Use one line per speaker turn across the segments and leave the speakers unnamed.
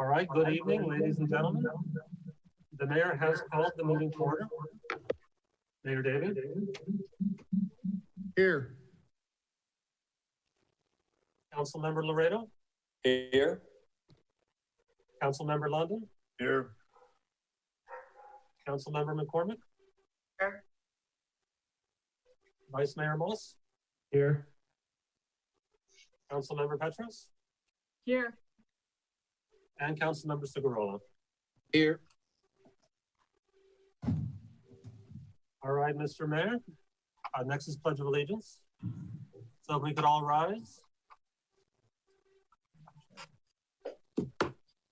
All right, good evening, ladies and gentlemen. The mayor has called the meeting to order. Mayor David.
Here.
Councilmember Laredo.
Here.
Councilmember London.
Here.
Councilmember McCormick.
Here.
Vice Mayor Moss.
Here.
Councilmember Petros.
Here.
And Councilmember Segurola.
Here.
All right, Mr. Mayor. Next is Pledge of Allegiance. So if we could all rise.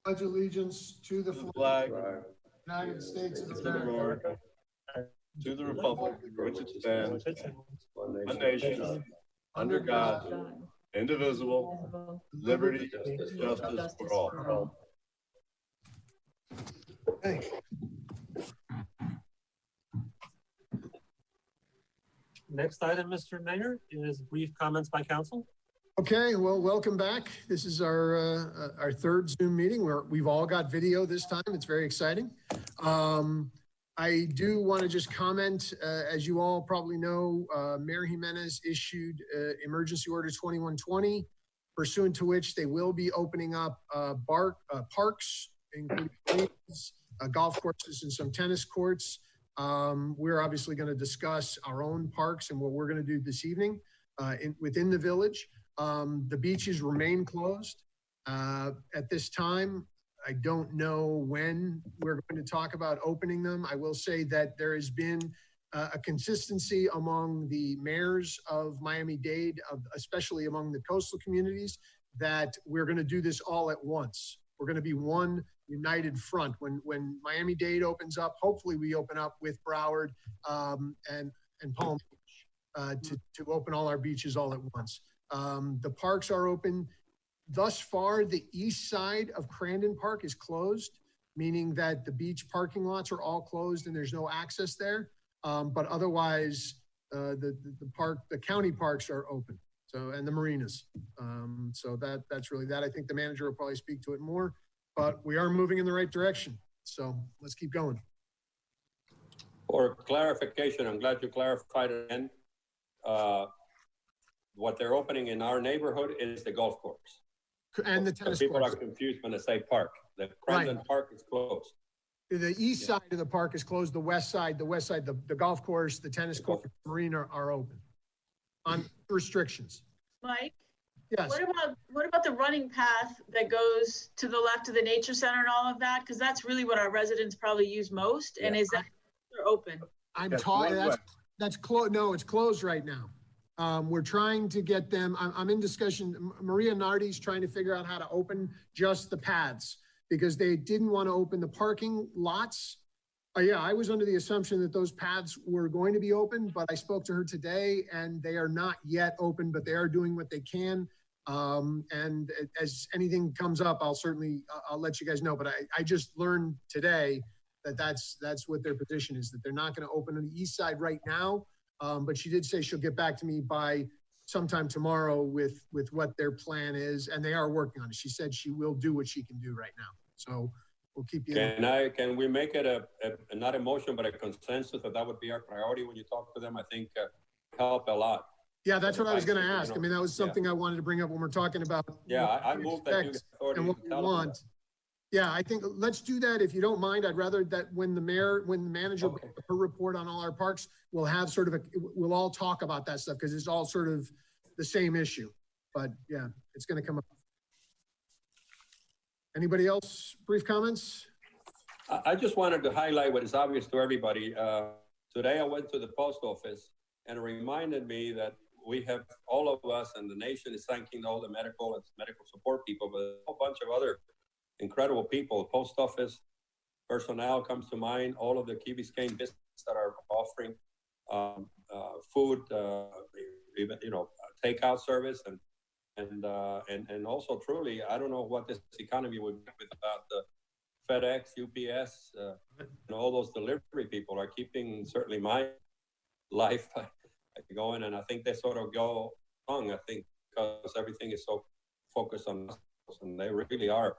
Pledge allegiance to the
Flag,
United States of
America, to the republic for which it stands, one nation, under God, indivisible, liberty, justice for all.
Hey.
Next item, Mr. Mayor, is brief comments by council.
Okay, well, welcome back. This is our third Zoom meeting where we've all got video this time. It's very exciting. I do want to just comment, as you all probably know, Mayor Jimenez issued Emergency Order 2120, pursuant to which they will be opening up parks, including golf courses and some tennis courts. We're obviously going to discuss our own parks and what we're going to do this evening within the village. The beaches remain closed at this time. I don't know when we're going to talk about opening them. I will say that there has been a consistency among the mayors of Miami-Dade, especially among the coastal communities, that we're going to do this all at once. We're going to be one united front. When Miami-Dade opens up, hopefully we open up with Broward and Palm Beach to open all our beaches all at once. The parks are open. Thus far, the east side of Crandon Park is closed, meaning that the beach parking lots are all closed and there's no access there. But otherwise, the county parks are open. So, and the marinas. So that's really that. I think the manager will probably speak to it more, but we are moving in the right direction. So let's keep going.
For clarification, I'm glad you clarified it again. What they're opening in our neighborhood is the golf course.
And the tennis
People
course.
are confused when they say park. The Crandon Park is closed.
The east side of the park is closed. The west side, the golf course, the tennis court, the marina are open on restrictions.
Mike?
Yes.
What about the running path that goes to the left of the nature center and all of that? Because that's really what our residents probably use most. And is that open?
I'm talking, that's closed. No, it's closed right now. We're trying to get them, I'm in discussion. Maria Nardi's trying to figure out how to open just the paths because they didn't want to open the parking lots. Yeah, I was under the assumption that those paths were going to be open, but I spoke to her today and they are not yet open, but they are doing what they can. And as anything comes up, I'll let you guys know. But I just learned today that that's what their position is, that they're not going to open on the east side right now. But she did say she'll get back to me by sometime tomorrow with what their plan is, and they are working on it. She said she will do what she can do right now. So we'll keep you.
Can we make it a not a motion, but a consensus that would be our priority when you talk to them? I think help a lot.
Yeah, that's what I was going to ask. I mean, that was something I wanted to bring up when we're talking about.
Yeah, I move that you
and what we want. Yeah, I think let's do that. If you don't mind, I'd rather that when the manager brings her report on all our parks, we'll have sort of we'll all talk about that stuff because it's all sort of the same issue. But yeah, it's going to come up. Anybody else? Brief comments?
I just wanted to highlight what is obvious to everybody. Today I went to the post office and it reminded me that we have, all of us and the nation is thanking all the medical support people, but a whole bunch of other incredible people. The post office personnel comes to mind, all of the Key Biscayne businesses that are offering food, even, takeout service and also truly, I don't know what this economy would be without the FedEx, UPS, all those delivery people are keeping certainly my life going. And I think they sort of go wrong, I think, because everything is so focused on us, and they really are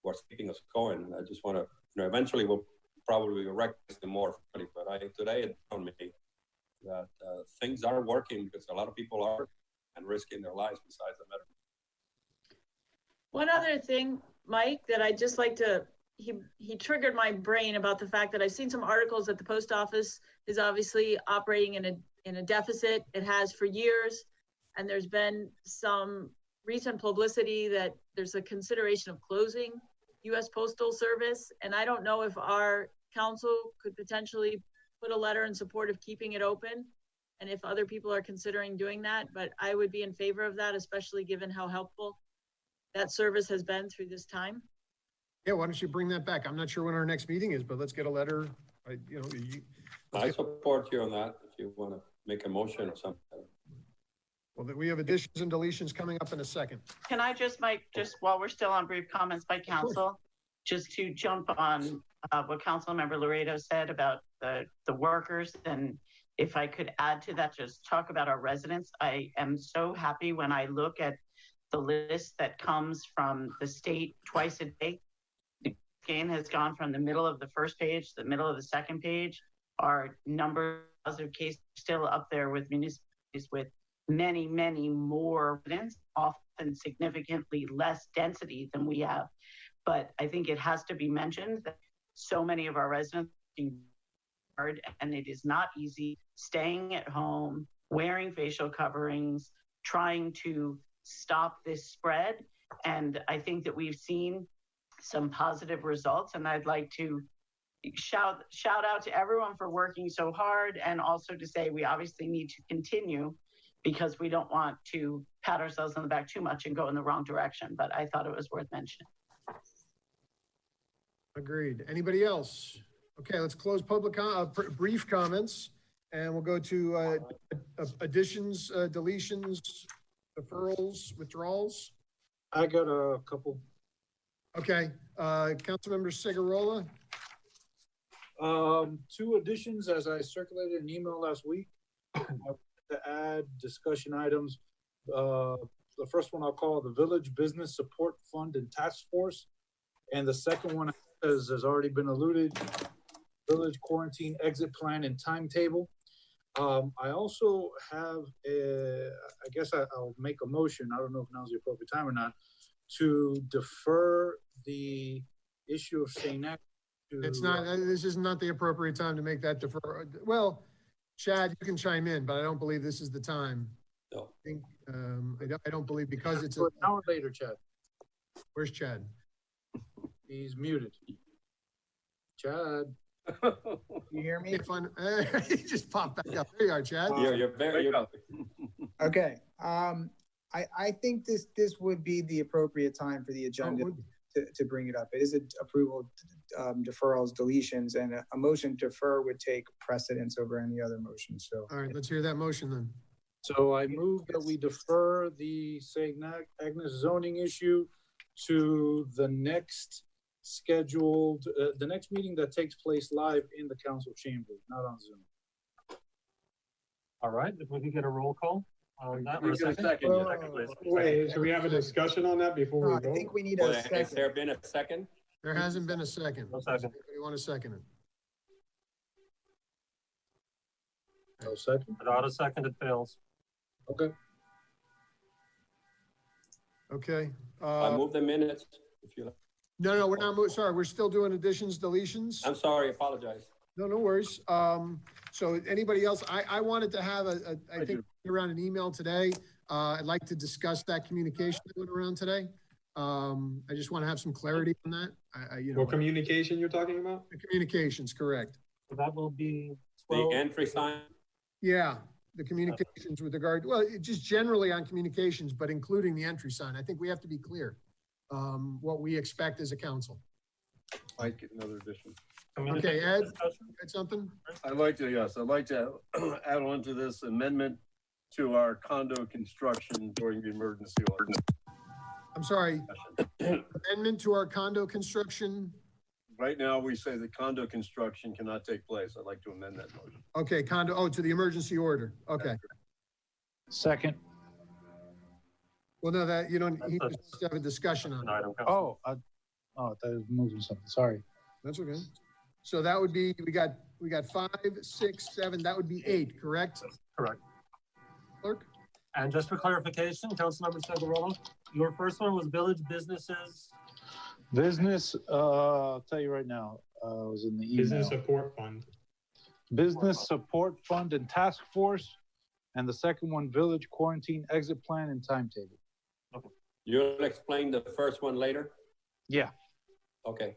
what's keeping us going. I just want to, eventually we'll probably recognize them more fully, but today it told me that things are working because a lot of people are and risking their lives besides the medical.
One other thing, Mike, that I just like to, he triggered my brain about the fact that I've seen some articles that the post office is obviously operating in a deficit. It has for years. And there's been some recent publicity that there's a consideration of closing U.S. Postal Service. And I don't know if our council could potentially put a letter in support of keeping it open and if other people are considering doing that, but I would be in favor of that, especially given how helpful that service has been through this time.
Yeah, why don't you bring that back? I'm not sure when our next meeting is, but let's get a letter.
I support you on that if you want to make a motion or something.
Well, we have additions and deletions coming up in a second.
Can I just, Mike, just while we're still on brief comments by council, just to jump on what Councilmember Laredo said about the workers, and if I could add to that, just talk about our residents. I am so happy when I look at the list that comes from the state twice a day. The gain has gone from the middle of the first page to the middle of the second page. Our number of positive cases still up there with municipalities with many, many more residents, often significantly less density than we have. But I think it has to be mentioned that so many of our residents are hard, and it is not easy staying at home, wearing facial coverings, trying to stop this spread. And I think that we've seen some positive results, and I'd like to shout out to everyone for working so hard, and also to say we obviously need to continue because we don't want to pat ourselves on the back too much and go in the wrong direction. But I thought it was worth mentioning.
Agreed. Anybody else? Okay, let's close public brief comments, and we'll go to additions, deletions, deferrals, withdrawals.
I got a couple.
Okay, Councilmember Segarola.
2 additions as I circulated an email last week. I wanted to add discussion items. The first one I'll call the Village Business Support Fund and Task Force. And the second one, as has already been alluded, Village Quarantine Exit Plan and Timetable. I also have, I guess I'll make a motion, I don't know if now's the appropriate time or not, to defer the issue of St. Act.
It's not, this is not the appropriate time to make that defer. Well, Chad, you can chime in, but I don't believe this is the time.
No.
I think, I don't believe because it's
an hour later, Chad.
Where's Chad?
He's muted. Chad.
You hear me?
He just popped back up. There you are, Chad.
You're very up.
Okay. I think this would be the appropriate time for the agenda to bring it up. It is an approval, deferrals, deletions, and a motion to defer would take precedence over any other motion. So,
all right, let's hear that motion then.
So I move that we defer the St. Agnes zoning issue to the next scheduled, the next meeting that takes place live in the council chamber, not on Zoom.
All right, if we could get a roll call on that.
We get a second.
Wait, should we have a discussion on that before we
I
vote?
think we need a second.
Has there been a second?
There hasn't been a second.
No second.
You want a second?
No second?
Without a second, it fails.
Okay.
Okay.
I move the minutes, if you like.
No, we're not moving. Sorry, we're still doing additions, deletions.
I'm sorry, apologize.
No worries. So anybody else? I wanted to have I think around an email today. I'd like to discuss that communication that went around today. I just want to have some clarity on that.
What communication you're talking about?
The communications, correct.
So that will be
12. The entry sign.
Yeah, the communications with regard, well, just generally on communications, but including the entry sign. I think we have to be clear what we expect as a council.
Like another addition.
Okay, Ed, had something?
I'd like to add on to this amendment to our condo construction during the emergency order.
I'm sorry, amendment to our condo construction?
Right now, we say that condo construction cannot take place. I'd like to amend that motion.
Okay, to the emergency order. Okay.
Second.
Well, no, that you don't. He just have a discussion on it.
Oh, I thought I was moving something, sorry.
That's okay. So that would be, we got 5, 6, 7, that would be 8, correct?
Correct.
Clerk?
And just for clarification, Councilmember Segarolo, your first one was village businesses.
Business, I'll tell you right now, it was in the email.
Business support fund.
Business Support Fund and Task Force, and the second one, Village Quarantine Exit Plan and Timetable.
Okay.
You'll explain the first one later?
Yeah.
Okay.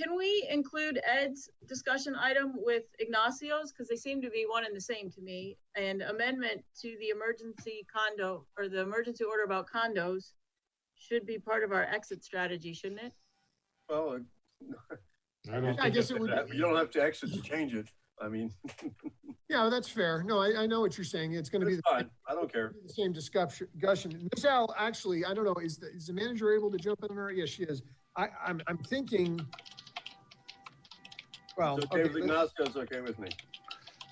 Can we include Ed's discussion item with Ignacio's? Because they seem to be one and the same to me. And amendment to the emergency condo or the emergency order about condos should be part of our exit strategy, shouldn't it?
Well,
I guess it would.
you don't have to exit to change it. I mean.
Yeah, that's fair. No, I know what you're saying. It's going to be
fine. I don't care.
the same discussion. Ms. Al, actually, I don't know, is the manager able to jump in there? Yes, she is. I'm thinking, well.
It's okay with Ignacio, it's okay with me.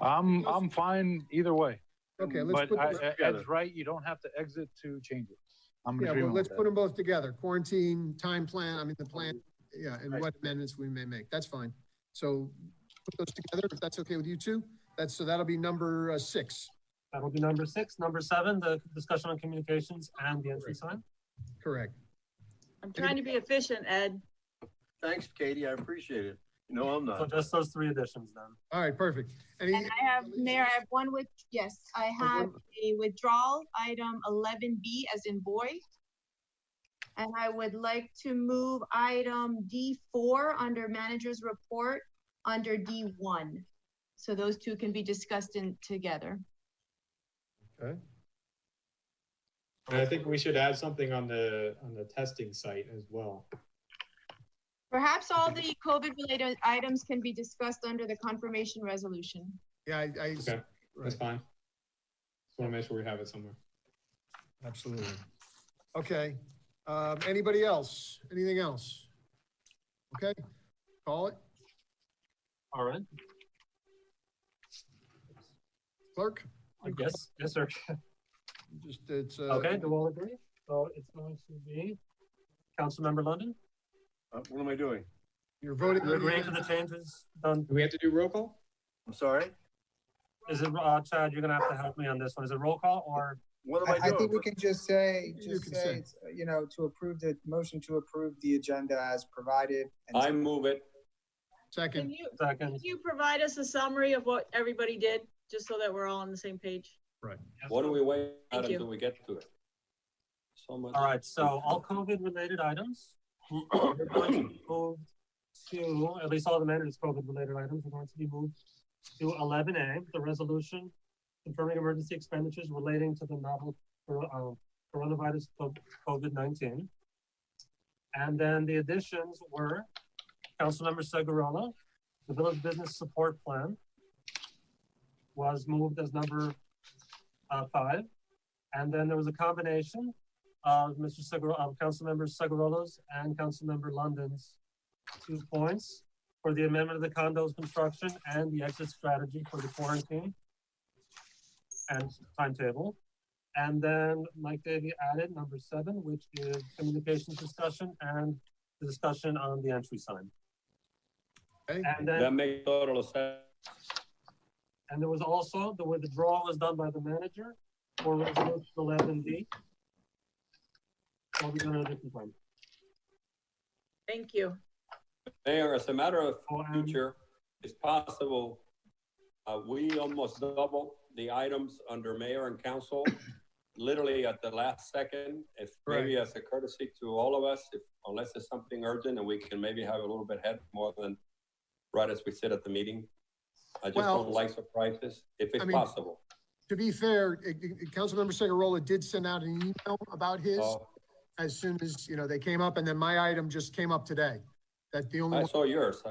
I'm fine either way.
Okay, let's
But
put them,
Ed's right, you don't have to exit to change it. I'm in
yeah, well,
agreement
let's
with
put
that.
them both together. Quarantine, time plan, I mean, the plan, yeah, and what amendments we may make. That's fine. So put those together, if that's okay with you two. So that'll be number 6.
That'll be number 6. Number 7, the discussion on communications and the entry sign.
Correct.
I'm trying to be efficient, Ed.
Thanks, Katie, I appreciate it. No, I'm
So
not.
just those 3 additions then.
All right, perfect.
And I have, Mayor, I have one with, yes, I have a withdrawal item 11B as in boy. And I would like to move item D4 under manager's report under D1. So those two can be discussed together.
Okay.
And I think we should add something on the testing site as well.
Perhaps all the COVID-related items can be discussed under the confirmation resolution.
Yeah,
Okay, that's
right.
fine. Just want to make sure we have it somewhere.
Absolutely. Okay. Anybody else? Anything else? Okay, call it.
All right.
Clerk?
Yes, sir.
Just, it's,
Okay, do all agree? So it's going to be Councilmember London.
What am I doing?
You're voting.
You're agreeing to the changes done.
Do we have to do roll call?
I'm sorry?
Is it, Chad, you're gonna have to help me on this one. Is it roll call or?
What am I
I
doing?
think we can just say,
You can say.
it's, you know, to approve the motion to approve the agenda as provided. And
I move it.
Second.
Second.
Can you provide us a summary of what everybody did, just so that we're all on the same page?
Right.
Why don't we wait
Thank you.
until we get to it? So much.
All right, so all COVID related items, we're going to move to, at least all the managed COVID related items are going to be moved to 11A, the resolution confirming emergency expenditures relating to the novel coronavirus COVID-19. And then the additions were Councilmember Segarolo, the village business support plan was moved as number 5. And then there was a combination of Councilmember Segarolo's and Councilmember London's 2 points for the amendment of the condos construction and the exit strategy for the quarantine and timetable. And then Mike Davey added number 7, which is communications discussion and the discussion on the entry sign.
Okay.
And then
That makes total of sense.
and there was also the withdrawal was done by the manager for resolution 11B. So we're gonna do complaint.
Thank you.
Mayor, as a matter of future, it's possible, we almost double the items under mayor and council, literally at the last second, if maybe as a courtesy to all of us, unless there's something urgent and we can maybe have a little bit ahead more than right as we sit at the meeting. I just don't like surprises, if it's possible.
To be fair, Councilmember Segarola did send out an email about his as soon as, you know, they came up, and then my item just came up today. That's the only
I
one
saw yours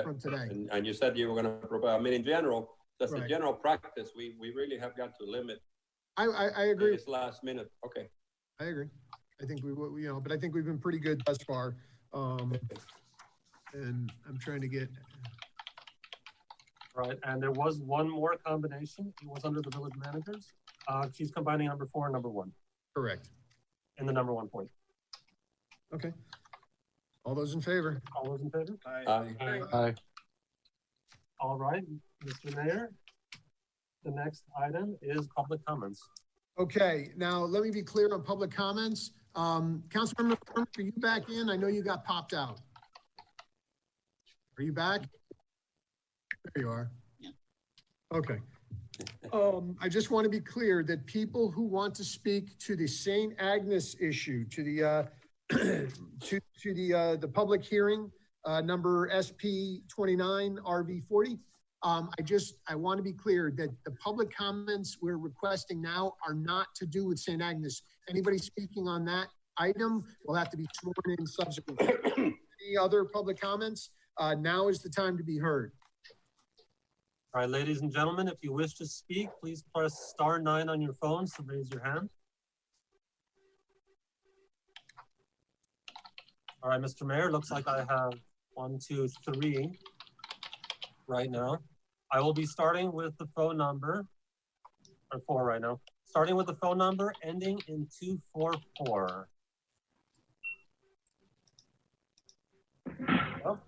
from today.
and you said you were gonna provide, I mean, in general, that's a
Right.
general practice. We really have got to limit.
I agree.
This last minute, okay.
I agree. I think we, you know, but I think we've been pretty good thus far. And I'm trying to get.
Right, and there was one more combination. It was under the village managers. She's combining number 4 and number 1.
Correct.
In the number 1 point.
Okay. All those in favor?
All those in favor?
Aye.
Aye.
All right, Mr. Mayor. The next item is public comments.
Okay, now let me be clear on public comments. Councilmember, are you back in? I know you got popped out. Are you back? There you are. Okay. I just want to be clear that people who want to speak to the St. Agnes issue, to the the public hearing, number SP 29 RV 40. I want to be clear that the public comments we're requesting now are not to do with St. Agnes. Anybody speaking on that item will have to be sworn in subsequently. Any other public comments? Now is the time to be heard.
All right, ladies and gentlemen, if you wish to speak, please press *9 on your phones to raise your hand. All right, Mr. Mayor, looks like I have 1, 2, 3 right now. I will be starting with the phone number, or 4 right now. Starting with the phone number ending in 244. Oh.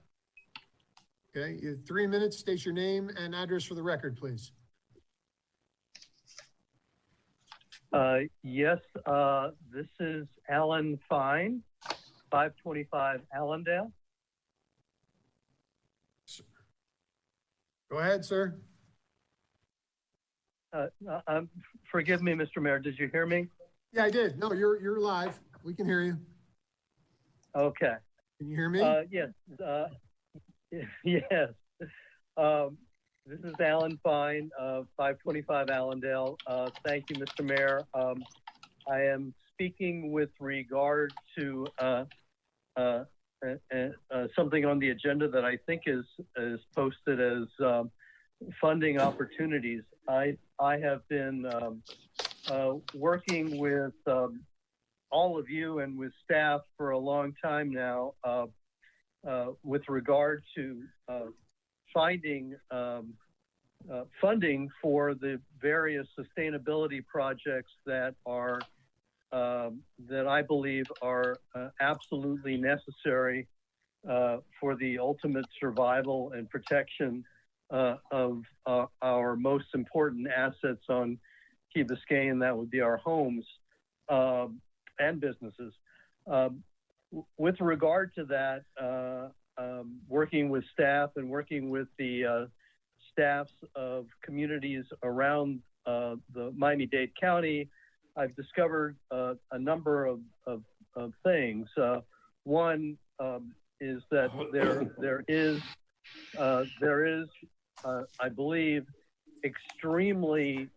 Okay, you have 3 minutes. State your name and address for the record, please.
Yes, this is Alan Fine, 525 Allendale.
Go ahead, sir.
Forgive me, Mr. Mayor, did you hear me?
Yeah, I did. No, you're live. We can hear you.
Okay.
Can you hear me?
Yes. Yes. This is Alan Fine, 525 Allendale. Thank you, Mr. Mayor. I am speaking with regard to something on the agenda that I think is posted as funding opportunities. I have been working with all of you and with staff for a long time now with regard to finding funding for the various sustainability projects that are that I believe are absolutely necessary for the ultimate survival and protection of our most important assets on Key Biscayne, that would be our homes and businesses. With regard to that, working with staff and working with the staffs of communities around the Miami-Dade County, I've discovered a number of things. One is that there is, I believe, extremely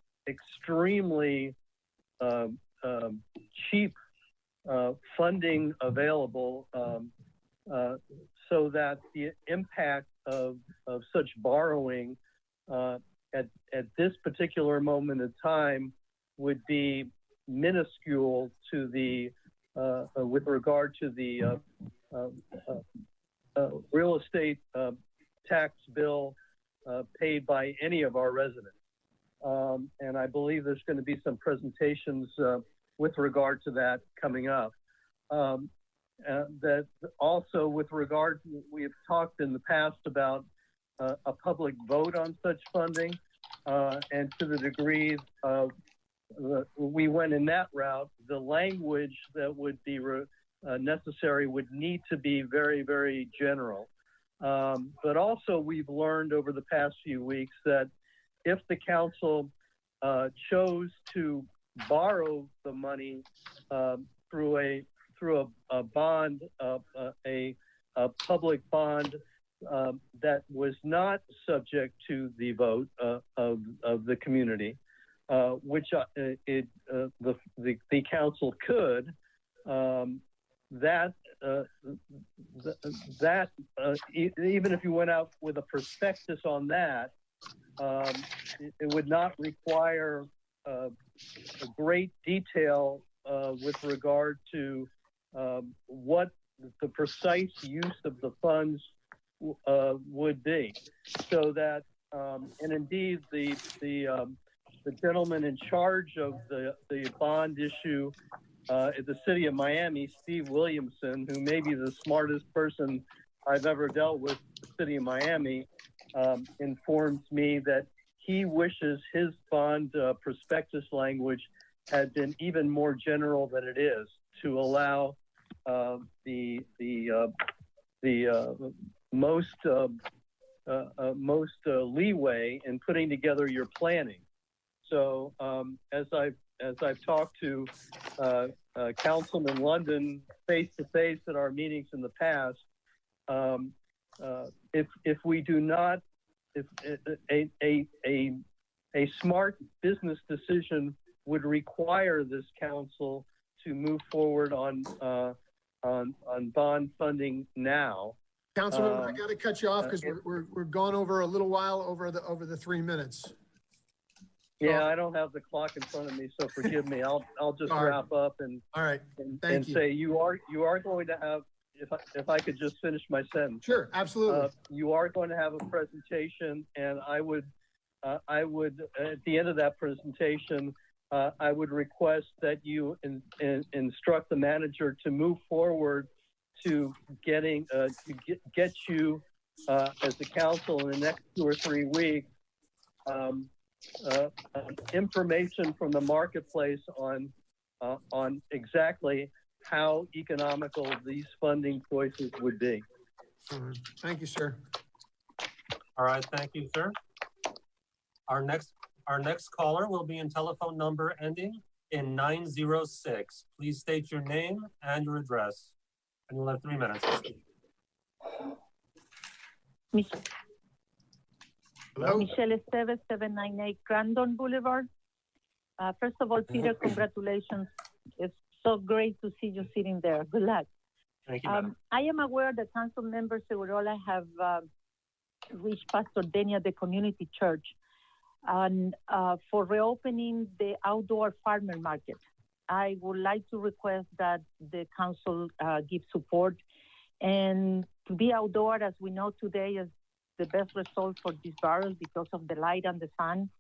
cheap funding available, so that the impact of such borrowing at this particular moment in time would be minuscule to the with regard to the real estate tax bill paid by any of our residents. And I believe there's going to be some presentations with regard to that coming up. That also with regard, we've talked in the past about a public vote on such funding, and to the degree we went in that route, the language that would be necessary would need to be very, very general. But also we've learned over the past few weeks that if the council chose to borrow the money through a bond, a public bond that was not subject to the vote of the community, which the council could, even if you went out with a prospectus on that, it would not require a great detail with regard to what the precise use of the funds would be, so that and indeed the gentleman in charge of the bond issue at the city of Miami, Steve Williamson, who may be the smartest person I've ever dealt with, the city of Miami, informs me that he wishes his bond prospectus language had been even more general than it is, to allow the most leeway in putting together your planning. So as I've talked to Councilman London face to face at our meetings in the past, if we do not, if a smart business decision would require this council to move forward on bond funding now.
Councilman, I got to cut you off because we're gone over a little while over the 3 minutes.
Yeah, I don't have the clock in front of me, so forgive me. I'll just wrap up and
all right,
and say you are going to have, if I could just finish my sentence.
Sure, absolutely.
You are going to have a presentation, and I would at the end of that presentation, I would request that you instruct the manager to move forward to getting get you as the council in the next 2 or 3 weeks information from the marketplace on exactly how economical these funding choices would be.
Thank you, sir.
All right, thank you, sir. Our next caller will be in telephone number ending in 906. Please state your name and your address, and you'll have 3 minutes to speak.
Hello?
Michelle Esteves, 798 Grandon Boulevard. First of all, Peter, congratulations. It's so great to see you sitting there. Good luck.
Thank you,
I am aware that Council Member Segurola have reached Pastor Denny at the community church and for reopening the outdoor farmer market. I would like to request that the council give support, and to be outdoor, as we know today, is the best result for this virus because of the light and the sun.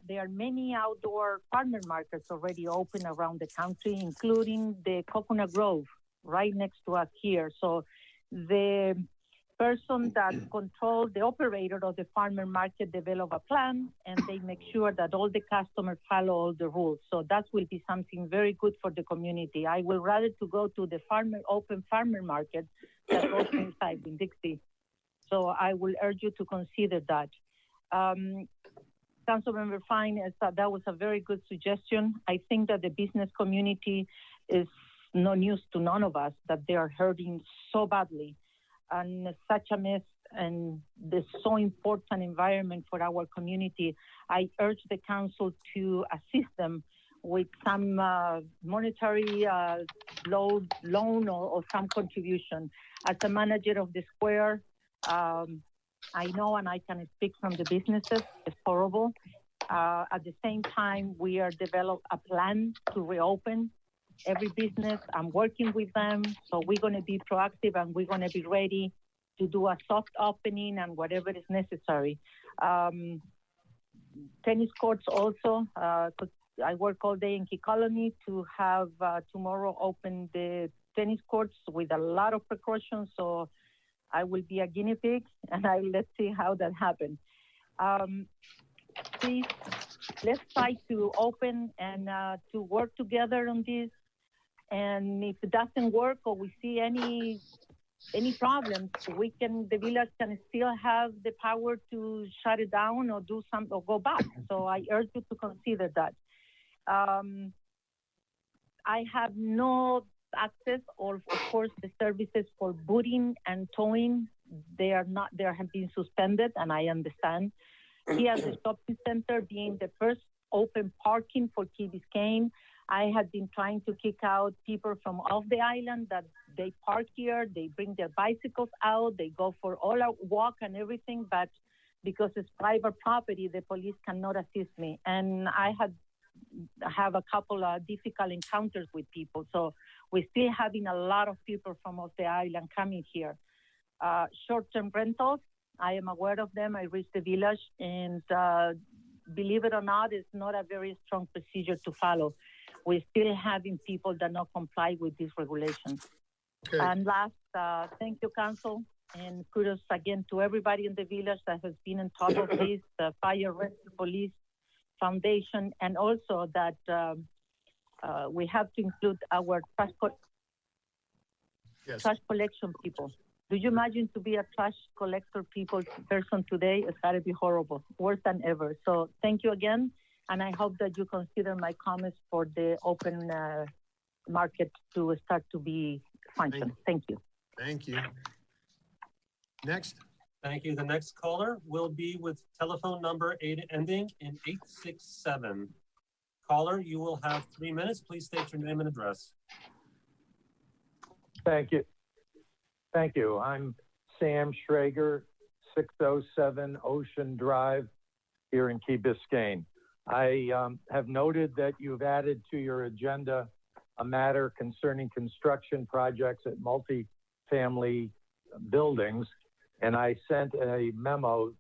There are many outdoor farmer markets already open around the country, including the Coconut Grove right next to us here. So the person that controls the operator of the farmer market develop a plan, and they make sure that all the customers follow all the rules. So that will be something very good for the community. I would rather to go to the open farmer market that goes inside in Dixie. So I will urge you to consider that. Councilmember Fine, that was a very good suggestion. I think that the business community is no news to none of us, that they are hurting so badly, and such a mess, and this so important environment for our community. I urge the council to assist them with some monetary loan or some contribution. As a manager of the square, I know, and I can speak from the businesses, it's horrible. At the same time, we are developing a plan to reopen every business. I'm working with them, so we're going to be proactive, and we're going to be ready to do a soft opening and whatever is necessary. Tennis courts also, because I work all day in Key Colony, to have tomorrow open the tennis courts with a lot of precautions. So I will be a guinea pig, and let's see how that happens. Please, let's try to open and to work together on this. And if it doesn't work, or we see any problems, the village can still have the power to shut it down or do something or go back. So I urge you to consider that. I have no access, or of course the services for booting and towing, they have been suspended, and I understand. Here at the shopping center, being the first open parking for Key Biscayne, I had been trying to kick out people from off the island that they park here, they bring their bicycles out, they go for all our walk and everything, but because it's private property, the police cannot assist me. And I have a couple of difficult encounters with people. So we're still having a lot of people from off the island coming here. Short-term rentals, I am aware of them. I reached the village, and believe it or not, it's not a very strong procedure to follow. we're still having people that not comply with these regulations.
Okay.
And last, thank you, Council, and kudos again to everybody in the village that has been on top of this, the Fire Rescue Police Foundation, and also that we have to include our trash collection people. Do you imagine to be a trash collector person today? It's got to be horrible, worse than ever. So thank you again, and I hope that you consider my comments for the open market to start to be functional. Thank you.
Thank you. Next.
Thank you. The next caller will be with telephone number ending in 867. Caller, you will have 3 minutes. Please state your name and address.
Thank you. Thank you. I'm Sam Schrager, 607 Ocean Drive here in Key Biscayne. I have noted that you've added to your agenda a matter concerning construction projects at multi-family buildings, and I sent a memo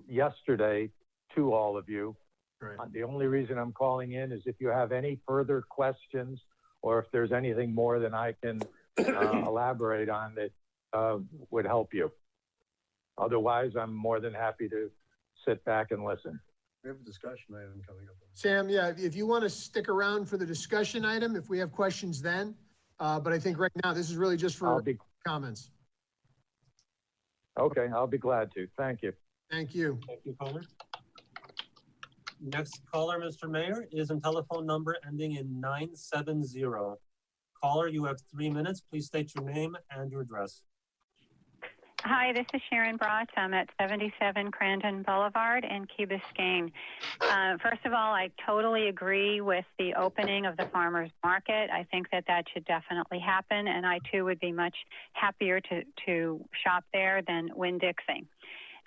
yesterday to all of you. Right. The only reason I'm calling in is if you have any further questions or if there's anything more than I can elaborate on that would help you. Otherwise, I'm more than happy to sit back and listen.
We have a discussion item coming up.
Sam, yeah, if you want to stick around for the discussion item, if we have questions then, but I think right now this is really just for comments.
Okay, I'll be glad to. Thank you.
Thank you.
Thank you, caller. Next caller, Mr. Mayor, is on telephone number ending in 970. Caller, you have 3 minutes. Please state your name and your address.
Hi, this is Sharon Brott. I'm at 77 Crandon Boulevard in Key Biscayne. First of all, I totally agree with the opening of the farmers market. I think that should definitely happen, and I too would be much happier to shop there than Winn-Dixie.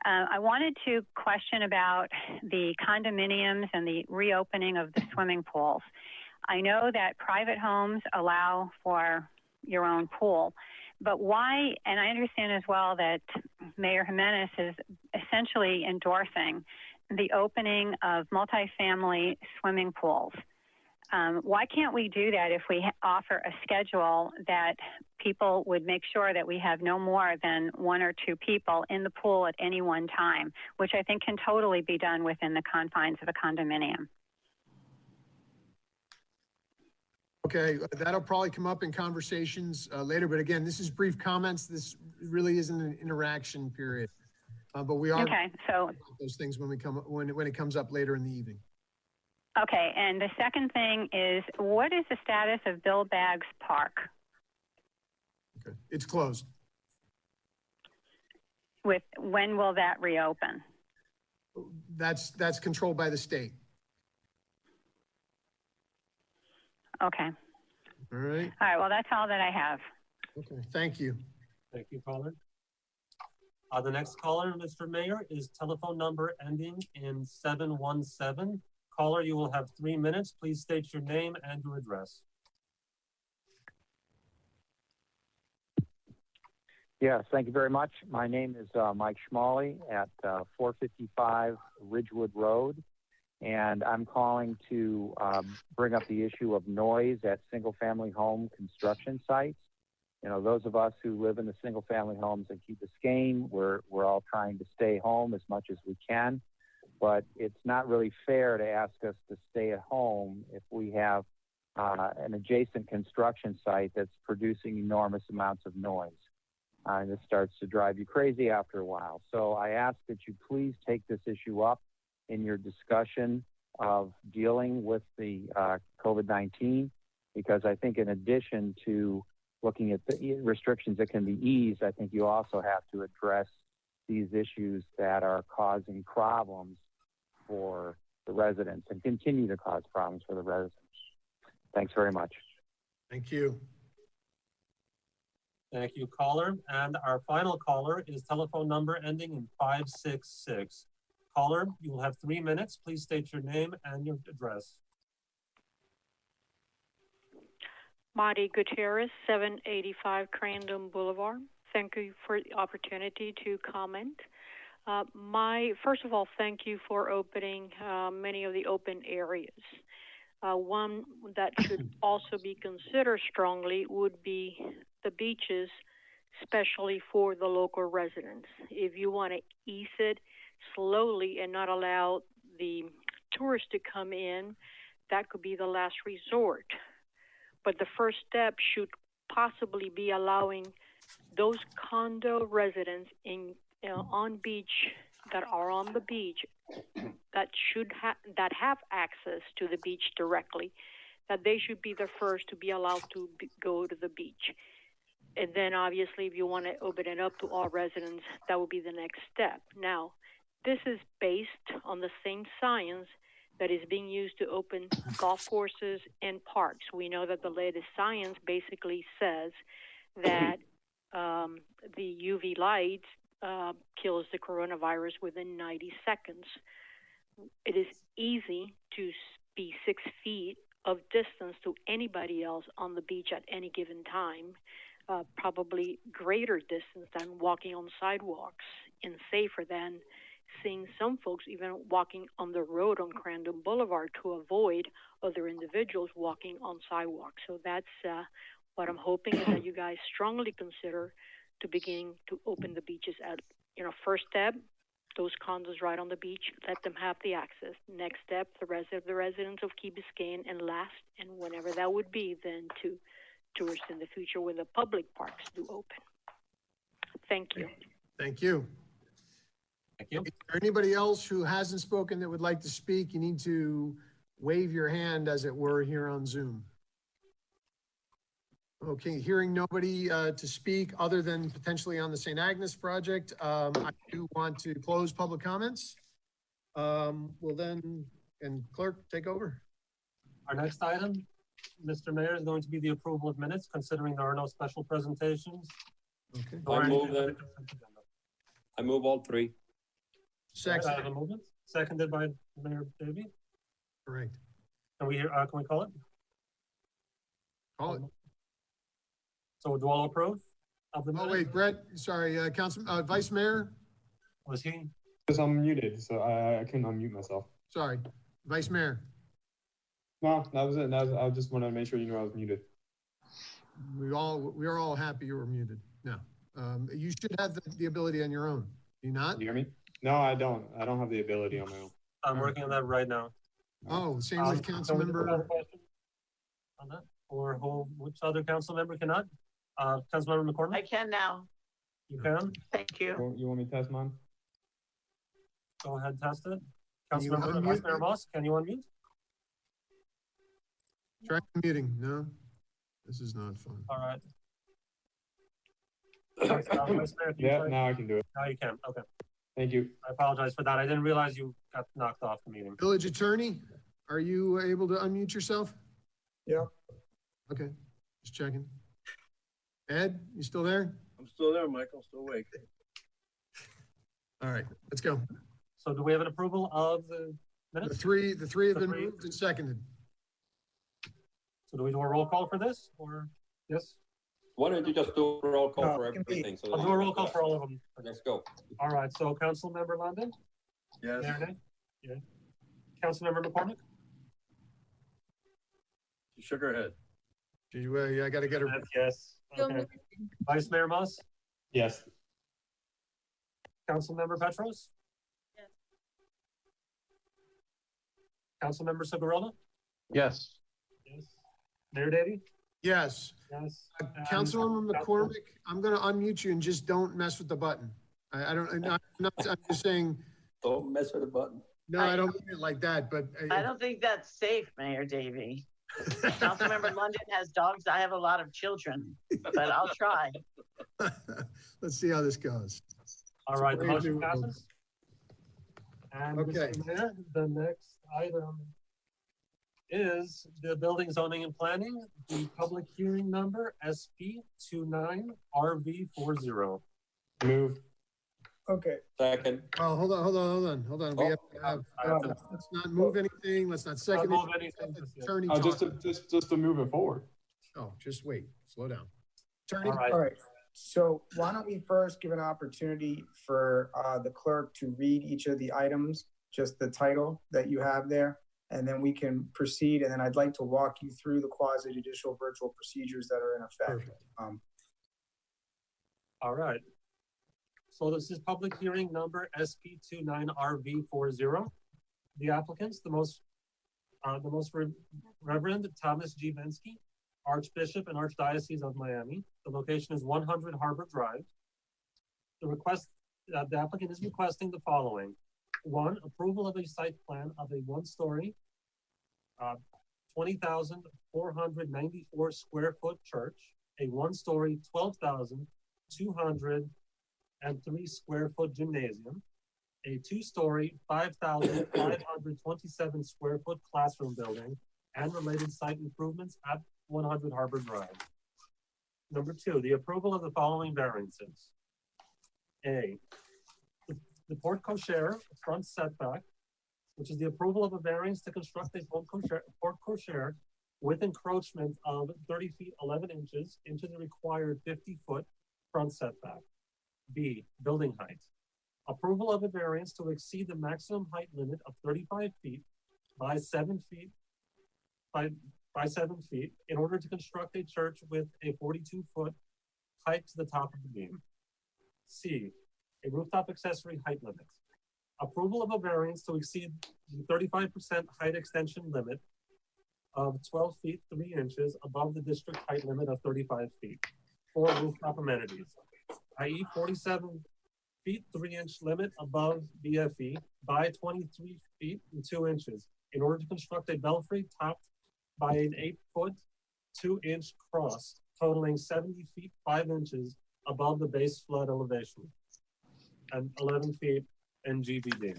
I wanted to question about the condominiums and the reopening of the swimming pools. I know that private homes allow for your own pool, but why, and I understand as well that Mayor Jimenez is essentially endorsing the opening of multifamily swimming pools. Why can't we do that if we offer a schedule that people would make sure that we have no more than 1 or 2 people in the pool at any one time, which I think can totally be done within the confines of a condominium?
Okay, that'll probably come up in conversations later, but again, this is brief comments. This really isn't an interaction period, but we are
okay. So
those things when it comes up later in the evening.
Okay, and the second thing is, what is the status of Bill Baggs Park?
Okay, it's closed.
When will that reopen?
That's controlled by the state.
Okay.
All right.
All right, well, that's all that I have.
Okay, thank you.
Thank you, caller. The next caller, Mr. Mayor, is telephone number ending in 717. Caller, you will have 3 minutes. Please state your name and your address.
Yes, thank you very much. My name is Mike Schmalley at 455 Ridgewood Road. And I'm calling to bring up the issue of noise at single-family home construction sites. You know, those of us who live in the single-family homes in Key Biscayne, we're all trying to stay home as much as we can. But it's not really fair to ask us to stay at home if we have an adjacent construction site that's producing enormous amounts of noise. And this starts to drive you crazy after a while. So I ask that you please take this issue up in your discussion of dealing with the COVID-19, because I think in addition to looking at the restrictions that can be eased, I think you also have to address these issues that are causing problems for the residents and continue to cause problems for the residents. Thanks very much.
Thank you.
Thank you, caller. And our final caller is telephone number ending in 566. Caller, you will have 3 minutes. Please state your name and your address.
Marty Gutierrez, 785 Crandon Boulevard. Thank you for the opportunity to comment. First of all, thank you for opening many of the open areas. One that should also be considered strongly would be the beaches, especially for the local residents. If you want to ease it slowly and not allow the tourists to come in, that could be the last resort. But the first step should possibly be allowing those condo residents on beach that are on the beach that have access to the beach directly, that they should be the first to be allowed to go to the beach. And then obviously if you want to open it up to all residents, that would be the next step. Now, this is based on the same science that is being used to open golf courses and parks. We know that the latest science basically says that the UV light kills the coronavirus within 90 seconds. It is easy to be 6 feet of distance to anybody else on the beach at any given time, probably greater distance than walking on sidewalks, and safer than seeing some folks even walking on the road on Crandon Boulevard to avoid other individuals walking on sidewalks. So that's what I'm hoping is that you guys strongly consider to begin to open the beaches at, first step, those condos right on the beach, let them have the access. Next step, the rest of the residents of Key Biscayne, and last, and whenever that would be, then to tourists in the future when the public parks do open. Thank you.
Thank you.
Thank you.
Is there anybody else who hasn't spoken that would like to speak? You need to wave your hand, as it were, here on Zoom. Okay, hearing nobody to speak other than potentially on the St. Agnes project, I do want to close public comments. Will then, and clerk, take over.
Our next item, Mr. Mayor, is going to be the approval of minutes, considering there are no special presentations.
Okay.
I move all three.
Second.
Seconded by Mayor Davey.
Correct.
Can we call it?
Call it.
So do all approve of the minutes?
Oh wait, Brett, sorry, Vice Mayor?
Was he?
Because I'm muted, so I couldn't unmute myself.
Sorry, Vice Mayor.
No, that was it. I just wanted to make sure you knew I was muted.
We are all happy you were muted. No, you should have the ability on your own. Do you not?
Can you hear me? No, I don't. I don't have the ability on my own.
I'm working on that right now.
Oh, same with council member.
On that, or which other council member cannot? Councilmember McCormick?
I can now.
You can?
Thank you.
You want me to test mine?
Go ahead, test it. Councilmember Vice Mayor Moss, can you unmute?
Try unmuting. No, this is not fun.
All right.
Yeah, now I can do it.
Now you can. Okay.
Thank you.
I apologize for that. I didn't realize you got knocked off the meeting.
Village Attorney, are you able to unmute yourself?
Yeah.
Okay, just checking. Ed, you still there?
I'm still there, Michael, still awake.
All right, let's go.
So do we have an approval of the minutes?
The three have been moved and seconded.
So do we do a roll call for this, or yes?
Why don't you just do a roll call for everything? So
I'll do a roll call for all of them.
Let's go.
All right, so Councilmember London?
Yes.
Yeah. Councilmember McCormick?
She shook her head.
I got to get her.
Yes. Okay. Vice Mayor Moss?
Yes.
Councilmember Petros?
Yes.
Councilmember Segurella?
Yes.
Yes. Mayor Davey?
Yes.
Yes.
Councilmember McCormick, I'm going to unmute you and just don't mess with the button. I'm just saying.
Don't mess with the button.
No, I don't mean it like that, but.
I don't think that's safe, Mayor Davey. Councilmember London has dogs. I have a lot of children, but I'll try.
Let's see how this goes.
All right, the motion passes. And
okay.
Mr. Mayor, the next item is the Building, Zoning, and Planning, the public hearing number SP29RV40.
Move.
Okay.
Second.
Oh, hold on. We have to have, let's not move anything. Let's not second
anything.
Attorney,
just to move it forward.
Oh, just wait. Slow down. Attorney.
All right. So why don't we first give an opportunity for the clerk to read each of the items, just the title that you have there, and then we can proceed. And then I'd like to walk you through the quasi-judicial virtual procedures that are in effect.
All right. So this is public hearing number SP29RV40. The applicants, the most Reverend Thomas G. Bensky, Archbishop and Archdiocese of Miami. The location is 100 Harbor Drive. The applicant is requesting the following. 1, approval of a site plan of a one-story, 20,494 square foot church, a one-story, 12,203 square foot gymnasium, a two-story, 5,527 square foot classroom building, and related site improvements at 100 Harbor Drive. Number 2, the approval of the following variances. A, the porte cochere front setback, which is the approval of a variance to construct a porte cochere with encroachment of 30 feet 11 inches into the required 50-foot front setback. B, building height. Approval of a variance to exceed the maximum height limit of 35 feet by 7 feet by 7 feet in order to construct a church with a 42-foot height to the top of the beam. C, a rooftop accessory height limit. Approval of a variance to exceed the 35% height extension limit of 12 feet 3 inches above the district height limit of 35 feet for rooftop amenities, i.e. 47 feet 3 inch limit above BFE by 23 feet and 2 inches in order to construct a belfry topped by an 8-foot 2 inch cross totaling 70 feet 5 inches above the base flood elevation and 11 feet in GBD.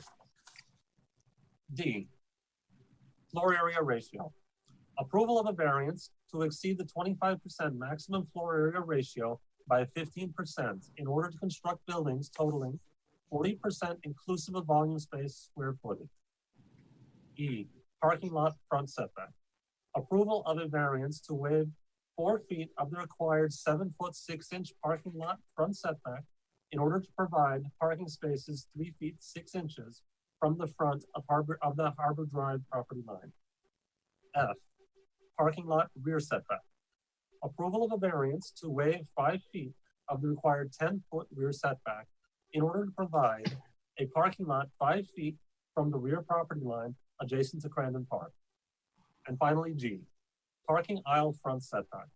D, floor area ratio. Approval of a variance to exceed the 25% maximum floor area ratio by 15% in order to construct buildings totaling 40% inclusive of volume space square footage. E, parking lot front setback. Approval of a variance to waive 4 feet of the required 7-foot 6 inch parking lot front setback in order to provide parking spaces 3 feet 6 inches from the front of the Harbor Drive property line. F, parking lot rear setback. Approval of a variance to waive 5 feet of the required 10-foot rear setback in order to provide a parking lot 5 feet from the rear property line adjacent to Crandon Park. And finally, G, parking aisle front setback.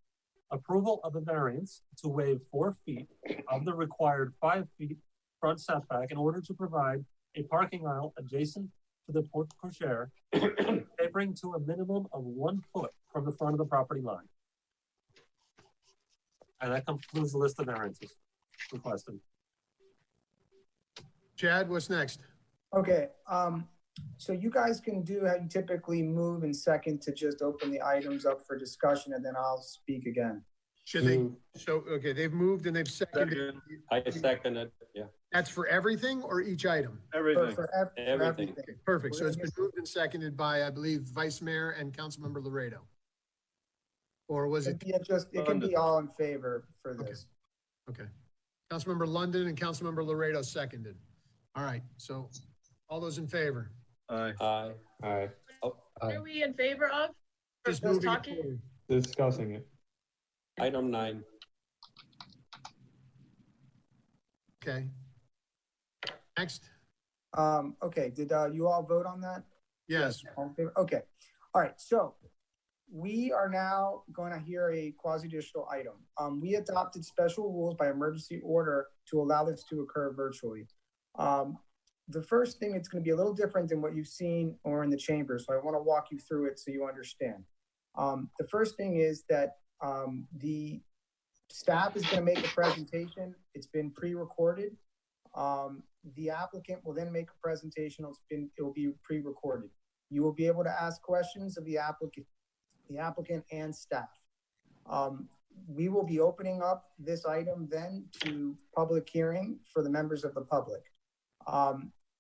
Approval of a variance to waive 4 feet of the required 5 feet front setback in order to provide a parking aisle adjacent to the porte cochere, tapering to a minimum of 1 foot from the front of the property line. And that concludes the list of variances requested.
Chad, what's next?
Okay, so you guys can do how you typically move and second to just open the items up for discussion, and then I'll speak again.
Should they? So, okay, they've moved and they've seconded.
I second it, yeah.
That's for everything or each item?
Everything.
For
Everything.
Okay, perfect. So it's been moved and seconded by, I believe, Vice Mayor and Councilmember Laredo. Or was it?
Yeah, it can be all in favor for this.
Okay. Councilmember London and Councilmember Laredo seconded. All right, so all those in favor?
Aye.
Aye.
Aye.
Oh,
What are we in favor of?
Just
Just
moving it
talking?
forward.
Discussing it.
item 9.
Okay. Next.
Okay, did you all vote on that?
Yes.
All in favor? Okay, all right, so we are now going to hear a quasi-judicial item. We adopted special rules by emergency order to allow this to occur virtually. The first thing, it's going to be a little different than what you've seen or in the chamber, so I want to walk you through it so you understand. The first thing is that the staff is going to make a presentation. It's been pre-recorded. The applicant will then make a presentation. It will be pre-recorded. You will be able to ask questions of the applicant and staff. We will be opening up this item then to public hearing for the members of the public.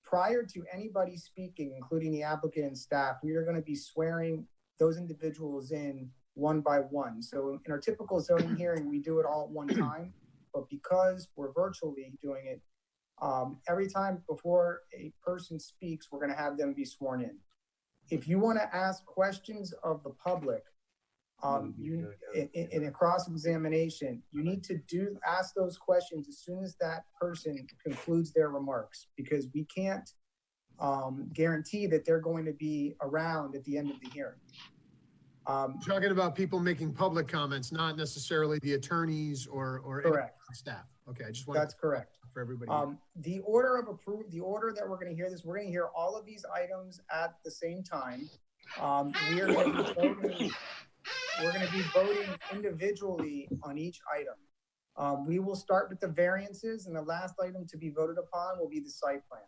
Prior to anybody speaking, including the applicant and staff, we are going to be swearing those individuals in one by one. So in our typical zoning hearing, we do it all at one time, but because we're virtually doing it, every time before a person speaks, we're going to have them be sworn in. if you want to ask questions of the public, in a cross-examination, you need to ask those questions as soon as that person concludes their remarks, because we can't guarantee that they're going to be around at the end of the hearing.
Talking about people making public comments, not necessarily the attorneys or
correct
staff. Okay, I just want
that's correct
for everybody.
The order of the order that we're going to hear this, we're going to hear all of these items at the same time. We're going to be voting individually on each item. We will start with the variances, and the last item to be voted upon will be the site plan.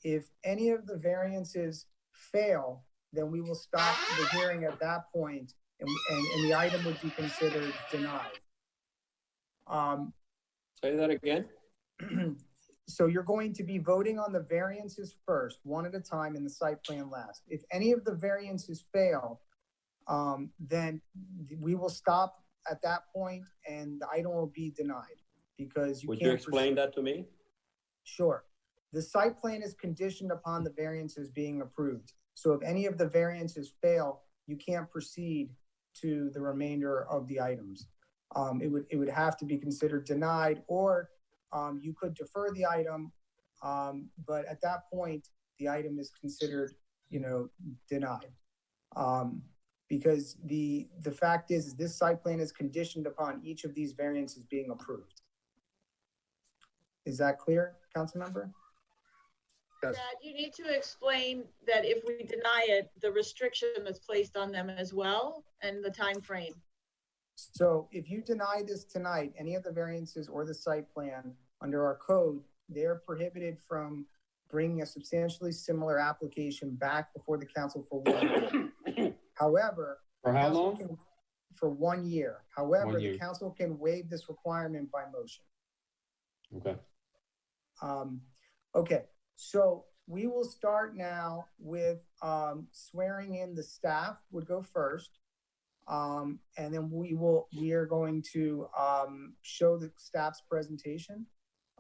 If any of the variances fail, then we will stop the hearing at that point, and the item would be considered denied.
Say that again.
So you're going to be voting on the variances first, one at a time, and the site plan last. If any of the variances fail, then we will stop at that point and the item will be denied, because you
Would
can't
you explain that to me?
Sure. The site plan is conditioned upon the variances being approved. So if any of the variances fail, you can't proceed to the remainder of the items. It would have to be considered denied, or you could defer the item, but at that point, the item is considered, denied. Because the fact is this site plan is conditioned upon each of these variances being approved. Is that clear, council member?
Dad, you need to explain that if we deny it, the restriction that's placed on them as well, and the time frame.
So if you deny this tonight, any of the variances or the site plan under our code, they're prohibited from bringing a substantially similar application back before the council for 1 year. However,
for how long?
For 1 year. However,
1 year.
The council can waive this requirement by motion.
Okay.
Okay, so we will start now with swearing in. The staff would go first. And then we are going to show the staff's presentation.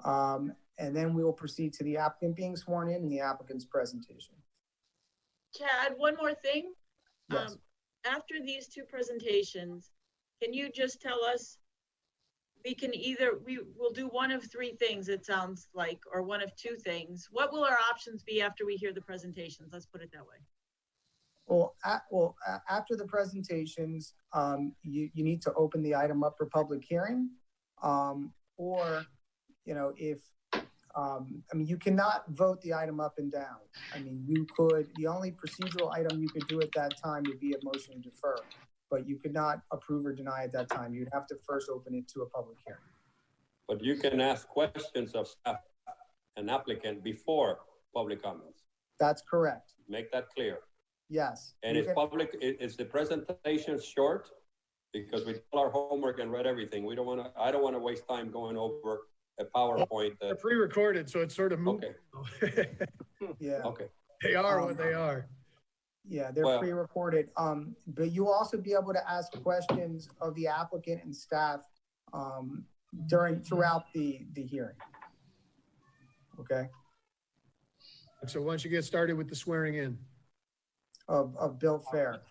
And then we will proceed to the applicant being sworn in and the applicant's presentation.
Chad, one more thing.
Yes.
After these two presentations, can you just tell us, we will do one of three things, it sounds like, or one of two things. What will our options be after we hear the presentations? Let's put it that way.
Well, after the presentations, you need to open the item up for public hearing, or, if, you cannot vote the item up and down. The only procedural item you could do at that time would be a motion to defer, but you could not approve or deny at that time. You'd have to first open it to a public hearing.
But you can ask questions of staff and applicant before public comments.
That's correct.
Make that clear.
Yes.
And is the presentation short? Because we did our homework and read everything. I don't want to waste time going over a PowerPoint.
They're pre-recorded, so it's sort of moving.
Okay.
Yeah.
Okay.
They are what they are.
Yeah, they're pre-recorded. But you'll also be able to ask questions of the applicant and staff throughout the hearing. Okay.
So why don't you get started with the swearing in
of Bill Fair.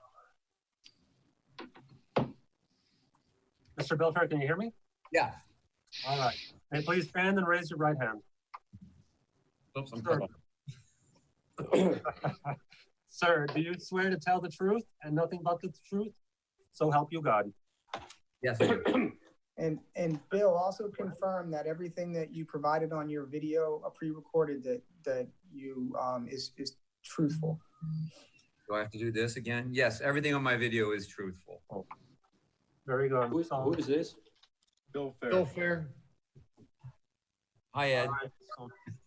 Mr. Bill Fair, can you hear me?
Yeah.
All right. May you please stand and raise your right hand.
Oops, I'm
Sir. Sir, do you swear to tell the truth and nothing but the truth? So help you God.
Yes, I do.
And Bill, also confirm that everything that you provided on your video, pre-recorded, that you is truthful.
Do I have to do this again? Yes, everything on my video is truthful.
Oh. Very good.
Who is this?
Bill Fair.
Bill Fair.
Hi, Ed.
Right,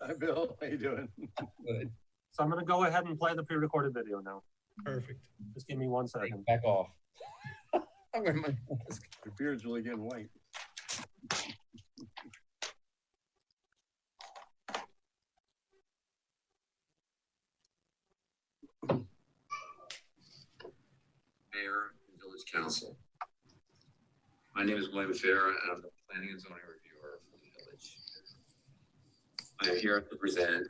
Hi, Bill. How you doing?
Good.
so I'm going to go ahead and play the pre-recorded video now.
Perfect.
Just give me 1 second.
Back off. I'm wearing my mask.
Your beard's really getting white.
Mayor and Village Council. My name is William Fair, and I'm the Planning and Zoning Reviewer for the Village. I am here to present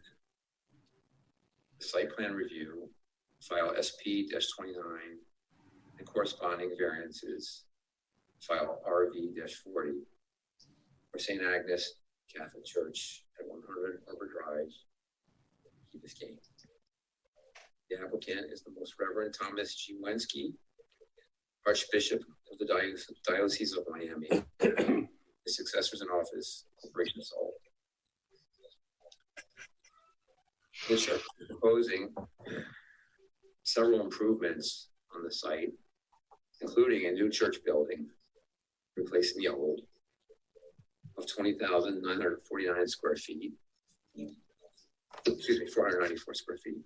the site plan review file SP-29, and corresponding variances, file RV-40 for St. Agnes Catholic Church at 100 Harbor Drive, Key Biscayne. The applicant is the Most Reverend Thomas G. Wensky, Archbishop of the Diocese of Miami. His successors in office, Corporation Salt. The church is proposing several improvements on the site, including a new church building, replacing the old, of 20,949 square feet. Excuse me, 494 square feet.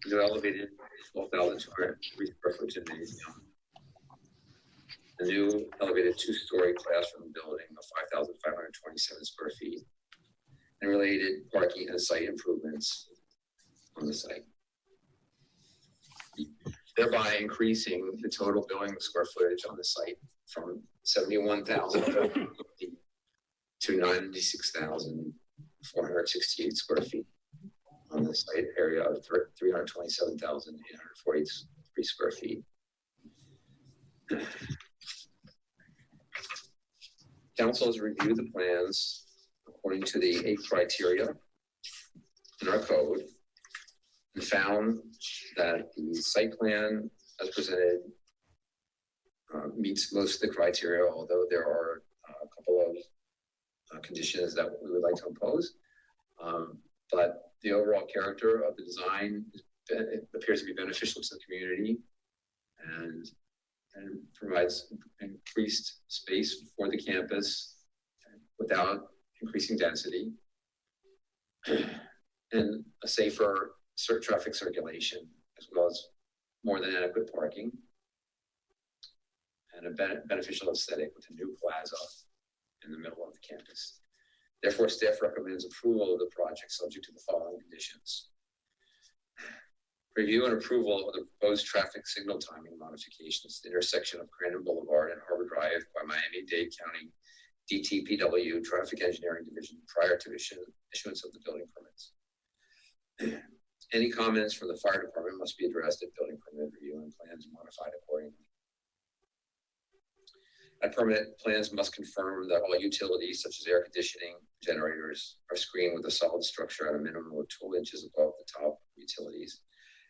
New elevated 12,203 square foot gymnasium. A new elevated two-story classroom building of 5,527 square feet, and related parking and site improvements on the site, thereby increasing the total building square footage on the site from 71,000 to 96,468 square feet on the site area of 327,843 square feet. Council has reviewed the plans according to the 8 criteria in our code and found that the site plan as presented meets most of the criteria, although there are a couple of conditions that we would like to impose. But the overall character of the design appears to be beneficial to the community and provides increased space for the campus without increasing density and a safer traffic circulation, as well as more than adequate parking and a beneficial aesthetic with a new plaza in the middle of the campus. Therefore, staff recommends approval of the project subject to the following conditions. Review and approval of the proposed traffic signal timing modifications at the intersection of Crandon Boulevard and Harbor Drive by Miami-Dade County DTPW Traffic Engineering Division prior to issuance of the building permits. Any comments from the fire department must be addressed at building permit review and plans modified accordingly. At permit, plans must confirm that all utilities such as air conditioning, generators are screened with a solid structure at a minimum of 12 inches above the top utilities,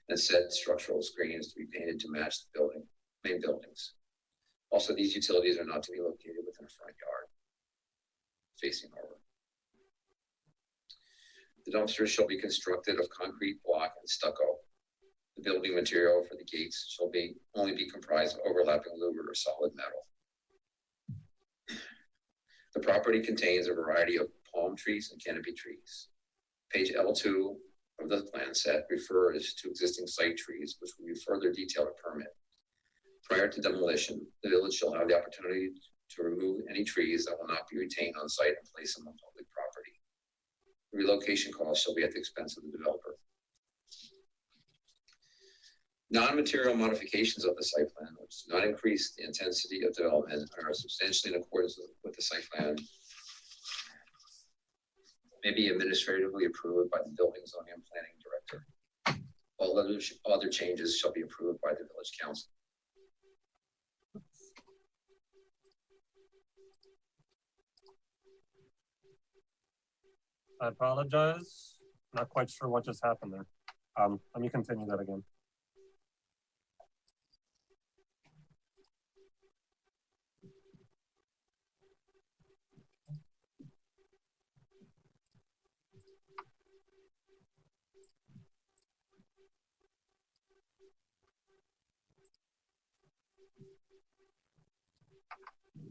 and said structural screens to be painted to match the main buildings. Also, these utilities are not to be located within a front yard facing harbor. The dumpsters shall be constructed of concrete block and stucco. The building material for the gates shall only be comprised of overlapping louver or solid metal. The property contains a variety of palm trees and canopy trees. Page L2 of the plan set refers to existing site trees, which will be further detailed at permit. Prior to demolition, the village shall have the opportunity to remove any trees that will not be retained on site and place them on public property. Relocation costs shall be at the expense of the developer. Non-material modifications of the site plan, which do not increase the intensity of development and are substantially in accordance with the site plan, may be administratively approved by the Building, Zoning, and Planning Director. All other changes shall be approved by the Village Council.
I apologize. Not quite sure what just happened there. Let me continue that again.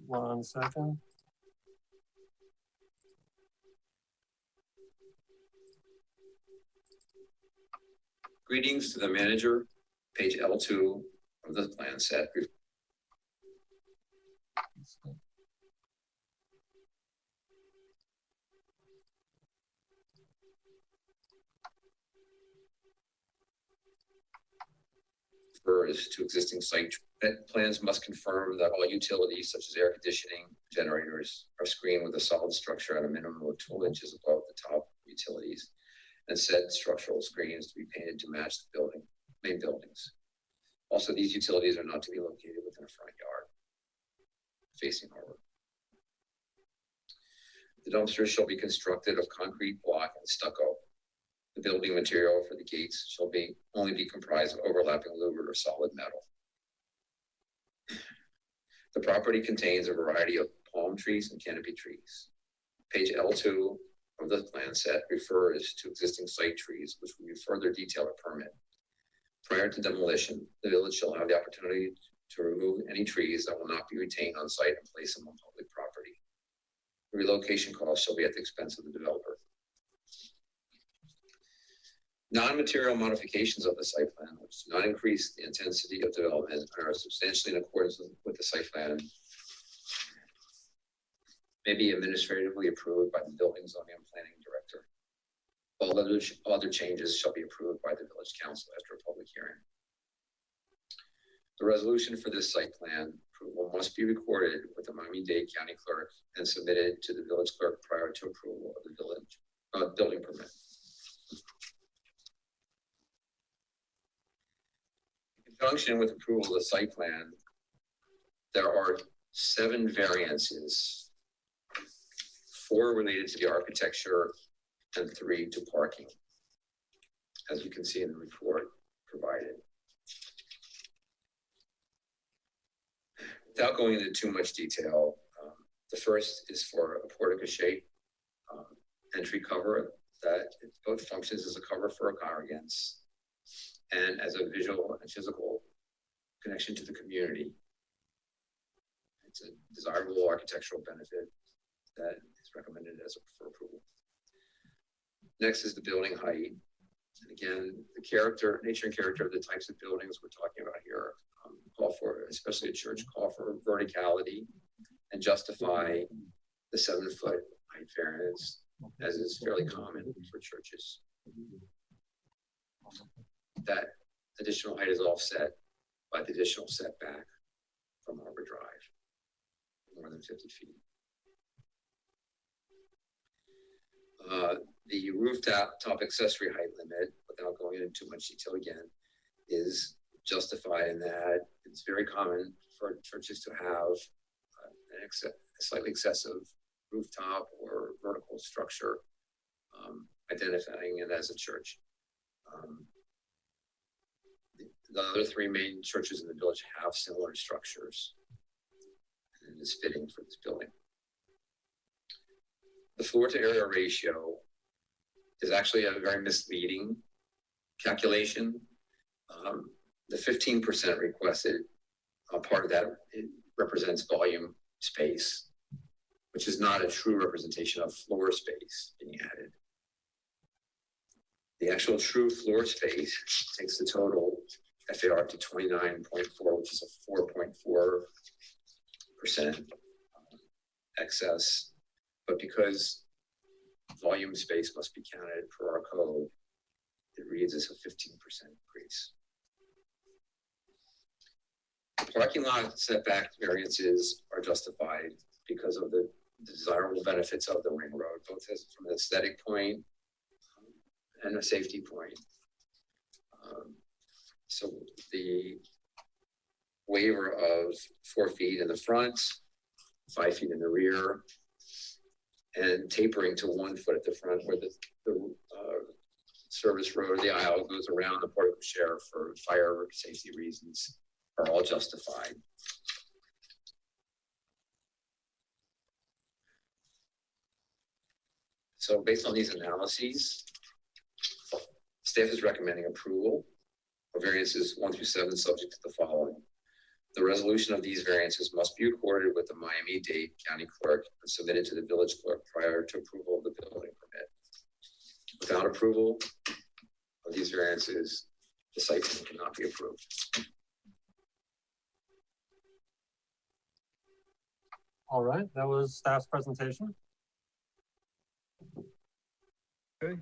One second.
Greetings to the manager, page L2 of the plan set. Refers to existing site. Plans must confirm that all utilities such as air conditioning, generators are screened with a solid structure at a minimum of 12 inches above the top utilities, and said structural screens to be painted to match the main buildings. Also, these utilities are not to be located within a front yard facing harbor. The dumpsters shall be constructed of concrete block and stucco. The building material for the gates shall only be comprised of overlapping louvered or solid metal. The property contains a variety of palm trees and canopy trees. Page L2 of the plan set refers to existing site trees, which will be further detailed at permit. Prior to demolition, the village shall have the opportunity to remove any trees that will not be retained on site and place them on public property. The relocation costs shall be at the expense of the developer. Non-material modifications of the site plan, which do not increase the intensity of development, are substantially in accordance with the site plan, may be administratively approved by the Building, Zoning, and Planning Director. All other changes shall be approved by the Village Council after a public hearing. The resolution for this site plan approval must be recorded with the Miami-Dade County Clerk and submitted to the Village Clerk prior to approval of the building permit. In conjunction with approval of the site plan, there are 7 variances, 4 related to the architecture and 3 to parking, as you can see in the report provided. Without going into too much detail, the first is for a portico-shaped entry cover that both functions as a cover for congregants and as a visual and physical connection to the community. It's a desirable architectural benefit that is recommended for approval. Next is the building height. And again, the nature and character of the types of buildings we're talking about here call for, especially a church, call for verticality and justify the 7-foot height variance, as is fairly common for churches. That additional height is offset by the additional setback from Harbor Drive, more than 50 feet. The rooftop accessory height limit, without going into too much detail again, is justified in that it's very common for churches to have a slightly excessive rooftop or vertical structure, identifying it as a church. The other 3 main churches in the village have similar structures, and it is fitting for this building. The floor to area ratio is actually a very misleading calculation. The 15% requested, part of that represents volume space, which is not a true representation of floor space being added. The actual true floor space takes the total FAR to 29.4, which is a 4.4% excess. But because volume space must be counted per our code, it reads as a 15% increase. Parking lot setback variances are justified because of the desirable benefits of the ring road, both from an aesthetic point and a safety point. So the waiver of 4 feet in the front, 5 feet in the rear, and tapering to 1 foot at the front where the service road or the aisle goes around the portico share for fire safety reasons are all justified. So based on these analyses, staff is recommending approval of variances 1 through 7 subject to the following. The resolution of these variances must be recorded with the Miami-Dade County Clerk and submitted to the Village Clerk prior to approval of the building permit. Without approval of these variances, the site plan cannot be approved.
All right, that was staff's presentation.
Okay.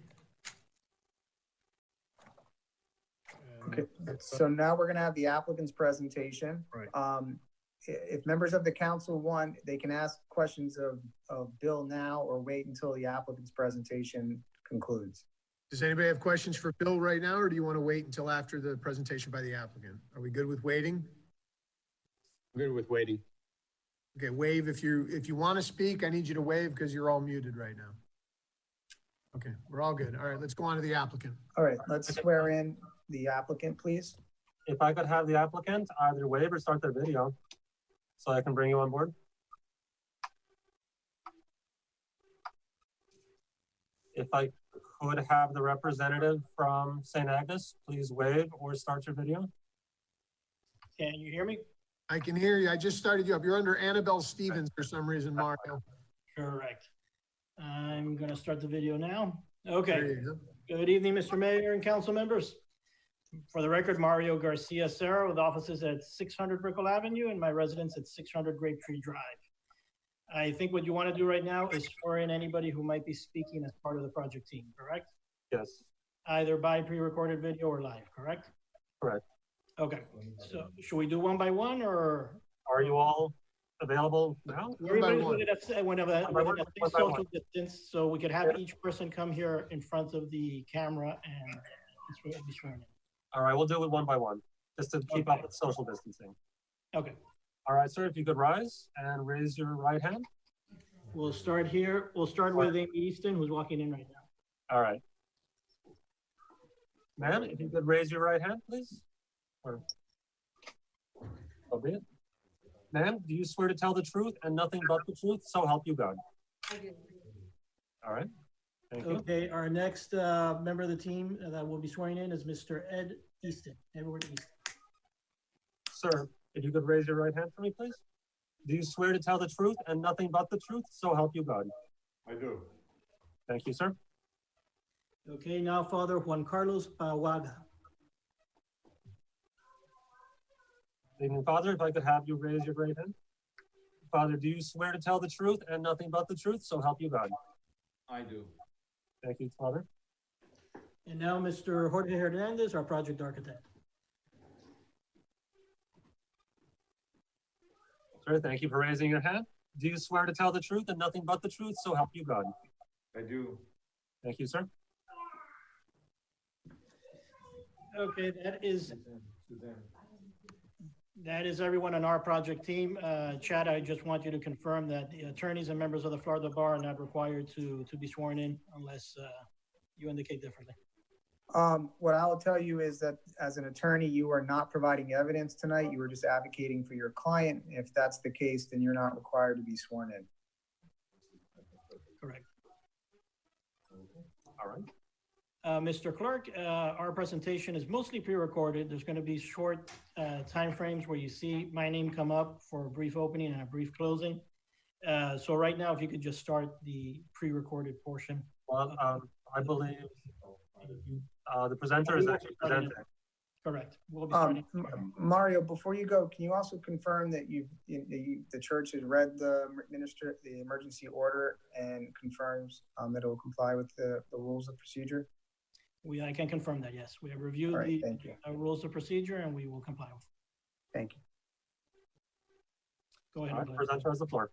Okay, so now we're gonna have the applicant's presentation.
Right.
If members of the council want, they can ask questions of Bill now or wait until the applicant's presentation concludes.
Does anybody have questions for Bill right now, or do you want to wait until after the presentation by the applicant? Are we good with waiting?
Good with waiting.
Okay, wave if you want to speak. I need you to wave because you're all muted right now. Okay, we're all good. All right, let's go on to the applicant.
All right, let's swear in the applicant, please.
If I could have the applicant either wave or start their video so I can bring you on board. If I could have the representative from St. Agnes, please wave or start your video.
Can you hear me?
I can hear you. I just started you up. You're under AnabelStevens for some reason, Mario.
Correct. I'm going to start the video now. Okay.
There you go.
Good evening, Mr. Mayor and council members. For the record, Mario Garcia Serra with offices at 600 Brickell Avenue and my residence at 600 Grape Tree Drive. I think what you want to do right now is swear in anybody who might be speaking as part of the project team, correct?
Yes.
Either by pre-recorded video or live, correct?
Correct.
Okay. So should we do one by one, or?
Are you all available now?
Everybody's within a social distance, so we could have each person come here in front of the camera and be sworn in.
All right, we'll do it one by one, just to keep up with social distancing.
Okay.
All right, sir, if you could rise and raise your right hand.
We'll start here. We'll start with Amy Easton, who's walking in right now.
All right. Ma'am, if you could raise your right hand, please. Or, so be it. Ma'am, do you swear to tell the truth and nothing but the truth, so help you God?
I do.
All right. Thank you.
Okay, our next member of the team that will be swearing in is Mr. Edward Easton.
Sir, if you could raise your right hand for me, please. Do you swear to tell the truth and nothing but the truth, so help you God?
I do.
Thank you, sir.
Okay, now Father Juan Carlos Pawaga.
Good evening, Father. If I could have you raise your right hand. Father, do you swear to tell the truth and nothing but the truth, so help you God?
I do.
Thank you, Father.
And now Mr. Jorge Hernandez, our project architect.
Sir, thank you for raising your hand. Do you swear to tell the truth and nothing but the truth, so help you God?
I do.
Thank you, sir.
Okay, that is everyone on our project team. Chad, I just want you to confirm that the attorneys and members of the Florida Bar are not required to be sworn in unless you indicate differently.
What I will tell you is that as an attorney, you are not providing evidence tonight. You are just advocating for your client. If that's the case, then you're not required to be sworn in.
Correct.
All right.
Mr. Clerk, our presentation is mostly pre-recorded. There's going to be short time frames where you see my name come up for a brief opening and a brief closing. So right now, if you could just start the pre-recorded portion.
Well, I believe the presenter is actually presenting.
Correct. We'll be starting.
Mario, before you go, can you also confirm that the church has read the emergency order and confirms that it will comply with the rules of procedure?
I can confirm that, yes. We have reviewed the rules of procedure and we will comply with.
Thank you.
Go ahead.
Right, presenter has the floor.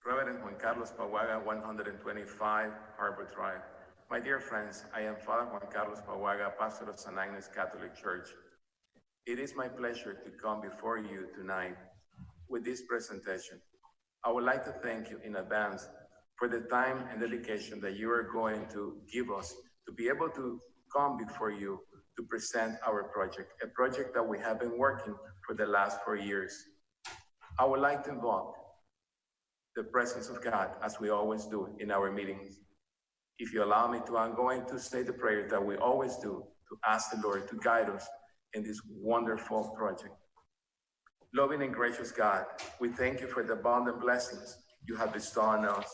Reverend Juan Carlos Pawaga, 125 Harbor Drive. My dear friends, I am Father Juan Carlos Pawaga, pastor of St. Agnes Catholic Church. It is my pleasure to come before you tonight with this presentation. I would like to thank you in advance for the time and dedication that you are going to give us to be able to come before you to present our project, a project that we have been working for the last 4 years. I would like to invoke the presence of God, as we always do in our meetings. If you allow me to, I'm going to say the prayer that we always do to ask the Lord to guide us in this wonderful project. Loving and gracious God, we thank you for the abundant blessings you have bestowed on us.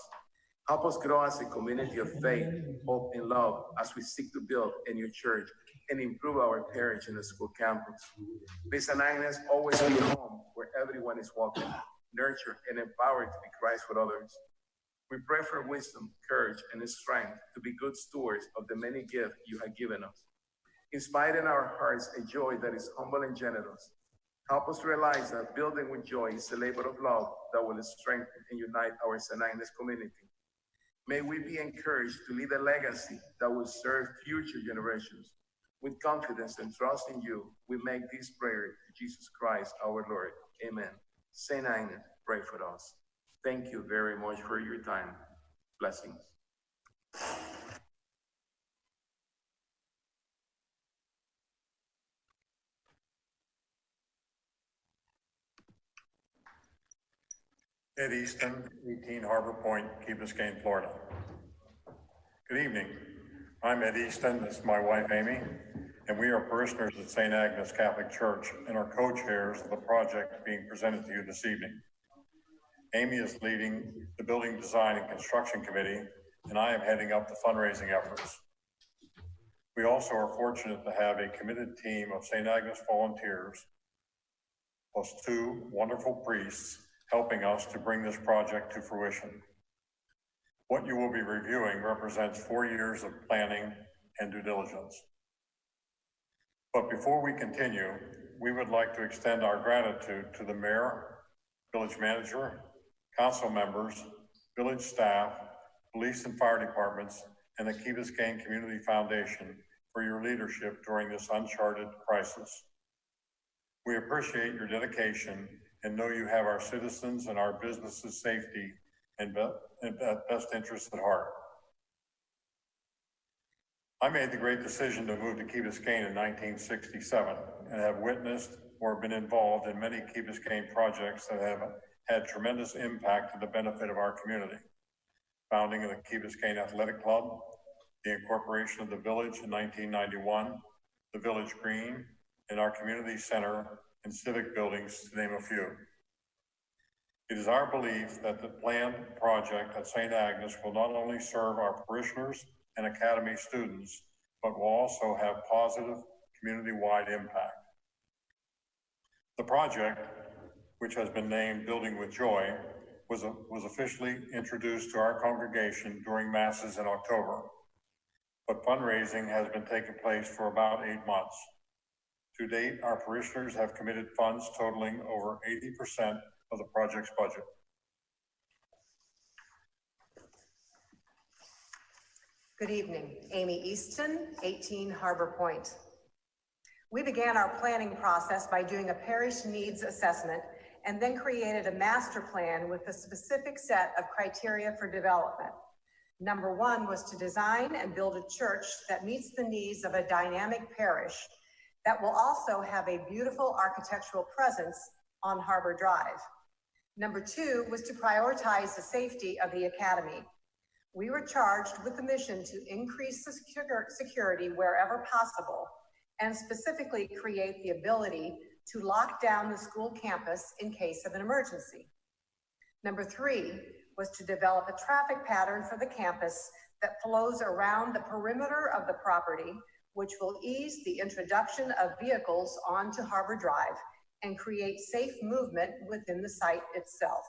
Help us grow as a community of faith, hope, and love as we seek to build a new church and improve our parish and the school campus. May St. Agnes always be a home where everyone is welcome, nurtured, and empowered to be Christ with others. We pray for wisdom, courage, and strength to be good stewards of the many gifts you have given us. Inspire in our hearts a joy that is humble and generous. Help us realize that building with joy is a labor of love that will strengthen and unite our St. Agnes community. May we be encouraged to leave a legacy that will serve future generations. With confidence and trust in you, we make this prayer to Jesus Christ, our Lord. Amen. St. Agnes, pray for us. Thank you very much for your time. Blessings.
Ed Easton, 18 Harbor Point, Key Biscayne, Florida. Good evening. I'm Ed Easton. This is my wife, Amy, and we are parishioners at St. Agnes Catholic Church and are co-chairs of the project being presented to you this evening. Amy is leading the Building Design and Construction Committee, and I am heading up the fundraising efforts. We also are fortunate to have a committed team of St. Agnes volunteers, plus 2 wonderful priests helping us to bring this project to fruition. What you will be reviewing represents 4 years of planning and due diligence. But before we continue, we would like to extend our gratitude to the mayor, village manager, council members, village staff, police and fire departments, and the Key Biscayne Community Foundation for your leadership during this uncharted crisis. We appreciate your dedication and know you have our citizens and our businesses' safety and best interests at heart. I made the great decision to move to Key Biscayne in 1967 and have witnessed or been involved in many Key Biscayne projects that have had tremendous impact to the benefit of our community. Founding of the Key Biscayne Athletic Club, the incorporation of the village in 1991, the Village Green, and our community center and civic buildings, to name a few. It is our belief that the planned project at St. Agnes will not only serve our parishioners and academy students, but will also have positive community-wide impact. The project, which has been named Building with Joy, was officially introduced to our congregation during Masses in October, but fundraising has been taking place for about 8 months. To date, our parishioners have committed funds totaling over 80% of the project's budget.
Good evening. Amy Easton, 18 Harbor Point. We began our planning process by doing a parish needs assessment and then created a master plan with a specific set of criteria for development. Number 1 was to design and build a church that meets the needs of a dynamic parish that will also have a beautiful architectural presence on Harbor Drive. Number 2 was to prioritize the safety of the academy. We were charged with the mission to increase the security wherever possible and specifically create the ability to lock down the school campus in case of an emergency. Number 3 was to develop a traffic pattern for the campus that flows around the perimeter of the property, which will ease the introduction of vehicles onto Harbor Drive and create safe movement within the site itself.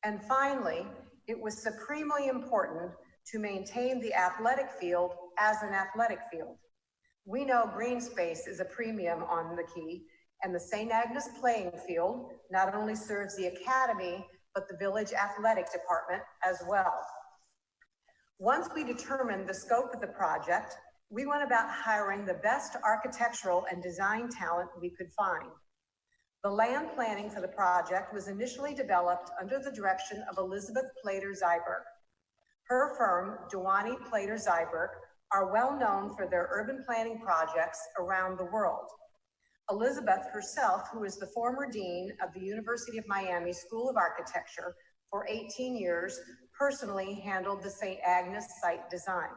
And finally, it was supremely important to maintain the athletic field as an athletic field. We know green space is a premium on the Key, and the St. Agnes playing field not only serves the academy, but the village athletic department as well. Once we determined the scope of the project, we went about hiring the best architectural and design talent we could find. The land planning for the project was initially developed under the direction of Elizabeth Plater-Zyberg. Her firm, Duany Plater-Zyberg, are well known for their urban planning projects around the world. Elizabeth herself, who is the former dean of the University of Miami School of Architecture for 18 years, personally handled the St. Agnes site design.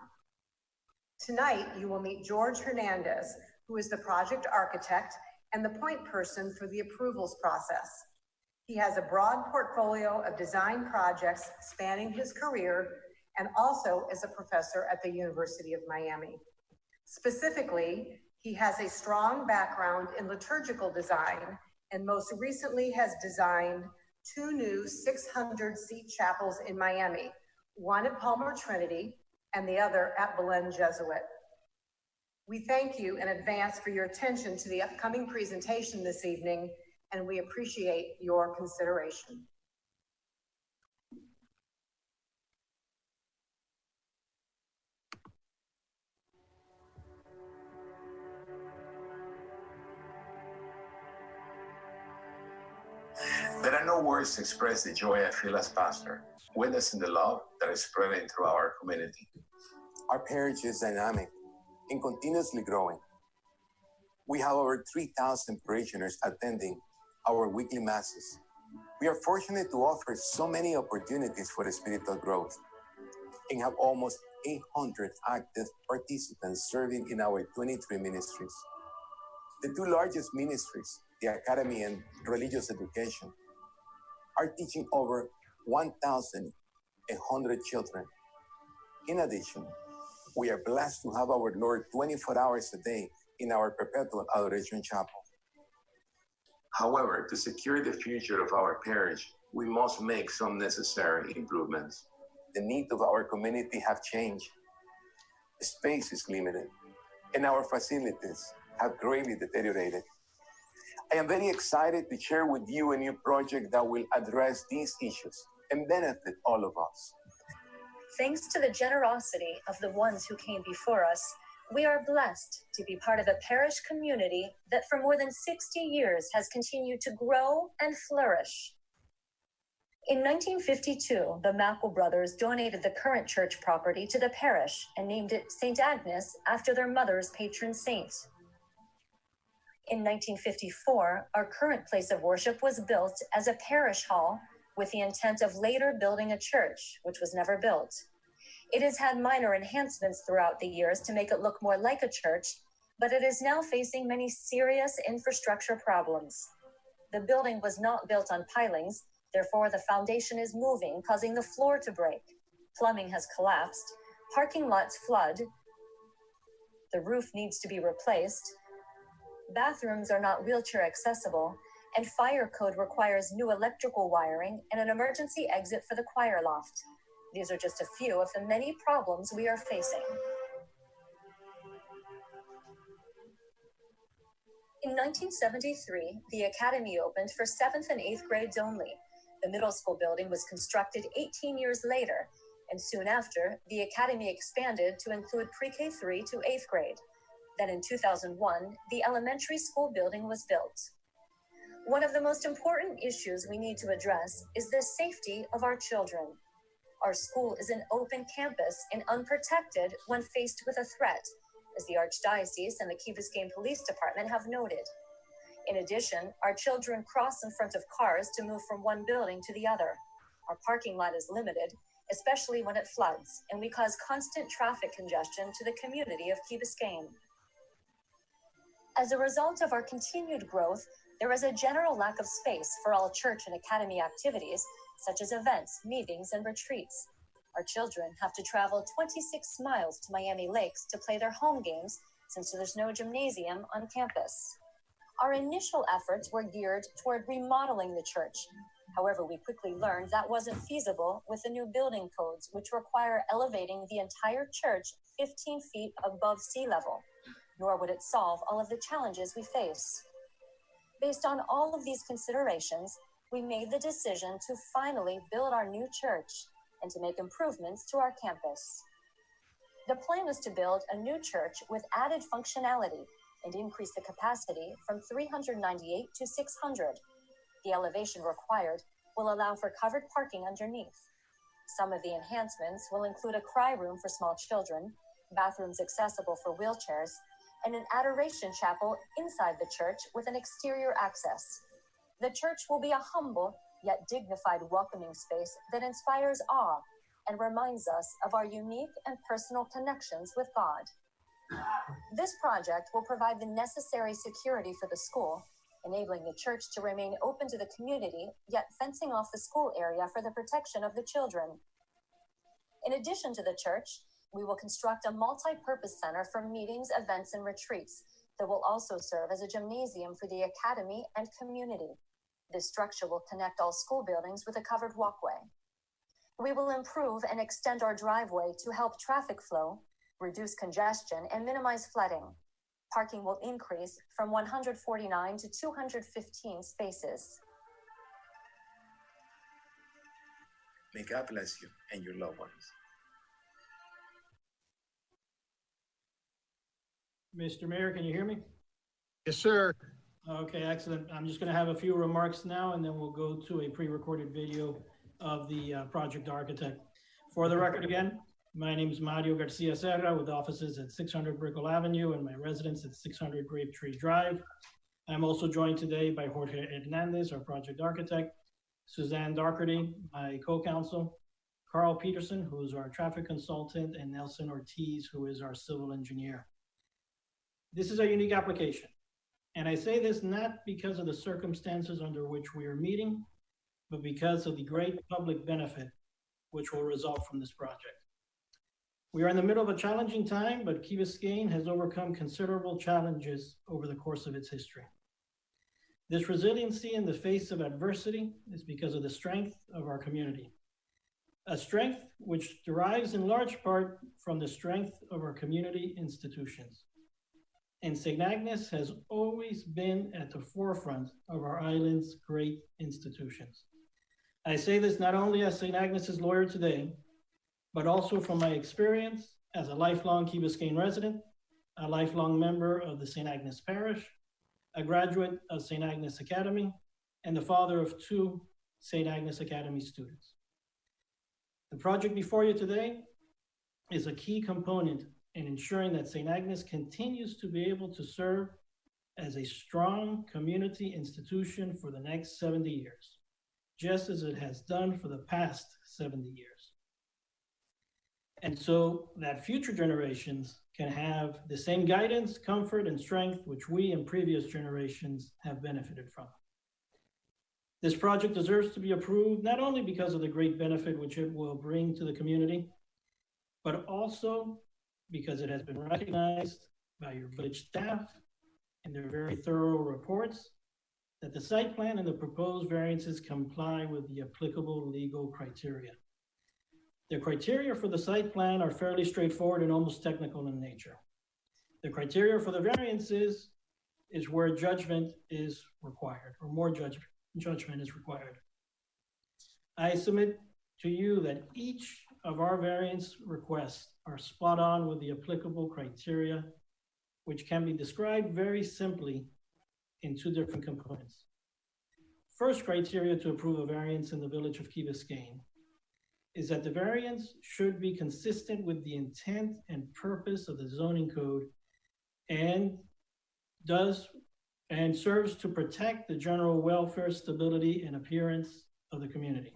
Tonight, you will meet George Hernandez, who is the project architect and the point person for the approvals process. He has a broad portfolio of design projects spanning his career and also as a professor at the University of Miami. Specifically, he has a strong background in liturgical design and most recently has designed 2 new 600-seat chapels in Miami, one at Palmer Trinity and the other at Belen Jesuit. We thank you in advance for your attention to the upcoming presentation this evening, and we appreciate your consideration.
There are no words to express the joy I feel as pastor, witnessing the love that is spreading through our community. Our parish is dynamic and continuously growing. We have over 3,000 parishioners attending our weekly masses. We are fortunate to offer so many opportunities for spiritual growth and have almost 800 active participants serving in our 23 ministries. The 2 largest ministries, the Academy and Religious Education, are teaching over 1,100 children. In addition, we are blessed to have our Lord 24 hours a day in our Perpetual Adoration Chapel. However, to secure the future of our parish, we must make some necessary improvements. The needs of our community have changed. Space is limited, and our facilities have greatly deteriorated. I am very excited to share with you a new project that will address these issues and benefit all of us.
Thanks to the generosity of the ones who came before us, we are blessed to be part of a parish community that for more than 60 years has continued to grow and flourish. In 1952, the Mackle brothers donated the current church property to the parish and named it St. Agnes after their mother's patron saint. In 1954, our current place of worship was built as a parish hall with the intent of later building a church, which was never built. It has had minor enhancements throughout the years to make it look more like a church, but it is now facing many serious infrastructure problems. The building was not built on pilings, therefore the foundation is moving, causing the floor to break. Plumbing has collapsed, parking lots flood, the roof needs to be replaced, bathrooms are not wheelchair accessible, and fire code requires new electrical wiring and an emergency exit for the choir loft. These are just a few of the many problems we are facing. In 1973, the Academy opened for 7th and 8th grades only. The middle school building was constructed 18 years later, and soon after, the Academy expanded to include pre-K3 to 8th grade. Then in 2001, the elementary school building was built. One of the most important issues we need to address is the safety of our children. Our school is an open campus and unprotected when faced with a threat, as the Archdiocese and the Key Biscayne Police Department have noted. In addition, our children cross in front of cars to move from one building to the other. Our parking lot is limited, especially when it floods, and we cause constant traffic congestion to the community of Key Biscayne. As a result of our continued growth, there is a general lack of space for all church and academy activities, such as events, meetings, and retreats. Our children have to travel 26 miles to Miami Lakes to play their home games since there's no gymnasium on campus. Our initial efforts were geared toward remodeling the church. However, we quickly learned that wasn't feasible with the new building codes, which require elevating the entire church 15 feet above sea level, nor would it solve all of the challenges we face. Based on all of these considerations, we made the decision to finally build our new church and to make improvements to our campus. The plan was to build a new church with added functionality and increase the capacity from 398 to 600. The elevation required will allow for covered parking underneath. Some of the enhancements will include a cry room for small children, bathrooms accessible for wheelchairs, and an adoration chapel inside the church with an exterior access. The church will be a humble yet dignified welcoming space that inspires awe and reminds us of our unique and personal connections with God. This project will provide the necessary security for the school, enabling the church to remain open to the community, yet fencing off the school area for the protection of the children. In addition to the church, we will construct a multi-purpose center for meetings, events, and retreats that will also serve as a gymnasium for the academy and community. This structure will connect all school buildings with a covered walkway. We will improve and extend our driveway to help traffic flow, reduce congestion, and minimize flooding. Parking will increase from 149 to 215 spaces.
May God bless you and your loved ones.
Mr. Mayor, can you hear me?
Yes, sir.
Okay, excellent. I'm just going to have a few remarks now, and then we'll go to a pre-recorded video of the project architect. For the record again, my name is Mario Garcia Serra with offices at 600 Brickell Avenue and my residence at 600 Grape Tree Drive. I'm also joined today by Jorge Hernandez, our project architect, Suzanne Doherty, my co-counsel, Carl Peterson, who is our traffic consultant, and Nelson Ortiz, who is our civil engineer. This is a unique application. And I say this not because of the circumstances under which we are meeting, but because of the great public benefit which will result from this project. We are in the middle of a challenging time, but Key Biscayne has overcome considerable challenges over the course of its history. This resiliency in the face of adversity is because of the strength of our community. A strength which derives in large part from the strength of our community institutions. And St. Agnes has always been at the forefront of our island's great institutions. I say this not only as St. Agnes's lawyer today, but also from my experience as a lifelong Key Biscayne resident, a lifelong member of the St. Agnes Parish, a graduate of St. Agnes Academy, and the father of 2 St. Agnes Academy students. The project before you today is a key component in ensuring that St. Agnes continues to be able to serve as a strong community institution for the next 70 years, just as it has done for the past 70 years. And so that future generations can have the same guidance, comfort, and strength which we and previous generations have benefited from. This project deserves to be approved not only because of the great benefit which it will bring to the community, but also because it has been recognized by your village staff in their very thorough reports that the site plan and the proposed variances comply with the applicable legal criteria. The criteria for the site plan are fairly straightforward and almost technical in nature. The criteria for the variances is where judgment is required, or more judgment is required. I submit to you that each of our variance requests are spot on with the applicable criteria, which can be described very simply in 2 different components. First criteria to approve a variance in the village of Key Biscayne is that the variance should be consistent with the intent and purpose of the zoning code and serves to protect the general welfare, stability, and appearance of the community.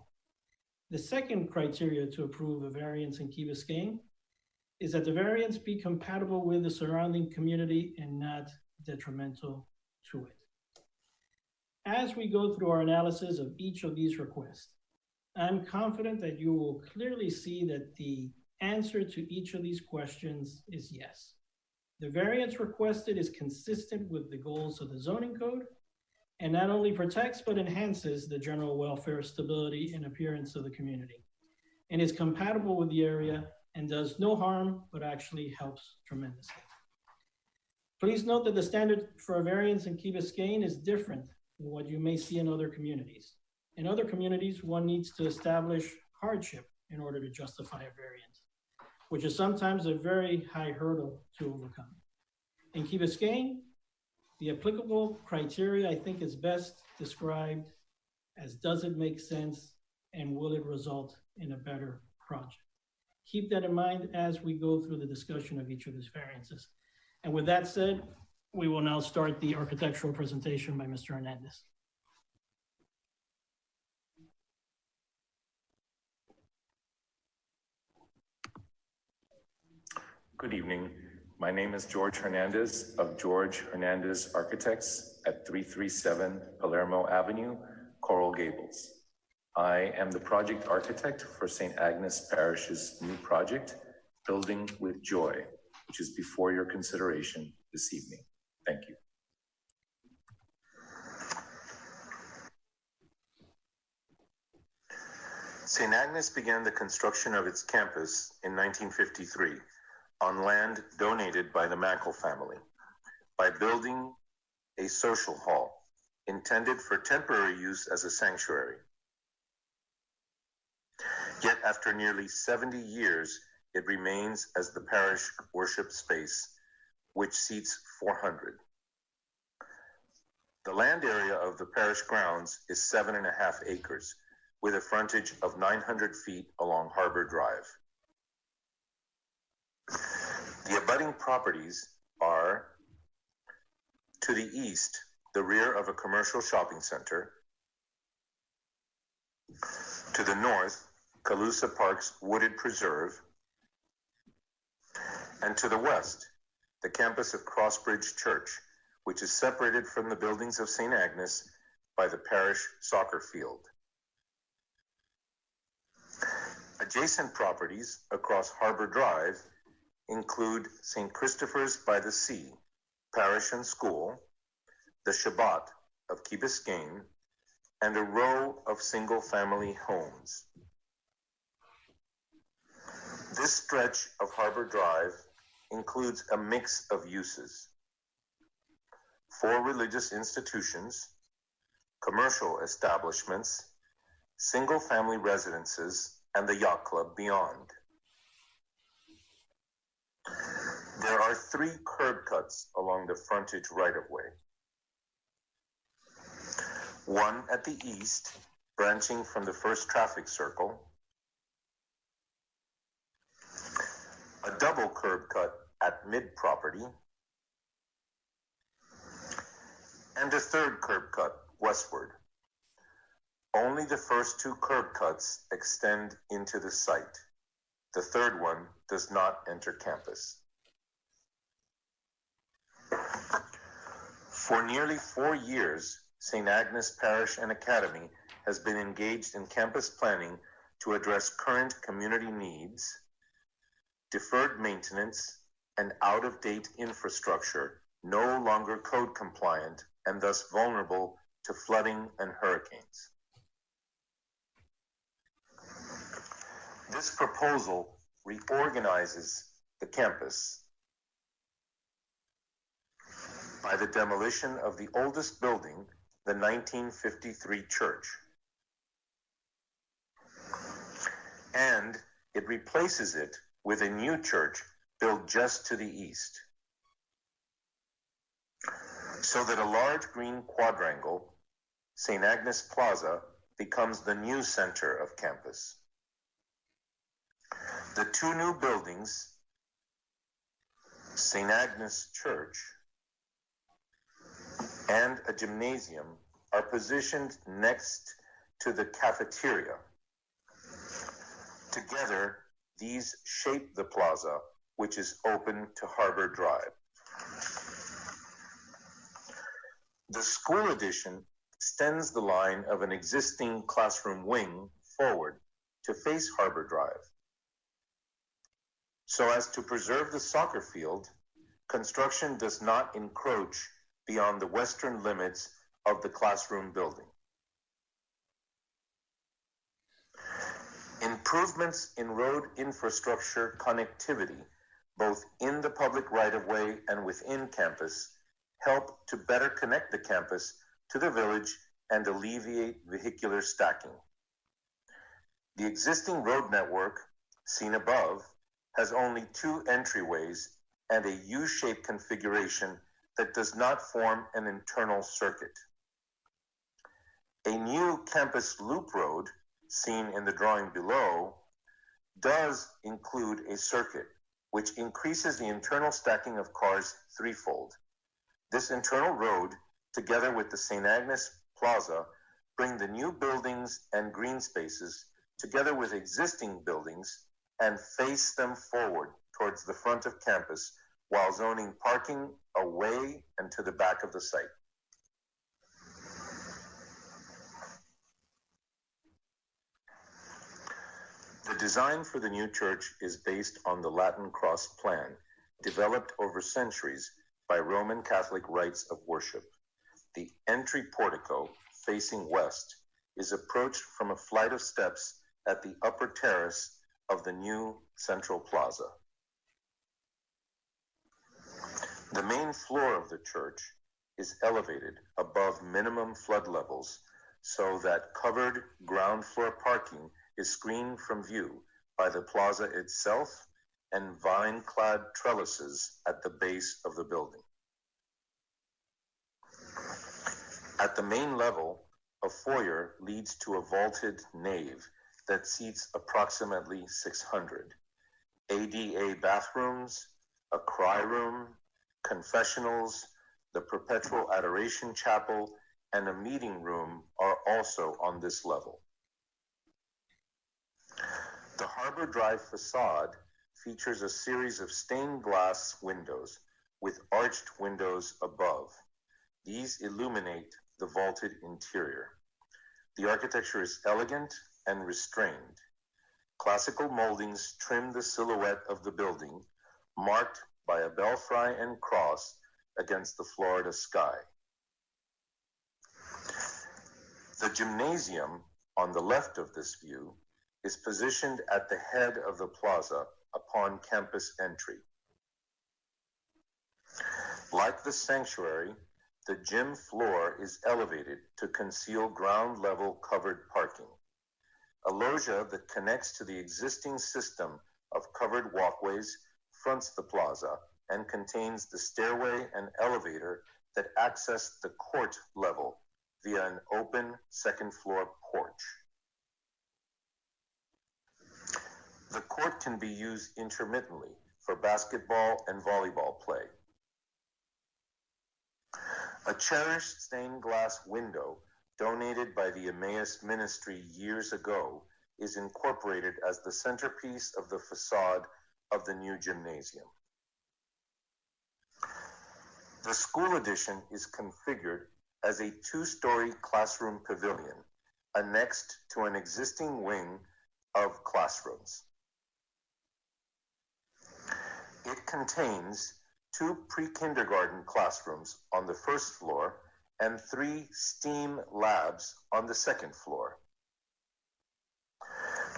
The second criteria to approve a variance in Key Biscayne is that the variance be compatible with the surrounding community and not detrimental to it. As we go through our analysis of each of these requests, I'm confident that you will clearly see that the answer to each of these questions is yes. The variance requested is consistent with the goals of the zoning code and not only protects but enhances the general welfare, stability, and appearance of the community, and is compatible with the area and does no harm but actually helps tremendously. Please note that the standard for a variance in Key Biscayne is different than what you may see in other communities. In other communities, one needs to establish hardship in order to justify a variance, which is sometimes a very high hurdle to overcome. In Key Biscayne, the applicable criteria, I think, is best described as does it make sense and will it result in a better project? Keep that in mind as we go through the discussion of each of these variances. And with that said, we will now start the architectural presentation by Mr. Hernandez.
Good evening. My name is George Hernandez of George Hernandez Architects at 337 Palermo Avenue, Coral Gables. I am the project architect for St. Agnes Parish's new project, Building with Joy, which is before your consideration this evening. Thank you. St. Agnes began the construction of its campus in 1953 on land donated by the Mackle family by building a social hall intended for temporary use as a sanctuary. Yet after nearly 70 years, it remains as the parish worship space, which seats 400. The land area of the parish grounds is 7.5 acres, with a frontage of 900 feet along Harbor Drive. The abutting properties are, to the east, the rear of a commercial shopping center. To the north, Calusa Park's wooded preserve. And to the west, the campus of Crossbridge Church, which is separated from the buildings of St. Agnes by the parish soccer field. Adjacent properties across Harbor Drive include St. Christopher's by the Sea, parish and school, the Shabbat of Key Biscayne, and a row of single-family homes. This stretch of Harbor Drive includes a mix of uses: 4 religious institutions, commercial establishments, single-family residences, and the yacht club beyond. There are 3 curb cuts along the frontage right-of-way. One at the east, branching from the first traffic circle, a double curb cut at mid-property, and a 3rd curb cut westward. Only the first 2 curb cuts extend into the site. The 3rd one does not enter campus. For nearly 4 years, St. Agnes Parish and Academy has been engaged in campus planning to address current community needs, deferred maintenance, and out-of-date infrastructure no longer code compliant and thus vulnerable to flooding and hurricanes. This proposal reorganizes the campus by the demolition of the oldest building, the 1953 church, and it replaces it with a new church built just to the east, so that a large green quadrangle, St. Agnes Plaza, becomes the new center of campus. The 2 new buildings, St. Agnes Church and a gymnasium, are positioned next to the cafeteria. Together, these shape the plaza, which is open to Harbor Drive. The school addition extends the line of an existing classroom wing forward to face Harbor Drive, so as to preserve the soccer field. Construction does not encroach beyond the western limits of the classroom building. Improvements in road infrastructure connectivity, both in the public right-of-way and within campus, help to better connect the campus to the village and alleviate vehicular stacking. The existing road network, seen above, has only 2 entryways and a U-shaped configuration that does not form an internal circuit. A new campus loop road, seen in the drawing below, does include a circuit which increases the internal stacking of cars 3-fold. This internal road, together with the St. Agnes Plaza, bring the new buildings and green spaces together with existing buildings and face them forward towards the front of campus, while zoning parking away and to the back of the site. design for the new church is based on the Latin cross plan, developed over centuries by Roman Catholic rites of worship. The entry portico, facing west, is approached from a flight of steps at the upper terrace of the new central plaza. The main floor of the church is elevated above minimum flood levels so that covered ground floor parking is screened from view by the plaza itself and vine-clad trellises at the base of the building. At the main level, a foyer leads to a vaulted nave that seats approximately 600. ADA bathrooms, a cry room, confessionals, the Perpetual Adoration Chapel, and a meeting room are also on this level. The Harbor Drive facade features a series of stained glass windows with arched windows above. These illuminate the vaulted interior. The architecture is elegant and restrained. Classical moldings trim the silhouette of the building, marked by a belfry and cross against the Florida sky. The gymnasium on the left of this view is positioned at the head of the plaza upon campus entry. Like the sanctuary, the gym floor is elevated to conceal ground level covered parking. A loggia that connects to the existing system of covered walkways fronts the plaza and contains the stairway and elevator that access the court level via an open second floor porch. The court can be used intermittently for basketball and volleyball play. A cherished stained glass window donated by the Emmaus Ministry years ago is incorporated as the centerpiece of the facade of the new gymnasium. The school addition is configured as a two-story classroom pavilion annexed to an existing wing of classrooms. It contains 2 pre-kindergarten classrooms on the first floor and 3 STEAM labs on the second floor.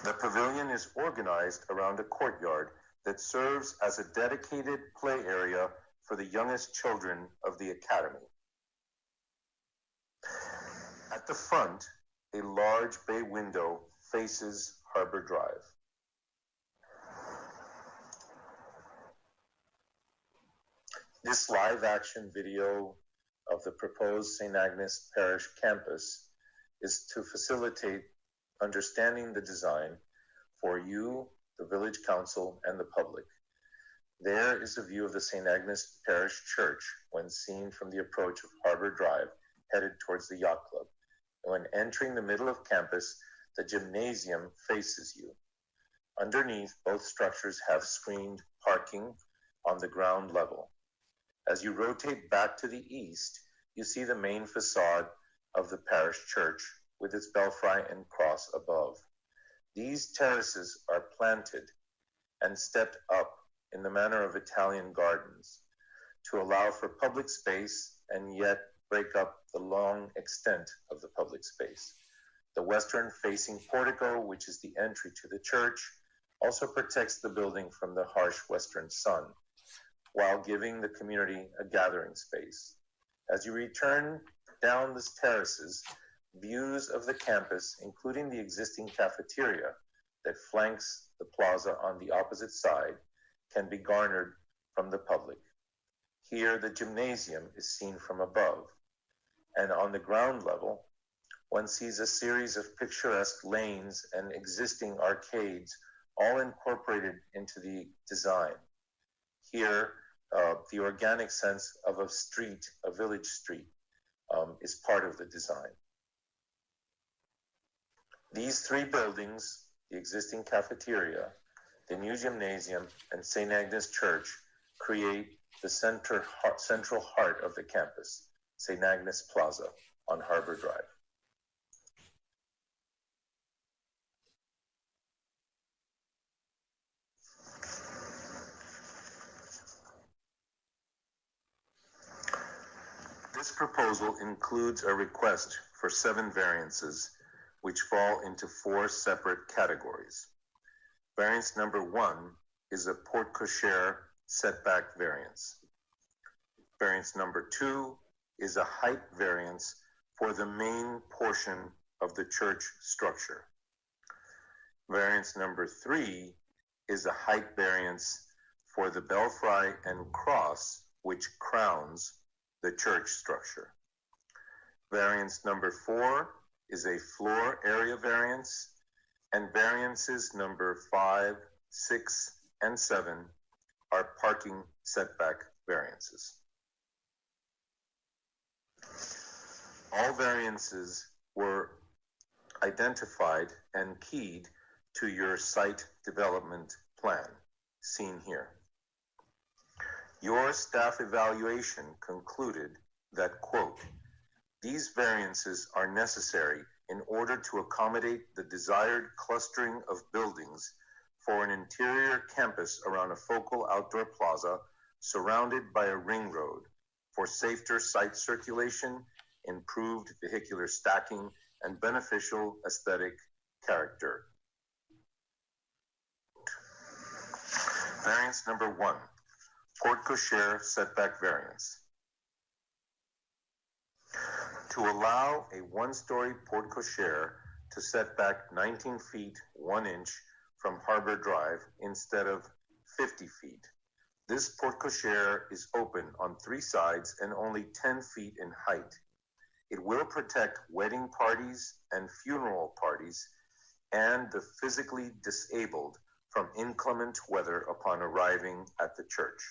The pavilion is organized around a courtyard that serves as a dedicated play area for the youngest children of the academy. At the front, a large bay window faces Harbor Drive. This live-action video of the proposed St. Agnes Parish campus is to facilitate understanding the design for you, the Village Council, and the public. There is a view of the St. Agnes Parish Church when seen from the approach of Harbor Drive, headed towards the Yacht Club. And when entering the middle of campus, the gymnasium faces you. Underneath, both structures have screened parking on the ground level. As you rotate back to the east, you see the main facade of the parish church with its belfry and cross above. These terraces are planted and stepped up in the manner of Italian gardens to allow for public space and yet break up the long extent of the public space. The western-facing portico, which is the entry to the church, also protects the building from the harsh western sun, while giving the community a gathering space. As you return down the terraces, views of the campus, including the existing cafeteria that flanks the plaza on the opposite side, can be garnered from the public. Here, the gymnasium is seen from above, and on the ground level, one sees a series of picturesque lanes and existing arcades, all incorporated into the design. Here, the organic sense of a street, a village street, is part of the design. These 3 buildings, the existing cafeteria, the new gymnasium, and St. Agnes Church, create the central heart of the campus, St. Agnes Plaza on Harbor Drive. This proposal includes a request for 7 variances, which fall into 4 separate categories. Variance number 1 is a porte cochere setback variance. Variance number 2 is a height variance for the main portion of the church structure. Variance number 3 is a height variance for the belfry and cross, which crowns the church structure. Variance number 4 is a floor area variance, and variances number 5, 6, and 7 are parking setback variances. All variances were identified and keyed to your site development plan, seen here. Your staff evaluation concluded that, quote, these variances are necessary in order to accommodate the desired clustering of buildings for an interior campus around a focal outdoor plaza surrounded by a ring road for safer site circulation, improved vehicular stacking, and beneficial aesthetic character. Variance number 1, porte cochere setback variance. To allow a 1-story porte cochere to set back 19 feet 1 inch from Harbor Drive instead of 50 feet. This porte cochere is open on 3 sides and only 10 feet in height. It will protect wedding parties and funeral parties and the physically disabled from inclement weather upon arriving at the church.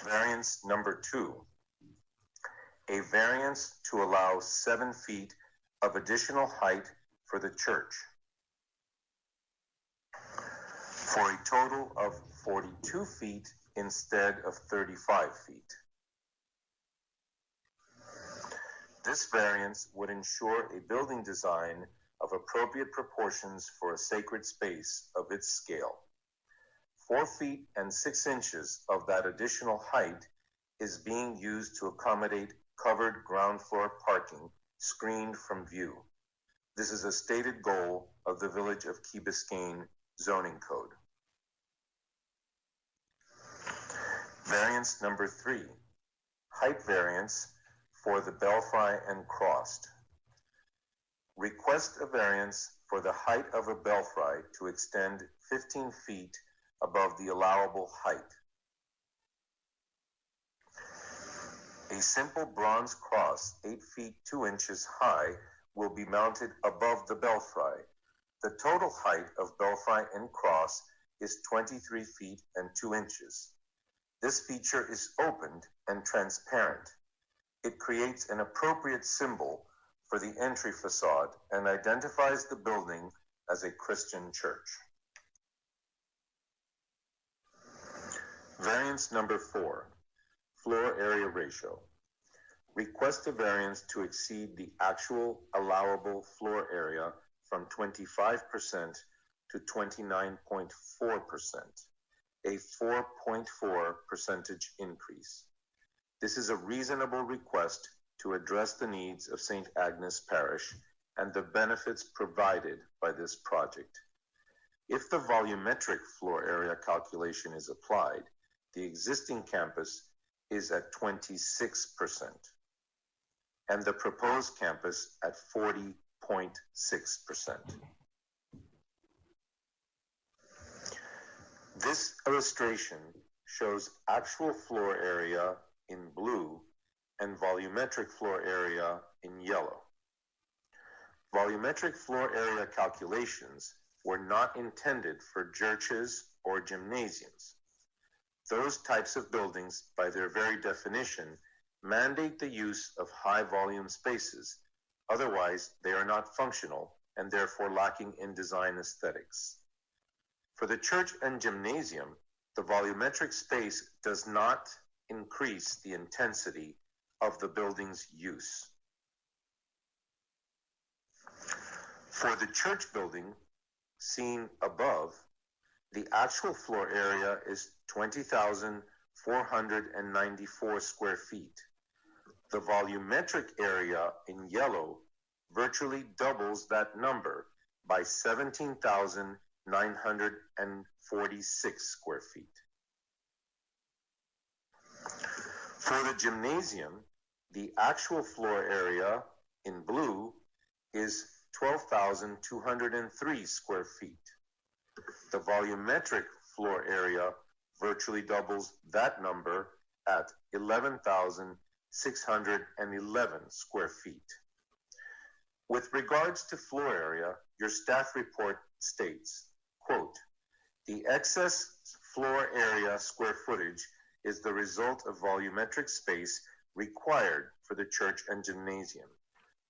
Variance number 2, a variance to allow 7 feet of additional height for the church, for a total of 42 feet instead of 35 feet. This variance would ensure a building design of appropriate proportions for a sacred space of its scale. 4 feet and 6 inches of that additional height is being used to accommodate covered ground floor parking screened from view. This is a stated goal of the Village of Key Biscayne zoning code. Variance number 3, height variance for the belfry and crossed. Request a variance for the height of a belfry to extend 15 feet above the allowable height. A simple bronze cross 8 feet 2 inches high will be mounted above the belfry. The total height of belfry and cross is 23 feet and 2 inches. This feature is opened and transparent. It creates an appropriate symbol for the entry facade and identifies the building as a Christian church. Variance number 4, floor area ratio. Request a variance to exceed the actual allowable floor area from 25% to 29.4%, a 4.4 percentage increase. This is a reasonable request to address the needs of St. Agnes Parish and the benefits provided by this project. If the volumetric floor area calculation is applied, the existing campus is at 26%, and the proposed campus at 40.6%. This illustration shows actual floor area in blue and volumetric floor area in yellow. Volumetric floor area calculations were not intended for churches or gymnasiums. Those types of buildings, by their very definition, mandate the use of high volume spaces. Otherwise, they are not functional and therefore lacking in design aesthetics. For the church and gymnasium, the volumetric space does not increase the intensity of the building's use. For the church building, seen above, the actual floor area is 20,100 494 square feet. The volumetric area in yellow virtually doubles that number by 17,946 square feet. For the gymnasium, the actual floor area in blue is 12,203 square feet. The volumetric floor area virtually doubles that number at 11,611 square feet. With regards to floor area, your staff report states, quote, the excess floor area square footage is the result of volumetric space required for the church and gymnasium,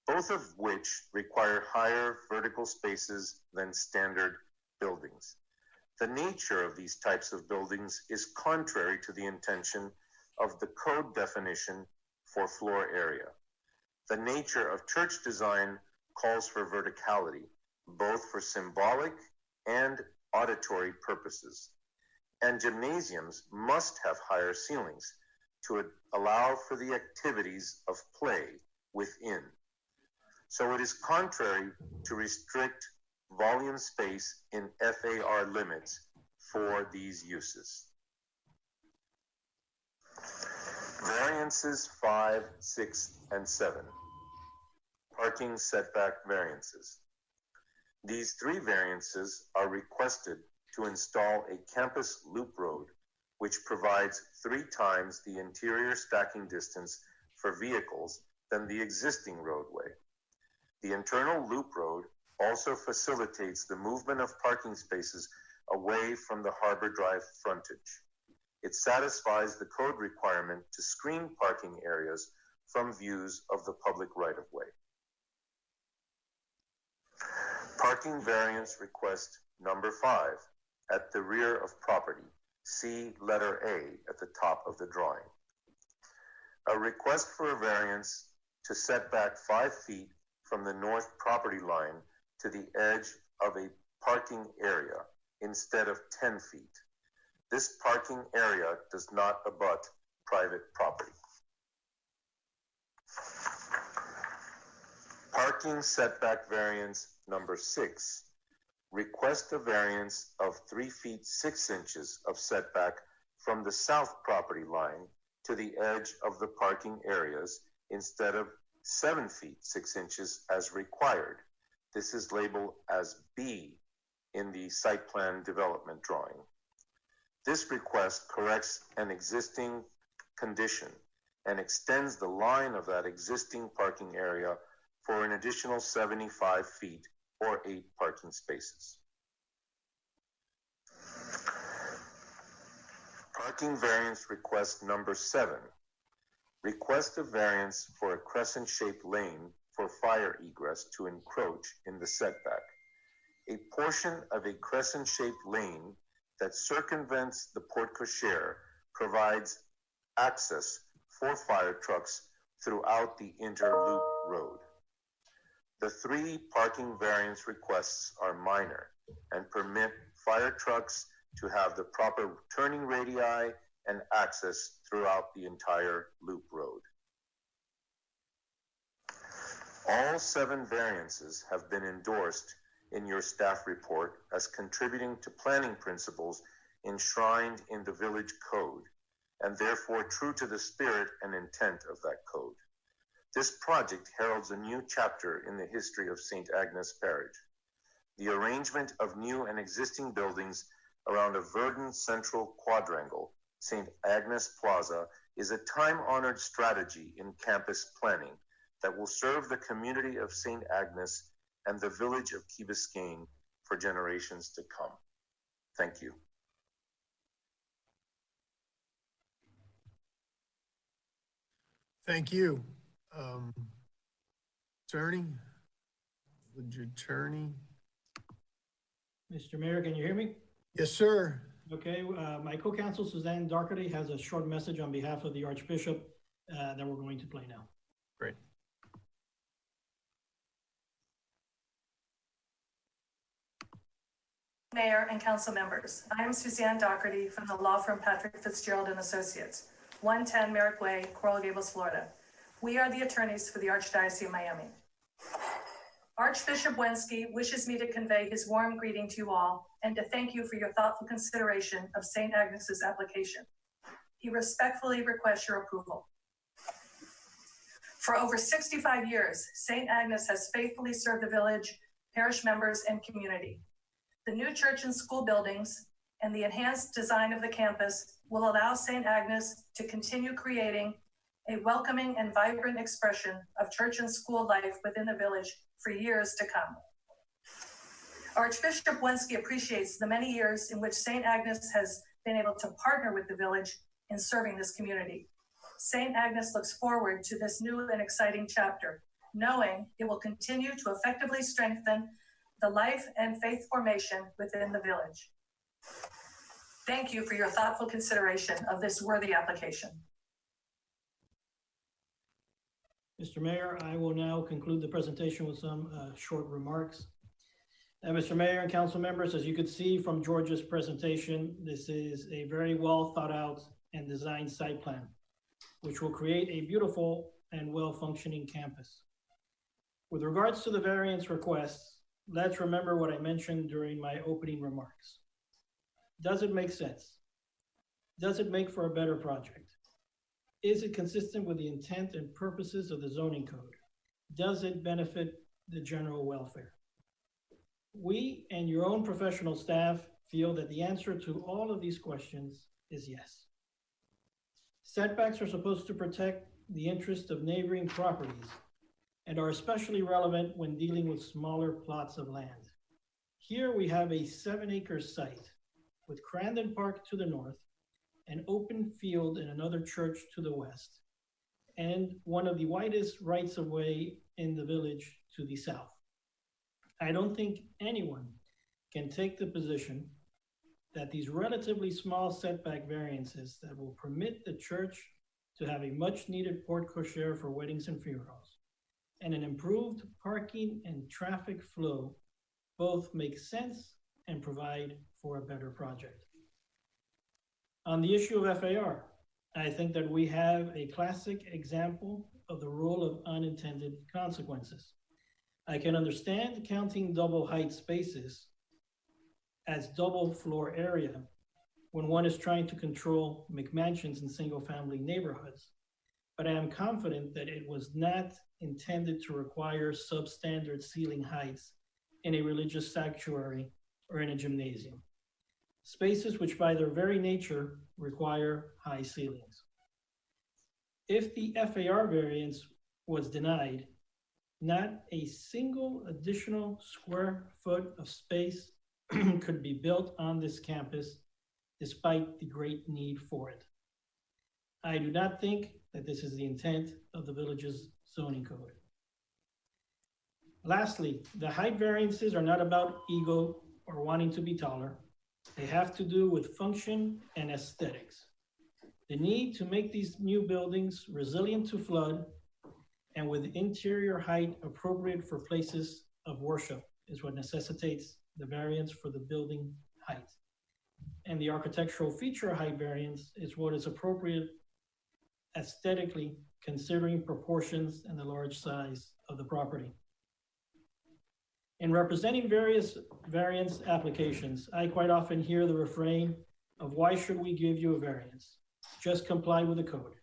both of which require higher vertical spaces than standard buildings. The nature of these types of buildings is contrary to the intention of the code definition for floor area. The nature of church design calls for verticality, both for symbolic and auditory purposes. And gymnasiums must have higher ceilings to allow for the activities of play within. So it is contrary to restrict volume space in FAR limits for these uses. Variances 5, 6, and 7. Parking setback variances. These three variances are requested to install a campus loop road, which provides 3 times the interior stacking distance for vehicles than the existing roadway. The internal loop road also facilitates the movement of parking spaces away from the Harbor Drive frontage. It satisfies the code requirement to screen parking areas from views of the public right-of-way. Parking variance request number 5 at the rear of property. See letter A at the top of the drawing. A request for a variance to set back 5 feet from the north property line to the edge of a parking area instead of 10 feet. This parking area does not abut private property. Parking setback variance number 6. Request a variance of 3 feet 6 inches of setback from the south property line to the edge of the parking areas instead of 7 feet 6 inches as required. This is labeled as B in the site plan development drawing. This request corrects an existing condition and extends the line of that existing parking area for an additional 75 feet or 8 parking spaces. Parking variance request number 7. Request a variance for a crescent-shaped lane for fire egress to encroach in the setback. A portion of a crescent-shaped lane that circumvents the porte cochere provides access for fire trucks throughout the interloop road. The 3 parking variance requests are minor and permit fire trucks to have the proper turning radii and access throughout the entire loop road. All 7 variances have been endorsed in your staff report as contributing to planning principles enshrined in the village code, and therefore true to the spirit and intent of that code. This project heralds a new chapter in the history of St. Agnes Parish. The arrangement of new and existing buildings around a verdant central quadrangle, St. Agnes Plaza, is a time-honored strategy in campus planning that will serve the community of St. Agnes and the village of Key Biscayne for generations to come. Thank you.
Thank you. Attorney? Village attorney?
Mr. Mayor, can you hear me?
Yes, sir.
Okay, my co-counsel Suzanne Darkerty has a short message on behalf of the Archbishop that we're going to play now.
Great.
Mayor and council members. I am Suzanne Doherty from the law firm Patrick Fitzgerald and Associates, 110 Merrick Way, Coral Gables, Florida. We are the attorneys for the Archdiocese of Miami. Archbishop Wensky wishes me to convey his warm greeting to you all and to thank you for your thoughtful consideration of St. Agnes's application. He respectfully requests your approval. For over 65 years, St. Agnes has faithfully served the village, parish members, and community. The new church and school buildings and the enhanced design of the campus will allow St. Agnes to continue creating a welcoming and vibrant expression of church and school life within the village for years to come. Archbishop Wensky appreciates the many years in which St. Agnes has been able to partner with the village in serving this community. St. Agnes looks forward to this new and exciting chapter, knowing it will continue to effectively strengthen the life and faith formation within the village. Thank you for your thoughtful consideration of this worthy application.
Mr. Mayor, I will now conclude the presentation with some short remarks. Mr. Mayor and council members, as you could see from George's presentation, this is a very well thought out and designed site plan, which will create a beautiful and well-functioning campus. With regards to the variance requests, let's remember what I mentioned during my opening remarks. Does it make sense? Does it make for a better project? Is it consistent with the intent and purposes of the zoning code? Does it benefit the general welfare? We and your own professional staff feel that the answer to all of these questions is yes. Setbacks are supposed to protect the interest of neighboring properties and are especially relevant when dealing with smaller plots of land. Here we have a 7-acre site with Crandon Park to the north, an open field and another church to the west, and one of the widest rights-of-way in the village to the south. I don't think anyone can take the position that these relatively small setback variances that will permit the church to have a much-needed porte cochere for weddings and funerals and an improved parking and traffic flow both make sense and provide for a better project. On the issue of FAR, I think that we have a classic example of the role of unintended consequences. I can understand counting double height spaces as double floor area when one is trying to control McMansions in single family neighborhoods, but I am confident that it was not intended to require substandard ceiling heights in a religious sanctuary or in a gymnasium. Spaces which by their very nature require high ceilings. If the FAR variance was denied, not a single additional square foot of space could be built on this campus despite the great need for it. I do not think that this is the intent of the village's zoning code. Lastly, the height variances are not about ego or wanting to be taller. They have to do with function and aesthetics. The need to make these new buildings resilient to flood and with interior height appropriate for places of worship is what necessitates the variance for the building height. And the architectural feature height variance is what is appropriate aesthetically considering proportions and the large size of the property. In representing various variance applications, I quite often hear the refrain of why should we give you a variance? Just comply with the code.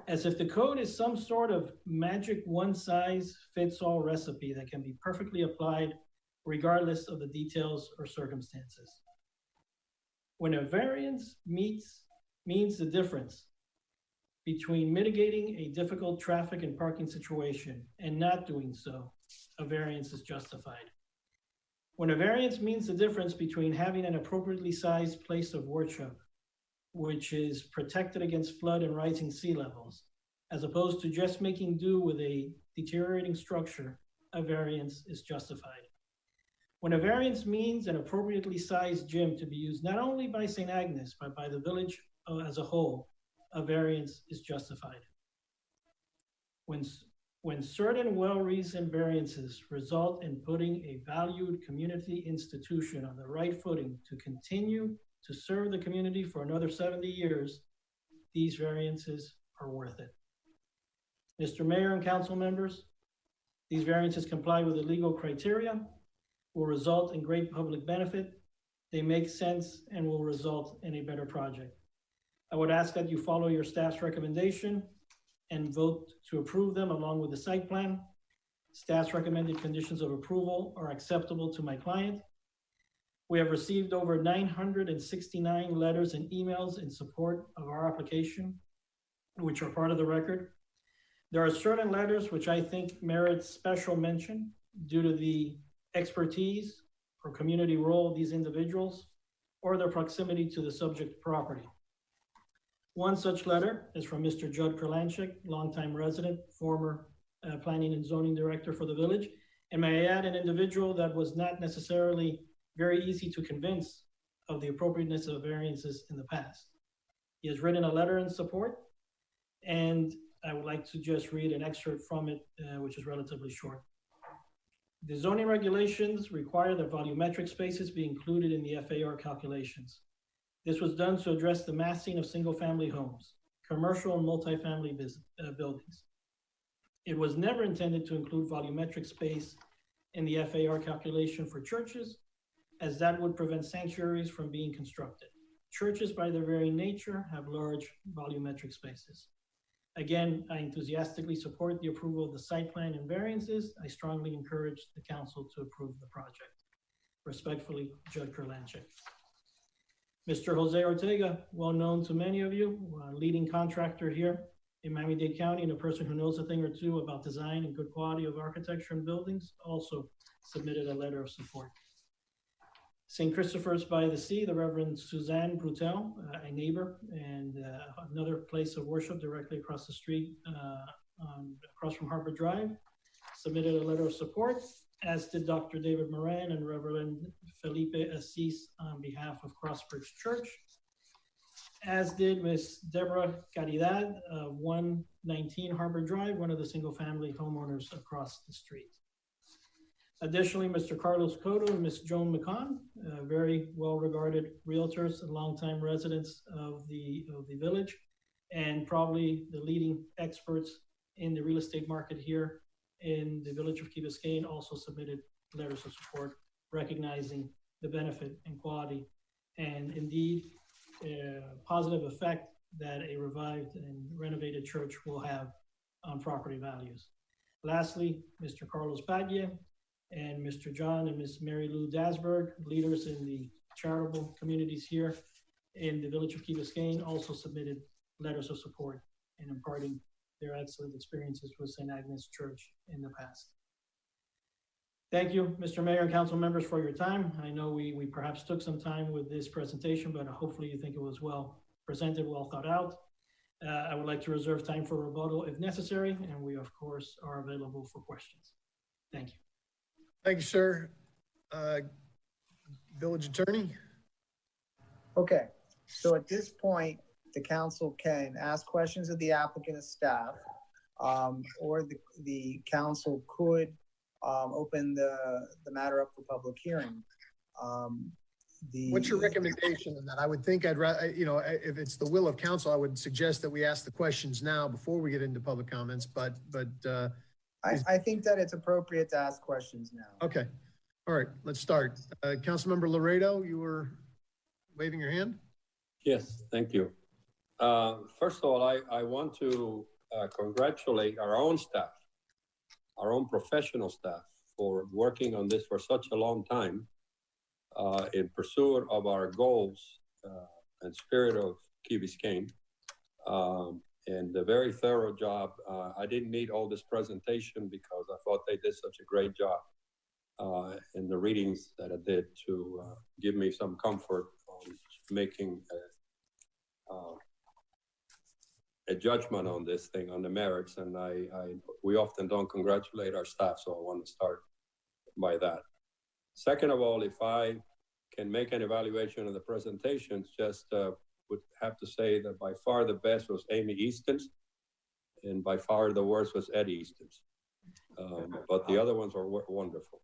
As if the code is some sort of magic one-size-fits-all recipe that can be perfectly applied regardless of the details or circumstances. When a variance means the difference between mitigating a difficult traffic and parking situation and not doing so, a variance is justified. When a variance means the difference between having an appropriately sized place of worship, which is protected against flood and rising sea levels, as opposed to just making do with a deteriorating structure, a variance is justified. When a variance means an appropriately sized gym to be used not only by St. Agnes, but by the village as a whole, a variance is justified. When When certain well-reasoned variances result in putting a valued community institution on the right footing to continue to serve the community for another 70 years, these variances are worth it. Mr. Mayor and council members, these variances comply with the legal criteria, will result in great public benefit. They make sense and will result in a better project. I would ask that you follow your staff's recommendation and vote to approve them along with the site plan. Staff's recommended conditions of approval are acceptable to my client. We have received over 969 letters and emails in support of our application, which are part of the record. There are certain letters which I think merit special mention due to the expertise or community role of these individuals or their proximity to the subject property. One such letter is from Mr. Judd Kurlanchik, longtime resident, former planning and zoning director for the village, and may I add, an individual that was not necessarily very easy to convince of the appropriateness of variances in the past. He has written a letter in support, and I would like to just read an excerpt from it, which is relatively short. The zoning regulations require that volumetric spaces be included in the FAR calculations. This was done to address the massing of single-family homes, commercial and multifamily buildings. It was never intended to include volumetric space in the FAR calculation for churches, as that would prevent sanctuaries from being constructed. Churches, by their very nature, have large volumetric spaces. Again, I enthusiastically support the approval of the site plan and variances. I strongly encourage the council to approve the project. Respectfully, Judd Kurlanchik. Mr. Jose Ortega, well known to many of you, leading contractor here in Miami-Dade County and a person who knows a thing or two about design and good quality of architecture and buildings, also submitted a letter of support. St. Christopher's by the Sea, the Reverend Suzanne Brutel, a neighbor and another place of worship directly across the street, across from Harbor Drive, submitted a letter of support, as did Dr. David Moran and Reverend Felipe Assis on behalf of Crossbridge Church, as did Ms. Deborah Caridad of 119 Harbor Drive, one of the single-family homeowners across the street. Additionally, Mr. Carlos Cotto and Ms. Joan McCon, very well-regarded realtors and longtime residents of the village, and probably the leading experts in the real estate market here in the village of Key Biscayne, also submitted letters of support, recognizing the benefit and quality and indeed positive effect that a revived and renovated church will have on property values. Lastly, Mr. Carlos Padilla and Mr. John and Ms. Mary Lou Dasberg, leaders in the charitable communities here in the village of Key Biscayne, also submitted letters of support and imparting their excellent experiences with St. Agnes Church in the past. Thank you, Mr. Mayor and council members, for your time. I know we perhaps took some time with this presentation, but hopefully you think it was well presented, well thought out. I would like to reserve time for rebuttal if necessary, and we of course are available for questions. Thank you.
Thank you, sir. Village attorney.
Okay, so at this point, the council can ask questions of the applicant and staff, or the council could open the matter up for public hearing.
What's your recommendation on that? I would think I'd rather, if it's the will of council, I would suggest that we ask the questions now before we get into public comments, but
I think that it's appropriate to ask questions now.
Okay. All right, let's start. Councilmember Laredo, you were waving your hand?
Yes, thank you. First of all, I want to congratulate our own staff, our own professional staff, for working on this for such a long time in pursuit of our goals and spirit of Key Biscayne. And a very thorough job. I didn't need all this presentation because I thought they did such a great job in the readings that I did to give me some comfort on making a judgment on this thing, on the merits. And we often don't congratulate our staff, so I want to start by that. Second of all, if I can make an evaluation of the presentations, just would have to say that by far the best was Amy Easton's, and by far the worst was Ed Easton's. But the other ones are wonderful.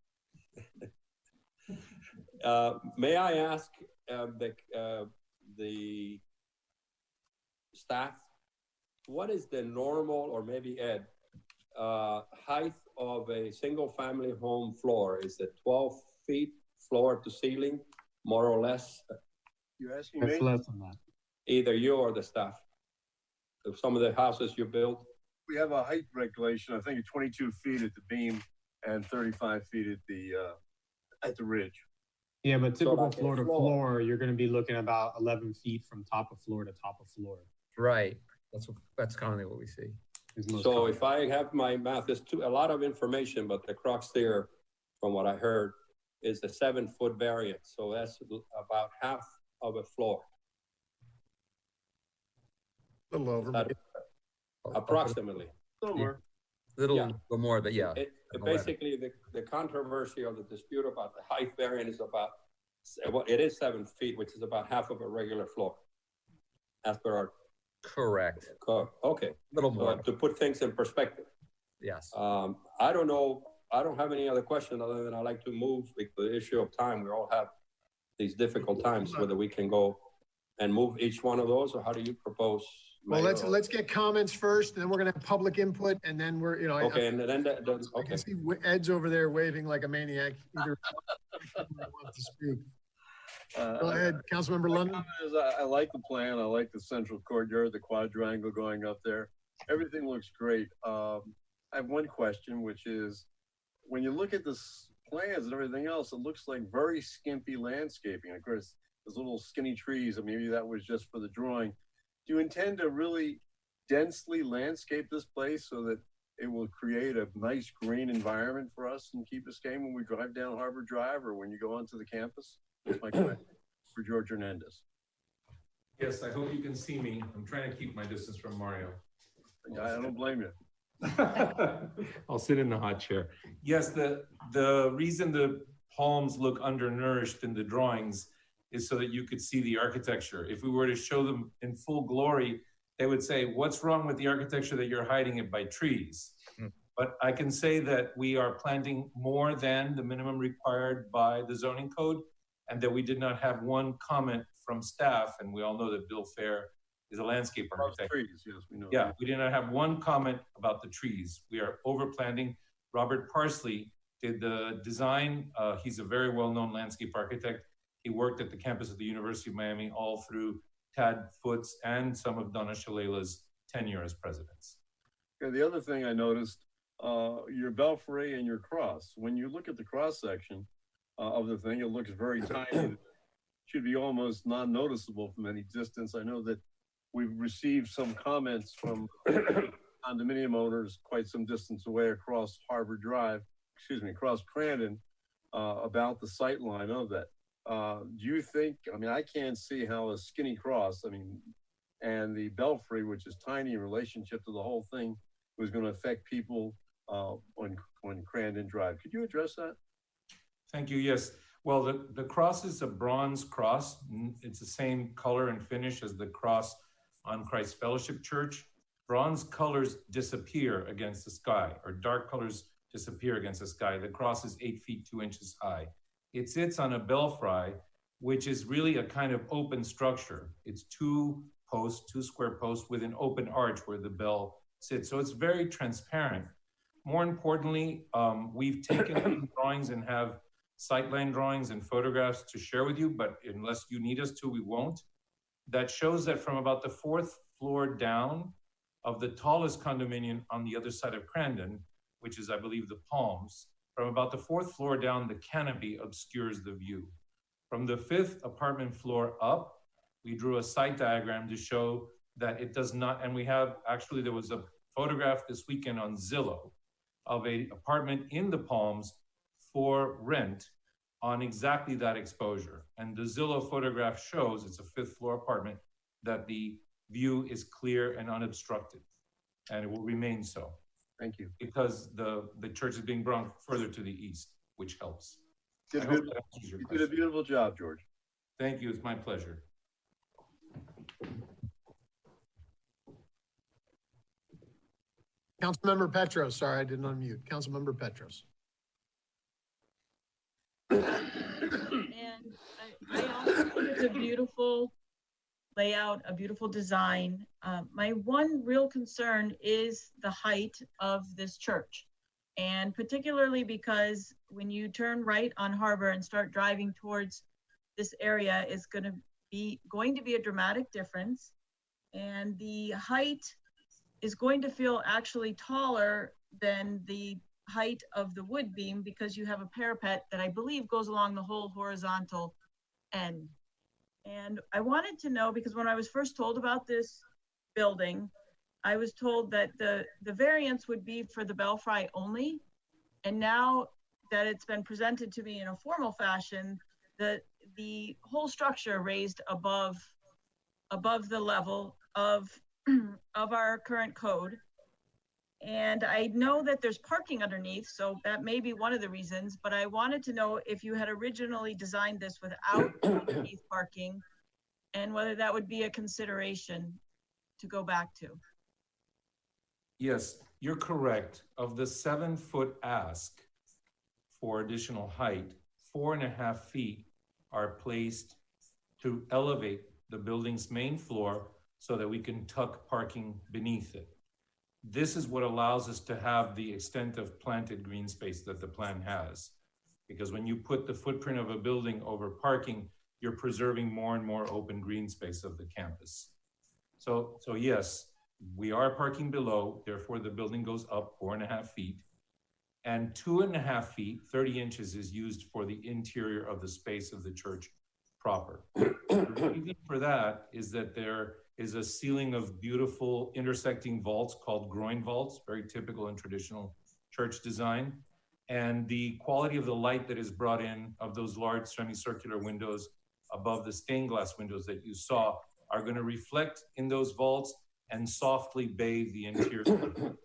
May I ask the staff, what is the normal, or maybe Ed, height of a single family home floor? Is it 12 feet floor to ceiling, more or less?
You're asking me?
It's less than that.
Either you or the staff. Of some of the houses you built?
We have a height regulation, I think it's 22 feet at the beam and 35 feet at the ridge.
Yeah, but typical
like
floor to floor, you're going to be looking about 11 feet from top of floor to top of floor.
Right. That's commonly what we see.
So if I have my math, there's a lot of information, but the crux there, from what I heard, is a 7-foot variance. So that's about half of a floor.
A little over.
Approximately.
Little more, but yeah.
Basically, the controversy or the dispute about the height variance is about, well, it is 7 feet, which is about half of a regular floor. As per our.
Correct.
Okay. A
little more.
To put things in perspective.
Yes.
I don't know. I don't have any other question other than I like to move with the issue of time. We all have these difficult times, whether we can go and move each one of those, or how do you propose?
Well, let's get comments first, and then we're gonna have public input, and then we're, you know.
Okay, and then
I can see Ed's over there waving like a maniac. Either wants to speak. Go ahead, Councilmember London.
I like the plan. I like the central courtyard, the quadrangle going up there. Everything looks great. I have one question, which is, when you look at this plans and everything else, it looks like very skimpy landscaping. Of course, there's little skinny trees, and maybe that was just for the drawing. Do you intend to really densely landscape this place so that it will create a nice green environment for us in Key Biscayne when we drive down Harbor Drive or when you go onto the campus? That's my question for George Hernandez.
Yes, I hope you can see me. I'm trying to keep my distance from Mario.
I don't blame you.
I'll sit in the hot chair. Yes, the reason the palms look undernourished in the drawings is so that you could see the architecture. If we were to show them in full glory, they would say, what's wrong with the architecture that you're hiding it by trees? But I can say that we are planting more than the minimum required by the zoning code, and that we did not have one comment from staff, and we all know that Bill Fair is a landscape architect.
Trees, yes, we know.
Yeah, we did not have one comment about the trees. We are overplanting. Robert Parsley did the design. He's a very well-known landscape architect. He worked at the campus of the University of Miami all through Tad Foote's and some of Donna Shalala's tenure as presidents.
Yeah, the other thing I noticed, your belfry and your cross. When you look at the cross section of the thing, it looks very tiny. It should be almost non-noticeable from any distance. I know that we've received some comments from condominium owners quite some distance away across Harbor Drive, across Crandon, about the sight line of that. Do you think, I mean, I can't see how a skinny cross, and the belfry, which is tiny in relationship to the whole thing, was going to affect people on Crandon Drive. Could you address that?
Thank you, yes. Well, the cross is a bronze cross. It's the same color and finish as the cross on Christ Fellowship Church. Bronze colors disappear against the sky, or dark colors disappear against the sky. The cross is 8 feet 2 inches high. It sits on a belfry, which is really a kind of open structure. It's two square posts with an open arch where the bell sits. So it's very transparent. More importantly, we've taken drawings and have sightline drawings and photographs to share with you, but unless you need us to, we won't. That shows that from about the 4th floor down of the tallest condominium on the other side of Crandon, which is, I believe, the Palms, from about the 4th floor down, the canopy obscures the view. From the 5th apartment floor up, we drew a site diagram to show that it does not, and we have, actually, there was a photograph this weekend on Zillow of an apartment in the Palms for rent on exactly that exposure. And the Zillow photograph shows, it's a 5th floor apartment, that the view is clear and unobstructed, and it will remain so.
Thank you.
Because the church is being brought further to the east, which helps.
You did a beautiful job, George.
Thank you, it's my pleasure.
Councilmember Petros, sorry, I didn't unmute. Councilmember Petros.
And I also think it's a beautiful layout, a beautiful design. My one real concern is the height of this church. And particularly because when you turn right on Harbor and start driving towards this area, is going to be a dramatic difference. And the height is going to feel actually taller than the height of the wood beam because you have a parapet that I believe goes along the whole horizontal end. And I wanted to know, because when I was first told about this building, I was told that the variance would be for the belfry only. And now that it's been presented to me in a formal fashion, the whole structure raised above the level of our current code. And I know that there's parking underneath, so that may be one of the reasons, but I wanted to know if you had originally designed this without underneath parking and whether that would be a consideration to go back to.
Yes, you're correct. Of the 7-foot ask for additional height, 4.5 feet are placed to elevate the building's main floor so that we can tuck parking beneath it. This is what allows us to have the extent of planted green space that the plan has. Because when you put the footprint of a building over parking, you're preserving more and more open green space of the campus. So yes, we are parking below, therefore the building goes up 4.5 feet. And 2.5 feet, 30 inches is used for the interior of the space of the church proper. The reason for that is that there is a ceiling of beautiful intersecting vaults called groin vaults, very typical in traditional church design. And the quality of the light that is brought in of those large semicircular windows above the stained glass windows that you saw are going to reflect in those vaults and softly bathe the interior.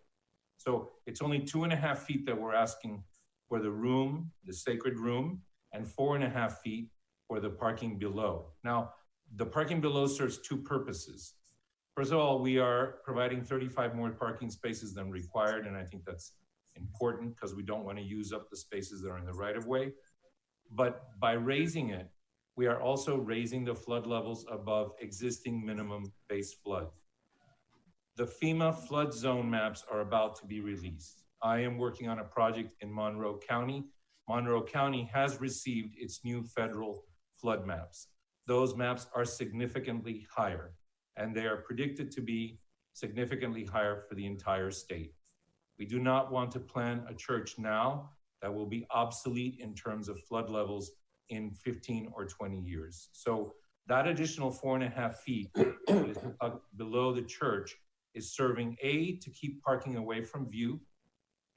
So it's only 2.5 feet that we're asking for the room, the sacred room, and 4.5 feet for the parking below. Now, the parking below serves two purposes. First of all, we are providing 35 more parking spaces than required, and I think that's important because we don't want to use up the spaces that are in the right of way. But by raising it, we are also raising the flood levels above existing minimum base flood. The FEMA flood zone maps are about to be released. I am working on a project in Monroe County. Monroe County has received its new federal flood maps. Those maps are significantly higher, and they are predicted to be significantly higher for the entire state. We do not want to plan a church now that will be obsolete in terms of flood levels in 15 or 20 years. So that additional 4.5 feet is below the church is serving A, to keep parking away from view,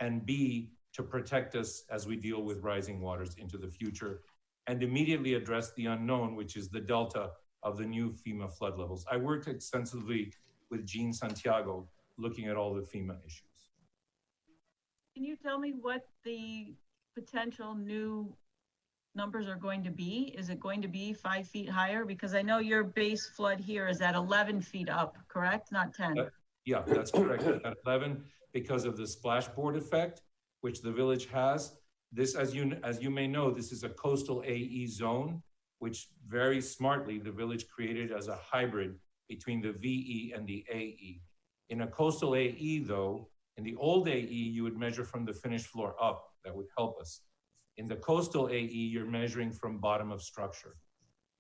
and B, to protect us as we deal with rising waters into the future, and immediately address the unknown, which is the delta of the new FEMA flood levels. I worked extensively with Jean Santiago looking at all the FEMA issues.
Can you tell me what the potential new numbers are going to be? Is it going to be 5 feet higher? Because I know your base flood here is at 11 feet up, correct? Not 10.
Yeah, that's correct. At 11, because of the splashboard effect, which the village has. This, as you may know, this is a coastal AE zone, which very smartly the village created as a hybrid between the VE and the AE. In a coastal AE though, in the old AE, you would measure from the finished floor up. That would help us. In the coastal AE, you're measuring from bottom of structure.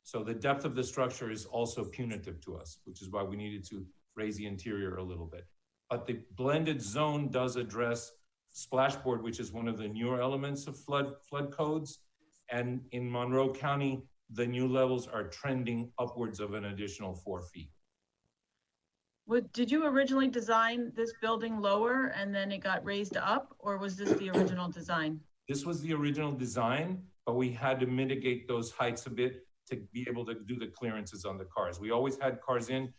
So the depth of the structure is also punitive to us, which is why we needed to raise the interior a little bit. But the blended zone does address splashboard, which is one of the newer elements of flood codes. And in Monroe County, the new levels are trending upwards of an additional 4 feet.
Did you originally design this building lower and then it got raised up, or was this the original design?
This was the original design, but we had to mitigate those heights a bit to be able to do the clearances on the cars. We always had cars in,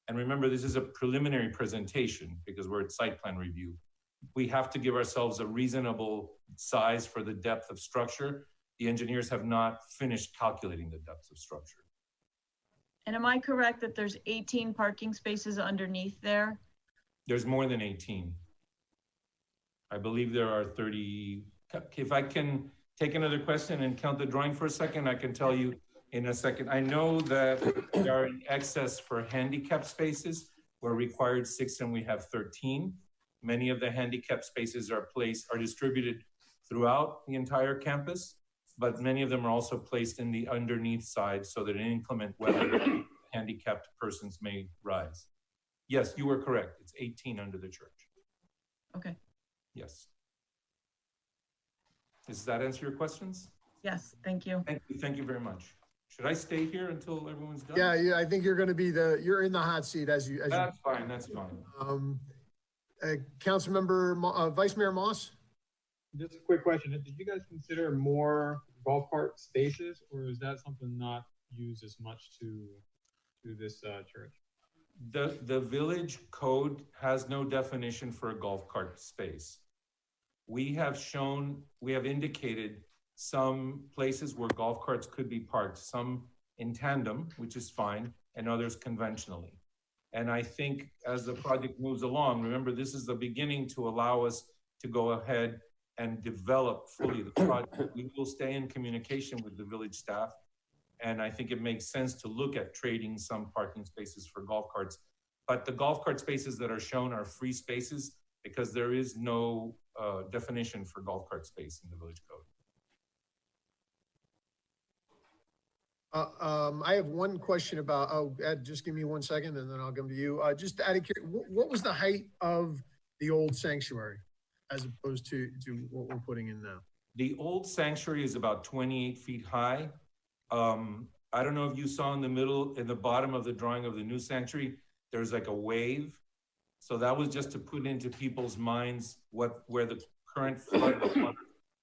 and remember, this is a preliminary presentation because we're at site plan review. We have to give ourselves a reasonable size for the depth of structure. The engineers have not finished calculating the depth of structure.
And am I correct that there's 18 parking spaces underneath there?
There's more than 18. I believe there are 30. If I can take another question and count the drawing for a second, I can tell you in a second. I know that we are in excess for handicap spaces. We're required 6 and we have 13. Many of the handicap spaces are distributed throughout the entire campus, but many of them are also placed in the underneath side so that in inclement weather, handicapped persons may rise. Yes, you were correct. It's 18 under the church.
Okay.
Yes. Does that answer your questions?
Yes, thank you.
Thank you very much. Should I stay here until everyone's done?
Yeah, I think you're going to be you're in the hot seat as you.
That's fine. That's fine.
Councilmember, Vice Mayor Moss.
Just a quick question. Did you guys consider more golf cart spaces, or is that something not used as much to this church?
The village code has no definition for a golf cart space. We have indicated some places where golf carts could be parked, some in tandem, which is fine, and others conventionally. And I think as the project moves along, remember, this is the beginning to allow us to go ahead and develop fully the project. We will stay in communication with the village staff. And I think it makes sense to look at trading some parking spaces for golf carts. But the golf cart spaces that are shown are free spaces because there is no definition for golf cart space in the village code.
I have one question about, Ed, just give me 1 second and then I'll come to you. Just out of curiosity, what was the height of the old sanctuary as opposed to what we're putting in now?
The old sanctuary is about 28 feet high. I don't know if you saw in the bottom of the drawing of the new sanctuary, there's like a wave. So that was just to put into people's minds where the current flood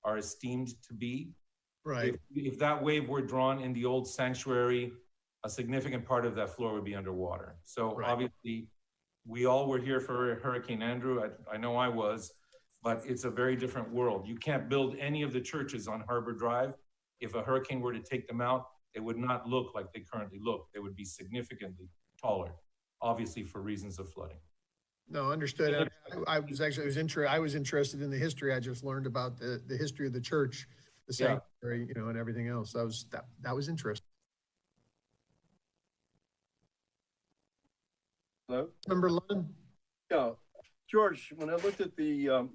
are esteemed to be.
Right.
If that wave were drawn in the old sanctuary, a significant part of that floor would be underwater. So right. Obviously, we all were here for Hurricane Andrew. I know I was, but it's a very different world. You can't build any of the churches on Harbor Drive. If a hurricane were to take them out, they would not look like they currently look. They would be significantly taller, obviously for reasons of flooding.
No, understood. I was interested in the history. I just learned about the history of the church, the sanctuary, and everything else. That was interesting.
Hello?
Member Lund?
Yeah, George, when I looked at the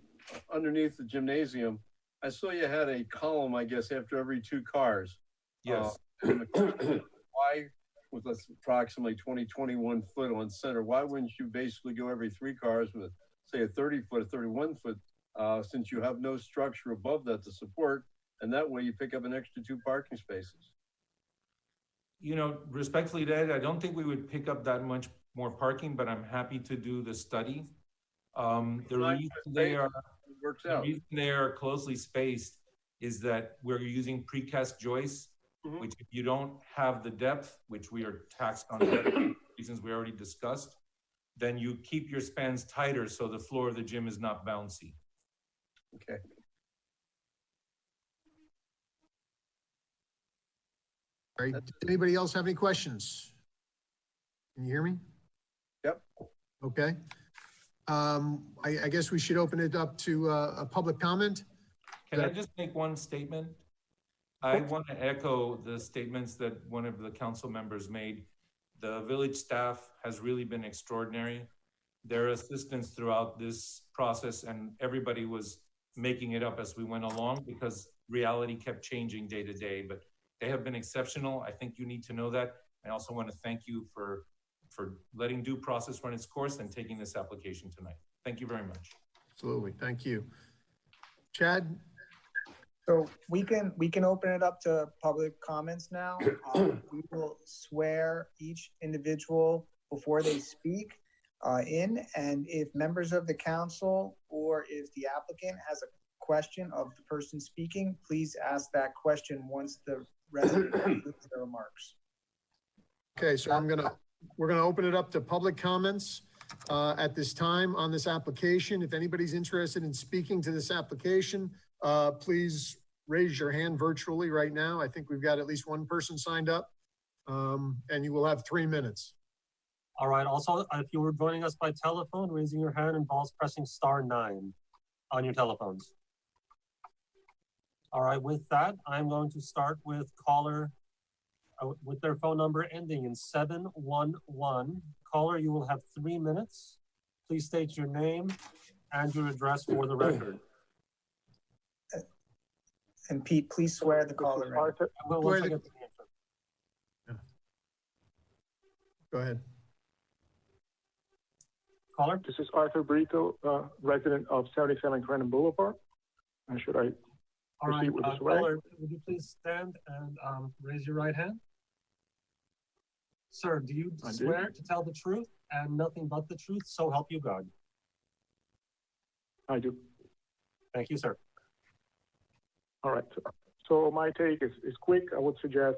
underneath the gymnasium, I saw you had a column, I guess, after every 2 cars.
Yes.
Why, with approximately 21 foot on center, why wouldn't you basically go every 3 cars with, say, a 30 foot, a 31 foot, since you have no structure above that to support, and that way you pick up an extra 2 parking spaces?
Respectfully, Ed, I don't think we would pick up that much more parking, but I'm happy to do the study. The reason they are closely spaced is that we're using precast joists, which if you don't have the depth, which we are taxed on for reasons we already discussed, then you keep your spans tighter so the floor of the gym is not bouncy.
Okay.
All right. Does anybody else have any questions? Can you hear me?
Yep.
Okay. I guess we should open it up to a public comment.
Can I just make one statement? I want to echo the statements that one of the council members made. The village staff has really been extraordinary. Their assistance throughout this process, and everybody was making it up as we went along because reality kept changing day to day, but they have been exceptional. I think you need to know that. I also want to thank you for letting due process run its course and taking this application tonight. Thank you very much.
Absolutely, thank you. Chad?
So we can open it up to public comments now. We will swear each individual before they speak in, and if members of the council or if the applicant has a question of the person speaking, please ask that question once the resident completes their remarks.
Okay, so we're gonna open it up to public comments at this time on this application. If anybody's interested in speaking to this application, please raise your hand virtually right now. I think we've got at least one person signed up, and you will have 3 minutes.
All right. Also, if you were joining us by telephone, raising your hand involves pressing *9. on your telephones. All right, with that, I'm going to start with caller with their phone number ending in 711. Caller, you will have 3 minutes. Please state your name and your address for the record.
And Pete, please swear the caller in.
Arthur,
Well, once I get to the answer.
Go ahead.
Caller?
This is Arthur Brito, resident of 77 Crandon Boulevard. And should I
All right,
proceed with the swearing?
caller, would you please stand and raise your right hand? Sir, do you swear to tell the truth and nothing but the truth, so help you God?
I do.
Thank you, sir.
All right. So my take is quick. I would suggest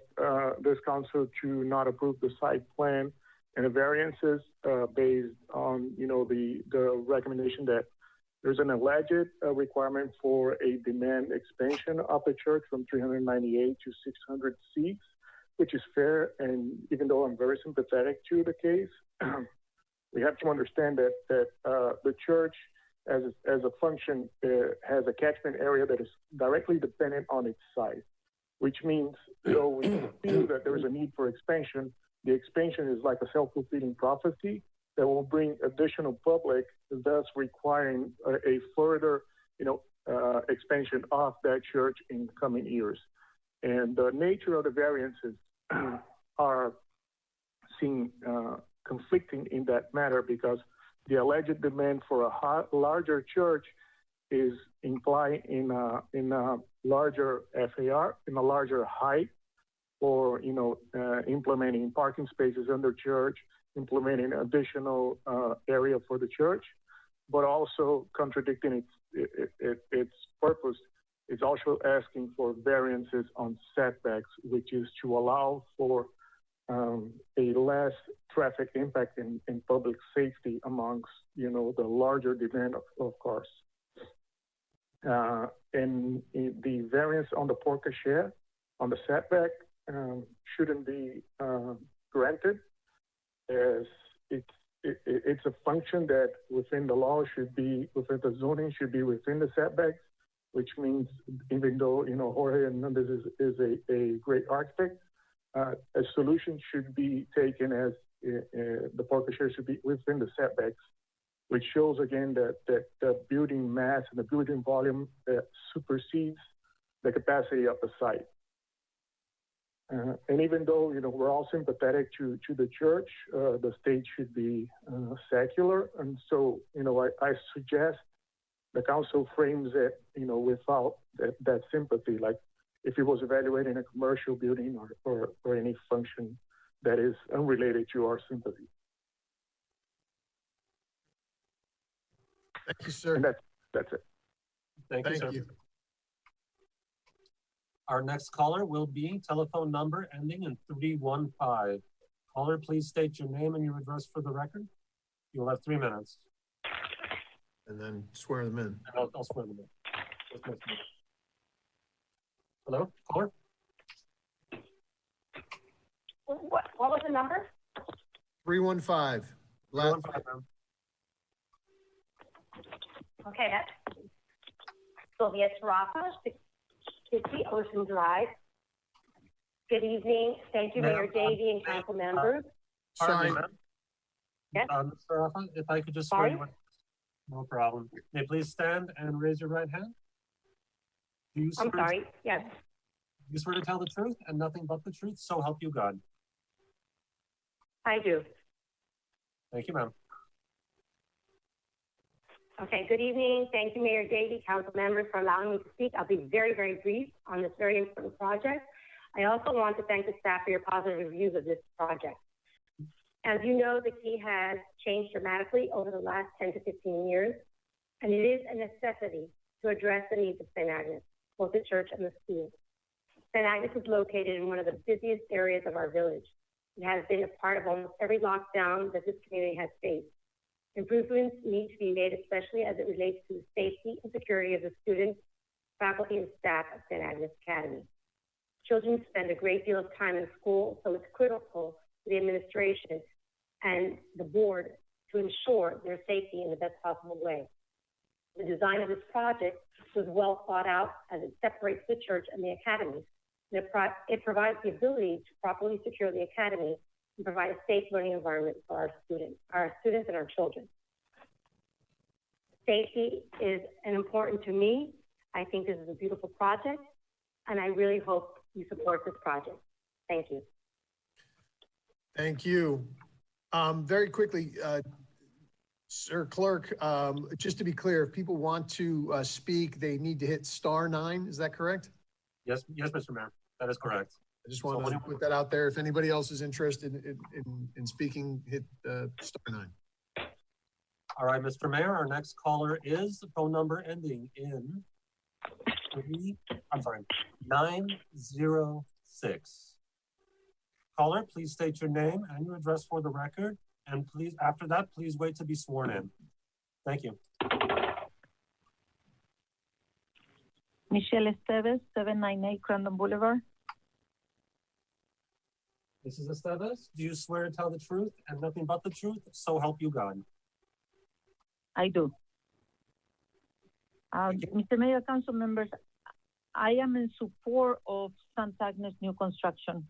this council to not approve the site plan and the variances based on, the recommendation that there's an alleged requirement for a demand expansion of the church from 398 to 600 seats, which is fair. And even though I'm very sympathetic to the case, we have to understand that the church as a function has a catchment area that is directly dependent on its size, which means though we feel that there is a need for expansion, the expansion is like a self-fulfilling prophecy that will bring additional public, thus requiring a further, expansion of that church in coming years. And the nature of the variances are seen conflicting in that matter because the alleged demand for a larger church is implied in a larger FAR, in a larger height, for implementing parking spaces under church, implementing additional area for the church, but also contradicting its purpose. It's also asking for variances on setbacks, which is to allow for a less traffic impact in public safety amongst, the larger demand of cars. And the variance on the porte cochere, on the setback, shouldn't be granted, as it's a function that within the law within the zoning should be within the setbacks, which means even though, Jorge Hernandez is a great architect, a solution should be taken as the porte cochere should be within the setbacks, which shows again that the building mass and the building volume supersedes the capacity of the site. And even though, we're all sympathetic to the church, the state should be secular. And so, I suggest the council frames it, without that sympathy, like if it was evaluating a commercial building or any function that is unrelated to our sympathy.
Thank you, sir.
And that's it.
Thank you, sir. Our next caller will be telephone number ending in 315. Caller, please state your name and your address for the record. You'll have 3 minutes.
And then swear them in.
I'll swear them in. Hello, caller?
What was the number?
315.
315, ma'am.
Okay, that's Sylvia Sarafa, 60 Ocean Drive. Good evening. Thank you, Mayor Davey and council members.
Sorry, ma'am.
Yes?
Mr. Sarafa, if I could just swear you in. No problem. May you please stand and raise your right hand?
I'm sorry, yes.
You swear to tell the truth and nothing but the truth, so help you God.
I do.
Thank you, ma'am.
Okay, good evening. Thank you, Mayor Davey, council members, for allowing me to speak. I'll be very, very brief on this very important project. I also want to thank the staff for your positive reviews of this project. As you know, the key has changed dramatically over the last 10 to 15 years, and it is a necessity to address the needs of St. Agnes, both the church and the school. St. Agnes is located in one of the busiest areas of our village. It has been a part of almost every lockdown that this community has faced. Improvements need to be made, especially as it relates to the safety and security of the students, faculty, and staff at St. Agnes Academy. Children spend a great deal of time in school, so it's critical to the administration and the board to ensure their safety in the best possible way. The design of this project was well thought out as it separates the church and the academy. It provides the ability to properly secure the academy and provide a safe learning environment for our students and our children. Safety is important to me. I think this is a beautiful project, and I really hope you support this project. Thank you.
Thank you. Very quickly, Sir Clerk, just to be clear, if people want to speak, they need to hit *9. Is that correct?
Yes, Mr. Mayor, that is correct.
I just want to put that out there. If anybody else is interested in speaking, hit *9.
All right, Mr. Mayor, our next caller is the phone number ending in 906. Caller, please state your name and your address for the record. And please, after that, please wait to be sworn in. Thank you.
Michelle Esteves, 798 Crandon Boulevard.
Mrs. Esteves, do you swear to tell the truth and nothing but the truth, so help you God?
I do. Mr. Mayor, council members, I am in support of St. Agnes new construction.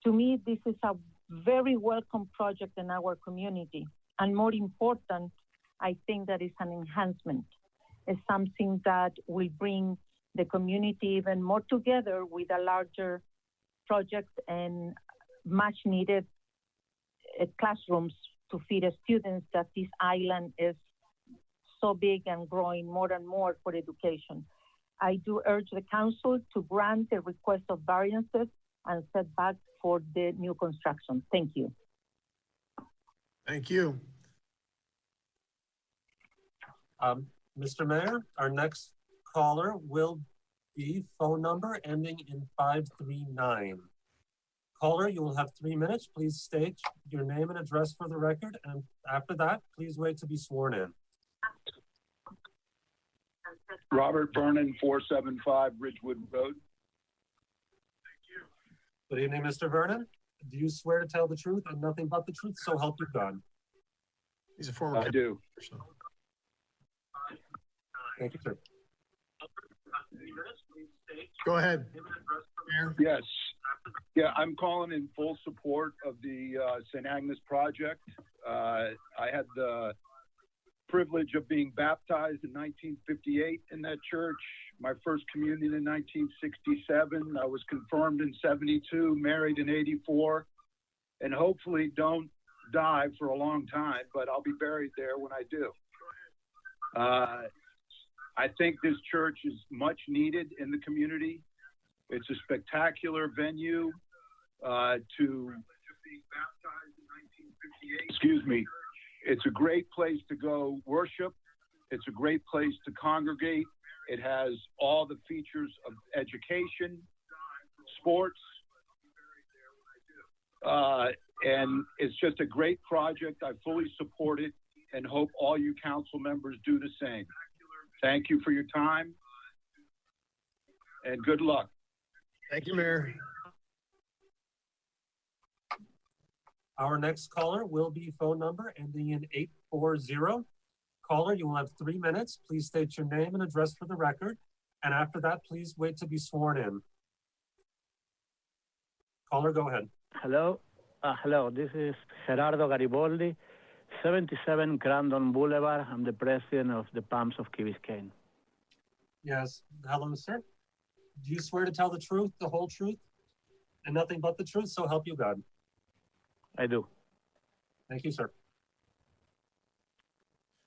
To me, this is a very welcome project in our community. And more important, I think that it's an enhancement. It's something that will bring the community even more together with a larger project and much needed classrooms to feed the students that this island is so big and growing more and more for education. I do urge the council to grant the request of variances and setbacks for the new construction. Thank you.
Thank you.
Mr. Mayor, our next caller will be phone number ending in 539. Caller, you will have 3 minutes. Please state your name and address for the record. And after that, please wait to be sworn in.
Robert Vernon, 475 Ridgewood Road.
Good evening, Mr. Vernon. Do you swear to tell the truth and nothing but the truth, so help you God?
He's a former.
I do.
Thank you, sir.
Go ahead.
Yes. Yeah, I'm calling in full support of the St. Agnes project. I had the privilege of being baptized in 1958 in that church. My first communion in 1967. I was confirmed in 72, married in 84, and hopefully don't die for a long time, but I'll be buried there when I do. I think this church is much needed in the community. It's a spectacular venue It's a great place to go worship. It's a great place to congregate. It has all the features of education, sports, and it's just a great project. I fully support it and hope all you council members do the same. Thank you for your time and good luck.
Thank you, Mayor.
Our next caller will be phone number ending in 840. Caller, you will have 3 minutes. Please state your name and address for the record. And after that, please wait to be sworn in. Caller, go ahead.
Hello. Hello, this is Gerardo Garibaldi, 77 Crandon Boulevard. I'm the president of the Palms of Key Biscayne.
Yes. Hello, sir. Do you swear to tell the truth, the whole truth, and nothing but the truth, so help you God?
I do.
Thank you, sir.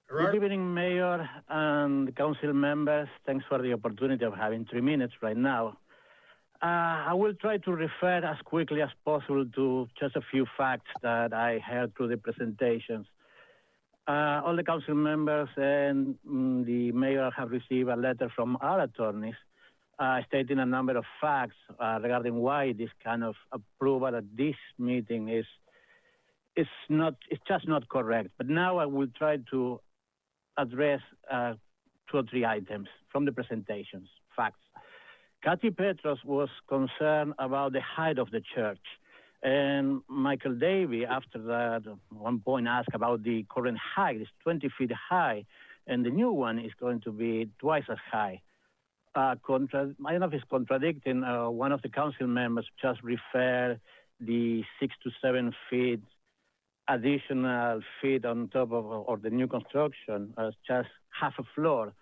Good evening, Mayor and council members. Thanks for the opportunity of having 3 minutes right now. I will try to refer as quickly as possible to just a few facts that I heard through the presentations. All the council members and the mayor have received a letter from our attorneys stating a number of facts regarding why this kind of approval at this meeting is just not correct. But now I will try to address 2 or 3 items from the presentations, facts. Kathy Petros was concerned about the height of the church. And Michael Davey, after that, at one point asked about the current height. It's 20 feet high. and the new one is going to be twice as high. I don't know if it's contradicting. One of the council members just referred the 6 to 7 feet additional feet on top of or the new construction as just half a floor.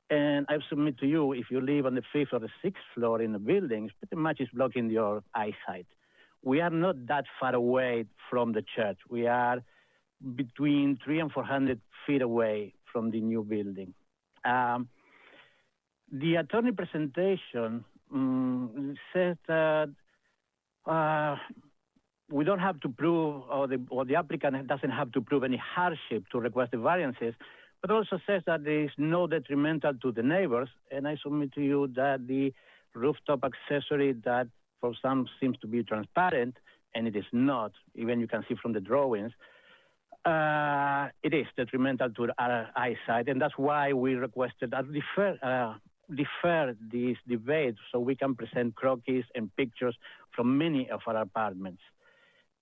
And I submit to you, if you live on the 5th or the 6th floor in the buildings, pretty much it's blocking your eyesight. We are not that far away from the church. We are between 300 and 400 feet away from the new building. The attorney presentation says that we don't have to prove, or the applicant doesn't have to prove any hardship to request the variances, but also says that there is no detrimental to the neighbors. And I submit to you that the rooftop accessory that for some seems to be transparent, and it is not, even you can see from the drawings, it is detrimental to our eyesight. And that's why we requested that defer this debate so we can present croquis and pictures from many of our apartments.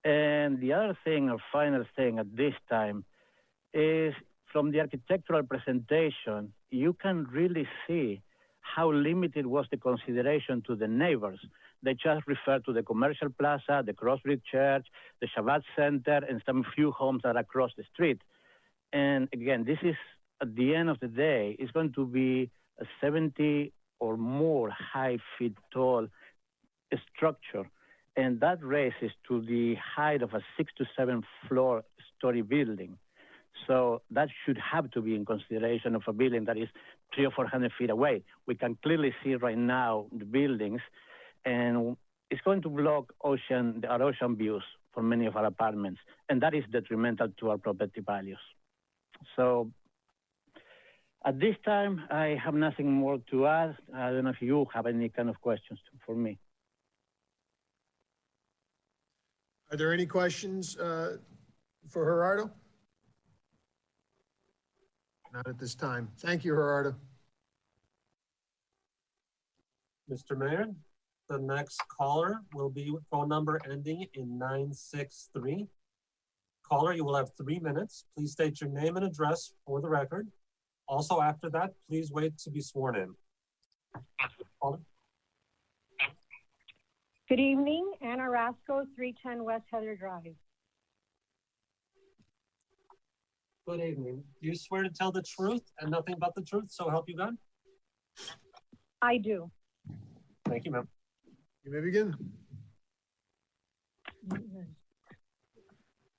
And the other thing, or final thing at this time, is from the architectural presentation, you can really see how limited was the consideration to the neighbors. They just refer to the commercial plaza, the Crossbridge Church, the Shabbat Center, and some few homes that are across the street. And again, this is, at the end of the day, it's going to be a 70 or more high feet tall structure. And that raises to the height of a 6 to 7 floor story building. So that should have to be in consideration of a building that is 300 or 400 feet away. We can clearly see right now the buildings, and it's going to block our ocean views for many of our apartments. And that is detrimental to our property values. So at this time, I have nothing more to add. I don't know if you have any kind of questions for me.
Are there any questions for Gerardo? Not at this time. Thank you, Gerardo.
Mr. Mayor, the next caller will be phone number ending in 963. Caller, you will have 3 minutes. Please state your name and address for the record. Also, after that, please wait to be sworn in. Caller.
Good evening, Anna Rasco, 310 West Heather Drive.
Good evening. Do you swear to tell the truth and nothing but the truth, so help you God?
I do.
Thank you, ma'am.
You may begin.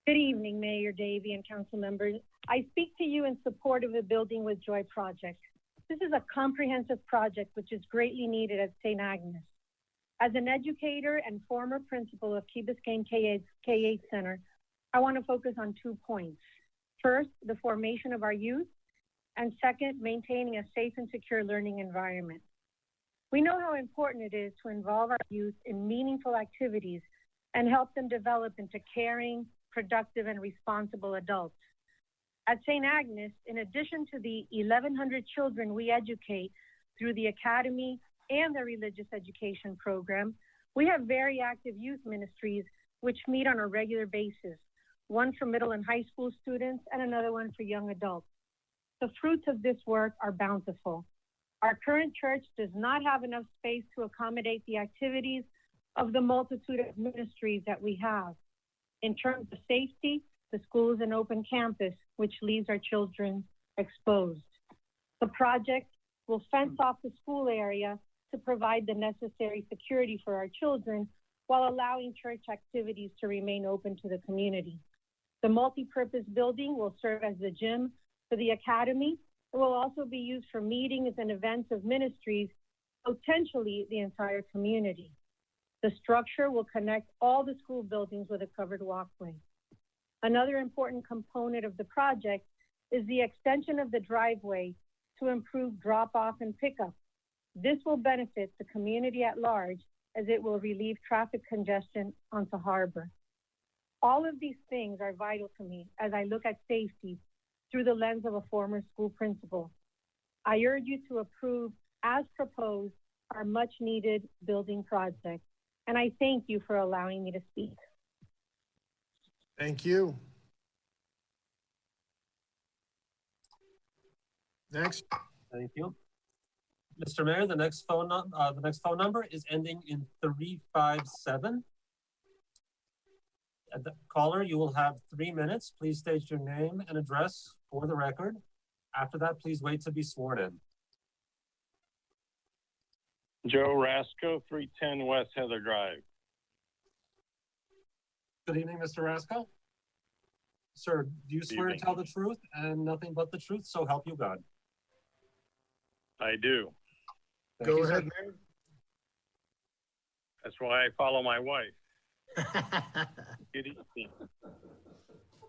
Good evening, Mayor Davey and council members. I speak to you in support of the Building with Joy project. This is a comprehensive project which is greatly needed at St. Agnes. As an educator and former principal of Key Biscayne K-8 Center, I want to focus on 2 points. First, the formation of our youth, and second, maintaining a safe and secure learning environment. We know how important it is to involve our youth in meaningful activities and help them develop into caring, productive, and responsible adults. At St. Agnes, in addition to the 1,100 children we educate through the Academy and the Religious Education Program, we have very active youth ministries which meet on a regular basis, one for middle and high school students and another one for young adults. The fruits of this work are bountiful. Our current church does not have enough space to accommodate the activities of the multitude of ministries that we have. In terms of safety, the school is an open campus, which leaves our children exposed. The project will fence off the school area to provide the necessary security for our children while allowing church activities to remain open to the community. The multi-purpose building will serve as the gym for the academy. It will also be used for meetings and events of ministries, potentially the entire community. The structure will connect all the school buildings with a covered walkway. Another important component of the project is the extension of the driveway to improve drop-off and pickup. This will benefit the community at large as it will relieve traffic congestion onto Harbor. All of these things are vital to me as I look at safety through the lens of a former school principal. I urge you to approve, as proposed, our much needed building project. And I thank you for allowing me to speak.
Thank you. Next.
Thank you. Mr. Mayor, the next phone number is ending in 357. At the caller, you will have 3 minutes. Please state your name and address for the record. After that, please wait to be sworn in.
Joe Rasco, 310 West Heather Drive.
Good evening, Mr. Rasco. Sir, do you swear to tell the truth and nothing but the truth, so help you God?
I do.
Go ahead, Mayor.
That's why I follow my wife. Good evening.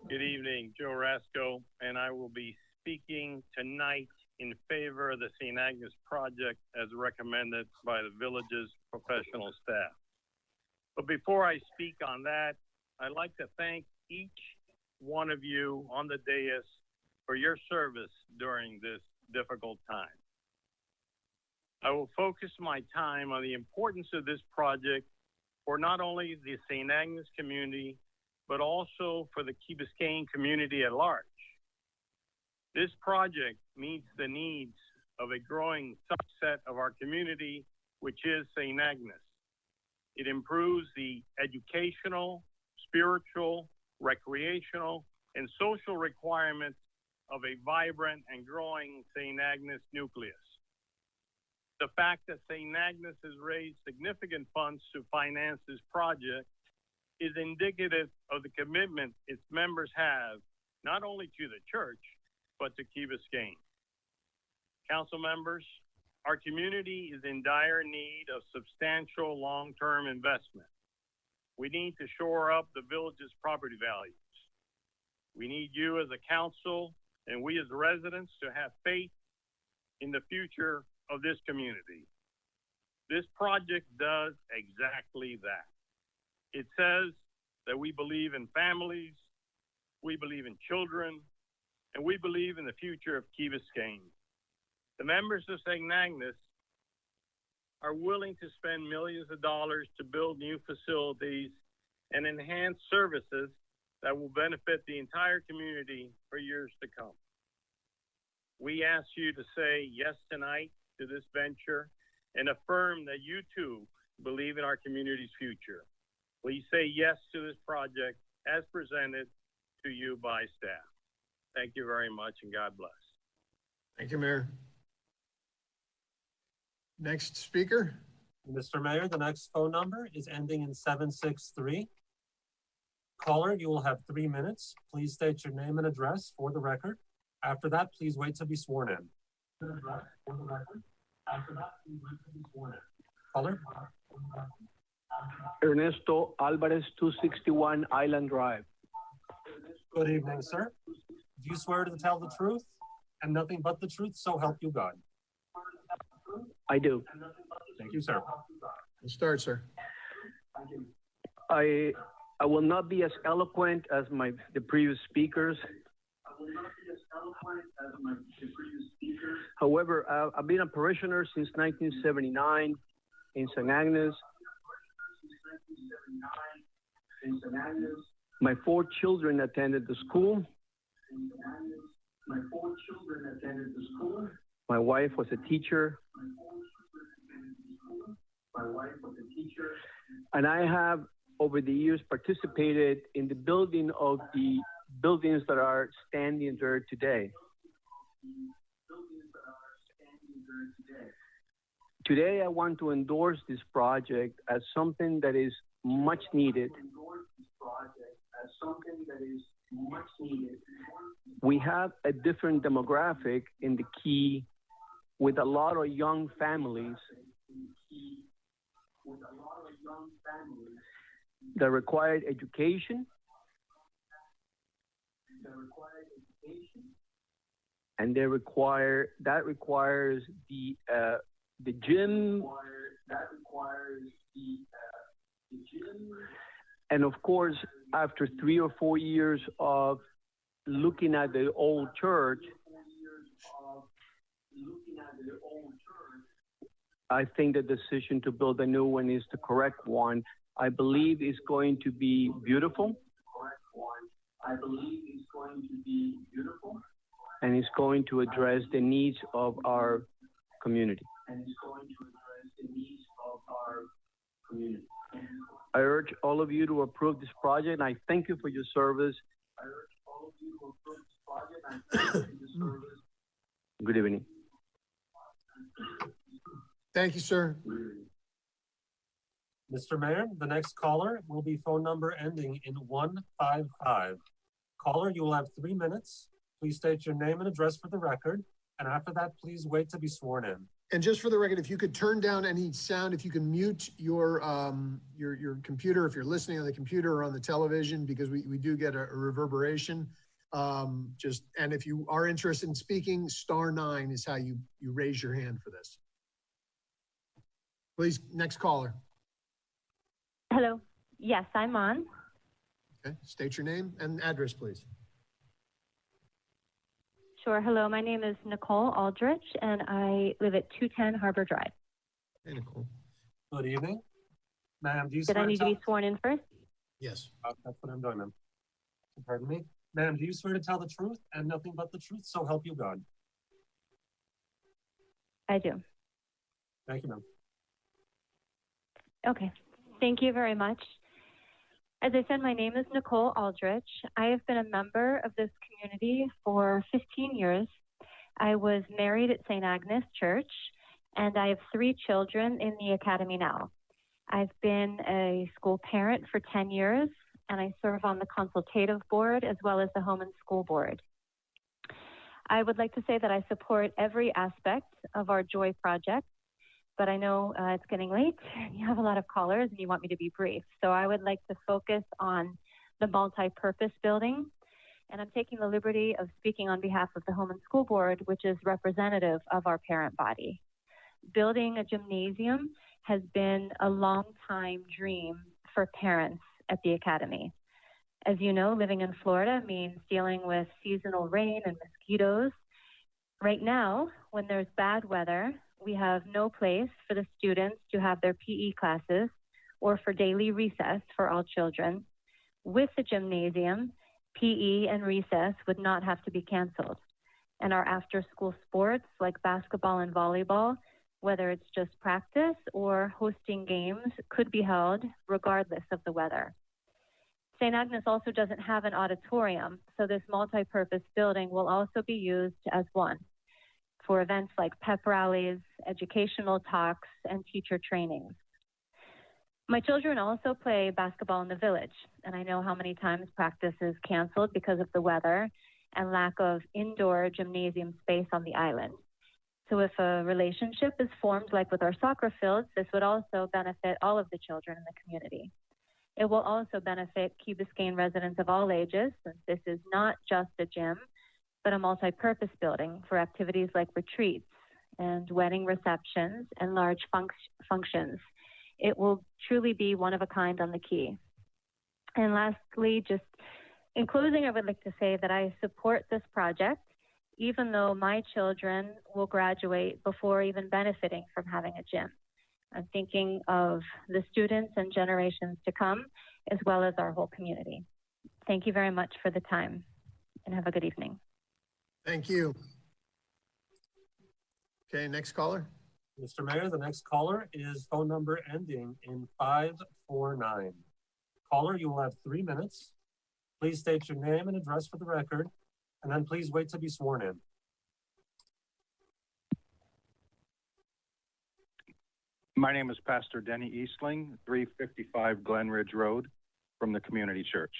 Good evening, Joe Rasco, and I will be speaking tonight in favor of the St. Agnes project as recommended by the village's professional staff. But before I speak on that, I'd like to thank each one of you on the dais for your service during this difficult time. I will focus my time on the importance of this project for not only the St. Agnes community, but also for the Key Biscayne community at large. This project meets the needs of a growing subset of our community, which is St. Agnes. It improves the educational, spiritual, recreational, and social requirements of a vibrant and growing St. Agnes nucleus. The fact that St. Agnes has raised significant funds to finance this project is indicative of the commitment its members have, not only to the church, but to Key Biscayne. Council members, our community is in dire need of substantial long-term investment. We need to shore up the village's property values. We need you as a council and we as residents to have faith in the future of this community. This project does exactly that. It says that we believe in families, we believe in children, and we believe in the future of Key Biscayne. The members of St. Agnes are willing to spend millions of dollars to build new facilities and enhance services that will benefit the entire community for years to come. We ask you to say yes tonight to this venture and affirm that you too believe in our community's future. Please say yes to this project as presented to you by staff. Thank you very much and God bless.
Thank you, Mayor. Next speaker.
Mr. Mayor, the next phone number is ending in 763. Caller, you will have 3 minutes. Please state your name and address for the record. After that, please wait to be sworn in. Caller?
Ernesto Alvarez, 261 Island Drive.
Good evening, sir. Do you swear to tell the truth and nothing but the truth, so help you God?
I do.
Thank you, sir.
We'll start, sir.
I will not be as eloquent as the previous speakers. However, I've been a parishioner since 1979 in St. Agnes. My 4 children attended the school. My wife was a teacher. And I have, over the years, participated in the building of the buildings that are standing there today. Today, I want to endorse this project as something that is much needed. We have a different demographic in the Key with a lot of young families that require education, and that requires the gym, and of course, after 3 or 4 years of looking at the old church, I think the decision to build a new one is the correct one. I believe it's going to be beautiful. And and it's going to address the needs of our community. I urge all of you to approve this project, and I thank you for your service. Good evening.
Thank you, sir.
Mr. Mayor, the next caller will be phone number ending in 155. Caller, you will have 3 minutes. Please state your name and address for the record. And after that, please wait to be sworn in.
And just for the record, if you could turn down any sound, if you can mute your computer, if you're listening on the computer or on the television, because we do get a reverberation. And if you are interested in speaking, *9 is how you raise your hand for this. Please, next caller.
Hello. Yes, I'm on.
Okay, state your name and address, please.
Sure. Hello, my name is Nicole Aldrich, and I live at 210 Harbor Drive.
Hey, Nicole.
Good evening. Ma'am, do you
Did I need to be sworn in first?
Yes.
That's what I'm doing, ma'am. Pardon me. Ma'am, do you swear to tell the truth and nothing but the truth, so help you God?
I do.
Thank you, ma'am.
Okay. Thank you very much. As I said, my name is Nicole Aldrich. I have been a member of this community for 15 years. I was married at St. Agnes Church, and I have 3 children in the academy now. I've been a school parent for 10 years, and I serve on the consultative board as well as the home and school board. I would like to say that I support every aspect of our Joy project, but I know it's getting late. You have a lot of callers and you want me to be brief. So I would like to focus on the multi-purpose building. And I'm taking the liberty of speaking on behalf of the Home and School Board, which is representative of our parent body. Building a gymnasium has been a long time dream for parents at the Academy. As you know, living in Florida means dealing with seasonal rain and mosquitoes. Right now, when there's bad weather, we have no place for the students to have their PE classes or for daily recess for all children. With the gymnasium, PE and recess would not have to be canceled. And our after-school sports like basketball and volleyball, whether it's just practice or hosting games, could be held regardless of the weather. St. Agnes also doesn't have an auditorium, so this multi-purpose building will also be used as one for events like pep rallies, educational talks, and teacher trainings. My children also play basketball in the village, and I know how many times practice is canceled because of the weather and lack of indoor gymnasium space on the island. So if a relationship is formed like with our soccer fields, this would also benefit all of the children in the community. It will also benefit Key Biscayne residents of all ages, since this is not just a gym, but a multi-purpose building for activities like retreats and wedding receptions and large functions. It will truly be one of a kind on the Key. And lastly, just in closing, I would like to say that I support this project, even though my children will graduate before even benefiting from having a gym. I'm thinking of the students and generations to come, as well as our whole community. Thank you very much for the time, and have a good evening.
Thank you. Okay, next caller.
Mr. Mayor, the next caller is phone number ending in 549. Caller, you will have 3 minutes. Please state your name and address for the record, and then please wait to be sworn in.
My name is Pastor Denny Eastling, 355 Glen Ridge Road, from the Community Church.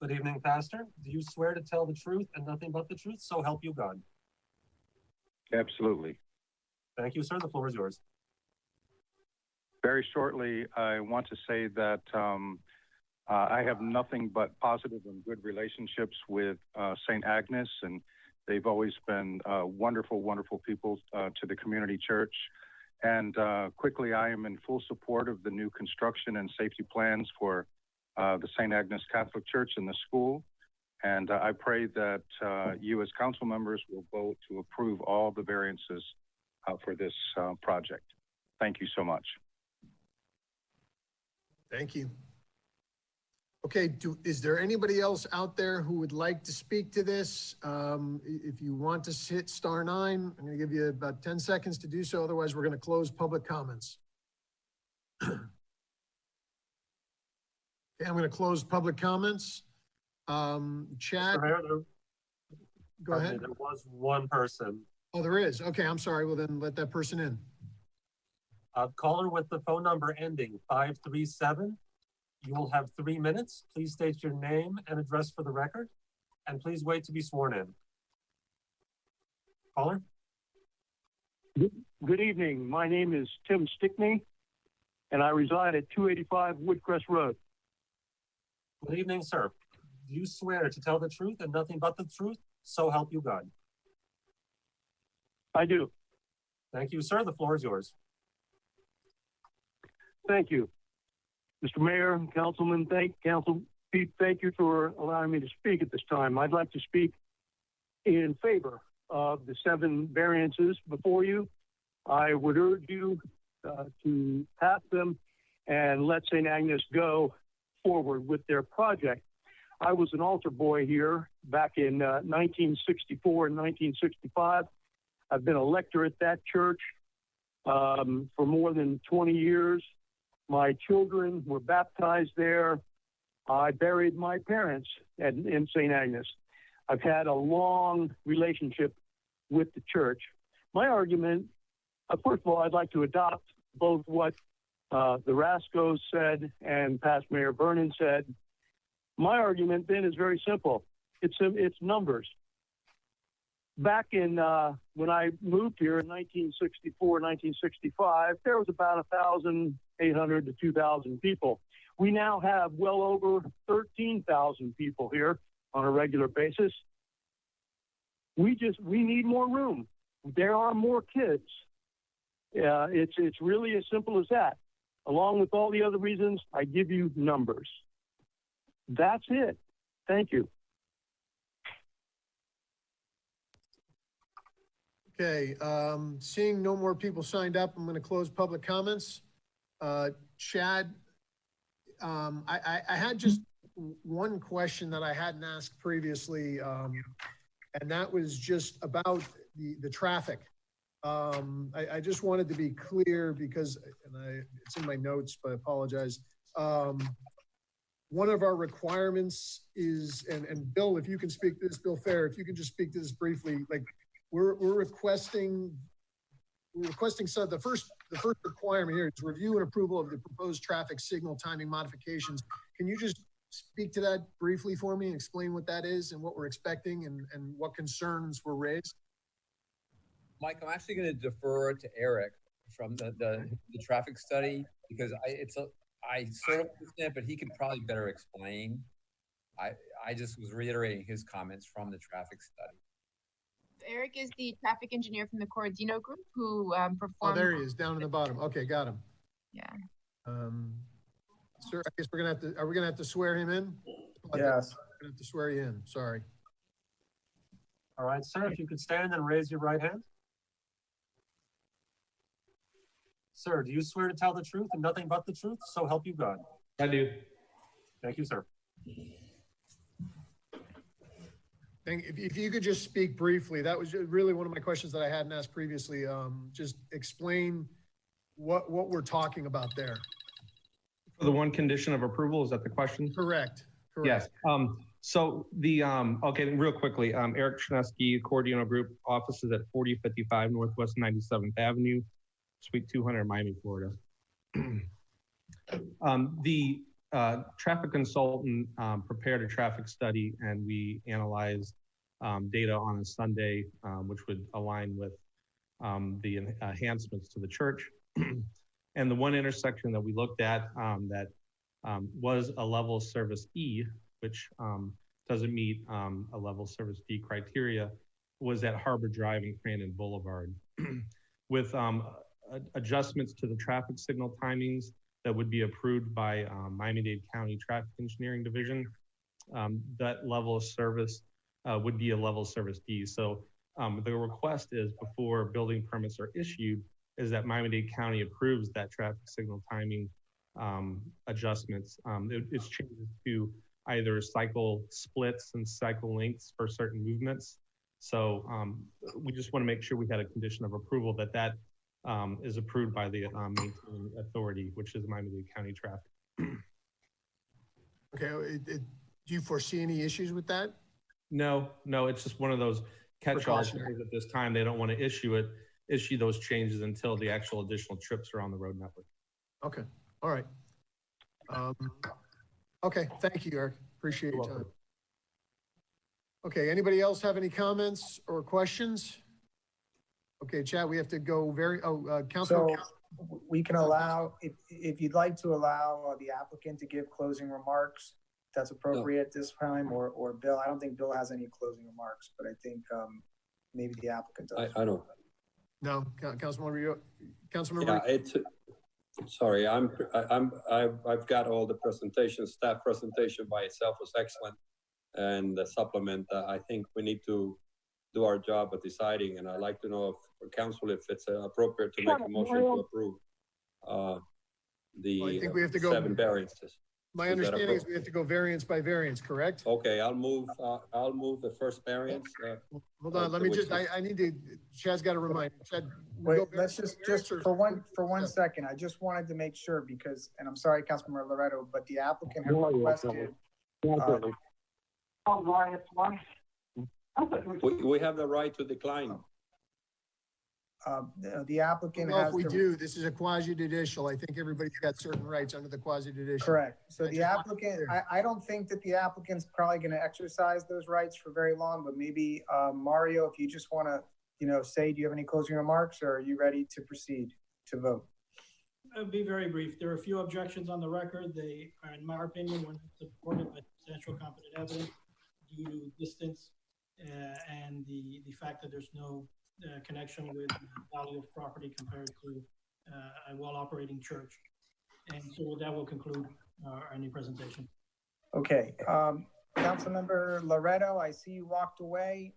Good evening, Pastor. Do you swear to tell the truth and nothing but the truth, so help you God?
Absolutely.
Thank you, sir. The floor is yours.
Very shortly, I want to say that I have nothing but positive and good relationships with St. Agnes, and they've always been wonderful, wonderful people to the Community Church. And quickly, I am in full support of the new construction and safety plans for the St. Agnes Catholic Church and the school. And I pray that you as council members will vote to approve all the variances for this project. Thank you so much.
Thank you. Okay, is there anybody else out there who would like to speak to this? If you want to hit *9, I'm going to give you about 10 seconds to do so. Otherwise, we're going to close public comments. Okay, I'm going to close public comments. Chad, go ahead.
There was one person.
Oh, there is. Okay, I'm sorry. Well, then let that person in.
Caller with the phone number ending 537. You will have 3 minutes. Please state your name and address for the record, and please wait to be sworn in. Caller?
Good evening. My name is Tim Stickney, and I reside at 285 Woodcrest Road.
Good evening, sir. Do you swear to tell the truth and nothing but the truth, so help you God?
I do.
Thank you, sir. The floor is yours.
Thank you. Mr. Mayor, Councilman, Pete, thank you for allowing me to speak at this time. I'd like to speak in favor of the 7 variances before you. I would urge you to pass them and let St. Agnes go forward with their project. I was an altar boy here back in 1964 and 1965. I've been a lector at that church for more than 20 years. My children were baptized there. I buried my parents in St. Agnes. I've had a long relationship with the church. My argument, first of all, I'd like to adopt both what the Rascos said and past Mayor Vernon said. My argument then is very simple. It's numbers. Back in when I moved here in 1964, 1965, there was about 1,800 to 2,000 people. We now have well over 13,000 people here on a regular basis. We need more room. There are more kids. It's really as simple as that. Along with all the other reasons, I give you numbers. That's it. Thank you.
Okay, seeing no more people signed up, I'm going to close public comments. Chad, I had just one question that I hadn't asked previously, and that was just about the traffic. I just wanted to be clear because, it's in my notes, but I apologize. One of our requirements is, and Bill, if you can speak to this, Bill Fair, if you can just speak to this briefly, like we're requesting so the first requirement here is review and approval of the proposed traffic signal timing modifications. Can you just speak to that briefly for me and explain what that is and what we're expecting and what concerns were raised?
Mike, I'm actually going to defer to Eric from the traffic study because I sort of understand, but he could probably better explain. I just was reiterating his comments from the traffic study.
Eric is the traffic engineer from the Corradino group who performed.
Oh, there he is, down in the bottom. Okay, got him.
Yeah.
Sir, I guess are we gonna have to swear him in?
Yes.
We're gonna have to swear you in, sorry.
All right, sir, if you could stand and raise your right hand. Sir, do you swear to tell the truth and nothing but the truth, so help you God?
I do.
Thank you, sir.
If you could just speak briefly, that was really one of my questions that I hadn't asked previously. Just explain what we're talking about there.
For the one condition of approval, is that the question?
Correct.
Yes. So the, okay, real quickly, Eric Chinesky, Corradino Group, offices at 4055 Northwest 97th Avenue, Suite 200, Miami, Florida. The traffic consultant prepared a traffic study, and we analyzed data on a Sunday, which would align with the enhancements to the church. And the one intersection that we looked at that was a level service E, which doesn't meet a level service D criteria, was at Harbor Drive and Crandon Boulevard. With adjustments to the traffic signal timings that would be approved by Miami-Dade County Traffic Engineering Division, that level of service would be a level service D. So the request is, before building permits are issued, is that Miami-Dade County approves that traffic signal timing adjustments. It's changes to either cycle splits and cycle lengths for certain movements. So we just want to make sure we had a condition of approval that is approved by the maintaining authority, which is Miami-Dade County Traffic.
Okay, do you foresee any issues with that?
No, it's just one of those catch-alls at this time. They don't want to issue those changes until the actual additional trips are on the road network.
Okay, all right. Okay, thank you, Eric. Appreciate your time. Okay, anybody else have any comments or questions? Okay, Chad, we have to go Councilor.
So we can allow, if you'd like to allow the applicant to give closing remarks, that's appropriate this time, or Bill. I don't think Bill has any closing remarks, but I think maybe the applicant does.
I don't.
No, Councilmember.
Yeah, sorry, I've got all the presentations. Staff presentation by itself was excellent, and the supplement. I think we need to do our job of deciding, and I'd like to know for council if it's appropriate to make a motion to approve the
I think we have to go
7 variances.
My understanding is we have to go variance by variance, correct?
Okay, I'll move the first variance.
Hold on, let me just, I need to, Chad's got to remind, Chad.
Wait, let's just for one second, I just wanted to make sure because, and I'm sorry, Councilmember Loretto, but the applicant has requested.
We have the right to decline.
The applicant
well,
has.
If we do, this is a quasi-judicial. I think everybody's got certain rights under the quasi-judicial.
Correct. So the applicant, I don't think that the applicant's probably going to exercise those rights for very long, but maybe Mario, if you just want to, say, do you have any closing remarks, or are you ready to proceed to vote?
I'll be very brief. There are a few objections on the record. They are, in my opinion, were not supported by substantial competent evidence due to distance and the fact that there's no connection with the value of property compared to a well-operating church. And so that will conclude any presentation.
Okay. Councilmember Loretto, I see you walked away,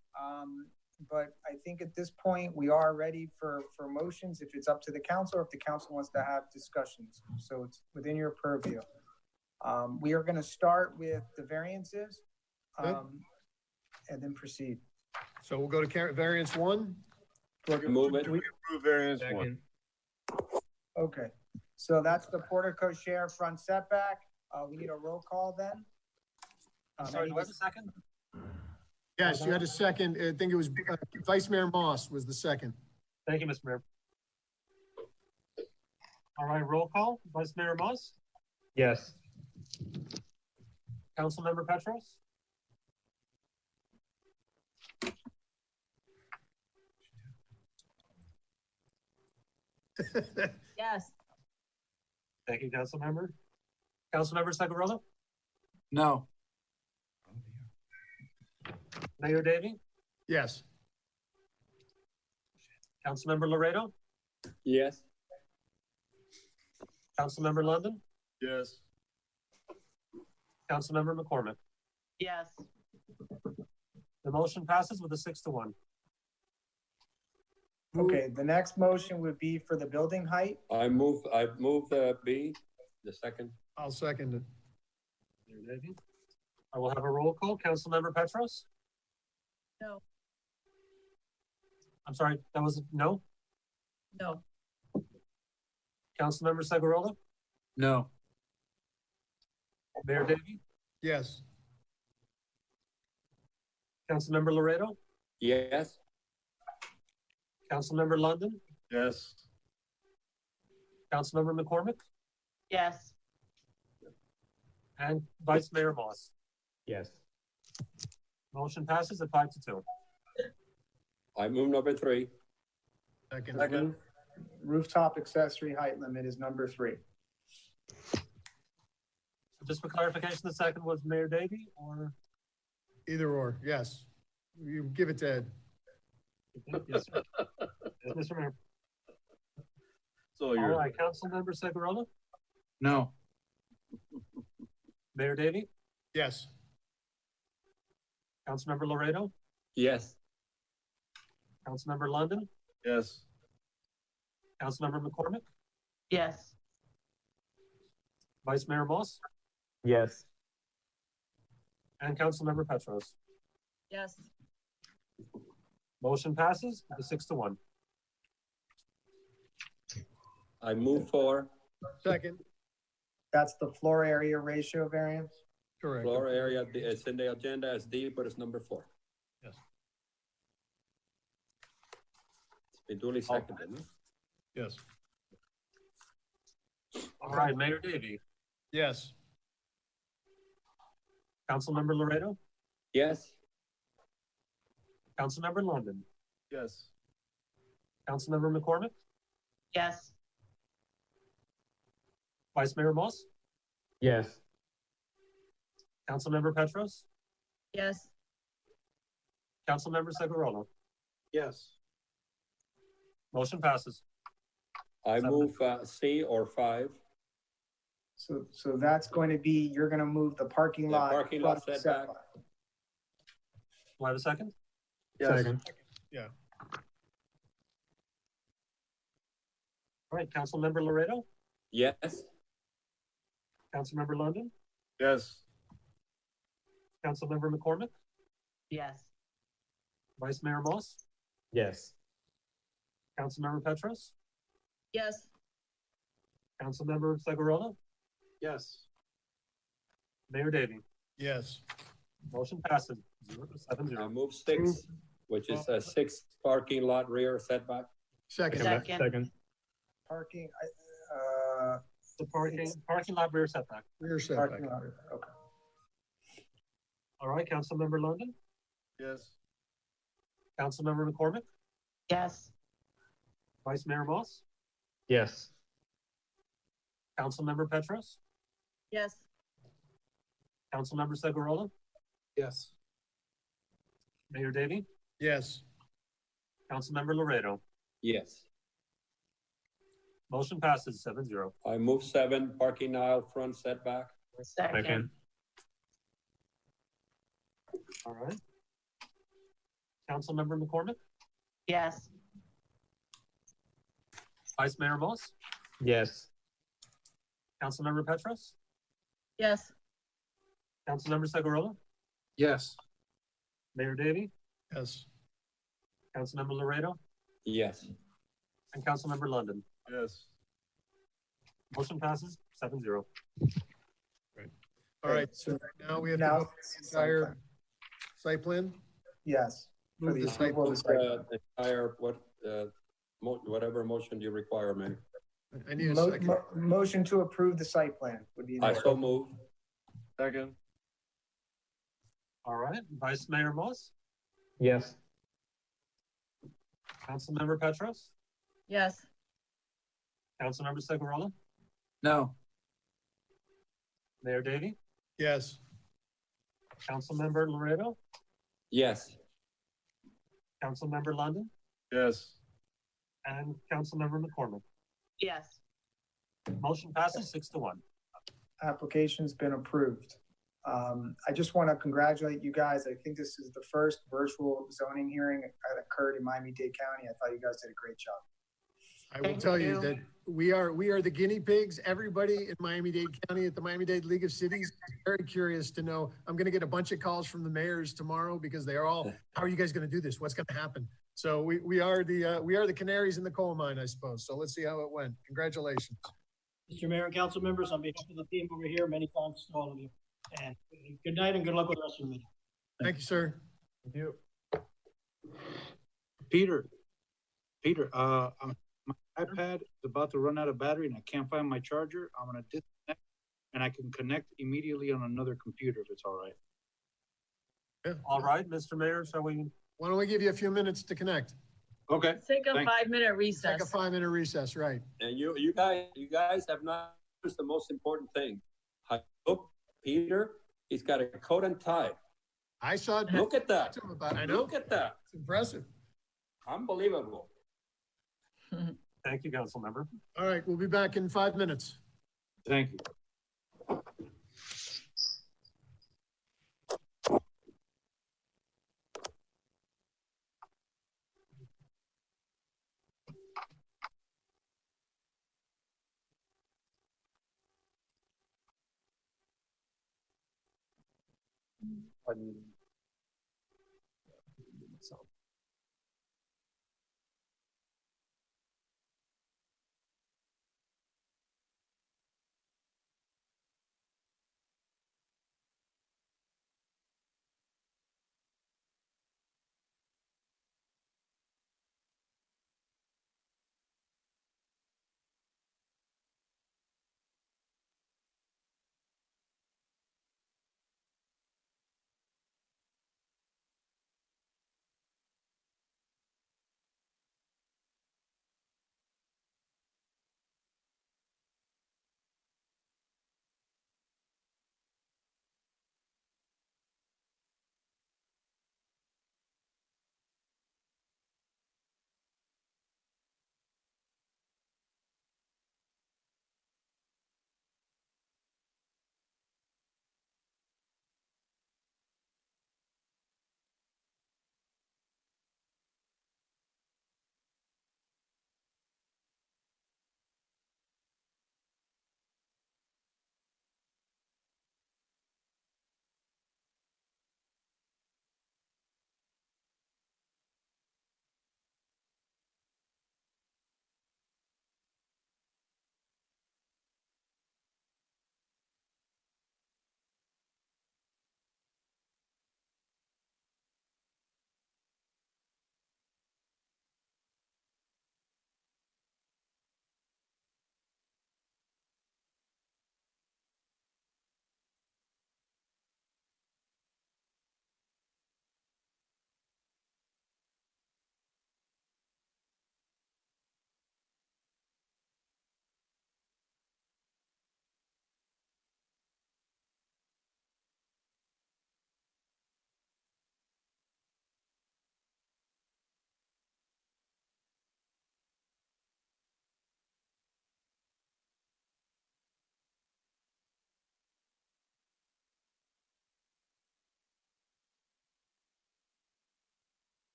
but I think at this point we are ready for motions if it's up to the council or if the council wants to have discussions. So it's within your purview. We are going to start with the variances and then proceed.
So we'll go to variance 1.
Move it.
We approve variance 1.
Okay, so that's the portico share front setback. We need a roll call then.
Sorry, do I have a second?
Yes, you had a second. I think it was Vice Mayor Moss was the second.
Thank you, Mr. Mayor. All right, roll call. Vice Mayor Moss?
Yes.
Councilmember Petros?
Yes.
Thank you, Councilmember. Councilmember Segurello?
No.
Mayor Davey?
Yes.
Councilmember Laredo?
Yes.
Councilmember London?
Yes.
Councilmember McCormick?
Yes.
The motion passes with a 6-1.
Okay, the next motion would be for the building height.
I move B, the second.
I'll second it.
Mayor Davey? I will have a roll call. Councilmember Petros?
No.
I'm sorry, that was no?
No.
Councilmember Segurello?
No.
Mayor Davey?
Yes.
Councilmember Laredo?
Yes.
Councilmember London?
Yes.
Councilmember McCormick?
Yes.
And Vice Mayor Moss?
Yes.
Motion passes at 5-2.
I move number 3.
Second.
Rooftop accessory height limit is number 3.
So just for clarification, the second was Mayor Davey or?
Either or, yes. You give it to Ed.
Yes, sir. Yes, Mr. Mayor.
So
All right, Councilmember Segurello?
No.
Mayor Davey?
Yes.
Councilmember Laredo?
Yes.
Councilmember London?
Yes.
Councilmember McCormick?
Yes.
Vice Mayor Moss,
Yes.
and Councilmember Petros.
Yes.
Motion passes with a 6-1.
I move for
Second.
That's the floor area ratio variance?
Correct.
floor area. It's in the agenda as D, but it's number 4.
Yes.
It's been duly seconded. No?
Yes.
All right, Mayor Davey,
Yes.
Councilmember Laredo,
Yes.
Councilmember London,
Yes.
Councilmember McCormick,
Yes.
Vice Mayor Moss,
Yes.
Councilmember Petros,
Yes.
Councilmember Segurolo.
Yes.
Motion passes.
I move C or 5.
So that's going to be, you're gonna move the parking
The
lot.
parking lot
front
setback.
Do I have a second?
Yes.
Second.
Yeah.
All right, Councilmember Laredo,
Yes.
Councilmember London,
Yes.
Councilmember McCormick,
Yes.
Vice Mayor Moss,
Yes.
Councilmember Petros,
Yes.
Councilmember Segurolo,
Yes.
Mayor Davey.
Yes.
Motion passes
I
7-0.
move 6, which is a 6 parking lot rear setback.
Second.
Second.
Parking,
The parking lot rear setback.
Rear setback.
parking lot, okay.
All right, Councilmember London,
Yes.
Councilmember McCormick,
Yes.
Vice Mayor Moss,
Yes.
Councilmember Petros,
Yes.
Councilmember Segurolo,
Yes.
Mayor Davey,
Yes.
Councilmember Laredo.
Yes.
Motion passes 7-0.
I move 7 parking aisle front setback.
Second.
All right. Councilmember McCormick,
Yes.
Vice Mayor Moss,
Yes.
Councilmember Petros,
Yes.
Councilmember Segurolo,
Yes.
Mayor Davey,
Yes.
Councilmember Laredo,
Yes.
and Councilmember London.
Yes.
Motion passes 7-0.
All right, so now we have to
Now,
vote the entire site plan?
yes. For
Move
the
the site
approval of the site plan.
The entire, whatever motion you require, Mayor.
I need a second.
Motion to approve the site plan would be.
I so move.
Second.
All right, Vice Mayor Moss,
Yes.
Councilmember Petros,
Yes.
Councilmember Segurolo,
No.
Mayor Davey,
Yes.
Councilmember Laredo,
Yes.
Councilmember London,
Yes.
and Councilmember McCormick.
Yes.
Motion passes 6-1.
Application's been approved. I just want to congratulate you guys. I think this is the first virtual zoning hearing that occurred in Miami-Dade County. I thought you guys did a great job.
I will tell you that we are the guinea pigs. Everybody in Miami-Dade County at the Miami-Dade League of Cities is very curious to know. I'm going to get a bunch of calls from the mayors tomorrow because they are all, how are you guys going to do this? What's going to happen? So we are the canaries in the coal mine, I suppose. So let's see how it went. Congratulations.
Mr. Mayor and council members, on behalf of the team over here, many thanks to all of you. And good night and good luck with the rest of the meeting.
Thank you, sir.
Thank you. Peter, my iPad is about to run out of battery and I can't find my charger. I'm gonna disconnect and I can connect immediately on another computer if it's all right.
Yeah.
All right, Mr. Mayor, shall we?
Why don't we give you a few minutes to connect?
Okay.
Let's take a
Thanks.
5-minute recess.
Take a 5-minute recess, right?
And you guys have not noticed the most important thing. Look, Peter, he's got a coat and tie.
I saw.
Look at that.
I know.
Look at that.
It's impressive.
Unbelievable.
Thank you, Councilmember.
All right, we'll be back in 5 minutes.
Thank you.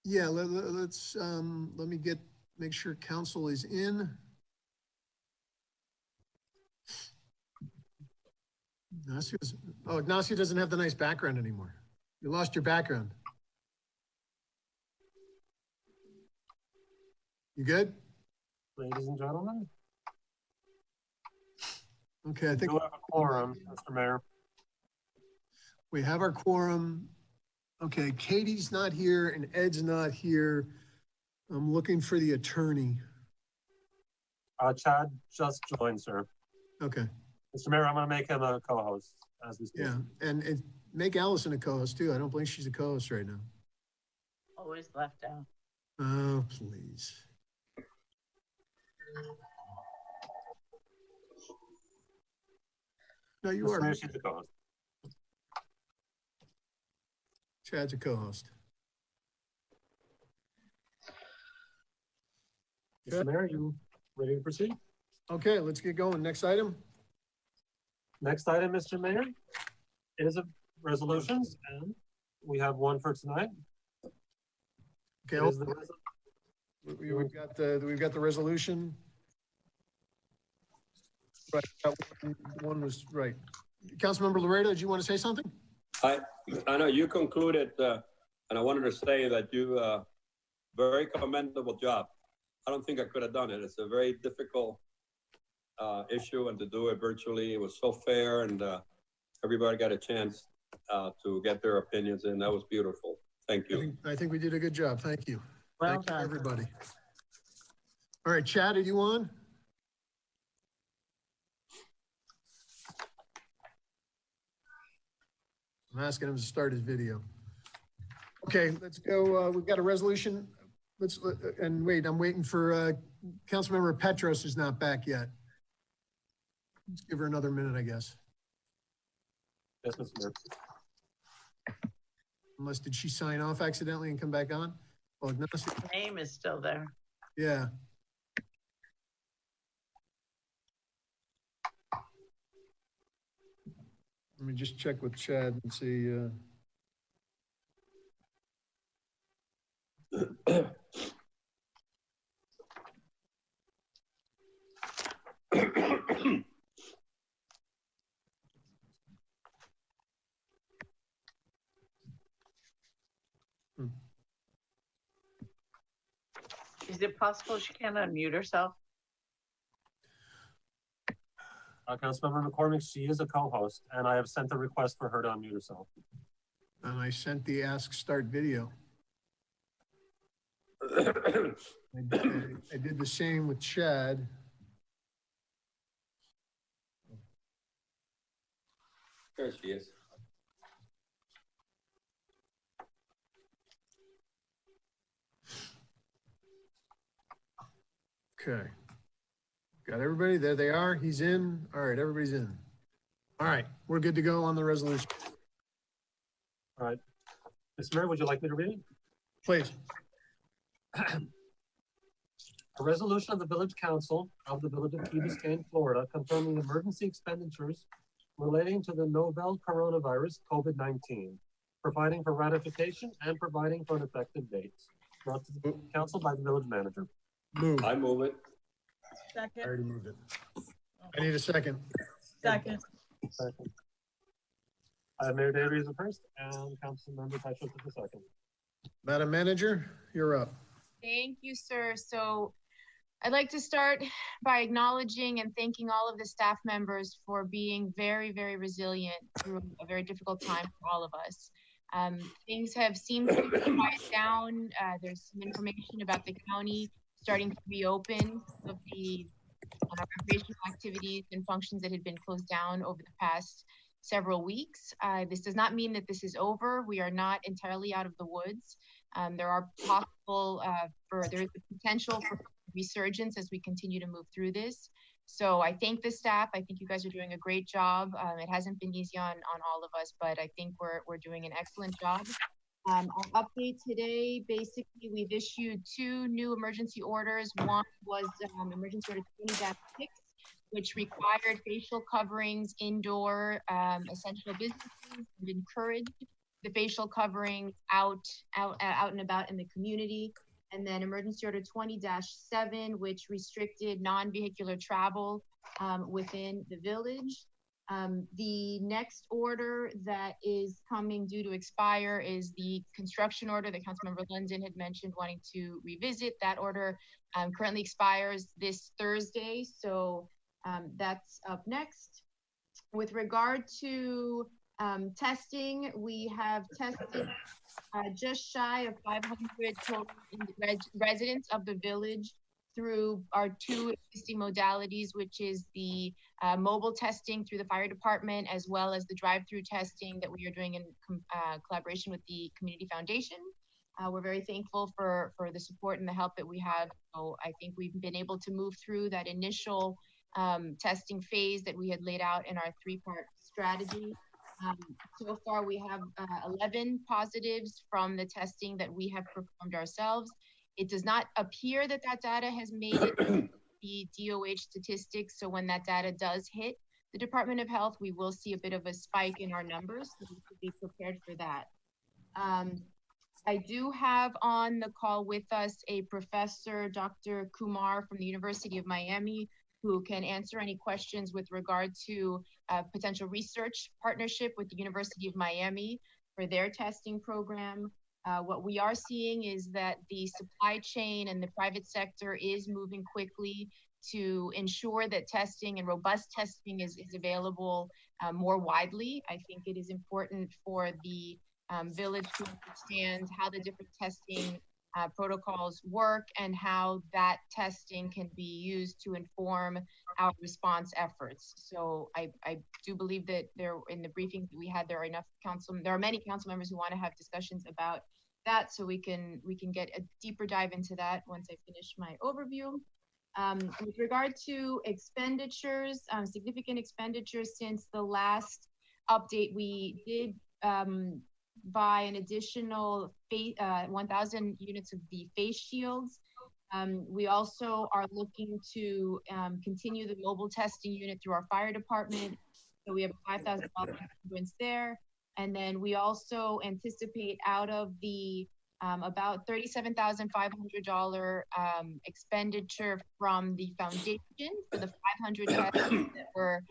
Yeah, let's, let me make sure council is in. Ignacio doesn't have the nice background anymore. You lost your background. You good?
Ladies and gentlemen.
Okay, I think
we have a quorum, Mr. Mayor.
We have our quorum. Okay, Katie's not here and Ed's not here. I'm looking for the attorney.
Chad just joined, sir.
Okay.
Mr. Mayor, I'm going to make him a co-host as we speak.
Yeah, and make Allison a co-host too. I don't believe she's a co-host right now.
Always left out.
Oh, please. No, you
Mr.
are.
Mayor, she's a co-host.
Chad's a co-host.
Mr. Mayor, you ready to proceed?
Okay, let's get going. Next item.
Next item, Mr. Mayor, is a resolutions, and we have one for tonight.
Okay, we've got the resolution. Right, one was right. Councilmember Laredo, did you want to say something?
I know you concluded, and I wanted to say that you very commendable job. I don't think I could have done it. It's a very difficult issue, and to do it virtually, it was so fair, and everybody got a chance to get their opinions in. That was beautiful. Thank you.
I think we did a good job. Thank you.
Well
Thank
done.
you, everybody. All right, Chad, are you on? I'm asking him to start his video. Okay, let's go. We've got a resolution. And wait, I'm waiting for Councilmember Petros, who's not back yet. Let's give her another minute, I guess.
Yes, Mr. Mayor.
Unless, did she sign off accidentally and come back on? Oh, no.
The name is still there.
Yeah. Let me just check with Chad and see.
Is it possible she can't unmute herself?
Councilmember McCormick, she is a co-host, and I have sent a request for her to unmute herself.
And I sent the ask start video. I did the same with Chad.
There she is.
Okay. Got everybody? There they are. He's in. All right, everybody's in. All right, we're good to go on the resolution.
All right. Mr. Mayor, would you like me to read it?
Please.
A resolution of the Village Council of the Village of Key Biscayne, Florida, confirming emergency expenditures relating to the novel coronavirus COVID-19, providing for ratification and providing for an effective date. Brought to the council by the village manager.
Move.
I move it.
I already moved it. I need a second.
Second.
Second. I have Mayor Daley as the first and Councilmember Petros as the second.
Madam Manager, you're up.
Thank you, sir. So I'd like to start by acknowledging and thanking all of the staff members for being very, very resilient through a very difficult time for all of us. Things have seemed to quiet down. There's some information about the county starting to reopen of the recreational activities and functions that had been closed down over the past several weeks. This does not mean that this is over. We are not entirely out of the woods. There are there's the potential for resurgence as we continue to move through this. So I thank the staff. I think you guys are doing a great job. It hasn't been easy on all of us, but I think we're doing an excellent job. Our update today, basically, we've issued 2 new emergency orders. One was emergency order 20-6, which required facial coverings indoor essential businesses and encouraged the facial coverings out and about in the community. And then emergency order 20-7, which restricted non-vehicular travel within the village. The next order that is coming due to expire is the construction order that Councilmember London had mentioned wanting to revisit. That order currently expires this Thursday, so that's up next. With regard to testing, we have tested just shy of 500 total residents of the village through our two existing modalities, which is the mobile testing through the fire department, as well as the drive-through testing that we are doing in collaboration with the Community Foundation. We're very thankful for the support and the help that we have. So I think we've been able to move through that initial testing phase that we had laid out in our three-part strategy. So far, we have 11 positives from the testing that we have performed ourselves. It does not appear that that data has made it to the DOH statistics. So when that data does hit the Department of Health, we will see a bit of a spike in our numbers. So we should be prepared for that. I do have on the call with us a professor, Dr. Kumar from the University of Miami, who can answer any questions with regard to potential research partnership with the University of Miami for their testing program. What we are seeing is that the supply chain and the private sector is moving quickly to ensure that testing and robust testing is available more widely. I think it is important for the village to understand how the different testing protocols work and how that testing can be used to inform our response efforts. So I do believe that there, in the briefings that we had, there are many council members who want to have discussions about that, so we can get a deeper dive into that once I finish my overview. With regard to expenditures, significant expenditures since the last update, we did buy an additional 1,000 units of the face shields. We also are looking to continue the mobile testing unit through our fire department. So we have a $5,000 increments there. And then we also anticipate out of the about $37,500 expenditure from the foundation for the 500 tests that were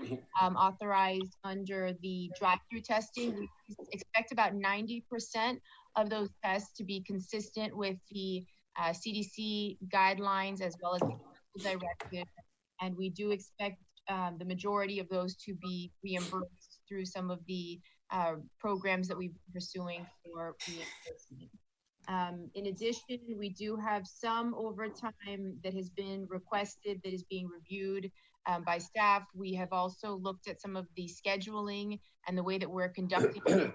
authorized under the drive-through testing. We expect about 90% of those tests to be consistent with the CDC guidelines as well as the directive. And we do expect the majority of those to be reimbursed through some of the programs that we've been pursuing for reimbursement. In addition, we do have some overtime that has been requested that is being reviewed by staff. We have also looked at some of the scheduling and the way that we're conducting it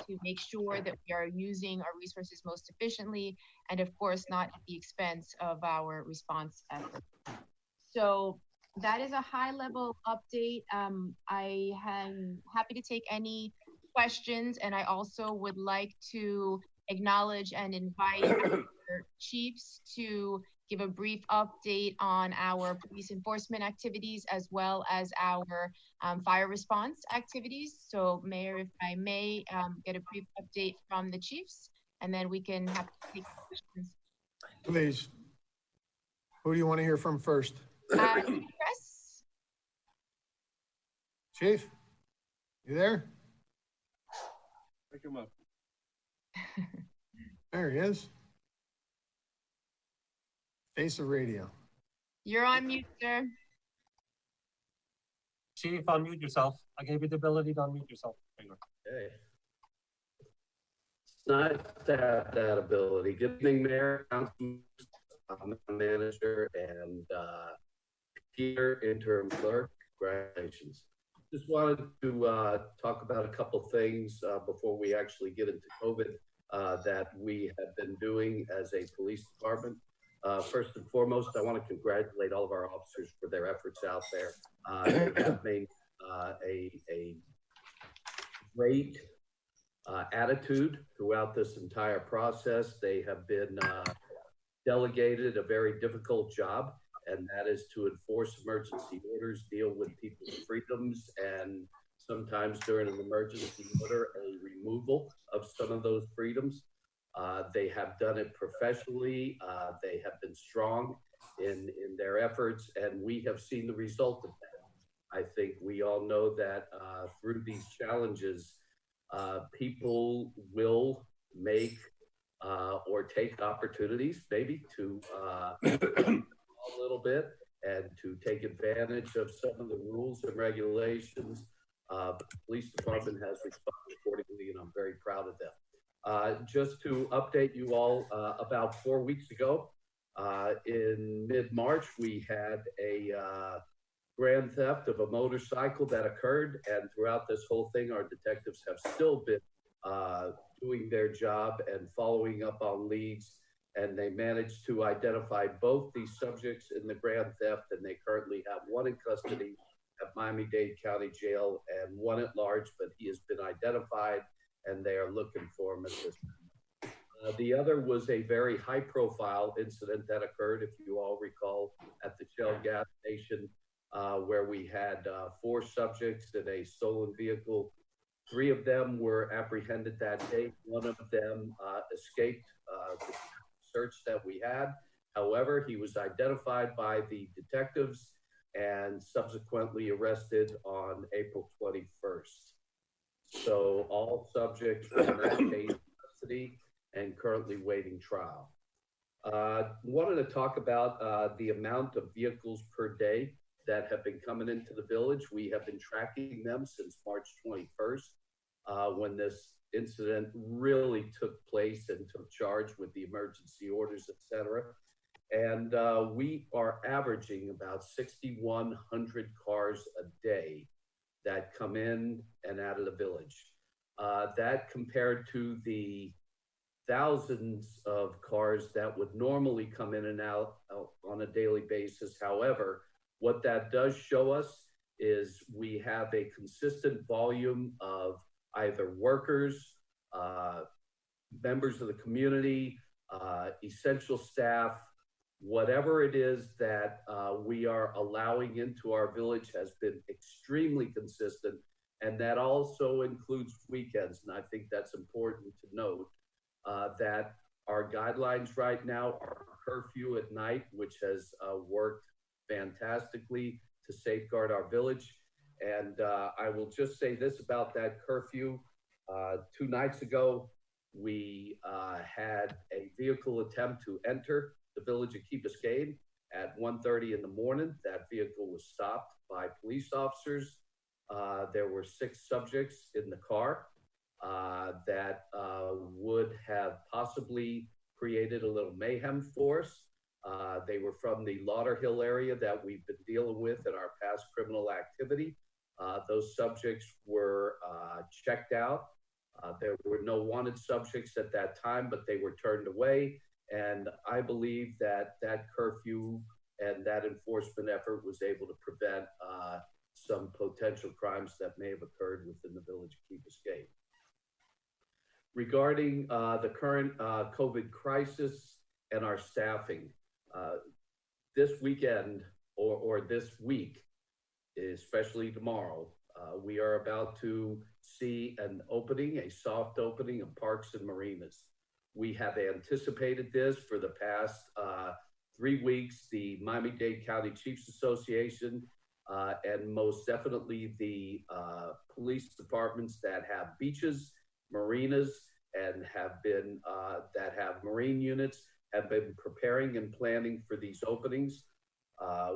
to make sure that we are using our resources most efficiently and, of course, not at the expense of our response efforts. So that is a high-level update. I am happy to take any questions, and I also would like to acknowledge and invite our chiefs to give a brief update on our police enforcement activities as well as our fire response activities. So, Mayor, if I may get a brief update from the chiefs, and then we can have to take questions.
Please. Who do you want to hear from first?
Chris?
Chief, you there?
Pick him up.
There he is. Face of radio.
You're on mute, sir.
Chief, unmute yourself. I gave you the ability to unmute yourself.
Okay. It's nice to have that ability. Good evening, Mayor, Council Manager, and Peter, Interim Clerk. Congratulations. Just wanted to talk about a couple things before we actually get into COVID that we have been doing as a police department. First and foremost, I want to congratulate all of our officers for their efforts out there. They have made a great attitude throughout this entire process. They have been delegated a very difficult job, and that is to enforce emergency orders, deal with people's freedoms, and sometimes during an emergency order, a removal of some of those freedoms. They have done it professionally. They have been strong in their efforts, and we have seen the result of that. I think we all know that through these challenges, people will make or take opportunities maybe to a little bit and to take advantage of some of the rules and regulations. The police department has responded accordingly, and I'm very proud of them. Just to update you all, about 4 weeks ago, in mid-March, we had a grand theft of a motorcycle that occurred, and throughout this whole thing, our detectives have still been doing their job and following up on leads, and they managed to identify both these subjects in the grand theft, and they currently have one in custody at Miami-Dade County Jail and one at large, but he has been identified and they are looking for him at this time. The other was a very high-profile incident that occurred, if you all recall, at the Shell gas station, where we had 4 subjects in a stolen vehicle. 3 of them were apprehended that day. 1 of them escaped the search that we had. However, he was identified by the detectives and subsequently arrested on April 21st. So all subjects were in that case in custody and currently waiting trial. Wanted to talk about the amount of vehicles per day that have been coming into the village. We have been tracking them since March 21st, when this incident really took place and took charge with the emergency orders, et cetera. And we are averaging about 6,100 cars a day that come in and out of the village. That compared to the thousands of cars that would normally come in and out on a daily basis. However, what that does show us is we have a consistent volume of either workers, members of the community, essential staff, whatever it is that we are allowing into our village has been extremely consistent, and that also includes weekends. And I think that's important to note that our guidelines right now are curfew at night, which has worked fantastically to safeguard our village. And I will just say this about that curfew. 2 nights ago, we had a vehicle attempt to enter the village of Key Biscayne at 1:30 in the morning. That vehicle was stopped by police officers. There were 6 subjects in the car that would have possibly created a little mayhem for us. They were from the Lauderhill area that we've been dealing with in our past criminal activity. Those subjects were checked out. There were no wanted subjects at that time, but they were turned away. And I believe that that curfew and that enforcement effort was able to prevent some potential crimes that may have occurred within the village of Key Biscayne. Regarding the current COVID crisis and our staffing, this weekend or this week, especially tomorrow, we are about to see an opening, a soft opening of parks and marinas. We have anticipated this for the past 3 weeks. The Miami-Dade County Chiefs Association and most definitely the police departments that have beaches, marinas, and have been that have marine units have been preparing and planning for these openings.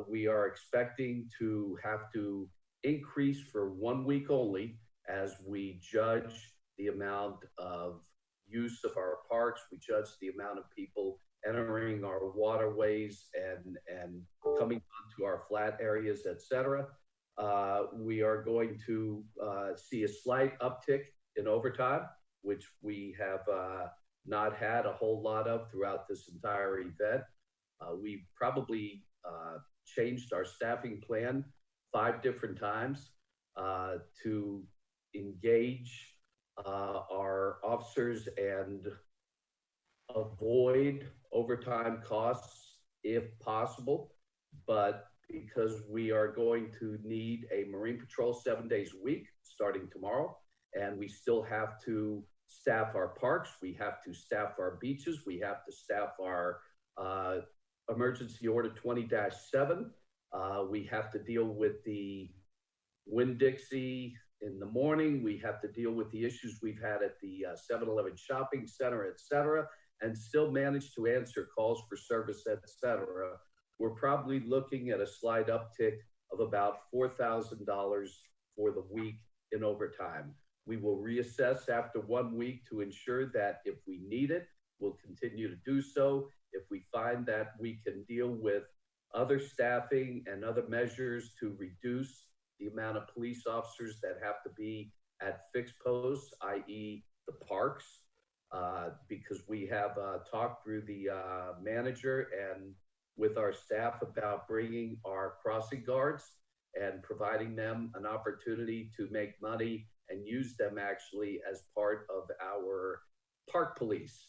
We are expecting to have to increase for 1 week only as we judge the amount of use of our parks. We judge the amount of people entering our waterways and coming onto our flat areas, et cetera. We are going to see a slight uptick in overtime, which we have not had a whole lot of throughout this entire event. We probably changed our staffing plan 5 different times to engage our officers and avoid overtime costs if possible. But because we are going to need a Marine Patrol 7 days a week starting tomorrow. And we still have to staff our parks. We have to staff our beaches. We have to staff our emergency order 20-7. We have to deal with the Winn-Dixie in the morning. We have to deal with the issues we've had at the 7-Eleven shopping center, et cetera, and still manage to answer calls for service, et cetera. We're probably looking at a slight uptick of about $4,000 for the week in overtime. We will reassess after 1 week to ensure that if we need it, we'll continue to do so. If we find that we can deal with other staffing and other measures to reduce the amount of police officers that have to be at fixed posts, i.e. the parks, because we have talked through the manager and with our staff about bringing our crossing guards and providing them an opportunity to make money and use them actually as part of our park police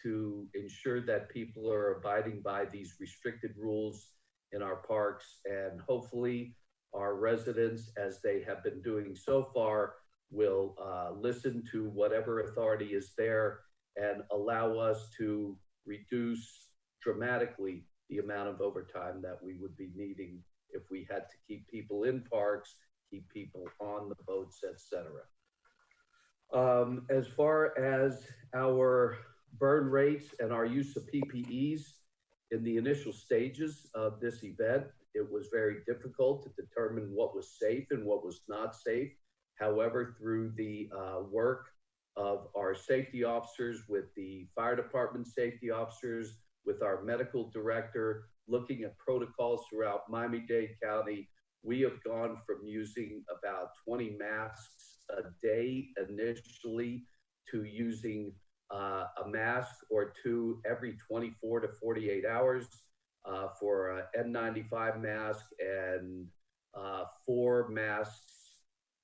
to ensure that people are abiding by these restricted rules in our parks. And hopefully our residents, as they have been doing so far, will listen to whatever authority is there and allow us to reduce dramatically the amount of overtime that we would be needing if we had to keep people in parks, keep people on the boats, etc. As far as our burn rates and our use of PPEs in the initial stages of this event, it was very difficult to determine what was safe and what was not safe. However, through the work of our safety officers, with the fire department safety officers, with our medical director, looking at protocols throughout Miami-Dade County, we have gone from using about 20 masks a day initially to using a mask or two every 24 to 48 hours for an N95 mask and 4 masks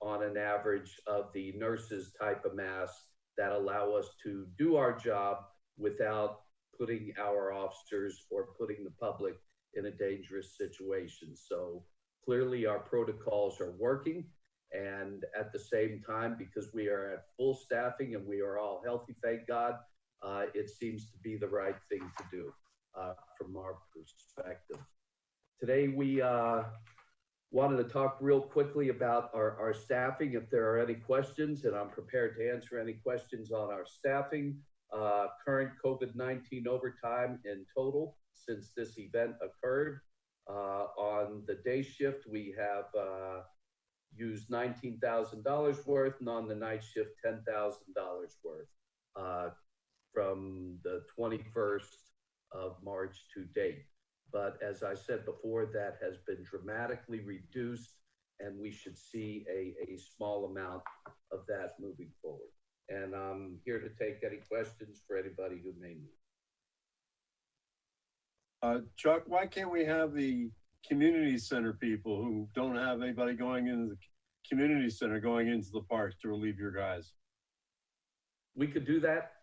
on an average of the nurses type of masks that allow us to do our job without putting our officers or putting the public in a dangerous situation. So clearly our protocols are working, and at the same time, because we are at full staffing and we are all healthy, thank God, it seems to be the right thing to do from our perspective. Today we wanted to talk real quickly about our staffing, if there are any questions, and I'm prepared to answer any questions on our staffing. Current COVID-19 overtime in total since this event occurred. On the day shift, we have used $19,000 worth, and on the night shift, $10,000 worth from the 21st of March to date. But as I said before, that has been dramatically reduced, and we should see a small amount of that moving forward. And I'm here to take any questions for anybody who may need.
Chuck, why can't we have the community center people who don't have anybody going into the community center going into the parks to relieve your guys?
We could do that.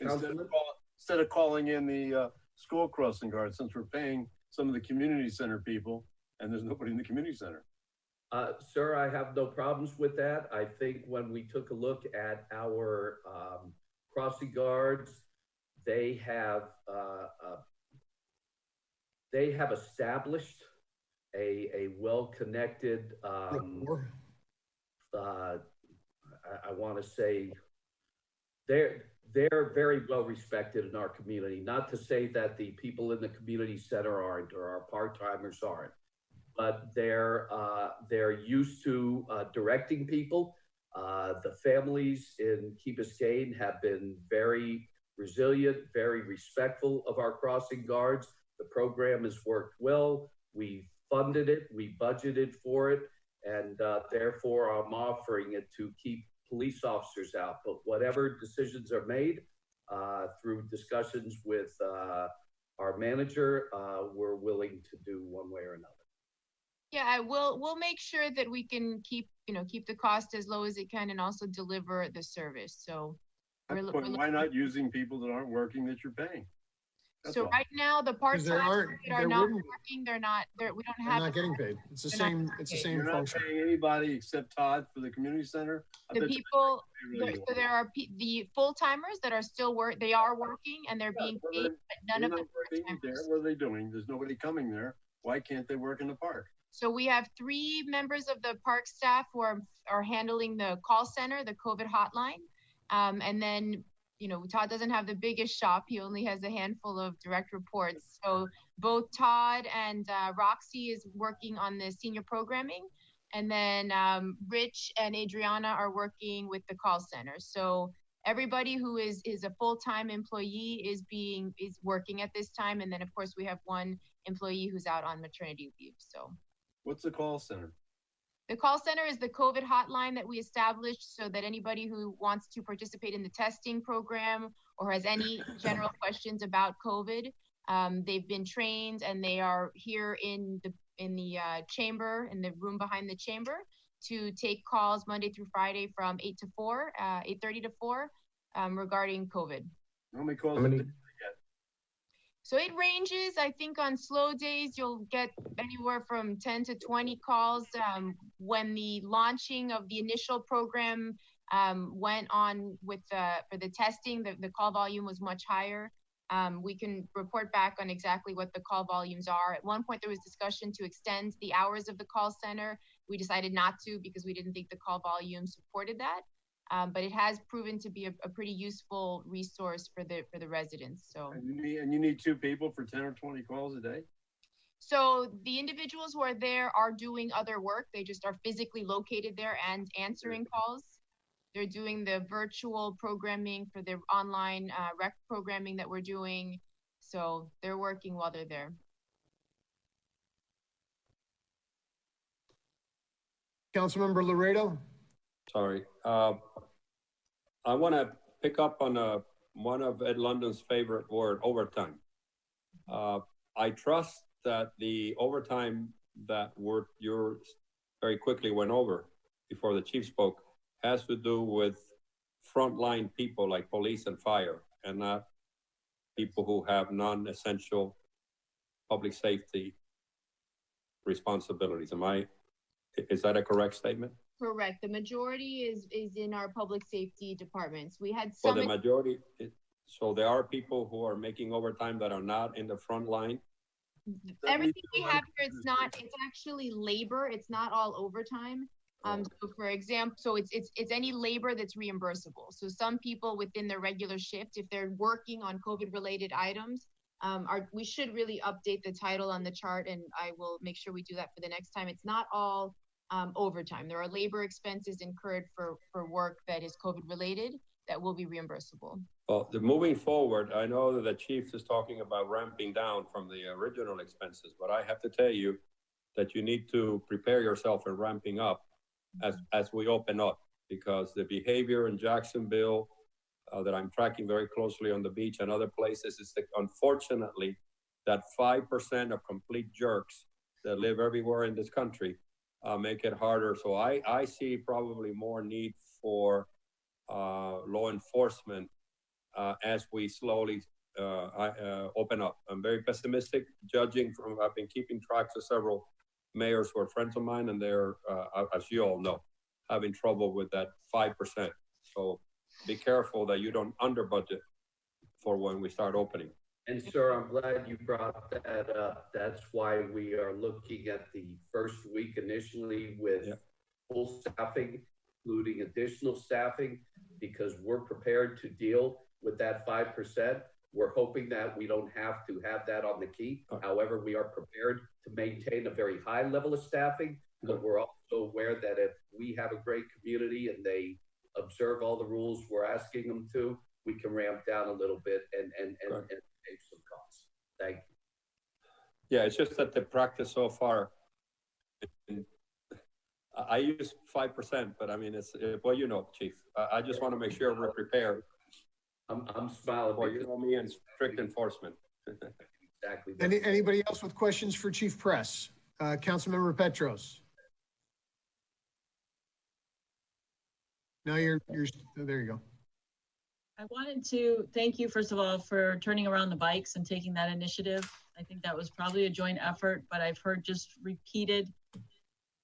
Instead of calling in the school crossing guard, since we're paying some of the community center people and there's nobody in the community center.
Sir, I have no problems with that. I think when we took a look at our crossing guards, they have established a well-connected, I want to say, they're very well respected in our community. Not to say that the people in the community center aren't, or our part-timers aren't, but they're used to directing people. The families in Key Biscayne have been very resilient, very respectful of our crossing guards. The program has worked well. We funded it, we budgeted for it, and therefore I'm offering it to keep police officers out. But whatever decisions are made through discussions with our manager, we're willing to do one way or another.
Yeah, we'll make sure that we can keep the cost as low as it can and also deliver the service. So
why not using people that aren't working that you're paying? That's
So
all.
right now, the part-time that are
there
not
wouldn't-
working, we don't
They're
have.
not getting paid. It's the
They're not
same,
getting
it's the
paid.
same
You're not
function.
paying anybody except Todd for the community center? I
The
bet
people,
you really
so there are the full-timers that are still they are working and they're being
well,
paid, but none
they're
of the
not working there. What are they doing? There's nobody coming there. Why can't they work in the park?
So we have 3 members of the park staff who are handling the call center, the COVID hotline. And then, you know, Todd doesn't have the biggest shop. He only has a handful of direct reports. So both Todd and Roxy is working on the senior programming. And then Rich and Adriana are working with the call center. So everybody who is a full-time employee is working at this time. And then of course we have 1 employee who's out on maternity leave. So
What's the call center?
the call center is the COVID hotline that we established so that anybody who wants to participate in the testing program or has any general questions about COVID, they've been trained and they are here in the chamber, in the room behind the chamber, to take calls Monday through Friday from 8 to 4, 8:30 to 4, regarding COVID.
How many calls?
So it ranges. I think on slow days, you'll get anywhere from 10 to 20 calls. When the launching of the initial program went on with for the testing, the call volume was much higher. We can report back on exactly what the call volumes are. At one point, there was discussion to extend the hours of the call center. We decided not to because we didn't think the call volume supported that. But it has proven to be a pretty useful resource for the residents. So.
And you need 2 people for 10 or 20 calls a day?
So the individuals who are there are doing other work. They just are physically located there and answering calls. They're doing the virtual programming for the online rec programming that we're doing. So they're working while they're there.
Councilmember Laredo?
Sorry. I want to pick up on one of Ed London's favorite word, overtime. I trust that the overtime that you very quickly went over before the chief spoke has to do with frontline people like police and fire, and not people who have non-essential public safety responsibilities. Is that a correct statement?
Correct. The majority is in our public safety departments. We had some.
So the majority, so there are people who are making overtime that are not in the front line?
Everything we have here, it's actually labor. It's not all overtime. So for example, so it's any labor that's reimbursable. So some people within their regular shift, if they're working on COVID related items, we should really update the title on the chart, and I will make sure we do that for the next time. It's not all overtime. There are labor expenses incurred for work that is COVID related that will be reimbursable.
Well, moving forward, I know that the chief is talking about ramping down from the original expenses, but I have to tell you that you need to prepare yourself in ramping up as we open up, because the behavior in Jacksonville that I'm tracking very closely on the beach and other places is that unfortunately that 5% of complete jerks that live everywhere in this country make it harder. So I see probably more need for law enforcement as we slowly open up. I'm very pessimistic, judging from, I've been keeping track of several mayors who are friends of mine, and they're, as you all know, having trouble with that 5%. So be careful that you don't under budget for when we start opening.
And sir, I'm glad you brought that up. That's why we are looking at the first week initially with full staffing, including additional staffing, because we're prepared to deal with that 5%. We're hoping that we don't have to have that on the key. However, we are prepared to maintain a very high level of staffing, but we're also aware that if we have a great community and they observe all the rules we're asking them to, we can ramp down a little bit and save some costs. Thank you.
Yeah, it's just that the practice so far, I use 5%, but I mean, it's, well, you know, Chief, I just want to make sure we're prepared.
I'm smiling.
For you know me and strict enforcement.
Exactly.
Anybody else with questions for Chief Press? Councilmember Petros. No, you're, oh, there you go.
I wanted to thank you, first of all, for turning around the bikes and taking that initiative. I think that was probably a joint effort, but I've heard just repeated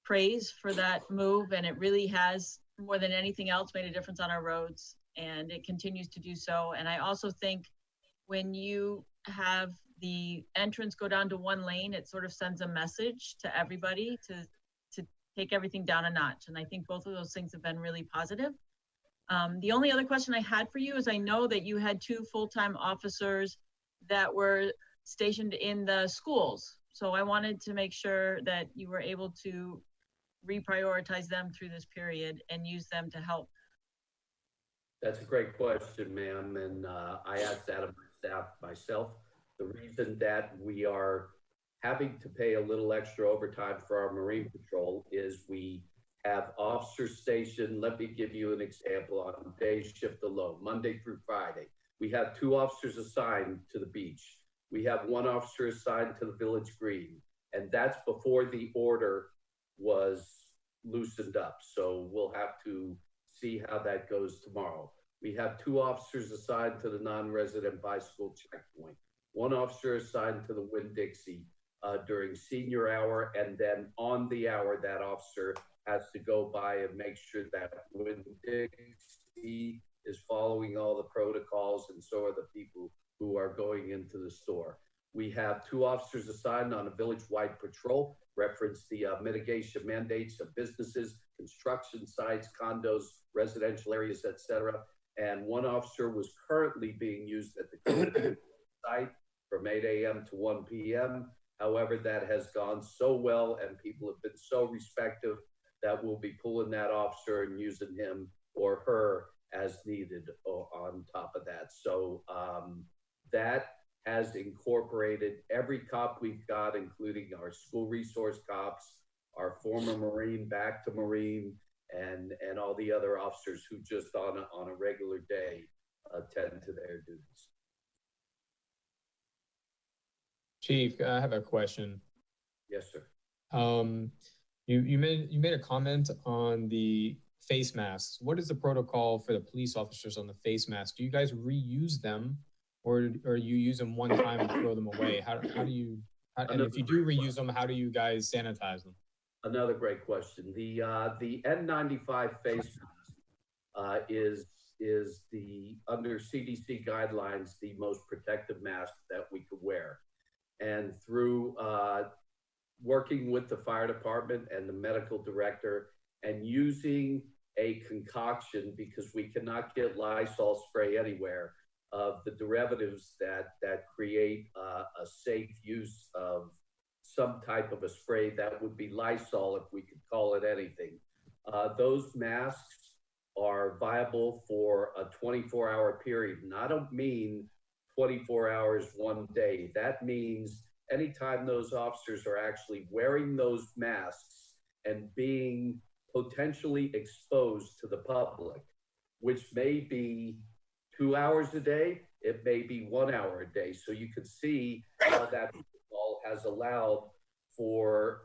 praise for that move, and it really has, more than anything else, made a difference on our roads, and it continues to do so. And I also think when you have the entrance go down to one lane, it sort of sends a message to everybody to take everything down a notch. And I think both of those things have been really positive. The only other question I had for you is I know that you had 2 full-time officers that were stationed in the schools. So I wanted to make sure that you were able to reprioritize them through this period and use them to help.
That's a great question, ma'am. And I asked that of my staff myself. The reason that we are having to pay a little extra overtime for our Marine Patrol is we have officers stationed. Let me give you an example on day shift alone, Monday through Friday. We have 2 officers assigned to the beach. We have 1 officer assigned to the Village Green, and that's before the order was loosened up. So we'll have to see how that goes tomorrow. We have 2 officers assigned to the non-resident bicycle checkpoint, 1 officer assigned to the Winn-Dixie during senior hour, and then on the hour, that officer has to go by and make sure that Winn-Dixie is following all the protocols, and so are the people who are going into the store. We have 2 officers assigned on a village-wide patrol, reference the mitigation mandates of businesses, construction sites, condos, residential areas, etc. And 1 officer was currently being used at the site from 8 a.m. to 1 p.m. However, that has gone so well and people have been so respectful that we'll be pulling that officer and using him or her as needed on top of that. So that has incorporated every cop we've got, including our school resource cops, our former Marine back to Marine, and all the other officers who just on a regular day attend to their duties.
Chief, I have a question.
Yes, sir.
You made a comment on the face masks. What is the protocol for the police officers on the face masks? Do you guys reuse them, or you use them one time and throw them away? How do you? And if you do reuse them, how do you guys sanitize them?
Another great question. The N95 face mask is the under CDC guidelines the most protective mask that we could wear, and through working with the fire department and the medical director and using a concoction, because we cannot get Lysol spray anywhere, of the derivatives that create a safe use of some type of a spray that would be Lysol if we could call it anything. Those masks are viable for a 24-hour period. And I don't mean 24 hours one day. That means anytime those officers are actually wearing those masks and being potentially exposed to the public, which may be 2 hours a day, it may be 1 hour a day. So you could see how that protocol has allowed for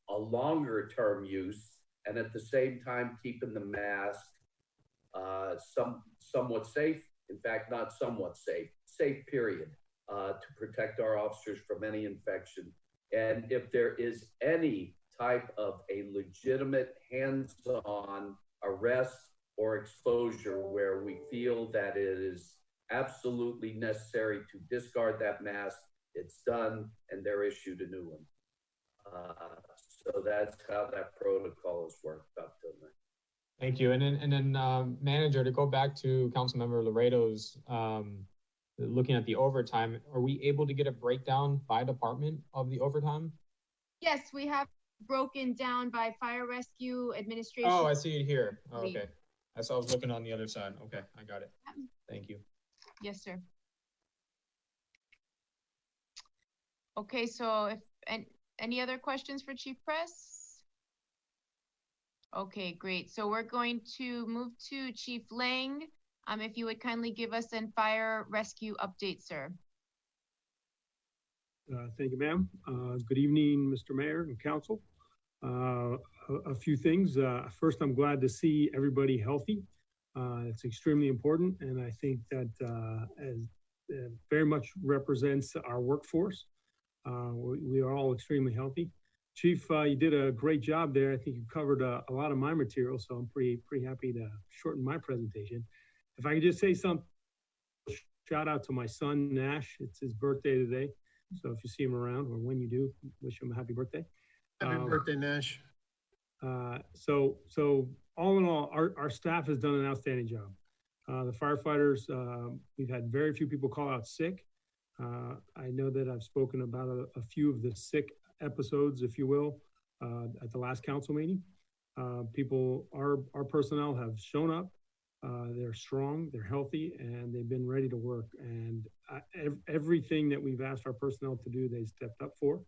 a longer term use, and at the same time keeping the mask somewhat safe. In fact, not somewhat safe, safe period, to protect our officers from any infection. And if there is any type of a legitimate hands-on arrest or exposure where we feel that it is absolutely necessary to discard that mask, it's done and they're issued a new one. So that's how that protocol has worked up till now.
Thank you. And then manager, to go back to Councilmember Laredo's looking at the overtime, are we able to get a breakdown by department of the overtime?
Yes, we have broken down by fire rescue, administration.
Oh, I see it here. Oh, okay. I saw I was looking on the other side. Okay, I got it. Thank you.
Yes, sir. Okay, so any other questions for Chief Press? Okay, great. So we're going to move to Chief Lang. If you would kindly give us a fire rescue update, sir.
Thank you, ma'am. Good evening, Mr. Mayor and Council. A few things. First, I'm glad to see everybody healthy. It's extremely important, and I think that very much represents our workforce. We are all extremely healthy. Chief, you did a great job there. I think you covered a lot of my material, so I'm pretty happy to shorten my presentation. If I could just say something, shout out to my son, Nash. It's his birthday today. So if you see him around, or when you do, wish him a happy birthday.
Happy birthday, Nash.
So all in all, our staff has done an outstanding job. The firefighters, we've had very few people call out sick. I know that I've spoken about a few of the sick episodes, if you will, at the last council meeting. Our personnel have shown up. They're strong, they're healthy, and they've been ready to work. And everything that we've asked our personnel to do, they stepped up for.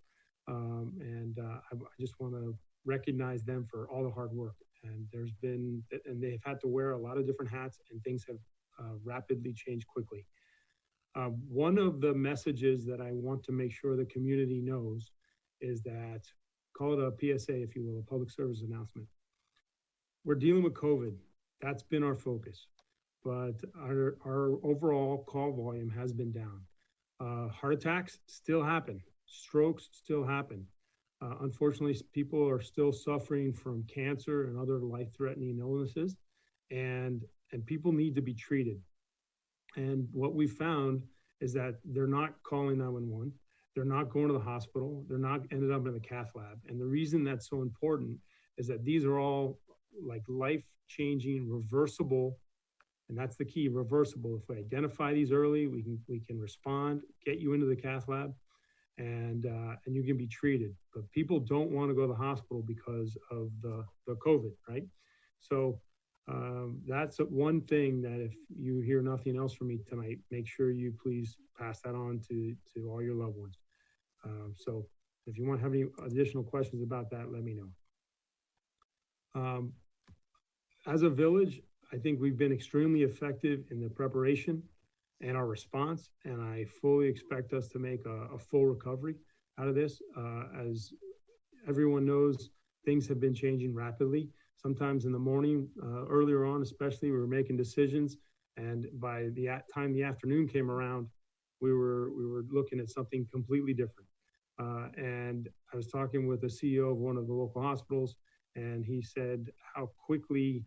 I just want to recognize them for all the hard work. And they've had to wear a lot of different hats, and things have rapidly changed quickly. One of the messages that I want to make sure the community knows is that, call it a PSA, if you will, a public service announcement. We're dealing with COVID. That's been our focus. But our overall call volume has been down. Heart attacks still happen. Strokes still happen. Unfortunately, people are still suffering from cancer and other life-threatening illnesses, and people need to be treated. And what we found is that they're not calling 911. They're not going to the hospital. They're not ended up in the cath lab. And the reason that's so important is that these are all like life-changing, reversible, and that's the key, reversible. If we identify these early, we can respond, get you into the cath lab, and you can be treated. But people don't want to go to the hospital because of the COVID, right? So that's one thing that if you hear nothing else from me tonight, make sure you please pass that on to all your loved ones. So if you want to have any additional questions about that, let me know. As a village, I think we've been extremely effective in the preparation and our response, and I fully expect us to make a full recovery out of this. As everyone knows, things have been changing rapidly. Sometimes in the morning, earlier on especially, we were making decisions, and by the time the afternoon came around, we were looking at something completely different. And I was talking with the CEO of one of the local hospitals, and he said how quickly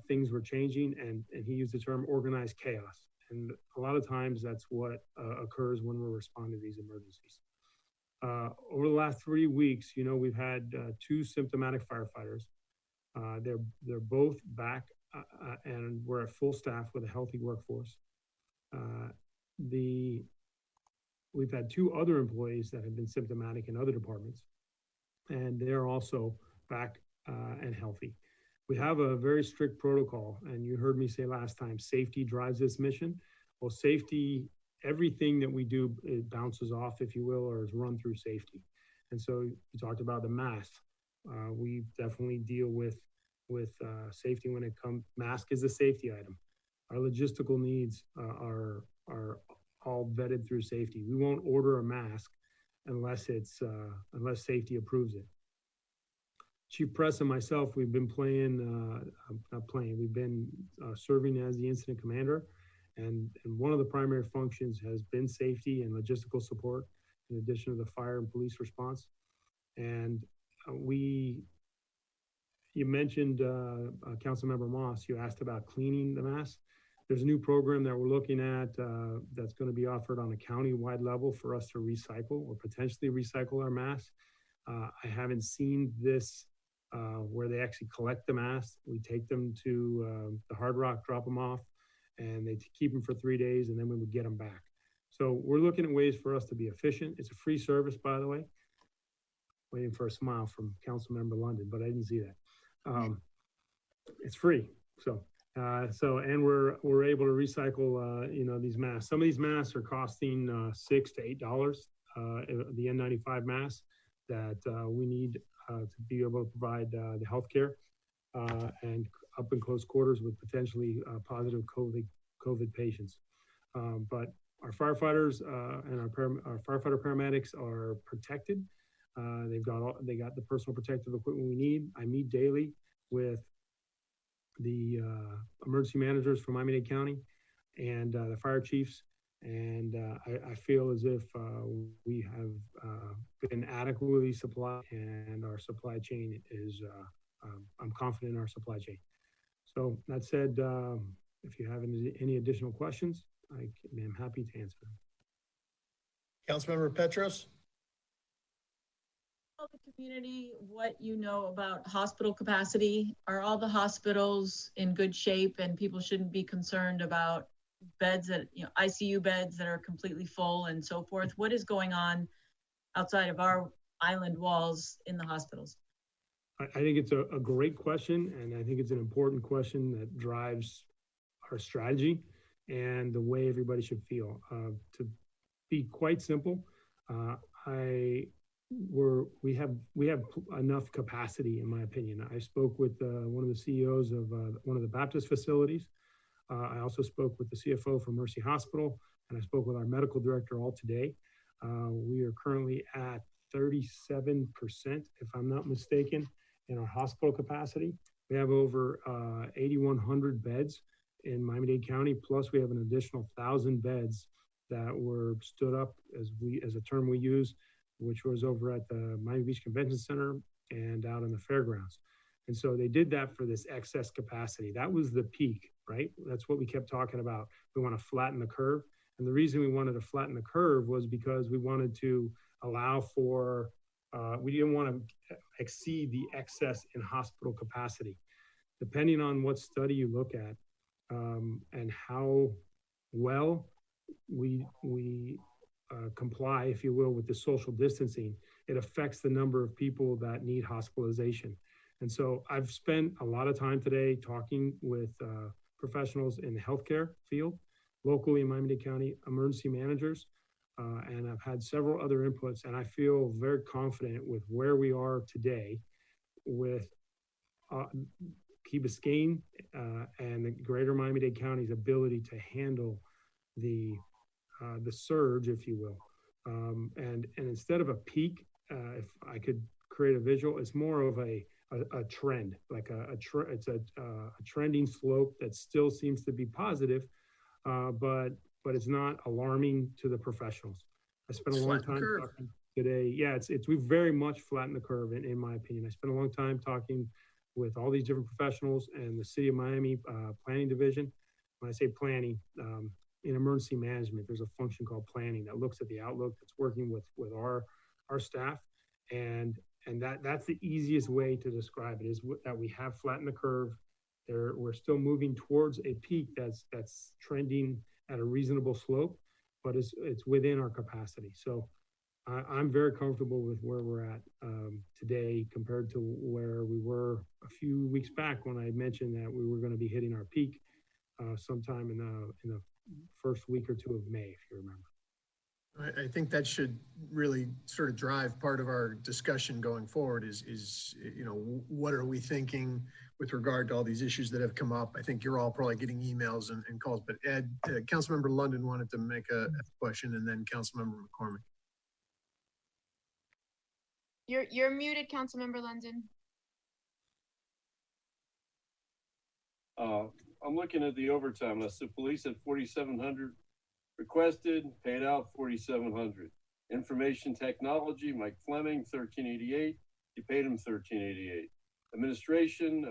things were changing, and he used the term organized chaos. And a lot of times that's what occurs when we're responding to these emergencies. Over the last 3 weeks, we've had 2 symptomatic firefighters. They're both back, and we're at full staff with a healthy workforce. We've had 2 other employees that have been symptomatic in other departments, and they're also back and healthy. We have a very strict protocol, and you heard me say last time, safety drives this mission. Well, safety, everything that we do, it bounces off, if you will, or is run through safety. And so you talked about the mask. We definitely deal with safety when it comes. Mask is a safety item. Our logistical needs are all vetted through safety. We won't order a mask unless safety approves it. Chief Press and myself, we've been serving as the incident commander, and one of the primary functions has been safety and logistical support, in addition to the fire and police response. And you mentioned, Councilmember Moss, you asked about cleaning the mass. There's a new program that we're looking at that's going to be offered on a county-wide level for us to recycle or potentially recycle our masks. I haven't seen this where they actually collect the masks. We take them to the Hard Rock, drop them off, and they keep them for 3 days, and then we would get them back. So we're looking at ways for us to be efficient. It's a free service, by the way. Waiting for a smile from Councilmember London, but I didn't see that. It's free. And we're able to recycle, these masks. Some of these masks are costing $6 to $8. The N95 masks that we need to be able to provide the healthcare and up in close quarters with potentially positive COVID patients. But our firefighters and our firefighter paramedics are protected. They got the personal protective equipment we need. I meet daily with the emergency managers from Miami-Dade County and the fire chiefs. And I feel as if we have been adequately supplied, and our supply chain is, I'm confident in our supply chain. So that said, if you have any additional questions, I'm happy to answer them.
Councilmember Petros?
Tell the community what you know about hospital capacity. Are all the hospitals in good shape and people shouldn't be concerned about beds that, ICU beds that are completely full and so forth? What is going on outside of our island walls in the hospitals?
I think it's a great question, and I think it's an important question that drives our strategy and the way everybody should feel. To be quite simple, we have enough capacity, in my opinion. I spoke with one of the CEOs of one of the Baptist facilities. I also spoke with the CFO from Mercy Hospital, and I spoke with our medical director all today. We are currently at 37%, if I'm not mistaken, in our hospital capacity. We have over 8,100 beds in Miami-Dade County, plus we have an additional 1,000 beds that were stood up, as a term we use, which was over at the Miami Beach Convention Center and out in the fairgrounds. And so they did that for this excess capacity. That was the peak, right? That's what we kept talking about. We want to flatten the curve. And the reason we wanted to flatten the curve was because we wanted to allow for, we didn't want to exceed the excess in hospital capacity. Depending on what study you look at and how well we comply, if you will, with the social distancing, it affects the number of people that need hospitalization. And so I've spent a lot of time today talking with professionals in the healthcare field, locally in Miami-Dade County, emergency managers, and I've had several other inputs, and I feel very confident with where we are today with Key Biscayne and the greater Miami-Dade County's ability to handle the surge, if you will. And instead of a peak, if I could create a visual, it's more of a trend, like it's a trending slope that still seems to be positive, but it's not alarming to the professionals. I spent a long time talking today. Yeah, we've very much flattened the curve, in my opinion. I spent a long time talking with all these different professionals and the City of Miami Planning Division. When I say planning, in emergency management, there's a function called planning that looks at the outlook, that's working with our staff, and that's the easiest way to describe it, is that we have flattened the curve. We're still moving towards a peak that's trending at a reasonable slope, but it's within our capacity. So I'm very comfortable with where we're at today compared to where we were a few weeks back, when I mentioned that we were going to be hitting our peak sometime in the first week or two of May, if you remember.
I think that should really sort of drive part of our discussion going forward is what are we thinking with regard to all these issues that have come up? I think you're all probably getting emails and calls, but Ed, Councilmember London wanted to make a question, and then Councilmember McCormick.
You're muted, Councilmember London.
I'm looking at the overtime. That's the police at 4,700 requested, paid out 4,700. Information technology, Mike Fleming, 1,388. You paid him 1,388. Administration,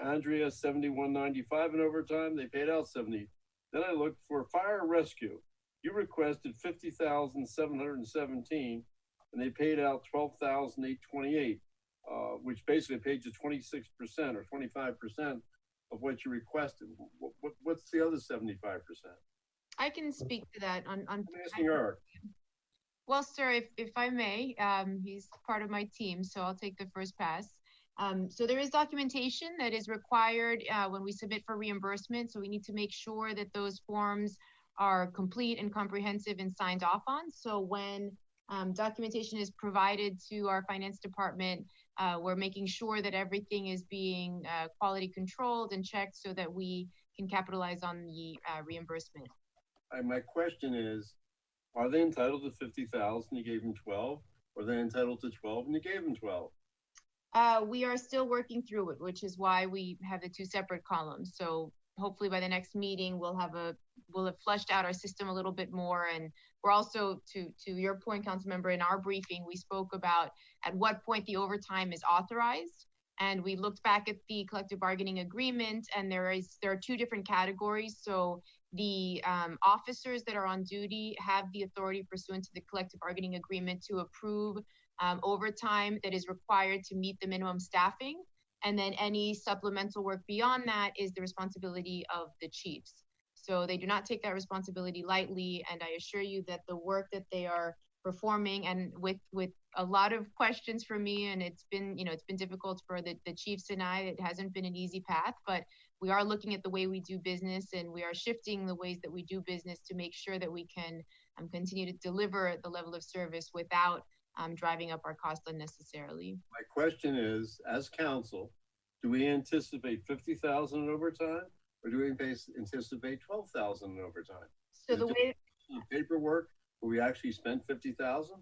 Andrea, 7,195 in overtime. They paid out 70. Then I looked for fire rescue. You requested 50,717, and they paid out 12,828, which basically paid you 26% or 25% of what you requested. What's the other 75%?
I can speak to that on
I'm asking Eric.
Well, sir, if I may, he's part of my team, so I'll take the first pass. So there is documentation that is required when we submit for reimbursement. So we need to make sure that those forms are complete and comprehensive and signed off on. So when documentation is provided to our finance department, we're making sure that everything is being quality controlled and checked so that we can capitalize on the reimbursement.
My question is, are they entitled to 50,000? You gave them 12, or are they entitled to 12 and you gave them 12?
We are still working through it, which is why we have the two separate columns. So hopefully by the next meeting, we'll have fleshed out our system a little bit more. And we're also, to your point, Councilmember, in our briefing, we spoke about at what point the overtime is authorized. And we looked back at the collective bargaining agreement, and there are two different categories. So the officers that are on duty have the authority pursuant to the collective bargaining agreement to approve overtime that is required to meet the minimum staffing. And then any supplemental work beyond that is the responsibility of the chiefs. So they do not take that responsibility lightly. And I assure you that the work that they are performing, and with a lot of questions for me, and it's been difficult for the chiefs and I, it hasn't been an easy path, but we are looking at the way we do business, and we are shifting the ways that we do business to make sure that we can continue to deliver the level of service without driving up our costs unnecessarily.
My question is, as council, do we anticipate 50,000 in overtime, or do we anticipate 12,000 in overtime?
So the way
paperwork, will we actually spend 50,000?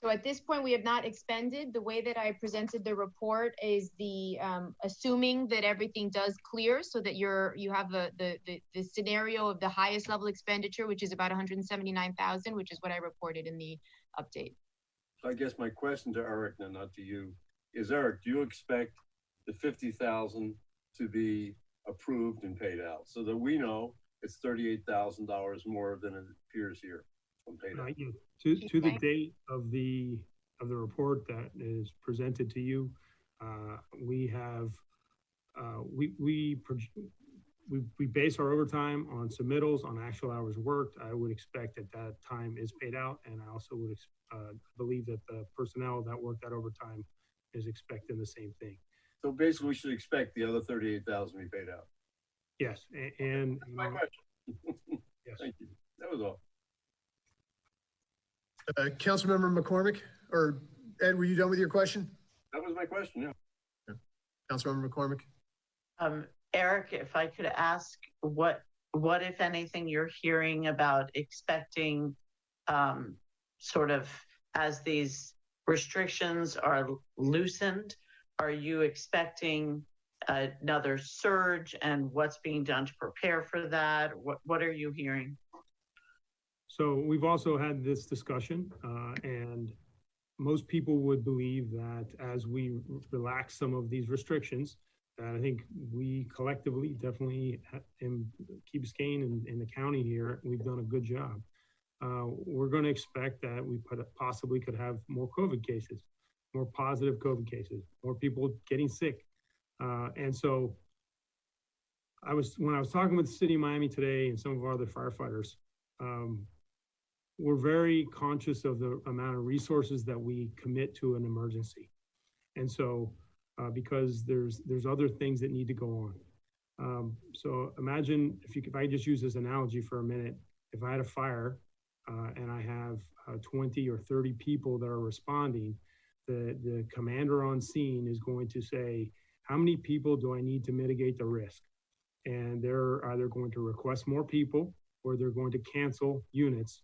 So at this point, we have not expended. The way that I presented the report is the assuming that everything does clear, so that you have the scenario of the highest level expenditure, which is about 179,000, which is what I reported in the update.
So I guess my question to Eric, and not to you, is Eric, do you expect the 50,000 to be approved and paid out, so that we know it's $38,000 more than it appears here from paid out?
To the date of the report that is presented to you, we have we base our overtime on submittals, on actual hours worked. I would expect that time is paid out, and I also would believe that the personnel that work that overtime is expecting the same thing.
So basically, we should expect the other 38,000 to be paid out.
Yes, and
my question.
Yes.
Thank you. That was all.
Councilmember McCormick, or Ed, were you done with your question?
That was my question, yeah.
Councilmember McCormick.
Eric, if I could ask, what if anything you're hearing about expecting sort of as these restrictions are loosened, are you expecting another surge, and what's being done to prepare for that? What are you hearing?
So we've also had this discussion, and most people would believe that as we relax some of these restrictions, that I think we collectively, definitely in Key Biscayne and the county here, we've done a good job. We're going to expect that we possibly could have more COVID cases, more positive COVID cases, more people getting sick. And so when I was talking with the city of Miami today and some of our other firefighters, we're very conscious of the amount of resources that we commit to an emergency. And so, because there's other things that need to go on. So imagine if I just use this analogy for a minute, if I had a fire and I have 20 or 30 people that are responding, the commander on scene is going to say, how many people do I need to mitigate the risk? And they're either going to request more people, or they're going to cancel units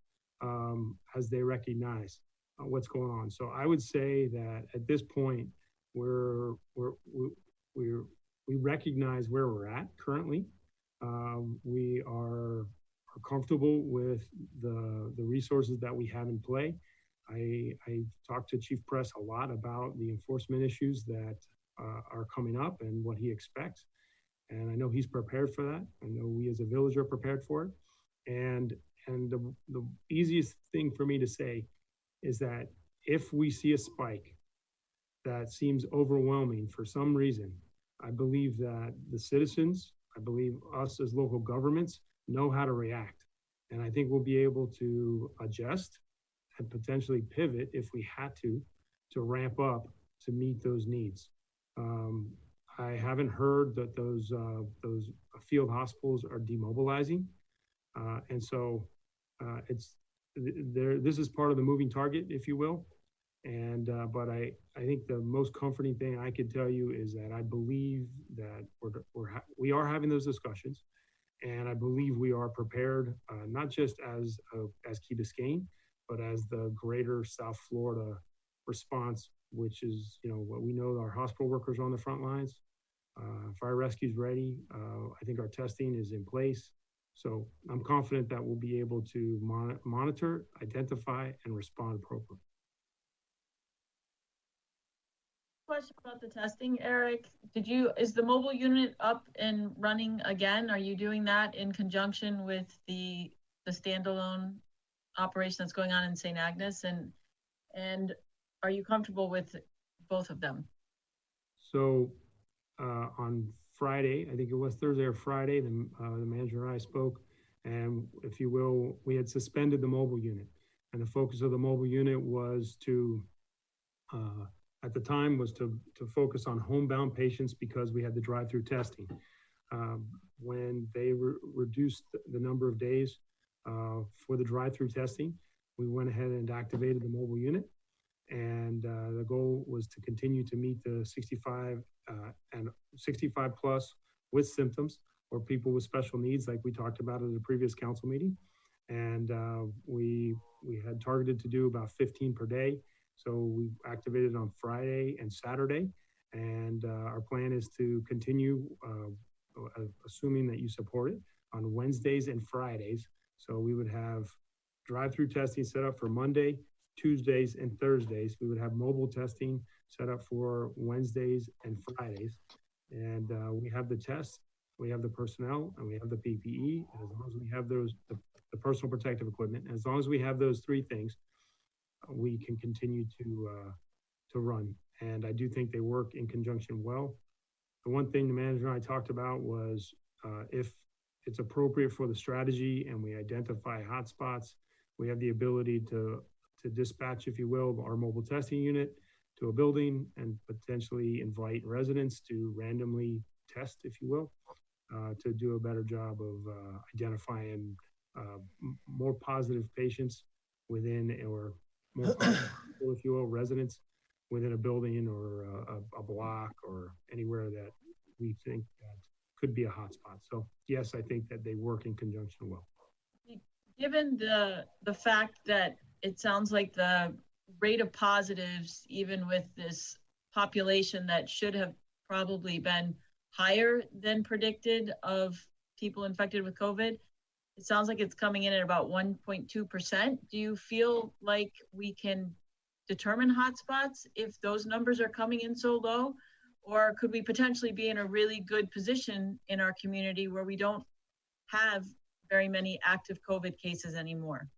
as they recognize what's going on. So I would say that at this point, we recognize where we're at currently. We are comfortable with the resources that we have in play. I talked to Chief Press a lot about the enforcement issues that are coming up and what he expects. And I know he's prepared for that. I know we as a village are prepared for it. And the easiest thing for me to say is that if we see a spike that seems overwhelming for some reason, I believe that the citizens, I believe us as local governments, know how to react. And I think we'll be able to adjust and potentially pivot if we had to ramp up to meet those needs. I haven't heard that those field hospitals are demobilizing. And so this is part of the moving target, if you will. And but I think the most comforting thing I could tell you is that I believe that we are having those discussions, and I believe we are prepared, not just as Key Biscayne, but as the greater South Florida response which is, what we know, our hospital workers are on the front lines. Fire rescue's ready. I think our testing is in place. So I'm confident that we'll be able to monitor, identify, and respond appropriately.
Question about the testing, Eric. Is the mobile unit up and running again? Are you doing that in conjunction with the standalone operation that's going on in St. Agnes? And are you comfortable with both of them?
So on Friday, I think it was Thursday or Friday, the manager and I spoke, and if you will, we had suspended the mobile unit. And the focus of the mobile unit was to, at the time, was to focus on homebound patients because we had the drive-through testing. When they reduced the number of days for the drive-through testing, we went ahead and activated the mobile unit. And the goal was to continue to meet the 65 and 65 plus with symptoms or people with special needs, like we talked about at the previous council meeting. And we had targeted to do about 15 per day. So we activated on Friday and Saturday. And our plan is to continue, assuming that you support it, on Wednesdays and Fridays. So we would have drive-through testing set up for Monday, Tuesdays, and Thursdays. We would have mobile testing set up for Wednesdays and Fridays. And we have the tests, we have the personnel, and we have the PPE. And as long as we have those, the personal protective equipment, as long as we have those three things, we can continue to run. And I do think they work in conjunction well. The one thing the manager and I talked about was if it's appropriate for the strategy and we identify hotspots, we have the ability to dispatch, if you will, our mobile testing unit to a building and potentially invite residents to randomly test, if you will, to do a better job of identifying more positive patients within, or more positive, if you will, residents within a building or a block or anywhere that we think that could be a hotspot. So yes, I think that they work in conjunction well.
Given the fact that it sounds like the rate of positives, even with this population that should have probably been higher than predicted of people infected with COVID, it sounds like it's coming in at about 1.2%. Do you feel like we can determine hotspots if those numbers are coming in so low? Or could we potentially be in a really good position in our community where we don't have very many active COVID cases anymore?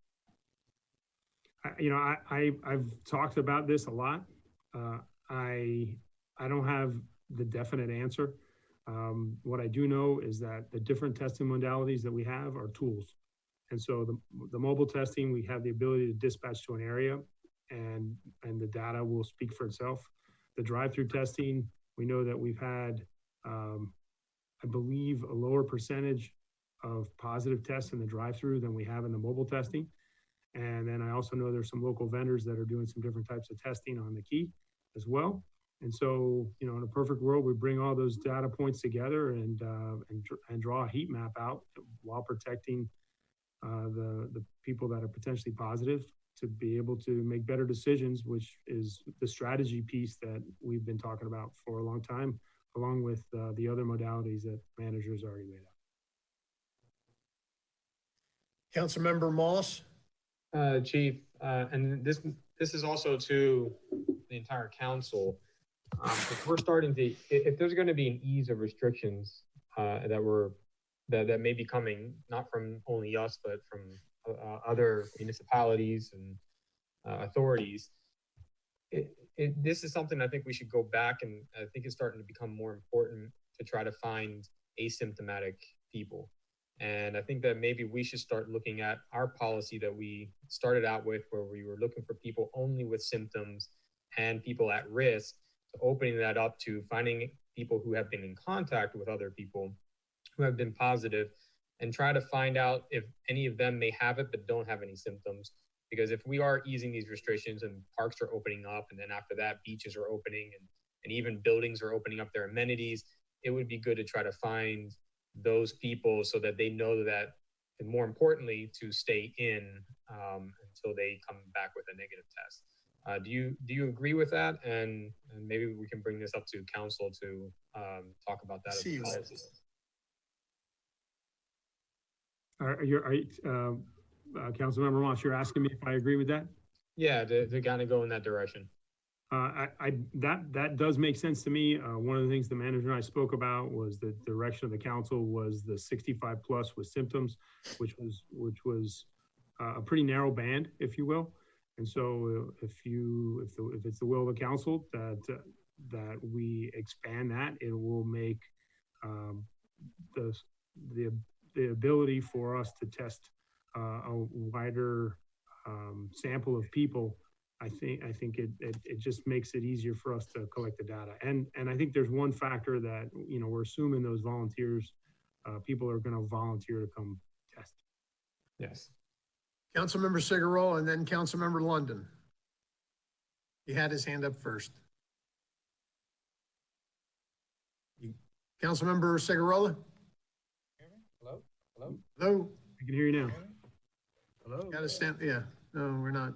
I've talked about this a lot. I don't have the definite answer. What I do know is that the different testing modalities that we have are tools. And so the mobile testing, we have the ability to dispatch to an area and the data will speak for itself. The drive-through testing, we know that we've had, I believe, a lower percentage of positive tests in the drive-through than we have in the mobile testing. And then I also know there's some local vendors that are doing some different types of testing on the key as well. And so, in a perfect world, we bring all those data points together and draw a heat map out while protecting the people that are potentially positive to be able to make better decisions, which is the strategy piece that we've been talking about for a long time, along with the other modalities that managers already laid out.
Councilmember Moss.
Chief, and this is also to the entire council. If we're starting to, if there's going to be an ease of restrictions that may be coming, not from only us, but from other municipalities and authorities, this is something I think we should go back, and I think it's starting to become more important to try to find asymptomatic people. And I think that maybe we should start looking at our policy that we started out with, where we were looking for people only with symptoms and people at risk, to opening that up to finding people who have been in contact with other people who have been positive, and try to find out if any of them may have it but don't have any symptoms. Because if we are easing these restrictions and parks are opening up, and then after that beaches are opening and even buildings are opening up their amenities, it would be good to try to find those people so that they know that, and more importantly, to stay in until they come back with a negative test. Do you agree with that? And maybe we can bring this up to council to talk about that as well.
Councilmember Moss, you're asking me if I agree with that?
Yeah, to kind of go in that direction.
That does make sense to me. One of the things the manager and I spoke about was the direction of the council was the 65 plus with symptoms, which was a pretty narrow band, if you will. And so if it's the will of the council that we expand that, it will make the ability for us to test a wider sample of people. I think it just makes it easier for us to collect the data. And I think there's one factor that, we're assuming those volunteers, people are going to volunteer to come test.
Yes.
Councilmember Cigarrola and then Councilmember London. He had his hand up first. Councilmember Cigarrola?
Hello? Hello?
Hello?
I can hear you now.
Hello?
Got to stand, yeah. No, we're not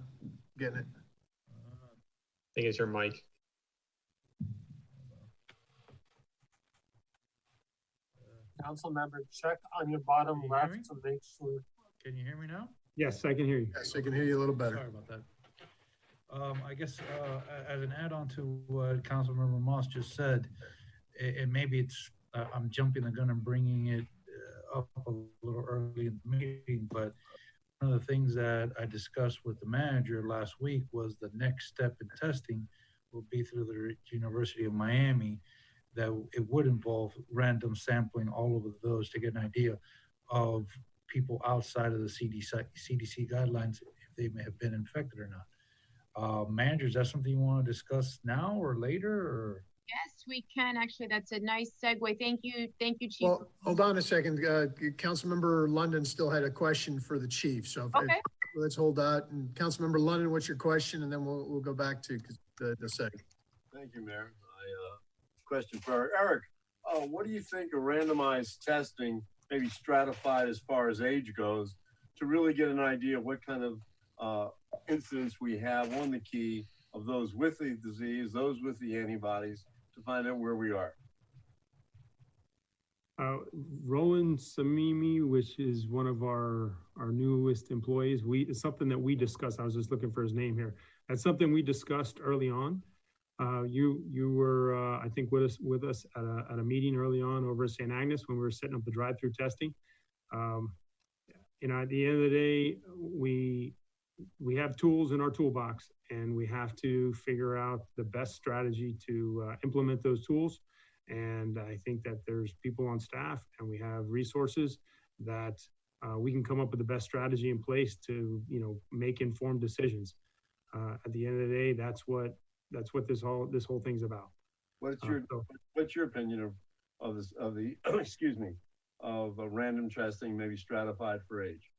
getting it.
I think it's your mic.
Council member, check on your bottom left to make sure.
Can you hear me now?
Yes, I can hear you.
Yes, I can hear you a little better.
Sorry about that. I guess as an add-on to what Councilmember Moss just said, and maybe it's I'm jumping the gun and bringing it up a little early in the meeting, but one of the things that I discussed with the manager last week was the next step in testing will be through the University of Miami, that it would involve random sampling all over those to get an idea of people outside of the CDC guidelines, if they may have been infected or not. Manager, is that something you want to discuss now or later? Or?
Yes, we can. Actually, that's a nice segue. Thank you, Chief.
Well, hold on a second. Councilmember London still had a question for the chief. So
okay.
Let's hold that. And Councilmember London, what's your question? And then we'll go back to the second.
Thank you, Mayor. Question for Eric. What do you think of randomized testing, maybe stratified as far as age goes, to really get an idea of what kind of incidence we have on the key of those with the disease, those with the antibodies, to find out where we are?
Roland Samimi, which is one of our newest employees, it's something that we discussed. I was just looking for his name here. That's something we discussed early on. You were, I think, with us at a meeting early on over at St. Agnes when we were setting up the drive-through testing. At the end of the day, we have tools in our toolbox, and we have to figure out the best strategy to implement those tools. And I think that there's people on staff, and we have resources that we can come up with the best strategy in place to, make informed decisions. At the end of the day, that's what this whole thing's about.
What's your opinion of the excuse me, of random testing, maybe stratified for age?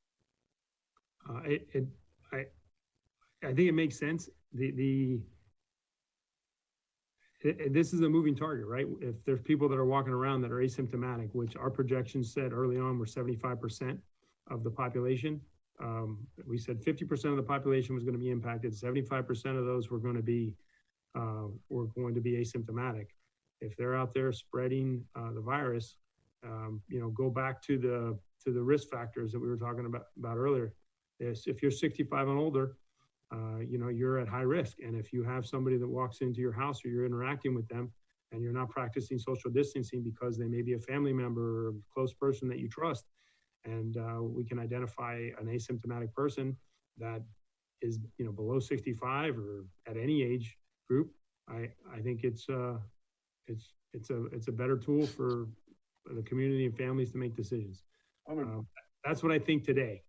I think it makes sense. This is a moving target, right? If there's people that are walking around that are asymptomatic, which our projections said early on were 75% of the population. We said 50% of the population was going to be impacted. 75% of those were going to be asymptomatic. If they're out there spreading the virus, go back to the risk factors that we were talking about earlier. If you're 65 and older, you're at high risk. And if you have somebody that walks into your house or you're interacting with them and you're not practicing social distancing because they may be a family member or a close person that you trust, and we can identify an asymptomatic person that is, below 65 or at any age group, I think it's a better tool for the community and families to make decisions. That's what I think today.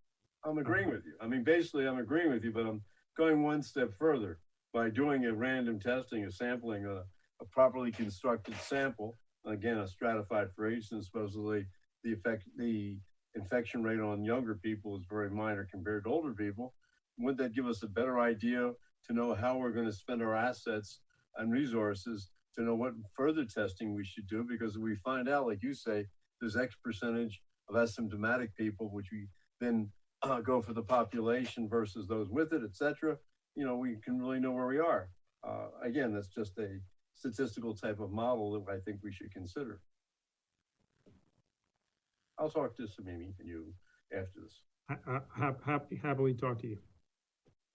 I'm agreeing with you. I mean, basically, I'm agreeing with you, but I'm going one step further by doing a random testing, a sampling, a properly constructed sample. Again, a stratified for age, and supposedly the infection rate on younger people is very minor compared to older people. Wouldn't that give us a better idea to know how we're going to spend our assets and resources to know what further testing we should do? Because if we find out, like you say, there's X percentage of asymptomatic people, which we then go for the population versus those with it, et cetera. we can really know where we are. Again, that's just a statistical type of model that I think we should consider. I'll talk to Samimi and you after this.
Happily talk to you.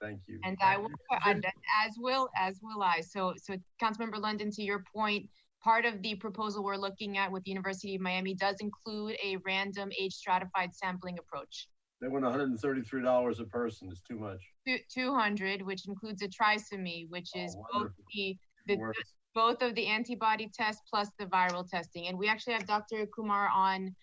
Thank you.
And I will, and as will I. So Councilmember London, to your point, part of the proposal we're looking at with the University of Miami does include a random age stratified sampling approach.
They want $133 a person. It's too much.
200, which includes a trisomy, which is both of the antibody tests plus the viral testing. And we actually have Dr. Kumar on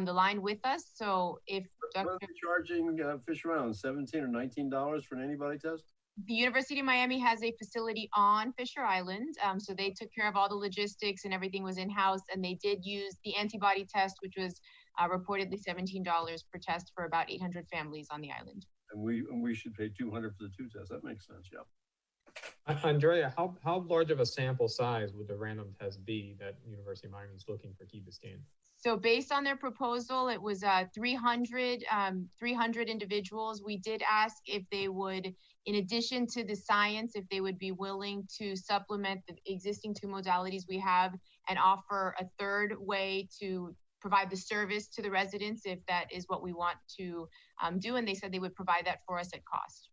the line with us. So if
What are they charging fish around, $17 or $19 for an antibody test?
The University of Miami has a facility on Fisher Island. So they took care of all the logistics and everything was in-house, and they did use the antibody test, which was reportedly $17 per test for about 800 families on the island.
And we should pay $200 for the 2 tests. That makes sense, yeah.
Andrea, how large of a sample size would the random test be that University of Miami is looking for Key Biscayne?
So based on their proposal, it was 300 individuals. We did ask if they would, in addition to the science, if they would be willing to supplement the existing 2 modalities we have and offer a third way to provide the service to the residents if that is what we want to do. And they said they would provide that for us at cost.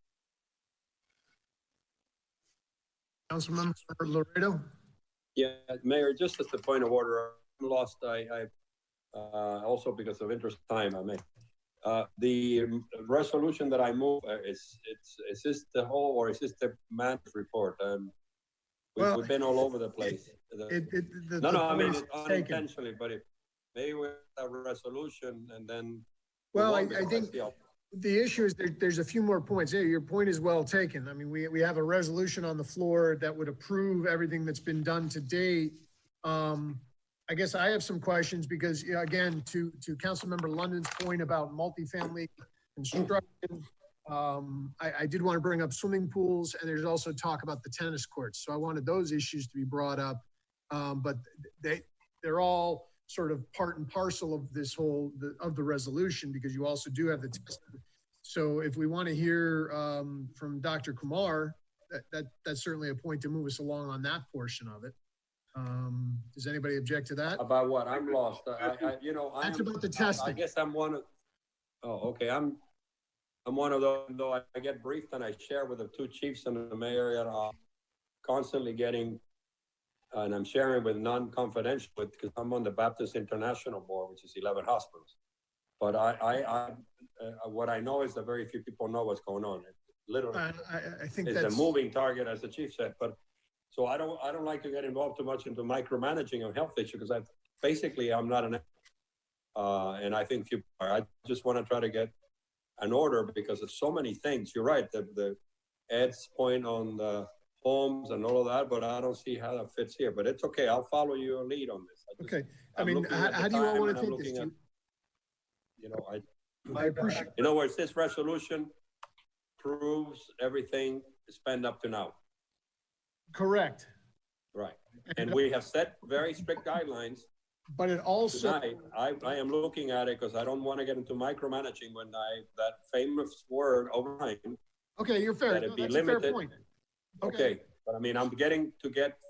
Councilmember Laredo?
Yeah, Mayor, just as a point of order, I'm lost. I also because of interest time, I may. The resolution that I move is this the whole, or is this the man's report? We've been all over the place. I mean it unintentionally, but maybe with a resolution and then.
Well, I think the issue is there's a few more points. Yeah, your point is well taken. I mean, we have a resolution on the floor that would approve everything that's been done to date. I guess I have some questions because, again, to Councilmember London's point about multifamily construction, I did want to bring up swimming pools, and there's also talk about the tennis courts. So I wanted those issues to be brought up, but they're all sort of part and parcel of this whole of the resolution, because you also do have the test. So if we want to hear from Dr. Kumar, that's certainly a point to move us along on that portion of it. Does anybody object to that?
About what? I'm lost.
That's about the testing.
I guess I'm one of. Oh, okay. I'm one of those. Though I get briefed and I share with the 2 chiefs and the mayor, constantly getting, and I'm sharing with non-confidential because I'm on the Baptist International Board, which is 11 hospitals. But what I know is that very few people know what's going on. It literally,
I think
it's a moving target, as the chief said. But so I don't like to get involved too much into micromanaging of health issues because I'm not an. And I think few are. I just want to try to get an order because of so many things. You're right. The Ed's point on the homes and all of that, but I don't see how that fits here. But it's okay. I'll follow your lead on this.
Okay. I mean, how do you all want to take this?
I appreciate. In other words, this resolution proves everything spent up to now.
Correct.
Right. And we have set very strict guidelines.
But it also.
Tonight, I am looking at it because I don't want to get into micromanaging when that famous word overnight.
Okay, you're fair.
That it be
That's
limited.
A fair point.
Okay. But I mean, I'm getting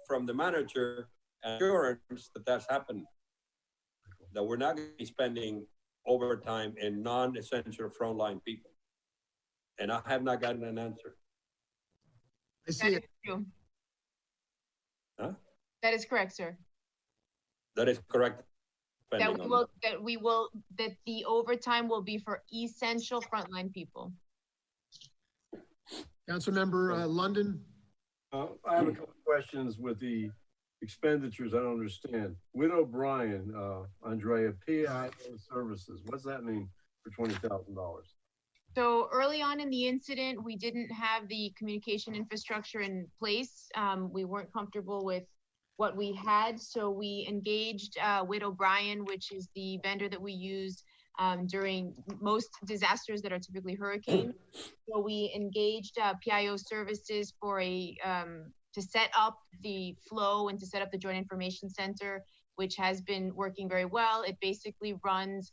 from the manager assurance that that's happened. That we're not going to be spending overtime in non-essential frontline people. And I have not gotten an answer.
I see it.
Huh?
That is correct, sir.
That is correct.
That the overtime will be for essential frontline people.
Councilmember London.
I have a couple of questions with the expenditures. I don't understand. Widow Bryan, Andrea, PIO services. What's that mean for $20,000?
So early on in the incident, we didn't have the communication infrastructure in place. We weren't comfortable with what we had. So we engaged Widow Bryan, which is the vendor that we use during most disasters that are typically hurricanes. So we engaged PIO services for to set up the flow and to set up the Joint Information Center, which has been working very well. It basically runs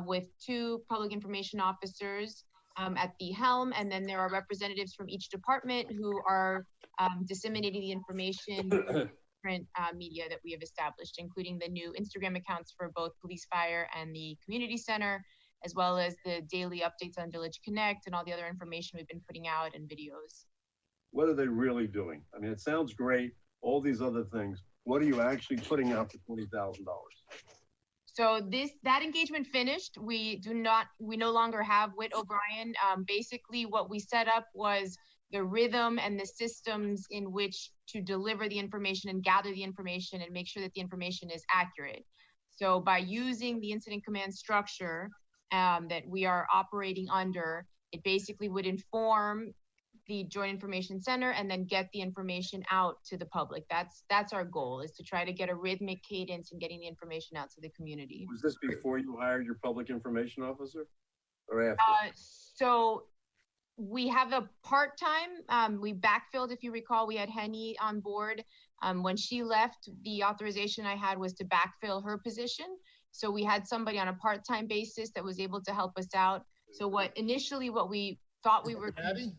with 2 public information officers at the helm, and then there are representatives from each department who are disseminating the information different media that we have established, including the new Instagram accounts for both Police Fire and the Community Center, as well as the daily updates on Village Connect and all the other information we've been putting out and videos.
What are they really doing? I mean, it sounds great, all these other things. What are you actually putting out for $20,000?
So that engagement finished. We no longer have Whit O'Brien. Basically what we set up was the rhythm and the systems in which to deliver the information and gather the information and make sure that the information is accurate. So by using the incident command structure that we are operating under, it basically would inform the Joint Information Center and then get the information out to the public. That's our goal, is to try to get a rhythmic cadence in getting the information out to the community.
Was this before you hired your public information officer or after?
So we have a part-time, we backfilled, if you recall, we had Henny on board. When she left, the authorization I had was to backfill her position. So we had somebody on a part-time basis that was able to help us out. So what we thought we were—
Gabby?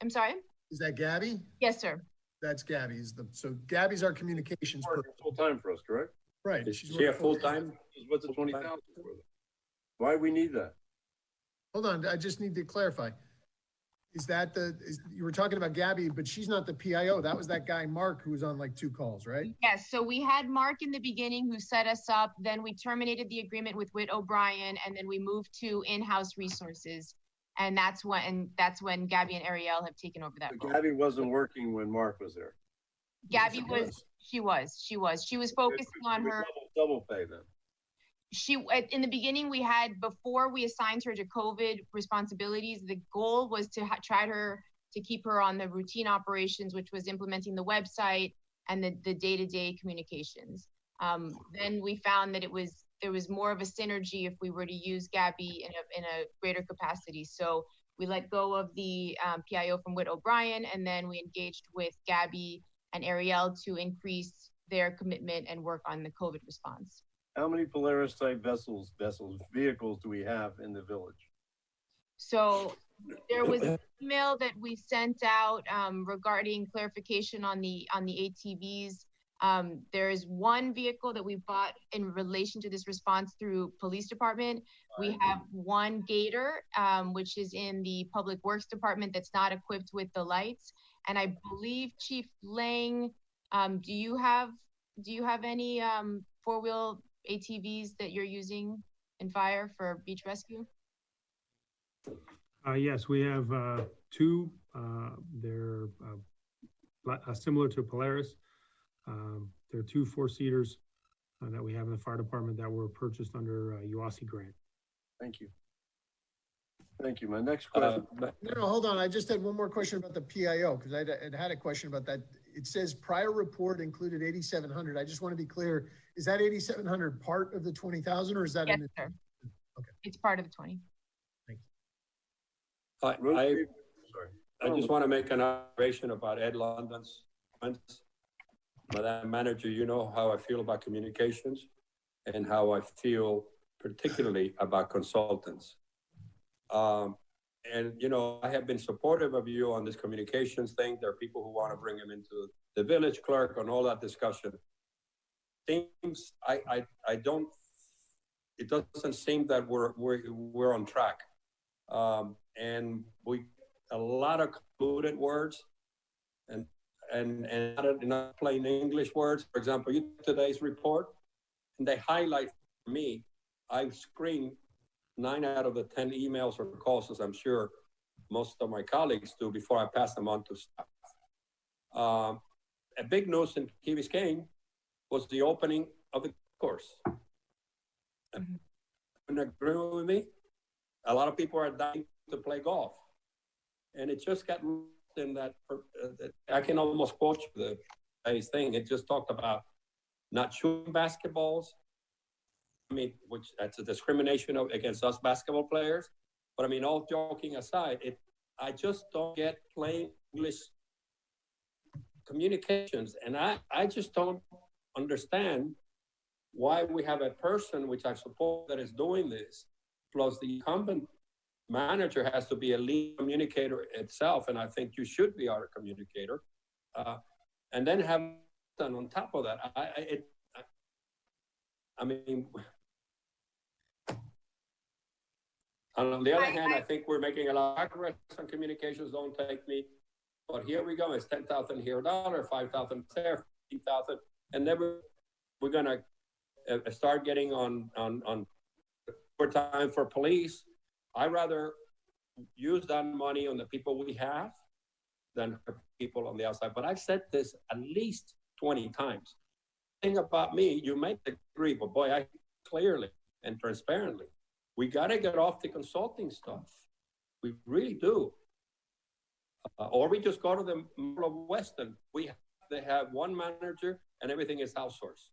I'm sorry?
Is that Gabby?
Yes, sir.
That's Gabby's. So Gabby's our communications person.
Full-time for us, correct?
Right.
Is she a full-time?
What's the 20,000 for? Why we need that?
Hold on, I just need to clarify. Is that you were talking about Gabby, but she's not the PIO. That was that guy, Mark, who was on like 2 calls, right?
Yes, so we had Mark in the beginning who set us up. Then we terminated the agreement with Whit O'Brien, and then we moved to in-house resources. And that's when Gabby and Ariel have taken over that role.
Gabby wasn't working when Mark was there.
Gabby she was focusing on her
double pay then.
In the beginning, before we assigned her to COVID responsibilities, the goal was to to keep her on the routine operations, which was implementing the website and the day-to-day communications. Then we found that there was more of a synergy if we were to use Gabby in a greater capacity. So we let go of the PIO from Whit O'Brien, and then we engaged with Gabby and Ariel to increase their commitment and work on the COVID response.
How many Polaris type vehicles do we have in the village?
So there was an email that we sent out regarding clarification on the ATVs. There is one vehicle that we bought in relation to this response through police department. We have one Gator, which is in the public works department, that's not equipped with the lights. And I believe Chief Lang, do you have any 4-wheel ATVs that you're using in fire for beach rescue?
Yes, we have 2. They're similar to Polaris. There are 2 4-seaters that we have in the fire department that were purchased under UASI grant.
Thank you. Thank you. My next question.
No, hold on. I just had one more question about the PIO, because I had a question about that. It says prior report included 8,700. I just want to be clear. Is that 8,700 part of the 20,000, or is that?
Yes, sir.
Okay.
It's part of the 20.
Thank
you. I just want to make an observation about Ed London's comments. Madam Manager, you know how I feel about communications and how I feel particularly about consultants. And, you know, I have been supportive of you on this communications thing. There are people who want to bring him into the village clerk and all that discussion. Seems it doesn't seem that we're on track. And we a lot of convoluted words and not plain English words. For example, you took today's report and they highlight for me, I screen 9 out of the 10 emails or calls, as I'm sure most of my colleagues do, before I pass them on to staff. A big news in Key Biscayne was the opening of the course. And agree with me? A lot of people are dying to play golf. And it just got in that, I can almost quote you the thing. It just talked about not shooting basketballs. I mean, which that's a discrimination against us basketball players. But I mean, all joking aside, I just don't get plain English communications. And I just don't understand why we have a person, which I suppose that is doing this, plus the incumbent manager has to be a lead communicator itself, and I think you should be our communicator. And then have done on top of that. I mean, on the other hand, I think we're making a lot of progress on communications. Don't take me, but here we go. It's 10,000 here, $1, 5,000 there, 50,000, and then we're gonna start getting on time for police. I'd rather use that money on the people we have than people on the outside. But I've said this at least 20 times. The thing about me, you might agree, but boy, I clearly and transparently, we got to get off the consulting stuff. We really do. Or we just go to the middle of Weston. They have one manager and everything is outsourced.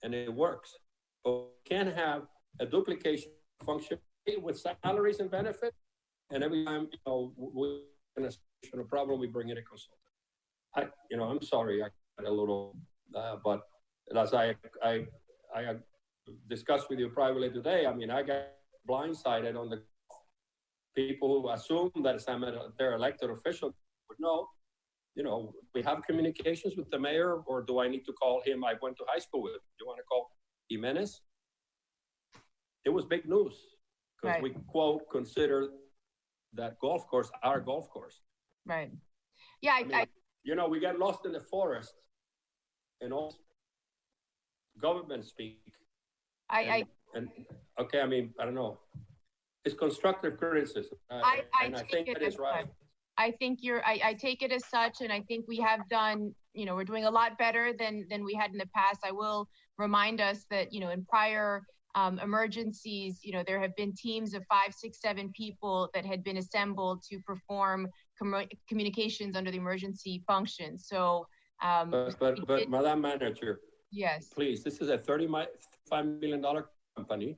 And it works. But we can't have a duplication function with salaries and benefits. And every time, we're in a problem, we bring in a consultant. I'm sorry, I got a little, but as I discussed with you privately today, I mean, I got blindsided on the people who assume that they're elected official would know, we have communications with the mayor, or do I need to call him? I went to high school with him. You want to call Jimenez? It was big news because we, quote, consider that golf course our golf course.
Right. Yeah.
We get lost in the forest and all government speak. Okay, I mean, I don't know. It's constructive criticism. I think it is right.
I think I take it as such, and I think we have done, we're doing a lot better than we had in the past. I will remind us that, in prior emergencies, there have been teams of 5, 6, 7 people that had been assembled to perform communications under the emergency function. So,
but Madam Manager,
yes,
please, this is a $35 million company.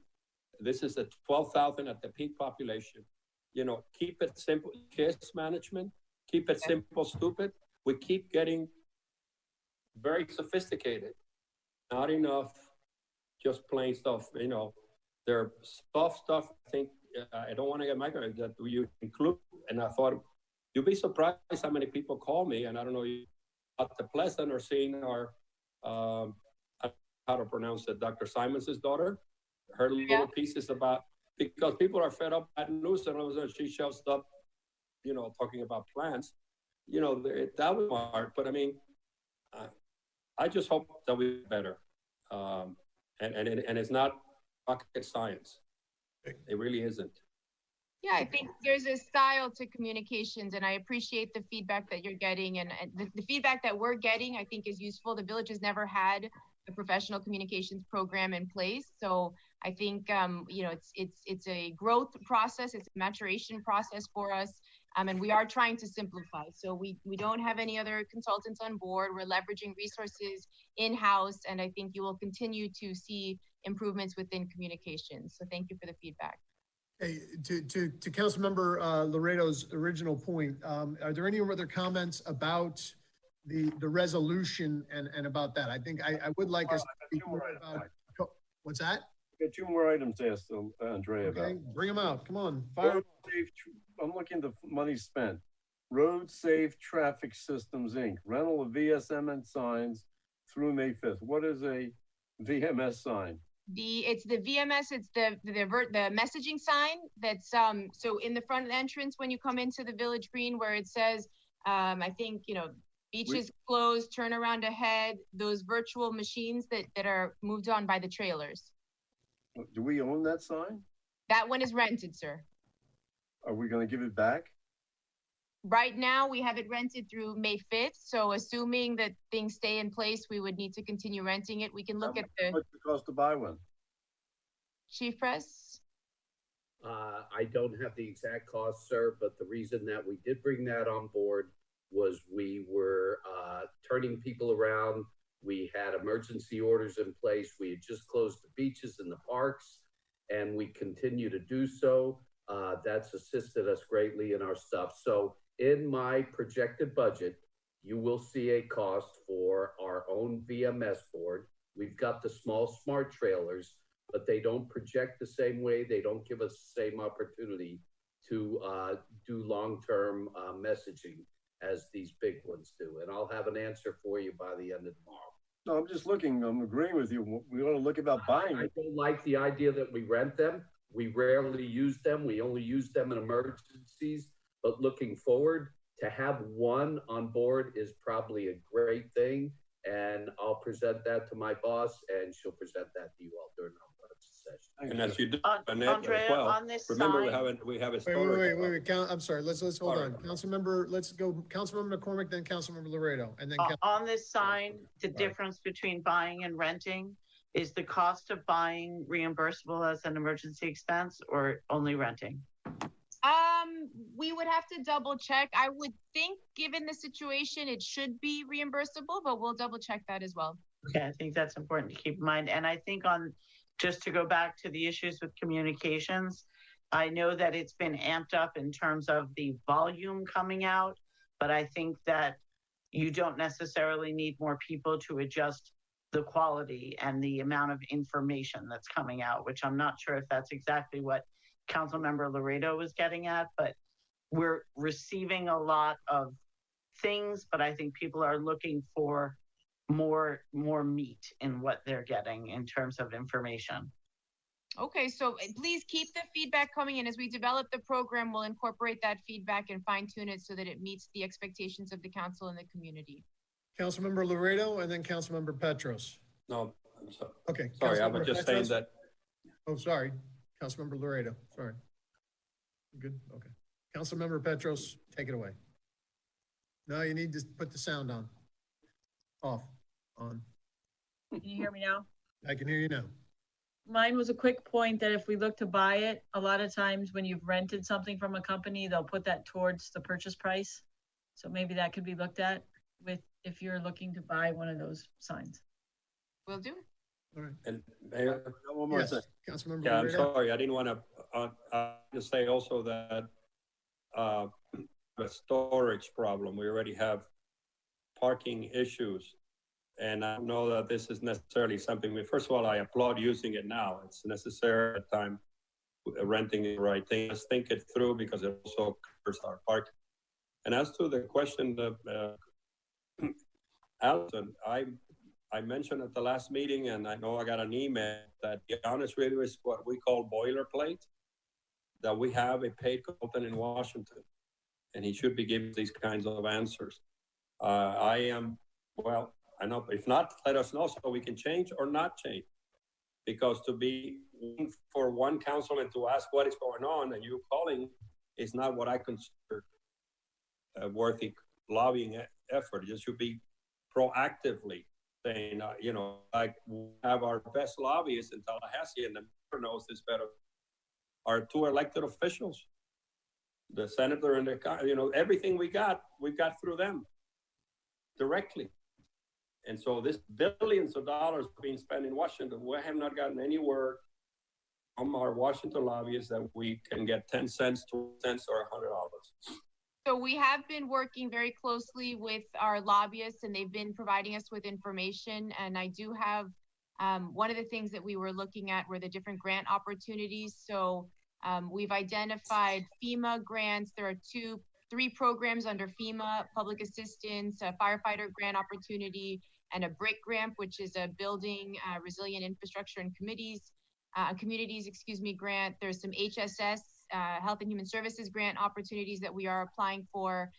This is a 12,000 at the peak population. Keep it simple. Case management, keep it simple, stupid. We keep getting very sophisticated. Not enough just plain stuff. There soft stuff. I think I don't want to get microphone that you include. And I thought you'd be surprised how many people call me, and I don't know about the Pleasant or seeing our how to pronounce it, Dr. Simons's daughter. Her little pieces about, because people are fed up at news, and all of a sudden she shows up, talking about plants. That was hard, but I mean, I just hope that we better. And it's not rocket science. It really isn't.
Yeah, I think there's a style to communications, and I appreciate the feedback that you're getting, and the feedback that we're getting, I think, is useful. The village has never had a professional communications program in place, so I think it's a growth process, it's a maturation process for us, and we are trying to simplify. So we don't have any other consultants on board. We're leveraging resources in-house, and I think you will continue to see improvements within communications. So thank you for the feedback.
Hey, to Councilmember Laredo's original point, are there any other comments about the resolution and about that? I think I would like us to speak more about, what's that?
Got 2 more items to ask Andrea
Okay,
about.
bring them out. Come on, fire.
I'm looking at the money spent. Road Safe Traffic Systems, Inc. Rental of VSM signs through May 5th. What is a VMS sign?
It's the VMS, it's the messaging sign that's so in the front entrance when you come into the Village Green, where it says I think beaches closed, turn around ahead, those virtual machines that are moved on by the trailers.
Do we own that sign?
That one is rented, sir.
Are we going to give it back?
Right now, we have it rented through May 5th. So assuming that things stay in place, we would need to continue renting it. We can look at the...
How much does it cost to buy one?
Chief Press?
I don't have the exact cost, sir, but the reason that we did bring that on board was we were turning people around. We had emergency orders in place. We had just closed the beaches and the parks, and we continue to do so. That's assisted us greatly in our stuff. So in my projected budget, you will see a cost for our own VMS board. We've got the small smart trailers, but they don't project the same way. They don't give us the same opportunity to do long-term messaging as these big ones do. And I'll have an answer for you by the end of tomorrow.
No, I'm just looking, I'm agreeing with you. We ought to look about buying
I
it.
don't like the idea that we rent them. We rarely use them. We only use them in emergencies. But looking forward, to have one on board is probably a great thing. And I'll present that to my boss, and she'll present that to you all during our budget session.
And as you do,
Andrea,
as well,
on this
remember
sign-
we have a
Wait,
storage.
I'm sorry. Let's hold on. Councilmember, let's go. Councilmember McCormick, then Councilmember Laredo, and then.
On this sign, the difference between buying and renting, is the cost of buying reimbursable as an emergency expense or only renting?
We would have to double check. I would think, given the situation, it should be reimbursable, but we'll double check that as well.
Okay, I think that's important to keep in mind. And I think just to go back to the issues with communications, I know that it's been amped up in terms of the volume coming out, but I think that you don't necessarily need more people to adjust the quality and the amount of information that's coming out, which I'm not sure if that's exactly what Councilmember Laredo was getting at, but we're receiving a lot of things, but I think people are looking for more meat in what they're getting in terms of information.
Okay, so please keep the feedback coming in. As we develop the program, we'll incorporate that feedback and fine tune it so that it meets the expectations of the council and the community.
Councilmember Laredo, and then Councilmember Petros.
No, I'm sorry.
Okay.
Sorry, I was just saying that.
Oh, sorry. Councilmember Laredo, sorry. Good, okay. Councilmember Petros, take it away. No, you need to put the sound on. Off, on.
Can you hear me now?
I can hear you now.
Mine was a quick point that if we look to buy it, a lot of times when you've rented something from a company, they'll put that towards the purchase price. So maybe that could be looked at if you're looking to buy one of those signs.
Will do.
All right.
And Mayor,
one more
Yes,
thing.
Councilmember
Yeah, I'm
Laredo.
sorry, I didn't want to say also that the storage problem, we already have parking issues. And I don't know that this is necessarily something first of all, I applaud using it now. It's necessary at the time renting is the right thing. Let's think it through because it also covers our parking. And as to the question of Allison, I mentioned at the last meeting, and I know I got an email that the honest review is what we call boilerplate, that we have a paid consultant in Washington, and he should be giving these kinds of answers. I know, if not, let us know so we can change or not change. Because to be for one councilman to ask what is going on and you calling is not what I consider a worthy lobbying effort. It should be proactively saying, like we have our best lobbyists in Tallahassee, and the mayor knows this better. Our two elected officials, the senator and the, everything we've got through them directly. And so this billions of dollars being spent in Washington, we have not gotten any word from our Washington lobbyists that we can get 10 cents, 2 cents, or $100.
So we have been working very closely with our lobbyists, and they've been providing us with information. And I do have one of the things that we were looking at were the different grant opportunities. So we've identified FEMA grants. There are three programs under FEMA: public assistance, a firefighter grant opportunity, and a BRIC grant, which is a building resilient infrastructure and communities, grant. There's some HSS, Health and Human Services grant opportunities that we are applying for.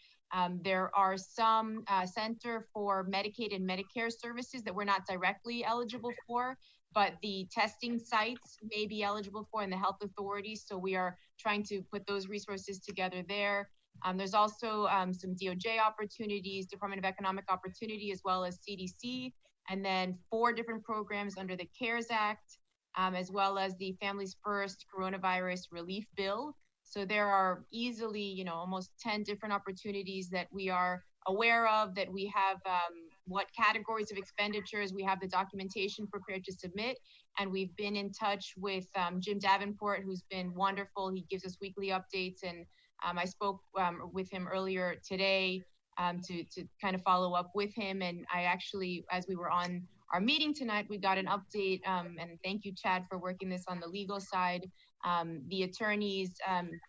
There are some Center for Medicaid and Medicare services that we're not directly eligible for, but the testing sites may be eligible for, and the health authorities. So we are trying to put those resources together there. There's also some DOJ opportunities, Department of Economic Opportunity, as well as CDC, and then 4 different programs under the CARES Act, as well as the Families First Coronavirus Relief Bill. So there are easily, almost 10 different opportunities that we are aware of, that we have what categories of expenditures, we have the documentation prepared to submit. And we've been in touch with Jim Davenport, who's been wonderful. He gives us weekly updates, and I spoke with him earlier today to kind of follow up with him. And I actually, as we were on our meeting tonight, we got an update, and thank you, Chad, for working this on the legal side. The attorneys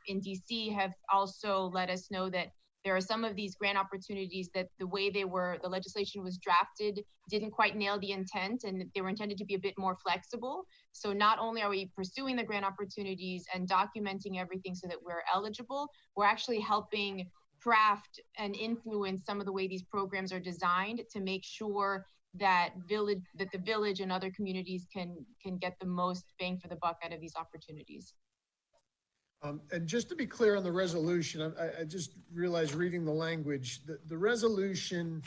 in DC have also let us know that there are some of these grant opportunities that the way the legislation was drafted didn't quite nail the intent, and they were intended to be a bit more flexible. So not only are we pursuing the grant opportunities and documenting everything so that we're eligible, we're actually helping craft and influence some of the way these programs are designed to make sure that the village and other communities can get the most bang for the buck out of these opportunities.
And just to be clear on the resolution, I just realized reading the language, the resolution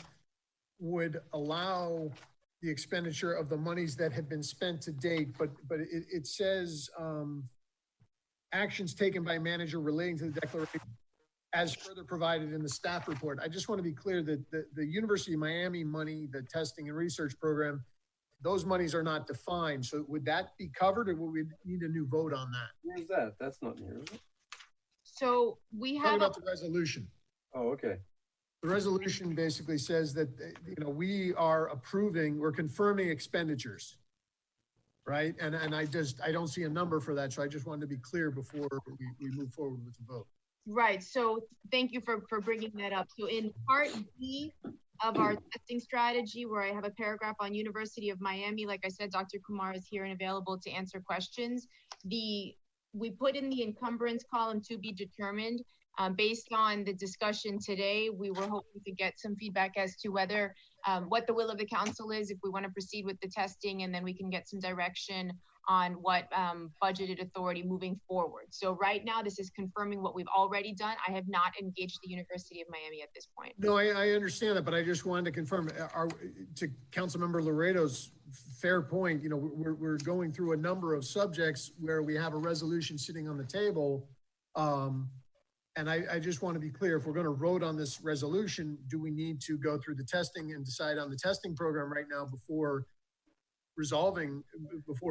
would allow the expenditure of the monies that have been spent to date, but it says actions taken by manager relating to the declaration as further provided in the staff report. I just want to be clear that the University of Miami money, the testing and research program, those monies are not defined. So would that be covered, or would we need a new vote on that?
Where's that? That's not here, is it?
So we have
about the resolution.
Oh, okay.
The resolution basically says that, we are approving, we're confirming expenditures, right? And I don't see a number for that. So I just wanted to be clear before we move forward with the vote.
Right. So thank you for bringing that up. So in part B of our testing strategy, where I have a paragraph on University of Miami, like I said, Dr. Kumar is here and available to answer questions. We put in the encumbrance column to be determined. Based on the discussion today, we were hoping to get some feedback as to whether what the will of the council is, if we want to proceed with the testing, and then we can get some direction on what budgeted authority moving forward. So right now, this is confirming what we've already done. I have not engaged the University of Miami at this point.
No, I understand that, but I just wanted to confirm, to Councilmember Laredo's fair point, we're going through a number of subjects where we have a resolution sitting on the table. And I just want to be clear, if we're going to vote on this resolution, do we need to go through the testing and decide on the testing program right now before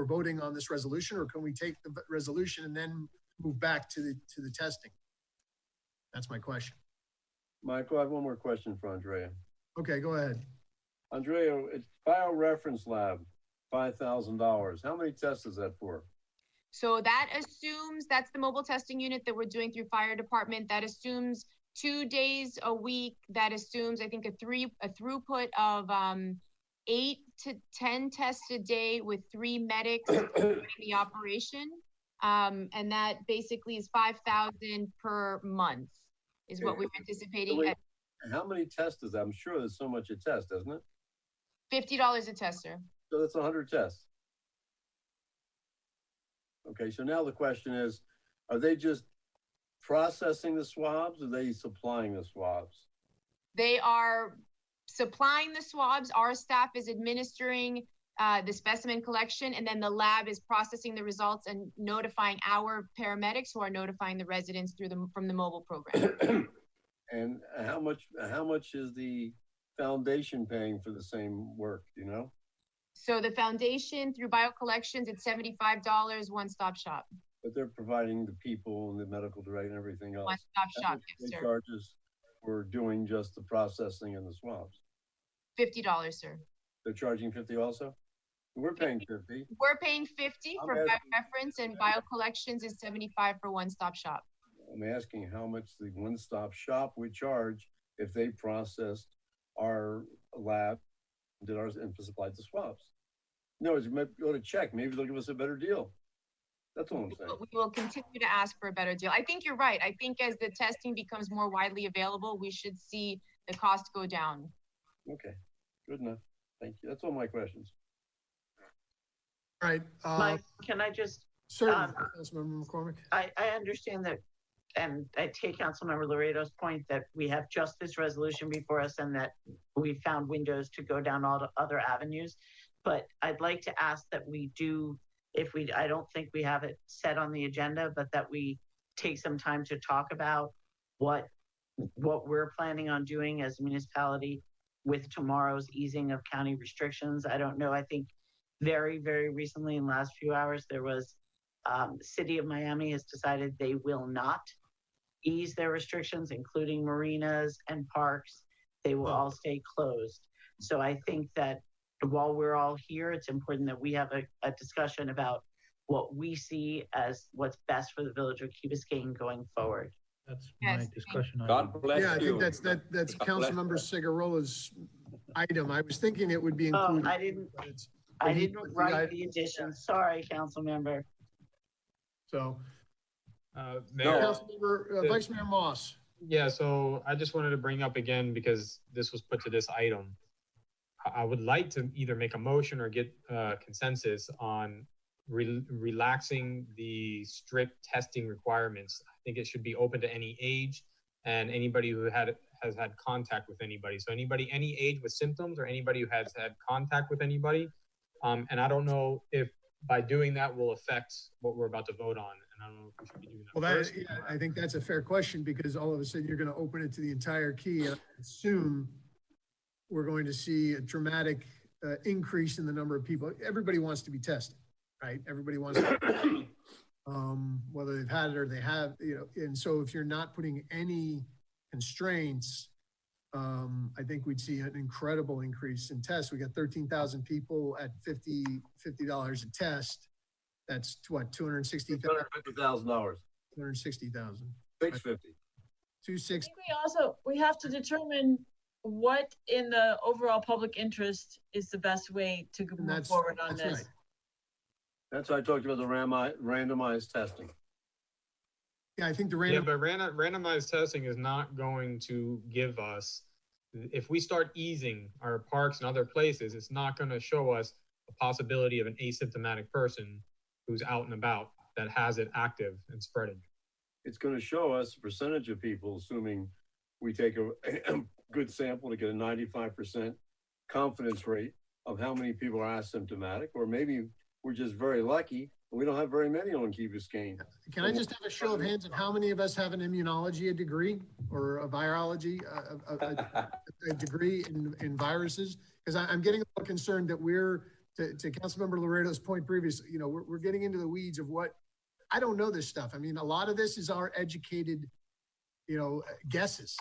voting on this resolution, or can we take the resolution and then move back to the testing? That's my question.
Michael, I have one more question for Andrea.
Okay, go ahead.
Andrea, it's bioreference lab, $5,000. How many tests is that for?
So that assumes, that's the mobile testing unit that we're doing through fire department. That assumes 2 days a week. That assumes, I think, a throughput of 8 to 10 tests a day with 3 medics in the operation. And that basically is 5,000 per month is what we're anticipating.
So how many tests is that? I'm sure there's so much a test, isn't it?
$50 a test, sir.
So that's 100 tests. Okay, so now the question is, are they just processing the swabs, or are they supplying the swabs?
They are supplying the swabs. Our staff is administering the specimen collection, and then the lab is processing the results and notifying our paramedics, who are notifying the residents from the mobile program.
And how much is the foundation paying for the same work, do you know?
So the foundation through BioCollections, it's $75, one-stop shop.
But they're providing the people and the medical director and everything else.
One-stop shop, yes, sir.
Charges for doing just the processing and the swabs?
$50, sir.
They're charging 50 also? We're paying 50.
We're paying 50 for BioReference, and BioCollections is 75 for one-stop shop.
I'm asking how much the one-stop shop would charge if they processed our lab, did ours, and supplied the swabs. No, you might go to check. Maybe they'll give us a better deal. That's all I'm saying.
We will continue to ask for a better deal. I think you're right. I think as the testing becomes more widely available, we should see the cost go down.
Okay, good enough. Thank you. That's all my questions.
All right.
Mike, can I just?
Certainly, Councilmember McCormick.
I understand that, and I take Councilmember Laredo's point that we have just this resolution before us and that we found windows to go down all the other avenues. But I'd like to ask that we do, I don't think we have it set on the agenda, but that we take some time to talk about what we're planning on doing as a municipality with tomorrow's easing of county restrictions. I don't know. I think very, very recently in the last few hours, there was the city of Miami has decided they will not ease their restrictions, including marinas and parks. They will all stay closed. So I think that while we're all here, it's important that we have a discussion about what we see as what's best for the village of Key Biscayne going forward.
That's my discussion.
God bless
Yeah, I
you.
think that's
God bless
Councilmember Segarola's item. I was thinking it would be
Oh,
included.
I didn't write the addition. Sorry, council member.
So,
Mayor,
Councilmember, Vice Mayor Moss.
Yeah, so I just wanted to bring up again, because this was put to this item. I would like to either make a motion or get consensus on relaxing the strict testing requirements. I think it should be open to any age and anybody who has had contact with anybody. So anybody, any age with symptoms, or anybody who has had contact with anybody. And I don't know if by doing that will affect what we're about to vote on. And I don't know if we should be doing that first.
Yeah, I think that's a fair question, because all of a sudden you're going to open it to the entire key. And I assume we're going to see a dramatic increase in the number of people. Everybody wants to be tested, right? Everybody wants to, whether they've had it or they have, and so if you're not putting any constraints, I think we'd see an incredible increase in tests. We got 13,000 people at $50 a test. That's what, $260,000?
$250,000.
260,000.
650.
260.
We have to determine what in the overall public interest is the best way to move forward on this.
Right.
That's why I talked about the randomized testing.
Yeah, I think the
randomized testing is not going to give us, if we start easing our parks and other places, it's not going to show us a possibility of an asymptomatic person who's out and about that has it active and spreading.
It's going to show us a percentage of people, assuming we take a good sample to get a 95% confidence rate of how many people are asymptomatic, or maybe we're just very lucky and we don't have very many on Key Biscayne.
Can I just have a show of hands of how many of us have an immunology degree or a virology, a degree in viruses? Because I'm getting a little concerned that we're, to Councilmember Laredo's point previously, we're getting into the weeds of what, I don't know this stuff. I mean, a lot of this is our educated, guesses.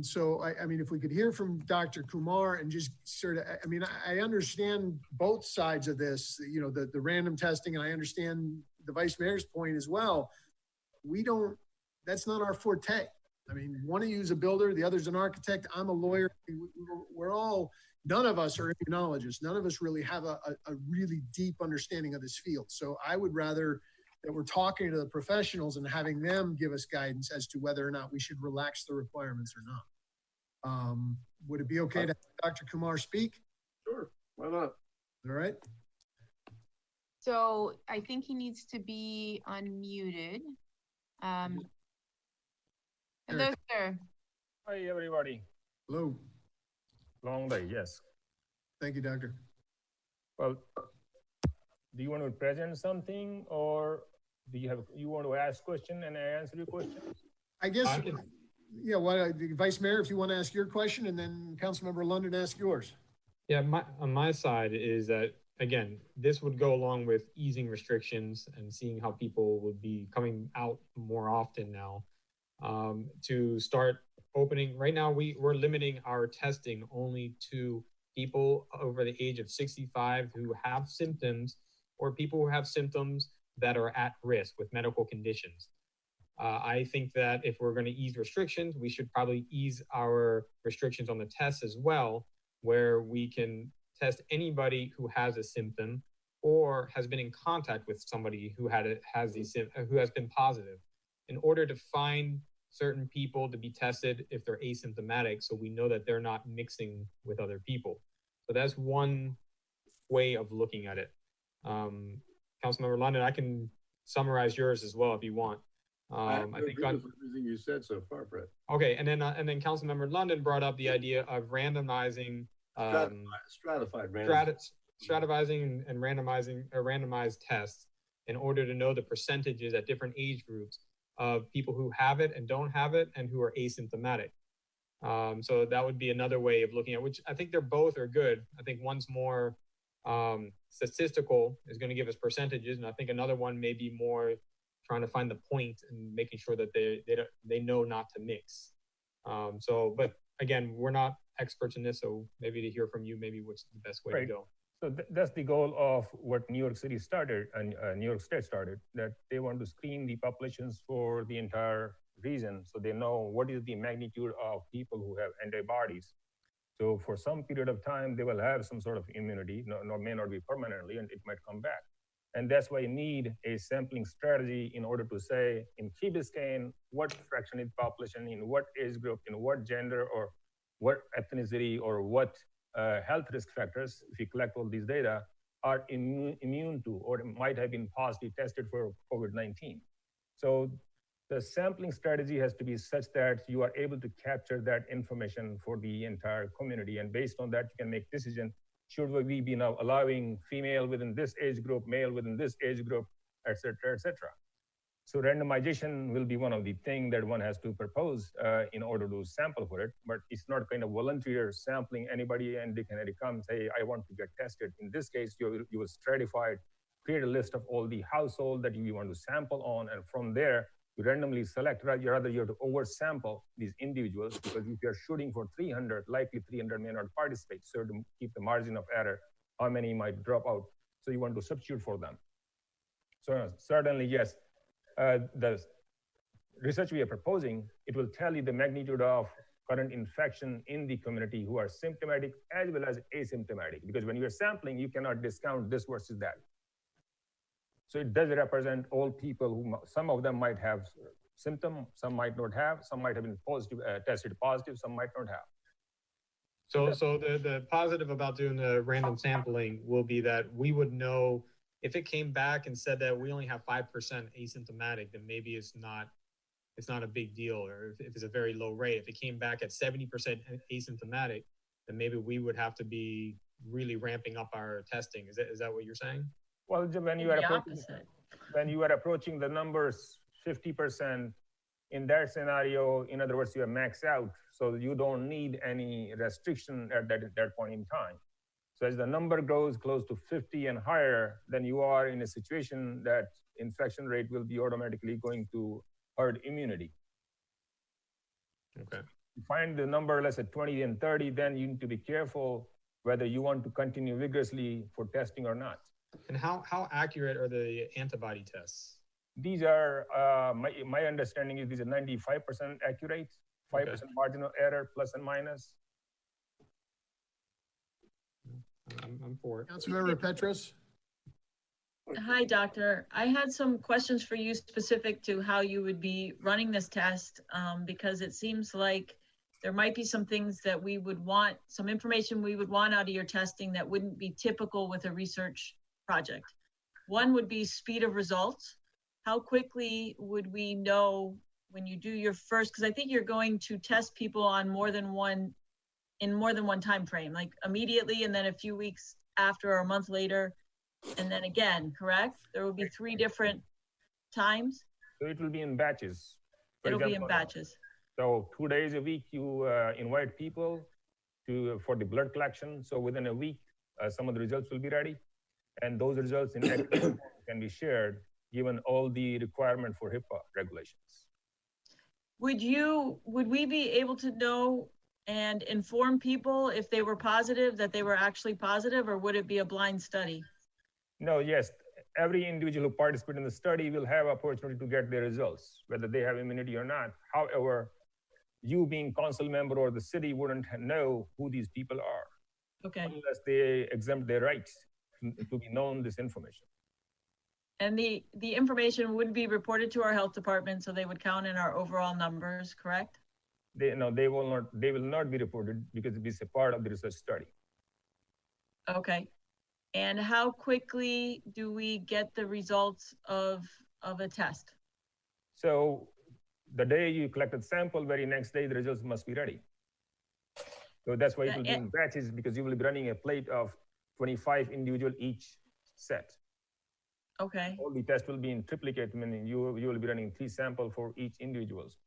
So, I mean, if we could hear from Dr. Kumar and just sort of, I mean, I understand both sides of this, the random testing, and I understand the Vice Mayor's point as well. That's not our forte. I mean, one of you is a builder, the other's an architect, I'm a lawyer. None of us are immunologists. None of us really have a really deep understanding of this field. So I would rather that we're talking to the professionals and having them give us guidance as to whether or not we should relax the requirements or not. Would it be okay to have Dr. Kumar speak?
Sure, why not?
All right.
So I think he needs to be unmuted. Hello, sir.
Hi, everybody.
Hello.
Long day, yes.
Thank you, doctor.
Well, do you want to present something, or do you want to ask question and I answer your question?
I guess, Vice Mayor, if you want to ask your question, and then Councilmember London ask yours.
Yeah, on my side is that, again, this would go along with easing restrictions and seeing how people would be coming out more often now, to start opening. Right now, we're limiting our testing only to people over the age of 65 who have symptoms, or people who have symptoms that are at risk with medical conditions. I think that if we're going to ease restrictions, we should probably ease our restrictions on the tests as well, where we can test anybody who has a symptom or has been in contact with somebody who who has been positive, in order to find certain people to be tested if they're asymptomatic, so we know that they're not mixing with other people. So that's one way of looking at it. Councilmember London, I can summarize yours as well if you want.
I think with everything you said so far, Brett.
Okay, and then Councilmember London brought up the idea of randomizing, stratifying and randomizing randomized tests in order to know the percentages at different age groups of people who have it and don't have it and who are asymptomatic. So that would be another way of looking at, which I think they're both are good. I think one's more statistical, is going to give us percentages, and I think another one may be more trying to find the point and making sure that they know not to mix. But again, we're not experts in this, so maybe to hear from you, maybe what's the best way to go.
So that's the goal of what New York City started and New York State started, that they want to screen the populations for the entire region so they know what is the magnitude of people who have antibodies. So for some period of time, they will have some sort of immunity, may not be permanently, and it might come back. And that's why you need a sampling strategy in order to say, in Key Biscayne, what fraction of the population, in what age group, in what gender, or what ethnicity, or what health risk factors, if you collect all these data, are immune to or might have been positively tested for COVID-19. So the sampling strategy has to be such that you are able to capture that information for the entire community. And based on that, you can make decision, should we be now allowing female within this age group, male within this age group, et cetera, et cetera. So randomization will be one of the things that one has to propose in order to sample for it, but it's not kind of volunteer sampling anybody and they can come say, I want to get tested. In this case, you will stratify, create a list of all the household that you want to sample on, and from there, you randomly select, rather you have to oversample these individuals, because if you're shooting for 300, likely 300 may not participate. So to keep the margin of error, how many might drop out? So you want to substitute for them. So certainly, yes, the research we are proposing, it will tell you the magnitude of current infection in the community who are symptomatic as well as asymptomatic, because when you're sampling, you cannot discount this versus that. So it does represent all people who, some of them might have symptom, some might not have, some might have been positive, tested positive, some might not have.
So the positive about doing the random sampling will be that we would know if it came back and said that we only have 5% asymptomatic, then maybe it's not a big deal, or if it's a very low rate. If it came back at 70% asymptomatic, then maybe we would have to be really ramping up our testing. Is that what you're saying?
Well, when you are approaching the numbers 50%, in that scenario, in other words, you are maxed out, so you don't need any restriction at that point in time. So as the number grows close to 50 and higher, then you are in a situation that infection rate will be automatically going to herd immunity.
Okay.
You find the number less at 20 and 30, then you need to be careful whether you want to continue vigorously for testing or not.
And how accurate are the antibody tests?
These are, my understanding is these are 95% accurate, 5% margin of error, plus and minus.
I'm for it.
Councilmember Petros.
Hi, doctor. I had some questions for you specific to how you would be running this test, because it seems like there might be some things that we would want, some information we would want out of your testing that wouldn't be typical with a research project. One would be speed of results. How quickly would we know when you do your first, because I think you're going to test people on more than one time frame, like immediately and then a few weeks after or a month later, and then again, correct? There will be 3 different times?
So it will be in batches.
It'll be in batches.
So 2 days a week, you invite people for the blood collection. So within a week, some of the results will be ready. And those results in can be shared given all the requirement for HIPAA regulations.
Would we be able to know and inform people if they were positive that they were actually positive, or would it be a blind study?
No, yes. Every individual who participates in the study will have opportunity to get their results, whether they have immunity or not. However, you being council member or the city wouldn't know who these people are.
Okay.
Unless they exempt their rights to be known this information.
And the information would be reported to our health department, so they would count in our overall numbers, correct?
They will not be reported because it is a part of the research study.
Okay. And how quickly do we get the results of a test?
So the day you collected sample, very next day the results must be ready. So that's why it will be in batches, because you will be running a plate of 25 individual each set.
Okay.
All the tests will be in triplicate, meaning you will be running 3 samples for each individuals.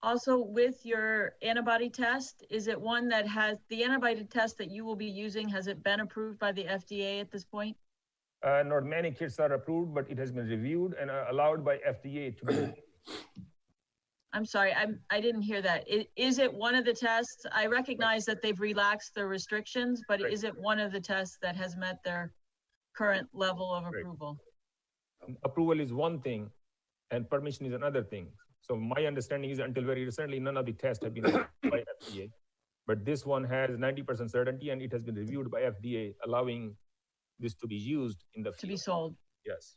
Also, with your antibody test, is it one that has the antibody test that you will be using? Has it been approved by the FDA at this point?
Not many kits are approved, but it has been reviewed and allowed by FDA to be.
I'm sorry, I didn't hear that. Is it one of the tests? I recognize that they've relaxed the restrictions, but is it one of the tests that has met their current level of approval?
Approval is one thing and permission is another thing. So my understanding is until very recently, none of the tests have been approved by FDA, but this one has 90% certainty and it has been reviewed by FDA, allowing this to be used in the field.
To be sold.
Yes.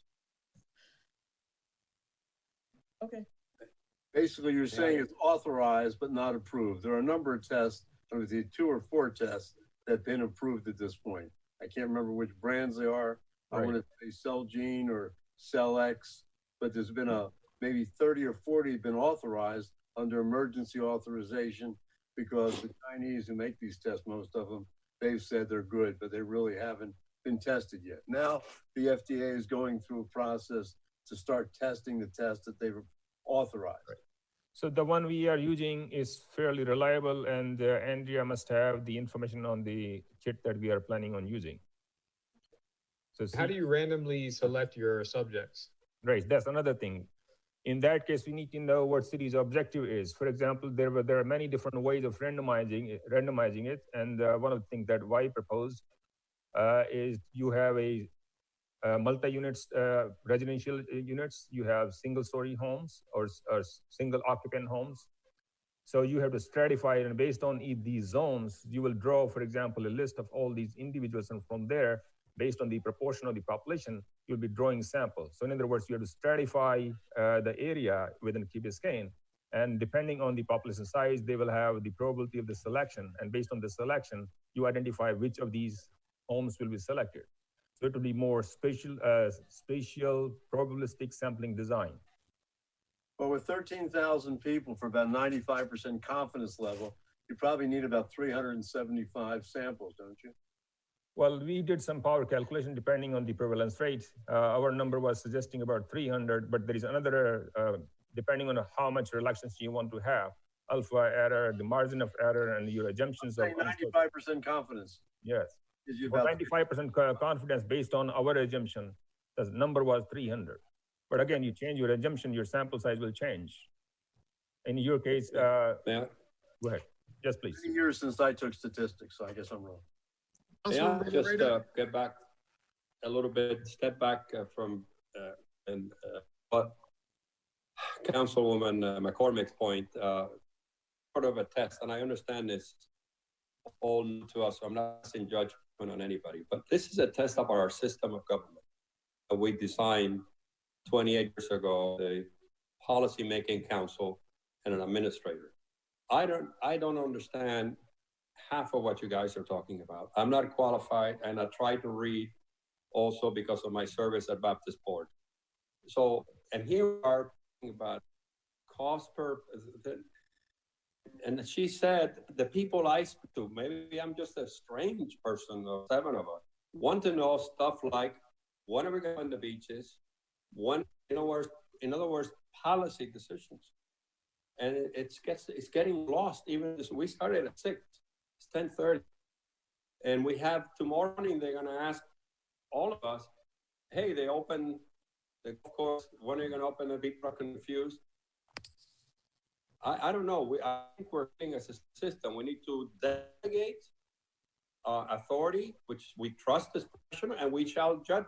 Okay.
Basically, you're saying it's authorized but not approved. There are a number of tests, there was 2 or 4 tests that have been approved at this point. I can't remember which brands they are. I want to say Celgene or CellX, but there's been maybe 30 or 40 have been authorized under emergency authorization because the Chinese who make these tests, most of them, they've said they're good, but they really haven't been tested yet. Now the FDA is going through a process to start testing the tests that they've authorized.
So the one we are using is fairly reliable, and Andrea must have the information on the kit that we are planning on using. So
how do you randomly select your subjects?
Right, that's another thing. In that case, we need to know what city's objective is. For example, there are many different ways of randomizing it, and one of the things that Y proposed is you have a multi-units residential units, you have single-story homes or single-occupant homes. So you have to stratify it, and based on these zones, you will draw, for example, a list of all these individuals, and from there, based on the proportion of the population, you'll be drawing samples. So in other words, you have to stratify the area within Key Biscayne, and depending on the population size, they will have the probability of the selection, and based on the selection, you identify which of these homes will be selected. So it will be more spatial probabilistic sampling design.
Well, with 13,000 people for about 95% confidence level, you probably need about 375 samples, don't you?
Well, we did some power calculation depending on the prevalence rate. Our number was suggesting about 300, but there is another, depending on how much reluctance you want to have, alpha error, the margin of error, and your assumptions of
95% confidence.
Yes. 95% confidence based on our assumption, the number was 300. But again, you change your assumption, your sample size will change. In your case, go ahead. Yes, please.
3 years since I took statistics, so I guess I'm wrong.
Yeah, just get back a little bit, step back from what Councilwoman McCormick's point, sort of a test, and I understand this all new to us, so I'm not saying judgment on anybody, but this is a test of our system of government. We designed 28 years ago, the policy-making council and an administrator. I don't understand half of what you guys are talking about. I'm not qualified, and I try to read also because of my service at Baptist Board. So, and here we are talking about cost per, and she said, the people I speak to, maybe I'm just a strange person, or 7 of us, want to know stuff like, when are we going to beaches? When, in other words, policy decisions. And it's getting lost. Even this, we started at 6, it's 10:30. And we have tomorrow morning, they're gonna ask all of us, hey, they open the course, when are you gonna open the Big Rock Confused? I don't know, I think we're getting as a system, we need to delegate authority, which we trust is professional, and we shall judge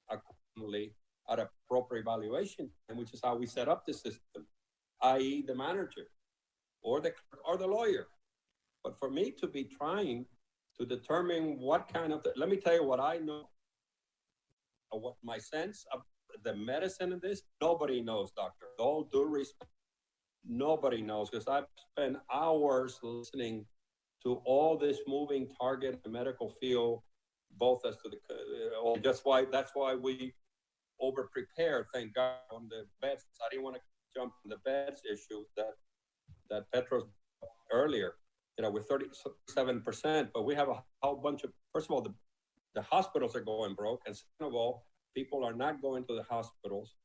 accordingly at appropriate evaluation, and which is how we set up the system, i.e. the manager or the lawyer. But for me to be trying to determine what kind of, let me tell you what I know, or what my sense of the medicine in this, nobody knows, doctor. With all due respect, nobody knows, because I've spent hours listening to all this moving target in the medical field, both as to the, that's why we over-prepare, thank God, on the beds. I didn't want to jump on the beds issue that Petros earlier. You know, we're 37%, but we have a whole bunch of, first of all, the hospitals are going broke, and second of all, people are not going to the hospitals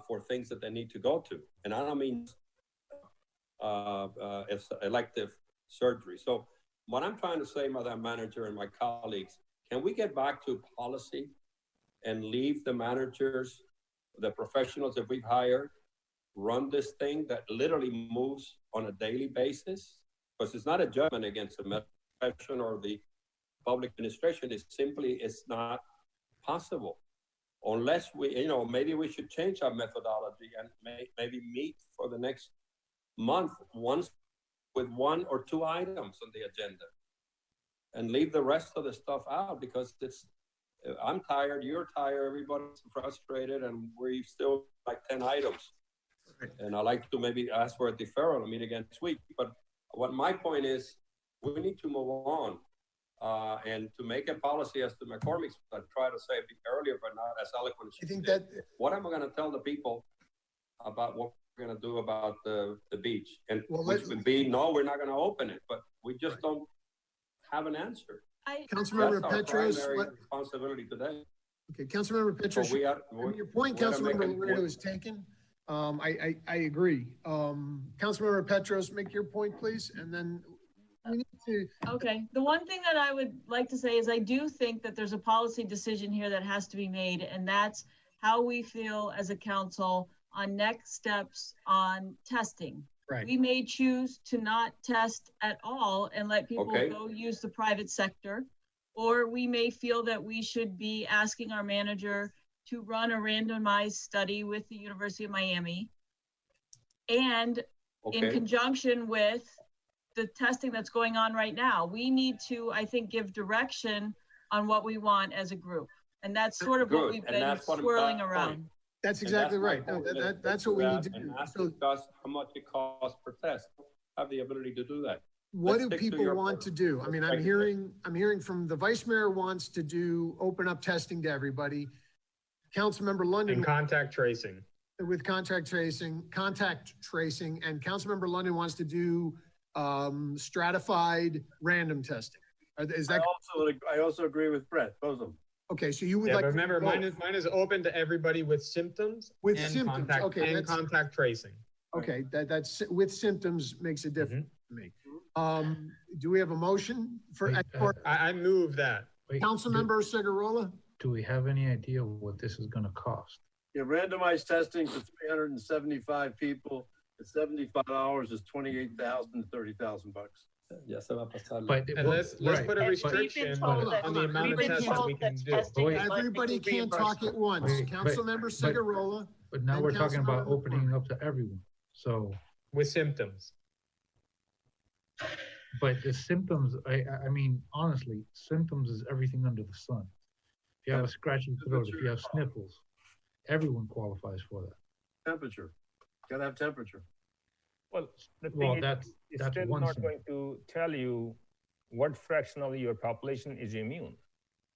for things that they need to go to. And I don't mean it's elective surgery. So what I'm trying to say, Madam Manager and my colleagues, can we get back to policy and leave the managers, the professionals that we've hired, run this thing that literally moves on a daily basis, because it's not a judgment against the medical profession or the public administration. It's not possible unless we, maybe we should change our methodology and maybe meet for the next month once with 1 or 2 items on the agenda and leave the rest of the stuff out, because I'm tired, you're tired, everybody's frustrated, and we still like 10 items. And I'd like to maybe ask for a deferral and meet again next week. But what my point is, we need to move on and to make a policy, as to McCormick's, I tried to say earlier, but not as eloquent as you did. What am I going to tell the people about what we're going to do about the beach? And which would be, no, we're not going to open it, but we just don't have an answer.
Councilmember
That's our
Petros,
primary responsibility today.
Okay, Councilmember Petros,
So
your point, Councilmember Laredo, is taken. I agree. Councilmember Petros, make your point, please, and then we need to.
Okay, the one thing that I would like to say is I do think that there's a policy decision here that has to be made, and that's how we feel as a council on next steps on testing.
Right.
We may choose to not test at all and let people go use the private sector, or we may feel that we should be asking our manager to run a randomized study with the University of Miami, and in conjunction with the testing that's going on right now. We need to, I think, give direction on what we want as a group. And that's sort of what we've been swirling around.
That's exactly right. No, that's what we need to do.
And ask us how much it costs per test. Have the ability to do that.
What do people want to do? I mean, I'm hearing from the vice mayor wants to do open up testing to everybody. Councilmember London.
And contact tracing.
With contact tracing, and Councilmember London wants to do stratified random testing. Is that?
I also agree with Brett, both of them.
Okay, so you would
like.
But
remember, mine is open to everybody with symptoms.
With symptoms,
and contact tracing.
Okay, that's with symptoms makes a difference to me. Do we have a motion for?
I move that.
Councilmember Segurola.
Do we have any idea what this is going to cost?
Yeah, randomized testing for 375 people at 75 hours is $28,000 to $30,000 bucks.
But
let's put a restriction on the amount of testing we can do.
Everybody can't talk at once. Councilmember Segurola.
But now we're talking about opening up to everyone. So
with symptoms.
But the symptoms, I mean, honestly, symptoms is everything under the sun. If you have a scratchy throat, if you have sniffles, everyone qualifies for that.
Temperature. Gotta have temperature.
Well, the thing is, it's still not going to tell you what fraction of your population is immune,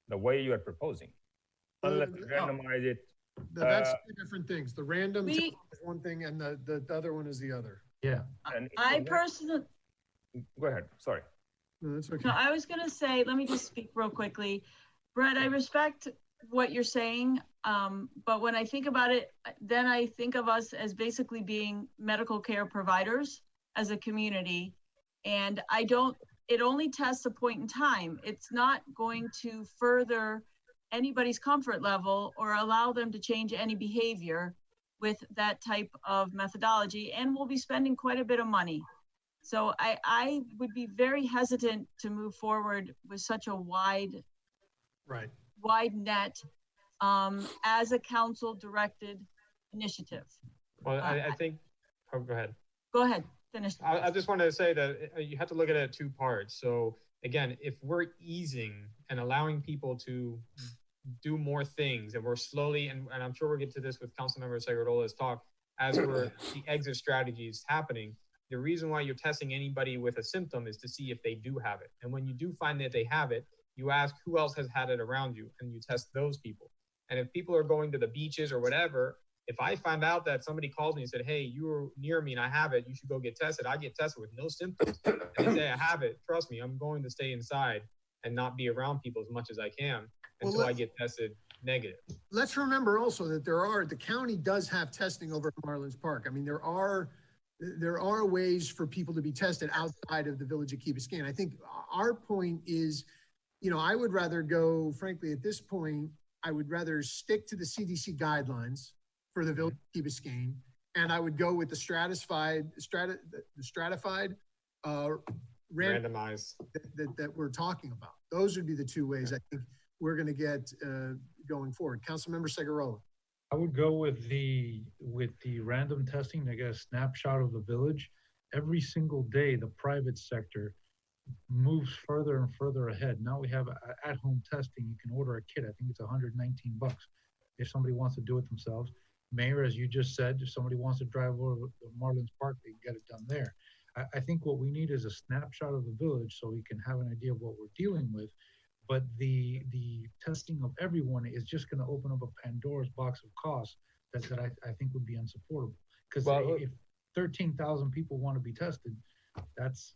the way you are proposing. Unless you randomize it.
That's two different things. The random is one thing and the other one is the other.
Yeah.
I personally.
Go ahead, sorry.
No, that's okay.
No, I was gonna say, let me just speak real quickly. Brett, I respect what you're saying, but when I think about it, then I think of us as basically being medical care providers as a community. And it only tests a point in time. It's not going to further anybody's comfort level or allow them to change any behavior with that type of methodology. And we'll be spending quite a bit of money. So I would be very hesitant to move forward with such a wide net as a council directed initiative.
Well, I think, go ahead.
Go ahead, finish.
I just wanted to say that you have to look at it at two parts. So again, if we're easing and allowing people to do more things and we're slowly, and I'm sure we'll get to this with Councilmember Seguirola's talk, as the exit strategy is happening, the reason why you're testing anybody with a symptom is to see if they do have it. And when you do find that they have it, you ask who else has had it around you and you test those people. And if people are going to the beaches or whatever, if I find out that somebody calls me and said, hey, you were near me and I have it, you should go get tested. I get tested with no symptoms. And they say I have it. Trust me, I'm going to stay inside and not be around people as much as I can until I get tested negative.
Let's remember also that the county does have testing over at Marlins Park. I mean, there are ways for people to be tested outside of the village of Key Biscayne. I think our point is, I would rather go, frankly, at this point, I would rather stick to the CDC guidelines for the village of Key Biscayne and I would go with the stratified
Randomized
that we're talking about. Those would be the two ways I think we're going to get going forward. Councilmember Segarola.
I would go with the random testing to get a snapshot of the village. Every single day, the private sector moves further and further ahead. Now we have at-home testing. You can order a kit. I think it's $119 if somebody wants to do it themselves. Mayor, as you just said, if somebody wants to drive over to Marlins Park, they can get it done there. I think what we need is a snapshot of the village so we can have an idea of what we're dealing with. But the testing of everyone is just going to open up a Pandora's box of costs that I think would be unsupportable. Because if 13,000 people want to be tested, that's...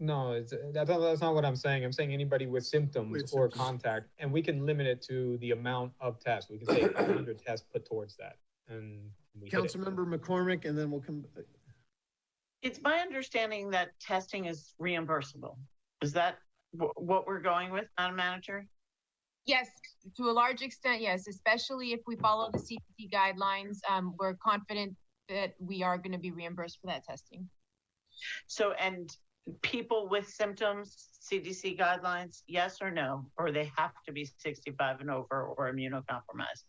No, that's not what I'm saying. I'm saying anybody with symptoms or contact, and we can limit it to the amount of tests. We can say 100 tests put towards that. And
Councilmember McCormick, and then we'll come.
It's my understanding that testing is reimbursable. Is that what we're going with, Madam Manager?
Yes, to a large extent, yes, especially if we follow the CDC guidelines. We're confident that we are going to be reimbursed for that testing.
So, and people with symptoms, CDC guidelines, yes or no? Or they have to be 65 and over or immunocompromised?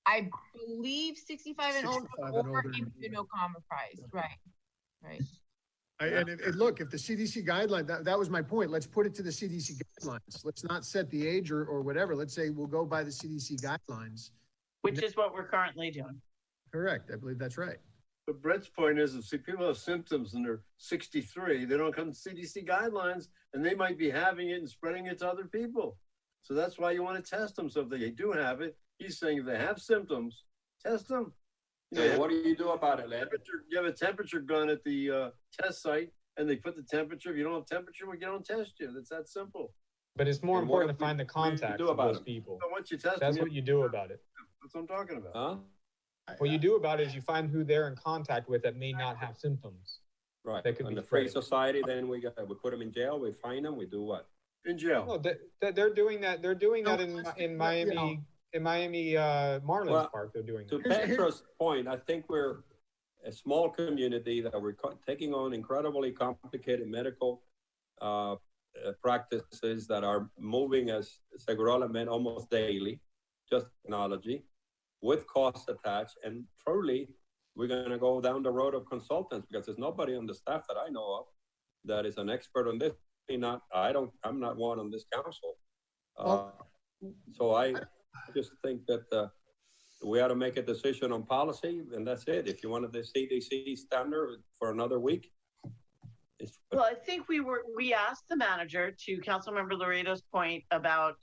I believe 65 and older or immunocompromised, right.
Look, if the CDC guideline, that was my point. Let's put it to the CDC guidelines. Let's not set the age or whatever. Let's say we'll go by the CDC guidelines.
Which is what we're currently doing.
Correct. I believe that's right.
But Brett's point is, if people have symptoms and they're 63, they don't come to CDC guidelines, and they might be having it and spreading it to other people. So that's why you want to test them. So if they do have it, he's saying if they have symptoms, test them.
What do you do about it, Ed?
You have a temperature gun at the test site, and they put the temperature. If you don't have temperature, we don't test you. That's that simple.
But it's more important to find the contacts of those people.
So once you test
That's
them,
what you do about it.
That's what I'm talking about.
Huh?
What you do about it is you find who they're in contact with that may not have symptoms.
Right.
That could
in
be
the Free
spread.
Society, then we put them in jail. We fine them. We do what?
In jail.
No, they're doing that. They're doing that in Miami. In Miami Marlins Park, they're doing
To
that.
Petra's point, I think we're a small community that we're taking on incredibly complicated medical practices that are moving, as Segurola meant, almost daily, just technology, with costs attached. And truly, we're going to go down the road of consultants because there's nobody on the staff that I know of that is an expert on this. I'm not one on this council. So I just think that we ought to make a decision on policy, and that's it. If you wanted the CDC standard for another week.
Well, I think we asked the manager, to Councilmember Laredo's point about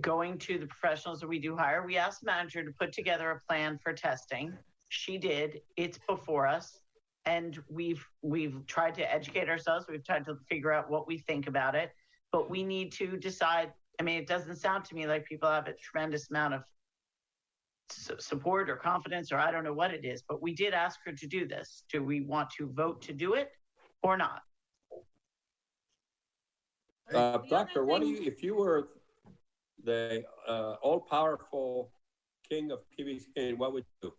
going to the professionals that we do hire. We asked the manager to put together a plan for testing. She did. It's before us. And we've tried to educate ourselves. We've tried to figure out what we think about it. But we need to decide. I mean, it doesn't sound to me like people have a tremendous amount of support or confidence, or I don't know what it is. But we did ask her to do this. Do we want to vote to do it or not?
Doctor, what do you, if you were the all-powerful king of TV screen, what would you do?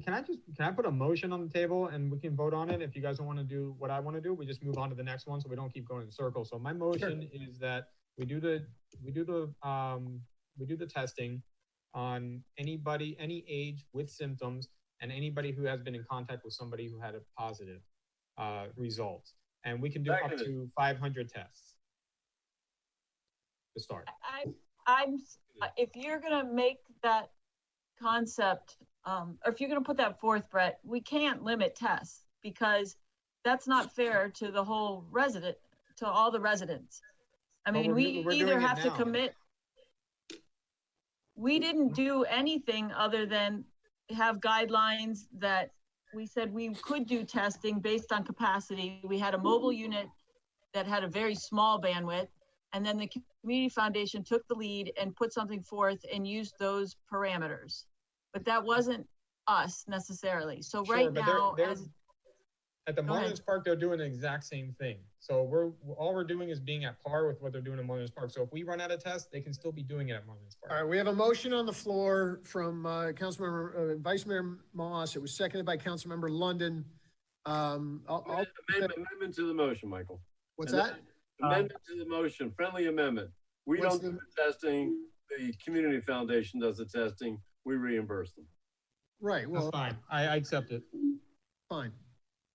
Can I put a motion on the table and we can vote on it? If you guys don't want to do what I want to do, we just move on to the next one so we don't keep going in circles. So my motion is that we do the testing on anybody, any age with symptoms, and anybody who has been in contact with somebody who had a positive result. And we can do up to 500 tests to start.
If you're gonna make that concept, or if you're going to put that forth, Brett, we can't limit tests because that's not fair to the whole to all the residents. I mean, we either have to commit. We didn't do anything other than have guidelines that we said we could do testing based on capacity. We had a mobile unit that had a very small bandwidth, and then the Community Foundation took the lead and put something forth and used those parameters. But that wasn't us necessarily. So right now,
At the Monument Park, they're doing the exact same thing. So all we're doing is being at par with what they're doing at Monument Park. So if we run out of tests, they can still be doing it at Monument Park.
All right, we have a motion on the floor from Councilmember Vice Mayor Moss. It was seconded by Councilmember London.
Amendment to the motion, Michael.
What's that?
Amendment to the motion, friendly amendment. We don't do the testing. The community foundation does the testing. We reimburse them.
Right. Well,
that's fine. I accept it.
Fine.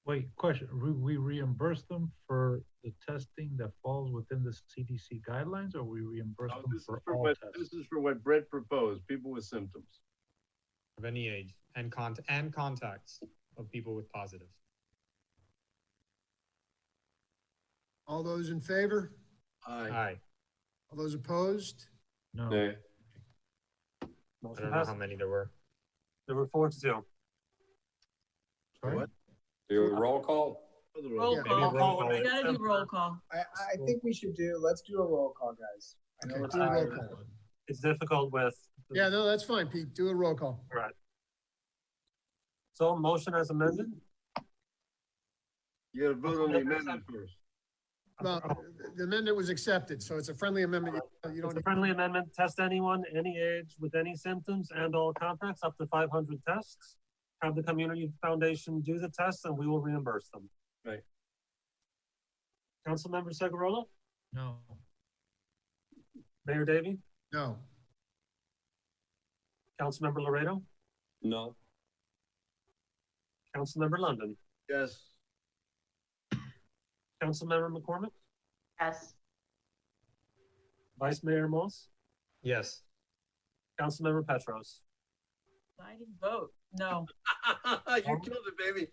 Wait, question. We reimburse them for the testing that falls within the CDC guidelines, or we reimburse them for all tests?
This is for what Brett proposed, people with symptoms.
Of any age and contacts of people with positive.
All those in favor?
Aye.
Aye.
All those opposed?
No.
Nay.
I don't know how many there were.
There were 4-2.
Sorry?
What?
Do a roll call?
Roll call. We gotta do roll call.
I think we should let's do a roll call, guys. I know we're
do a roll
tired.
call.
It's difficult with.
Yeah, no, that's fine, Pete. Do a roll call.
Right. So motion as amended?
You gotta vote on the amendment first.
Well, the amendment was accepted, so it's a friendly amendment. You don't
It's a friendly amendment. Test anyone, any age, with any symptoms and all contacts, up to 500 tests. Have the community foundation do the tests, and we will reimburse them.
Right.
Councilmember Segurola?
No.
Mayor Davey?
No.
Councilmember Laredo?
No.
Councilmember London?
Yes.
Councilmember McCormick?
Yes.
Vice Mayor Moss?
Yes.
Councilmember Petros?
I didn't vote. No.
You killed it, baby.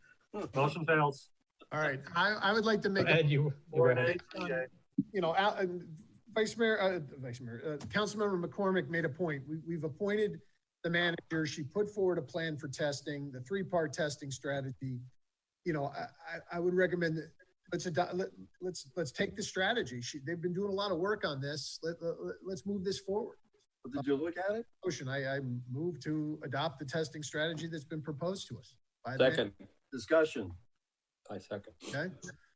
Motion fails.
All right. I would like to make
Ed, you
Or
go ahead.
Councilmember McCormick made a point. We've appointed the manager. She put forward a plan for testing, the 3-part testing strategy. I would recommend that let's take the strategy. They've been doing a lot of work on this. Let's move this forward.
Did you look at it?
Motion. I move to adopt the testing strategy that's been proposed to us.
Second.
Discussion.
I second.
Okay.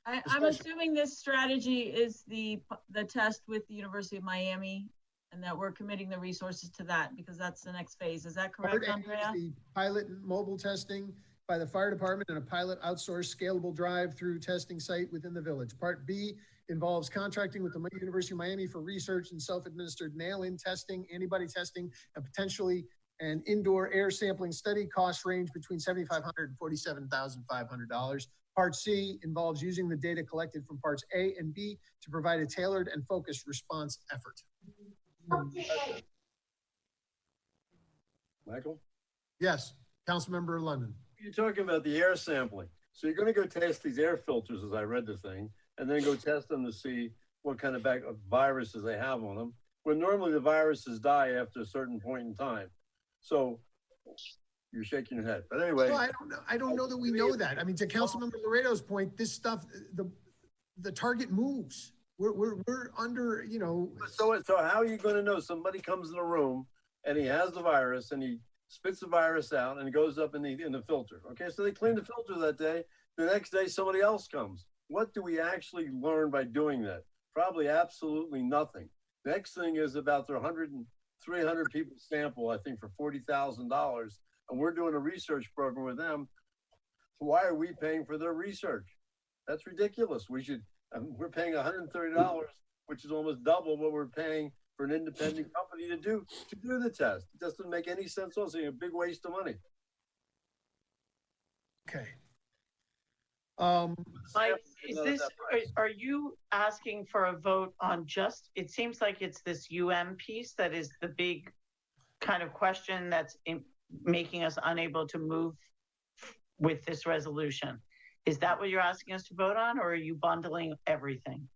I'm assuming this strategy is the test with the University of Miami, and that we're committing the resources to that because that's the next phase. Is that correct,
Part A
Andrea?
is the pilot mobile testing by the fire department and a pilot outsourced scalable drive-through testing site within the village. Part B involves contracting with the University of Miami for research and self-administered mail-in testing, antibody testing, and potentially an indoor air sampling study. Costs range between $7,500 and $47,500. Part C involves using the data collected from parts A and B to provide a tailored and focused response effort.
Michael?
Yes, Councilmember London.
You're talking about the air sampling. So you're going to go test these air filters, as I read the thing, and then go test them to see what kind of viruses they have on them. When normally the viruses die after a certain point in time. So you're shaking your head. But anyway.
Well, I don't know that we know that. I mean, to Councilmember Laredo's point, this stuff, the target moves. We're under,
So how are you going to know? Somebody comes in the room and he has the virus and he spits the virus out and it goes up in the filter. Okay, so they clean the filter that day. The next day, somebody else comes. What do we actually learn by doing that? Probably absolutely nothing. Next thing is about their 300 people sample, I think, for $40,000. And we're doing a research program with them. Why are we paying for their research? That's ridiculous. We're paying $130, which is almost double what we're paying for an independent company to do the test. It doesn't make any sense. Also, a big waste of money.
Okay.
Mike, are you asking for a vote on it seems like it's this piece that is the big kind of question that's making us unable to move with this resolution. Is that what you're asking us to vote on, or are you bundling everything?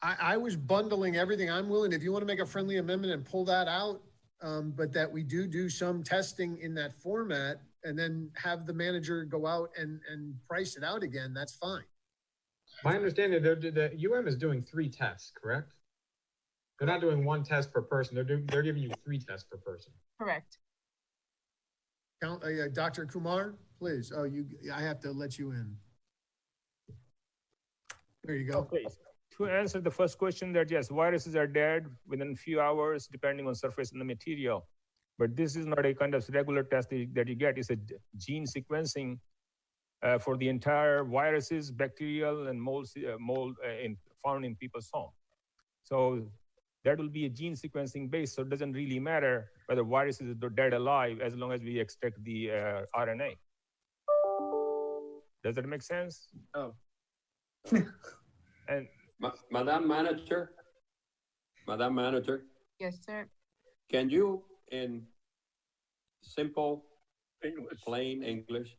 I was bundling everything. I'm willing, if you want to make a friendly amendment and pull that out, but that we do some testing in that format and then have the manager go out and price it out again, that's fine.
My understanding, the is doing 3 tests, correct? They're not doing 1 test per person. They're giving you 3 tests per person.
Correct.
Dr. Kumar, please. I have to let you in. There you go.
Okay. To answer the first question, that yes, viruses are dead within a few hours, depending on surface and the material. But this is not a kind of regular test that you get. It's a gene sequencing for the entire viruses, bacterial, and mold found in people's home. So that will be a gene sequencing base. So it doesn't really matter whether viruses are dead or alive as long as we extract the RNA. Does that make sense?
Oh.
And
Madam Manager,
Yes, sir.
can you, in simple English, plain English,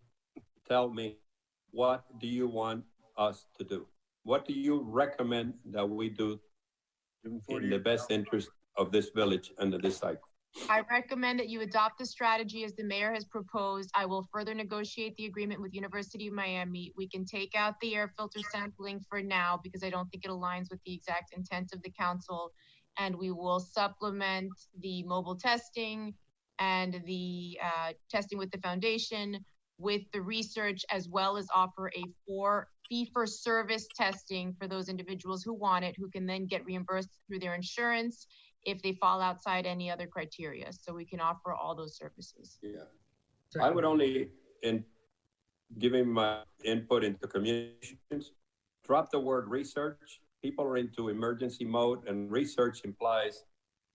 tell me what do you want us to do? What do you recommend that we do in the best interest of this village under this cycle?
I recommend that you adopt the strategy as the mayor has proposed. I will further negotiate the agreement with University of Miami. We can take out the air filter sampling for now because I don't think it aligns with the exact intent of the council. And we will supplement the mobile testing and the testing with the foundation with the research, as well as offer a fee-for-service testing for those individuals who want it, who can then get reimbursed through their insurance if they fall outside any other criteria. So we can offer all those services.
Yeah. I would only, in giving my input into communications, drop the word research. People are into emergency mode, and research implies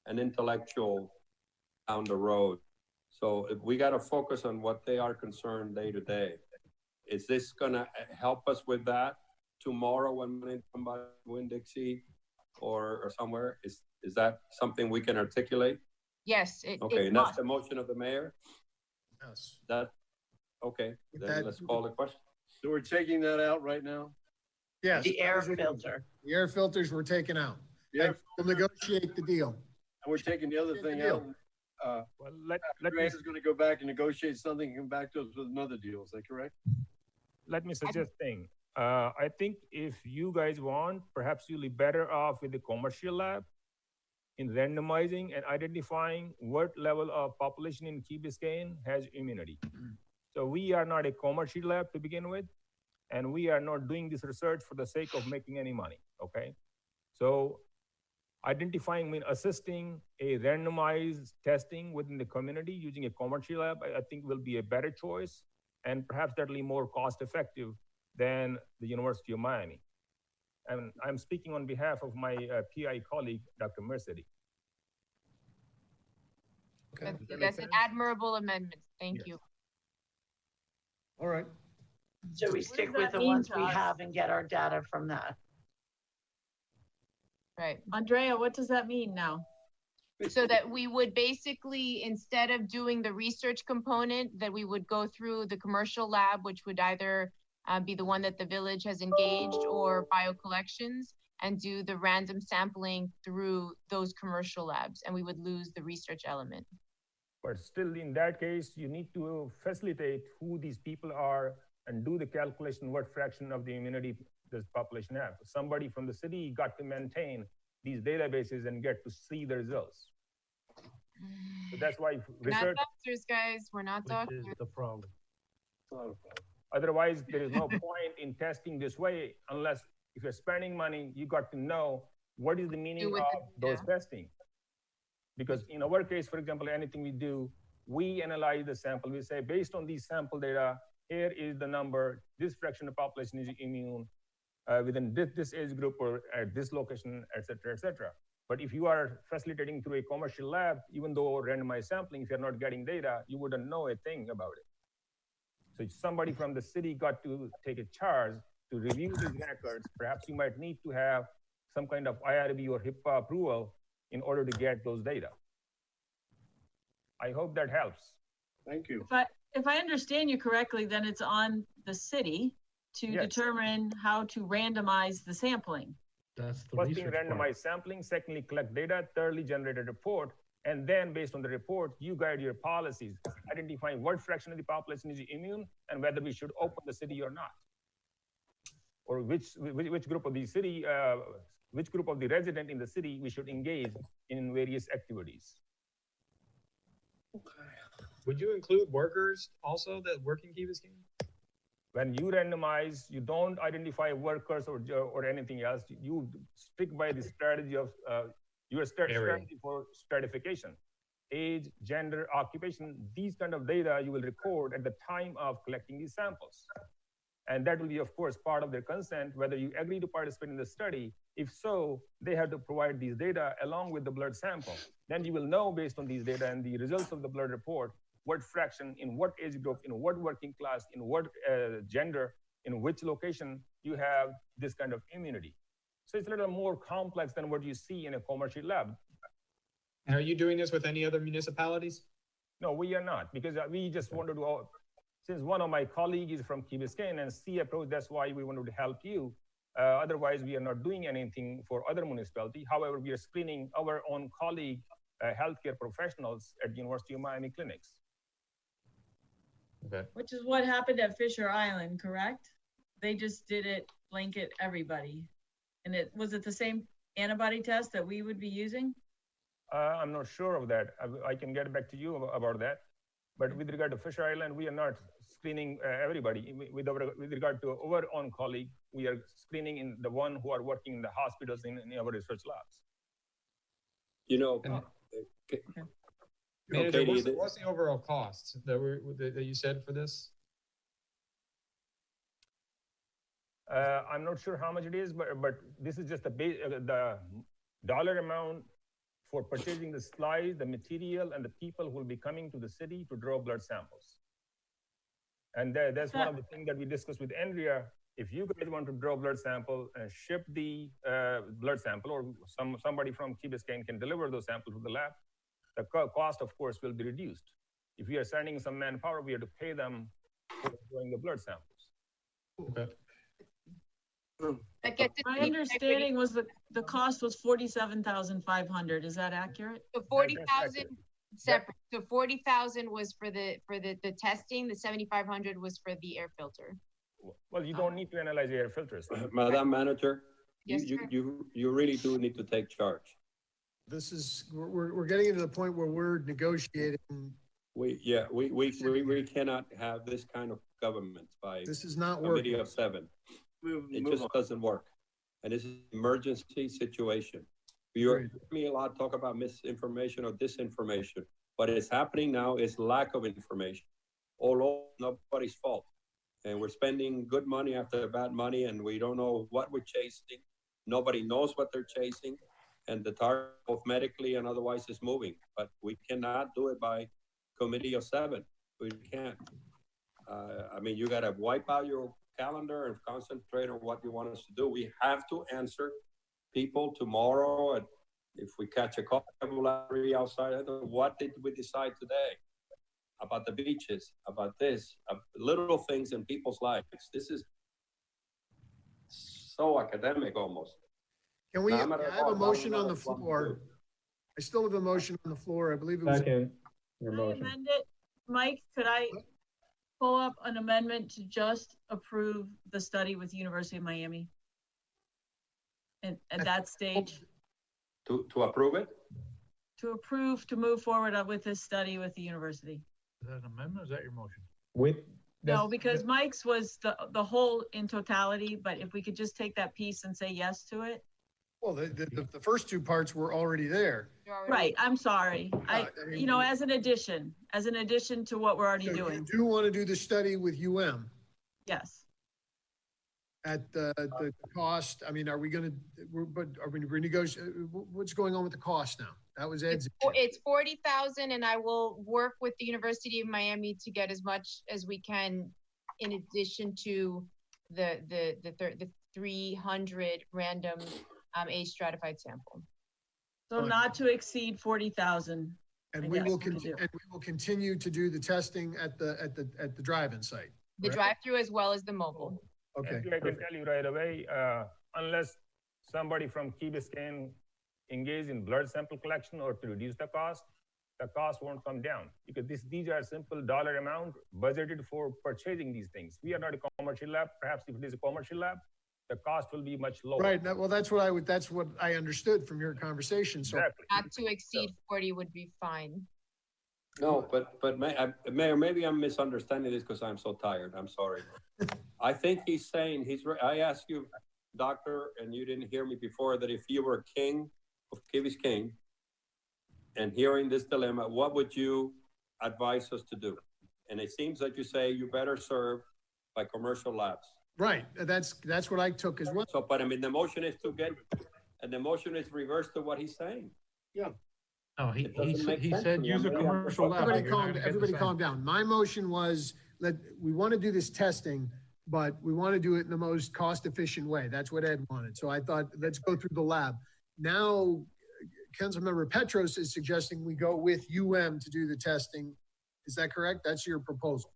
an intellectual down the road. So if we got to focus on what they are concerned day to day. Is this going to help us with that tomorrow when we come by Winn-Dixie or somewhere? Is that something we can articulate?
Yes.
Okay, and that's the motion of the mayor?
Yes.
Okay, then let's call the question.
So we're taking that out right now?
Yes.
The air filter.
The air filters were taken out.
Yeah.
We'll negotiate the deal.
And we're taking the other thing out.
Well, let
Grant is going to go back and negotiate something and come back to us with another deal. Is that correct?
Let me suggest thing. I think if you guys want, perhaps you'll be better off with the commercial lab in randomizing and identifying what level of population in Key Biscayne has immunity. So we are not a commercial lab to begin with, and we are not doing this research for the sake of making any money, okay? So identifying, assisting a randomized testing within the community using a commercial lab, I think will be a better choice, and perhaps that'll be more cost effective than the University of Miami. And I'm speaking on behalf of my PI colleague, Dr. Mercedes.
Okay.
That's an admirable amendment. Thank you.
All right.
So we stick with the ones we have and get our data from that.
Right.
Andrea, what does that mean now?
So that we would basically, instead of doing the research component, that we would go through the commercial lab, which would either be the one that the village has engaged or biocollections, and do the random sampling through those commercial labs, and we would lose the research element.
But still, in that case, you need to facilitate who these people are and do the calculation what fraction of the immunity this population have. Somebody from the city got to maintain these databases and get to see the results. So that's why
We're not
research.
doctors, guys. We're not doctors.
The problem.
Otherwise, there is no point in testing this way unless if you're spending money, you got to know what is the meaning of those testing. Because in our case, for example, anything we do, we analyze the sample. We say, based on these sample data, here is the number, this fraction of population is immune within this age group or at this location, et cetera, et cetera. But if you are facilitating through a commercial lab, even though randomized sampling, if you're not getting data, you wouldn't know a thing about it. So if somebody from the city got to take a charge to review these records, perhaps you might need to have some kind of IRB or HIPAA approval in order to get those data. I hope that helps.
Thank you.
If I understand you correctly, then it's on the city to determine how to randomize the sampling.
That's the
First thing,
research
randomized
part.
sampling. Secondly, collect data. Thirdly, generate a report. And then based on the report, you guide your policies, identifying what fraction of the population is immune and whether we should open the city or not. Or which group of the city, which group of the resident in the city we should engage in various activities.
Would you include workers also that work in Key Biscayne?
When you randomize, you don't identify workers or anything else. You stick by the strategy of your strategy for stratification. Age, gender, occupation, these kind of data you will record at the time of collecting these samples. And that will be, of course, part of their consent, whether you agree to participate in the study. If so, they have to provide these data along with the blood sample. Then you will know based on these data and the results of the blood report, what fraction, in what age group, in what working class, in what gender, in which location you have this kind of immunity. So it's a little more complex than what you see in a commercial lab.
And are you doing this with any other municipalities?
No, we are not, because we just wanted to, since one of my colleagues is from Key Biscayne and C approach, that's why we wanted to help you. Otherwise, we are not doing anything for other municipalities. However, we are screening our own colleague, healthcare professionals at University of Miami clinics.
Okay.
Which is what happened at Fisher Island, correct? They just did it blanket everybody. And was it the same antibody test that we would be using?
I'm not sure of that. I can get back to you about that. But with regard to Fisher Island, we are not screening everybody. With regard to our own colleague, we are screening in the one who are working in the hospitals in our research labs.
You know,
Manager, what's the overall cost that you said for this?
I'm not sure how much it is, but this is just the dollar amount for purchasing the slides, the material, and the people who will be coming to the city to draw blood samples. And that's one of the things that we discussed with Andrea. If you guys want to draw blood sample and ship the blood sample, or somebody from Key Biscayne can deliver those samples to the lab, the cost, of course, will be reduced. If we are sending some manpower, we have to pay them for drawing the blood samples.
Okay.
My understanding was the cost was $47,500. Is that accurate?
So 40,000 separate. So 40,000 was for the testing. The 7,500 was for the air filter.
Well, you don't need to analyze the air filters.
Madam Manager,
Yes,
you really do need to take charge.
This is, we're getting into the point where we're negotiating.
We cannot have this kind of government by
this is not
committee
working.
of 7. It just doesn't work. And this is an emergency situation. You're hearing me a lot talk about misinformation or disinformation. What is happening now is lack of information. All over, nobody's fault. And we're spending good money after bad money, and we don't know what we're chasing. Nobody knows what they're chasing. And the target, both medically and otherwise, is moving. But we cannot do it by committee of 7. We can't. I mean, you got to wipe out your calendar and concentrate on what you want us to do. We have to answer people tomorrow. And if we catch a vocabulary outside, what did we decide today about the beaches, about this, little things in people's lives? This is so academic almost.
Can we, I have a motion on the floor. I still have a motion on the floor. I believe it was.
Second. Your
Can I
motion.
amend it? Mike, could I pull up an amendment to just approve the study with University of Miami? And at that stage,
To approve it?
to approve to move forward with this study with the university.
Is that an amendment or is that your motion?
No, because Mike's was the whole in totality, but if we could just take that piece and say yes to it.
Well, the first two parts were already there.
Right, I'm sorry.
I mean,
you know, as an addition to what we're already
So
doing.
you do want to do the study with UM
Yes.
at the cost? I mean, are we going to, but are we renegotiating? What's going on with the cost now? That was Ed's.
It's 40,000, and I will work with the University of Miami to get as much as we can, in addition to the 300 random age stratified sample.
So not to exceed 40,000.
And we will continue to do the testing at the drive-in site.
The drive-through as well as the mobile.
Okay.
I can tell you right away, unless somebody from Key Biscayne engage in blood sample collection or to reduce the cost won't come down, because these are simple dollar amount budgeted for purchasing these things. We are not a commercial lab. Perhaps if it is a commercial lab, the cost will be much lower.
Right. Well, that's what I understood from your conversation. So
exactly.
Not to exceed 40 would be fine.
No, but Mayor, maybe I'm misunderstanding this because I'm so tired. I'm sorry. I think he's saying I asked you, doctor, and you didn't hear me before, that if you were king of Key Biscayne and hearing this dilemma, what would you advise us to do? And it seems that you say you better serve by commercial labs.
Right. That's what I took as well.
So, but I mean, the motion is reversed to what he's saying.
Yeah. No, he
sense
said
to me.
use a
I'm really
commercial lab.
Everybody calm down. My motion was we want to do this testing, but we want to do it in the most cost efficient way. That's what Ed wanted. So I thought, let's go through the lab. Now, Councilmember Petros is suggesting we go with UM to do the testing. Is that correct? That's your proposal.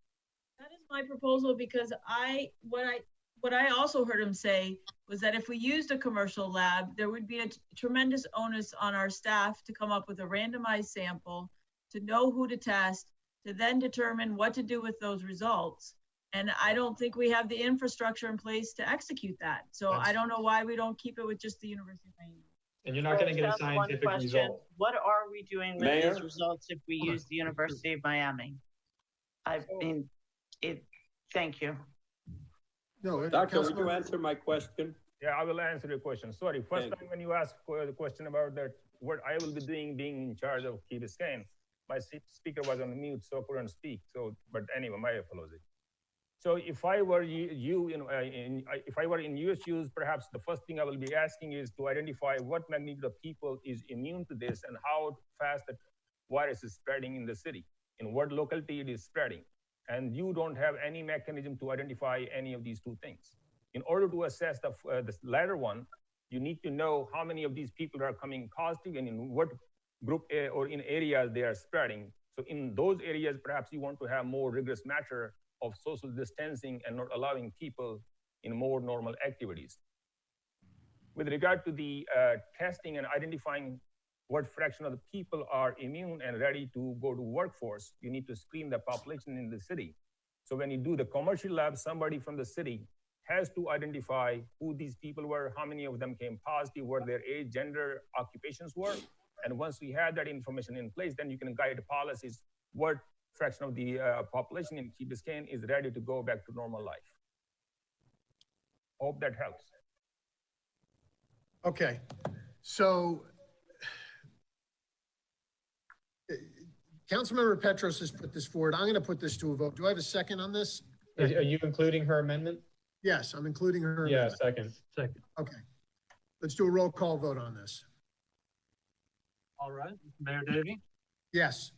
That is my proposal, because what I also heard him say was that if we used a commercial lab, there would be a tremendous onus on our staff to come up with a randomized sample, to know who to test, to then determine what to do with those results. And I don't think we have the infrastructure in place to execute that. So I don't know why we don't keep it with just the University of Miami.
And you're not going to get a scientific result.
What are we doing with these results if we use the University of Miami? I mean, thank you.
No,
Doctor, would you answer my question?
Yeah, I will answer your question. Sorry, first time when you asked the question about that, what I will be doing being in charge of Key Biscayne, my speaker was on mute, so I couldn't speak. So, but anyway, my apology. So if I were if I were in your shoes, perhaps the first thing I will be asking is to identify what magnitude of people is immune to this and how fast the virus is spreading in the city, in what locality it is spreading. And you don't have any mechanism to identify any of these two things. In order to assess the latter one, you need to know how many of these people are coming positive and in what group or in areas they are spreading. So in those areas, perhaps you want to have more rigorous measure of social distancing and not allowing people in more normal activities. With regard to the testing and identifying what fraction of the people are immune and ready to go to workforce, you need to screen the population in the city. So when you do the commercial lab, somebody from the city has to identify who these people were, how many of them came positive, what their age, gender, occupations were. And once we have that information in place, then you can guide policies, what fraction of the population in Key Biscayne is ready to go back to normal life. Hope that helps.
Okay, so Councilmember Petros has put this forward. I'm going to put this to a vote. Do I have a second on this?
Are you including her amendment?
Yes, I'm including her.
Yeah,
amendment.
second.
Okay, let's do a roll call vote on this.
All right, Mayor Davey?
Yes.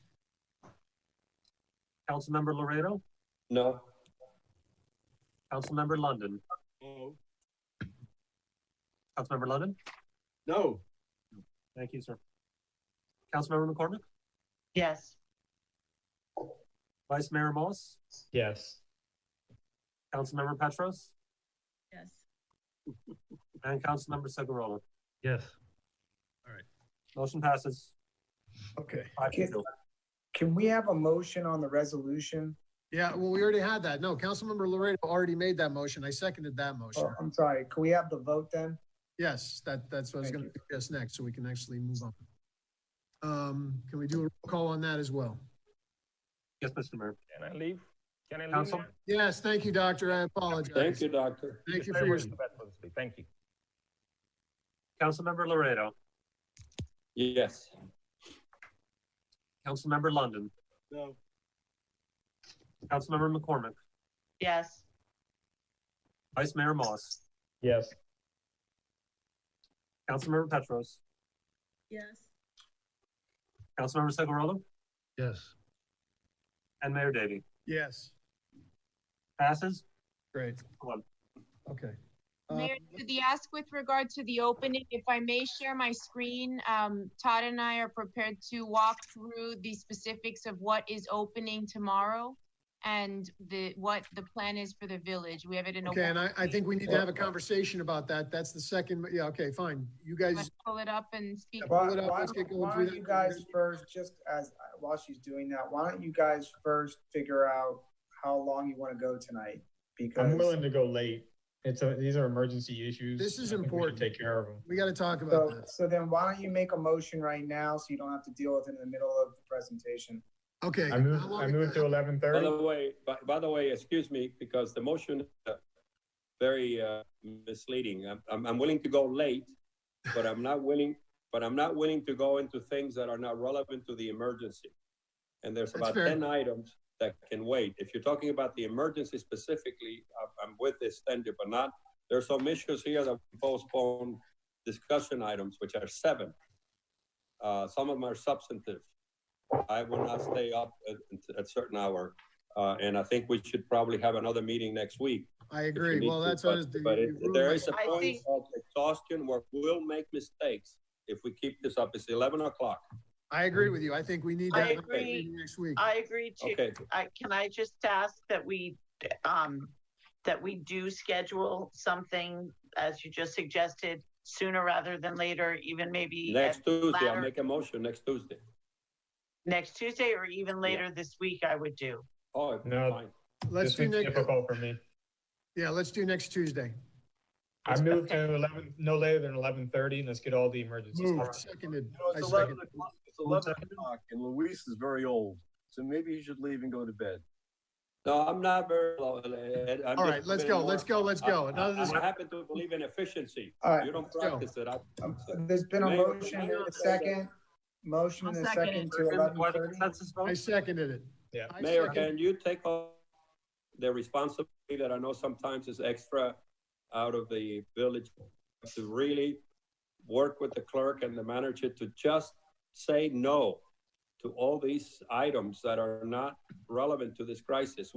Councilmember Laredo?
No.
Councilmember London?
No.
Councilmember London?
No.
Thank you, sir. Councilmember McCormick?
Yes.
Vice Mayor Moss?
Yes.
Councilmember Petros?
Yes.
And Councilmember Segurola?
Yes.
All right. Motion passes.
Okay.
5-2.
Can we have a motion on the resolution?
Yeah, well, we already had that. No, Councilmember Laredo already made that motion. I seconded that motion.
Oh, I'm sorry. Can we have the vote then?
Yes, that's what I was going to suggest next, so we can actually move on. Can we do a roll call on that as well?
Yes, Mr. Mayor.
Can I leave? Can I leave?
Council?
Now?
Yes, thank you, Doctor. I apologize.
Thank you, Doctor.
Thank you for your.
Thank you.
Councilmember Laredo?
Yes.
Councilmember London?
No.
Councilmember McCormick?
Yes.
Vice Mayor Moss?
Yes.
Councilmember Petros?
Yes.
Councilmember Segurola?
Yes.
And Mayor Davey?
Yes.
Passes?
Great.
1.
Okay.
Mayor, to the ask with regard to the opening, if I may share my screen, Todd and I are prepared to walk through the specifics of what is opening tomorrow and what the plan is for the village. We have it in a.
Okay, and I think we need to have a conversation about that. That's the second. Yeah. Okay. Fine. You guys
Let's pull it up and speak.
pull it up. Let's get going
Why
through
don't
that.
you guys first, just as while she's doing that, why don't you guys first figure out how long you want to go tonight? Because
I'm willing to go late. These are emergency issues.
This is
I think
important.
We should take care of them.
We got to talk about that.
So then why don't you make a motion right now so you don't have to deal with it in the middle of the presentation?
Okay.
I move to 11:30.
By the way, excuse me, because the motion is very misleading. I'm willing to go late, but I'm not willing to go into things that are not relevant to the emergency. And there's
That's
about
fair.
10 items that can wait. If you're talking about the emergency specifically, I'm with this, Stenja, but not, there's some issues here that we postpone discussion items, which are 7. Some of them are substantive. I will not stay up at a certain hour. And I think we should probably have another meeting next week.
I agree. Well, that's
there is a point of exhaustion where we'll make mistakes if we keep this up. It's 11 o'clock.
I agree with you. I think we need to
I
have a
agree.
meeting next week.
I agree too.
Okay.
Can I just ask that we do schedule something, as you just suggested, sooner rather than later, even maybe
Next Tuesday, I'll make a motion next Tuesday.
Next Tuesday or even later this week, I would do.
Oh,
no,
fine.
Let's do next.
Difficult for me.
Yeah, let's do next Tuesday.
I move to no later than 11:30, and let's get all the emergencies.
Moved. Seconded.
It's
I
11
second.
o'clock. It's 11 o'clock, and Luis is very old, so maybe he should leave and go to bed.
No, I'm not very low.
All right, let's go. Let's go.
I happen to believe in efficiency.
All right,
you don't practice it.
There's been a motion and a second. Motion and a second to 11:30.
I seconded it.
Yeah.
Mayor, can you take on the responsibility that I know sometimes is extra out of the village to really work with the clerk and the manager to just say no to all these items that are not relevant to this crisis?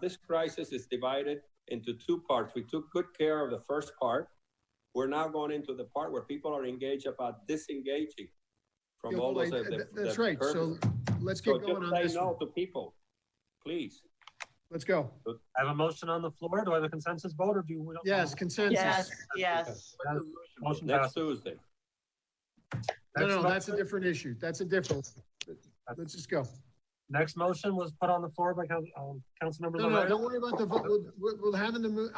This crisis is divided into 2 parts. We took good care of the first part. We're now going into the part where people are engaged about disengaging from all those.
That's right. So let's get going on this.
Say no to people, please.
Let's go.
I have a motion on the floor. Do I have a consensus vote, or do you?
Yes, consensus.
Yes.
Motion
Next
passes.
Tuesday.
No, that's a different issue. That's a different. Let's just go.
Next motion was put on the floor by Councilmember
No,
Loretta.
don't worry about the vote. We'll have in the.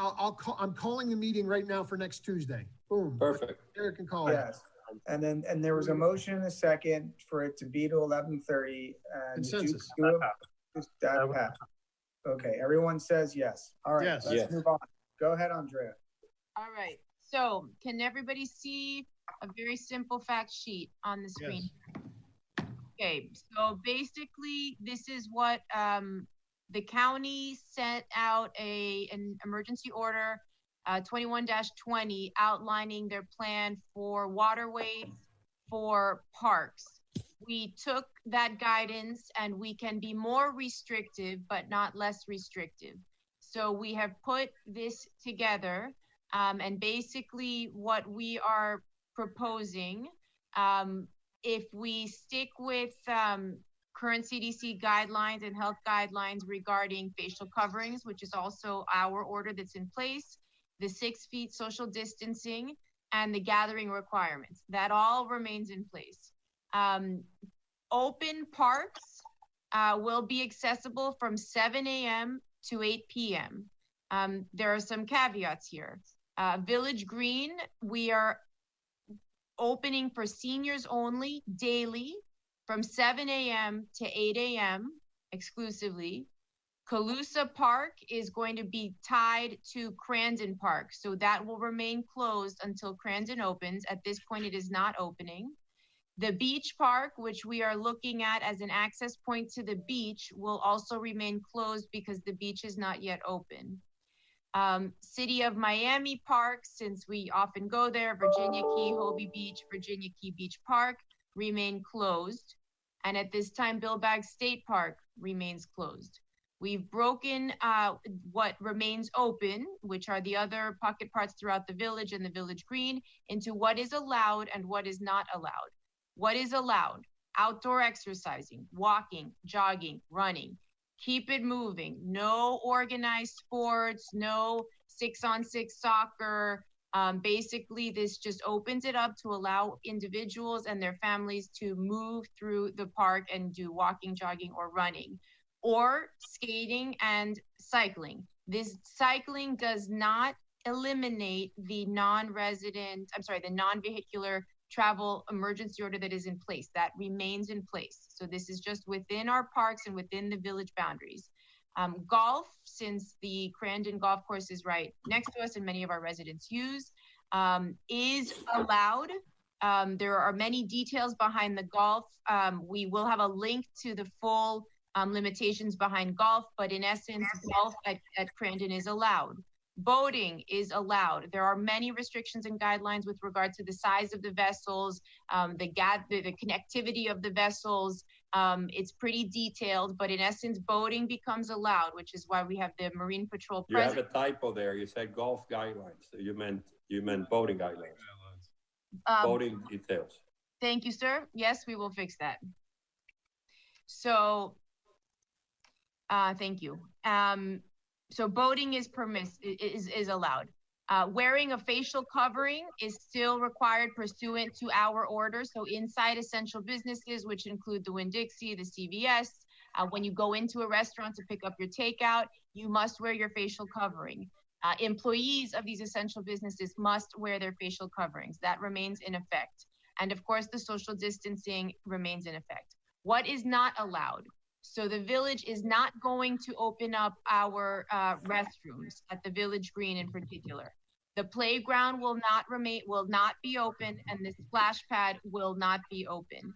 I'm calling the meeting right now for next Tuesday. Boom.
Perfect.
Eric can call it.
Yes. And there was a motion and a second for it to be to 11:30.
Consensus.
That passed. Okay, everyone says yes. All right,
Yes.
let's move on. Go ahead, Andrea.
All right, so can everybody see a very simple fact sheet on the screen?
Yes.
Okay, so basically this is what the county sent out an emergency order 21-20 outlining their plan for waterways, for parks. We took that guidance and we can be more restrictive, but not less restrictive. So we have put this together, and basically what we are proposing, if we stick with current CDC guidelines and health guidelines regarding facial coverings, which is also our order that's in place, the 6 feet social distancing, and the gathering requirements, that all remains in place. Open parks will be accessible from 7 a.m. to 8 p.m. There are some caveats here. Village Green, we are opening for seniors only daily from 7 a.m. to 8 a.m. exclusively. Calusa Park is going to be tied to Crandon Park, so that will remain closed until Crandon opens. At this point, it is not opening. The beach park, which we are looking at as an access point to the beach, will also remain closed because the beach is not yet open. City of Miami Park, since we often go there, Virginia Key, Hobie Beach, Virginia Key Beach Park remain closed. And at this time, Billbag State Park remains closed. We've broken what remains open, which are the other pocket parks throughout the village and the Village Green, into what is allowed and what is not allowed. What is allowed? Outdoor exercising, walking, jogging, running. Keep it moving. No organized sports, no 6-on-6 soccer. Basically, this just opens it up to allow individuals and their families to move through the park and do walking, jogging, or running, or skating and cycling. This cycling does not eliminate the non-vehicular travel emergency order that is in place. That remains in place. So this is just within our parks and within the village boundaries. Golf, since the Crandon Golf Course is right next to us and many of our residents use, is allowed. There are many details behind the golf. We will have a link to the full limitations behind golf, but in essence, golf at Crandon is allowed. Boating is allowed. There are many restrictions and guidelines with regard to the size of the vessels, the connectivity of the vessels. It's pretty detailed, but in essence, boating becomes allowed, which is why we have the Marine Patrol
You have
present.
a typo there. You said golf guidelines. You meant boating guidelines. Boating details.
Thank you, sir. Yes, we will fix that. So, thank you. So boating is allowed. Wearing a facial covering is still required pursuant to our order. So inside essential businesses, which include the Winn-Dixie, the CVS, when you go into a restaurant to pick up your takeout, you must wear your facial covering. Employees of these essential businesses must wear their facial coverings. That remains in effect. And of course, the social distancing remains in effect. What is not allowed? So the village is not going to open up our restrooms at the village green in particular. The playground will not be open, and the splash pad will not be open.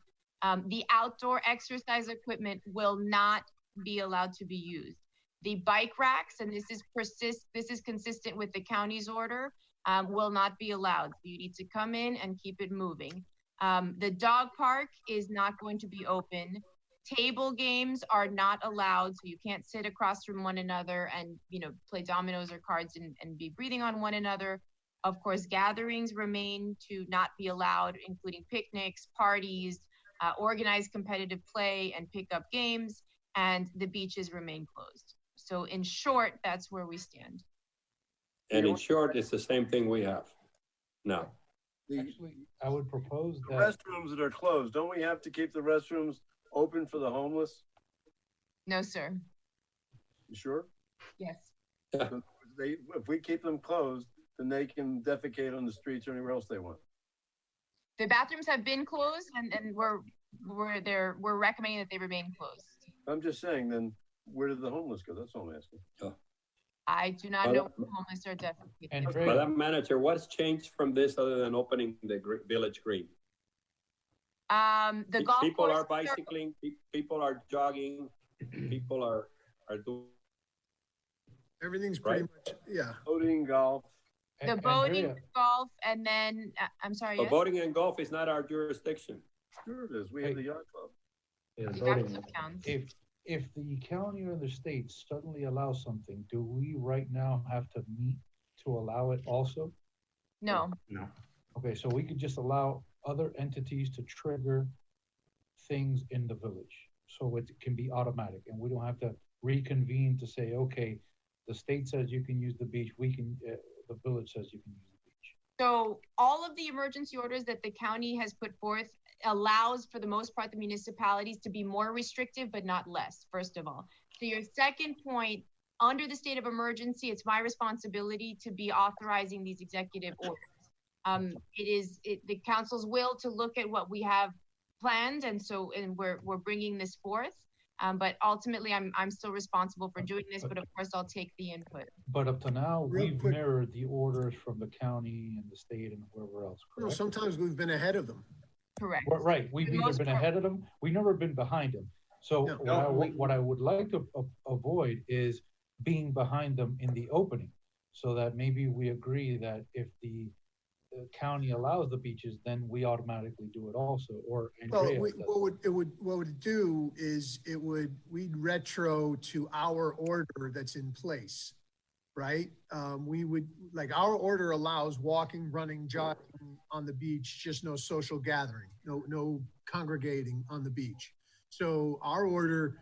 The outdoor exercise equipment will not be allowed to be used. The bike racks, and this is consistent with the county's order, will not be allowed. You need to come in and keep it moving. The dog park is not going to be open. Table games are not allowed, so you can't sit across from one another and play dominoes or cards and be breathing on one another. Of course, gatherings remain to not be allowed, including picnics, parties, organized competitive play and pickup games, and the beaches remain closed. So in short, that's where we stand.
And in short, it's the same thing we have now.
Actually, I would propose
The
that
restrooms that are closed, don't we have to keep the restrooms open for the homeless?
No, sir.
You sure?
Yes.
If we keep them closed, then they can defecate on the streets or anywhere else they want.
The bathrooms have been closed, and we're recommending that they remain closed.
I'm just saying, then where did the homeless go? That's all I'm asking.
I do not know where homeless are defecated.
Madam Manager, what's changed from this other than opening the village green?
The golf
people
course
are bicycling, people are jogging, people are doing
everything's pretty much, yeah.
Boating, golf.
The boating, golf, and then I'm sorry.
But
Yes?
boating and golf is not our jurisdiction.
Sure it is. We have the yacht club.
If the county or the state suddenly allows something, do we right now have to meet to allow it also?
No.
No. Okay, so we could just allow other entities to trigger things in the village. So it can be automatic and we don't have to reconvene to say, okay, the state says you can use the beach, the village says you can use the beach.
So all of the emergency orders that the county has put forth allows, for the most part, the municipalities to be more restrictive, but not less, first of all. So your second point, under the state of emergency, it's my responsibility to be authorizing these executive orders. It is the council's will to look at what we have planned, and we're bringing this forth. But ultimately, I'm still responsible for doing this, but of course, I'll take the input.
But up to now, we've mirrored the orders from the county and the state and whoever else.
Well, sometimes we've been ahead of them.
Correct.
Right. We've either been ahead of them, we've never been behind them. So what I would like to avoid is being behind them in the opening, so that maybe we agree that if the county allows the beaches, then we automatically do it also. Or Andrea
what would do is we'd retro to our order that's in place, right? We would, like, our order allows walking, running, jogging on the beach, just no social gathering, no congregating on the beach. So our order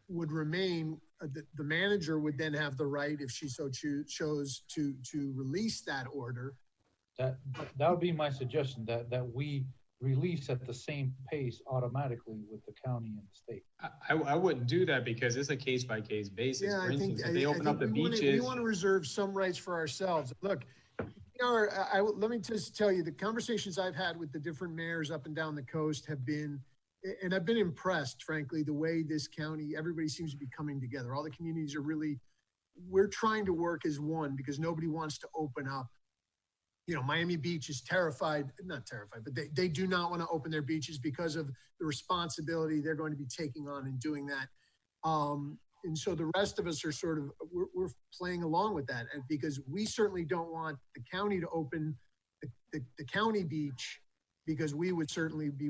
would remain. The manager would then have the right, if she so chose, to release that order.
That would be my suggestion, that we release at the same pace automatically with the county and the state.
I wouldn't do that because it's a case by case basis.
Yeah,
For instance,
if
they open up the beaches.
We want to reserve some rights for ourselves. Look, Let me just tell you, the conversations I've had with the different mayors up and down the coast have been, and I've been impressed, frankly, the way this county, everybody seems to be coming together. All the communities are really, we're trying to work as one because nobody wants to open up. You know, Miami Beach is not terrified, but they do not want to open their beaches because of the responsibility they're going to be taking on in doing that. And so the rest of us are sort of, we're playing along with that, and because we certainly don't want the county to open the county beach, because we would certainly be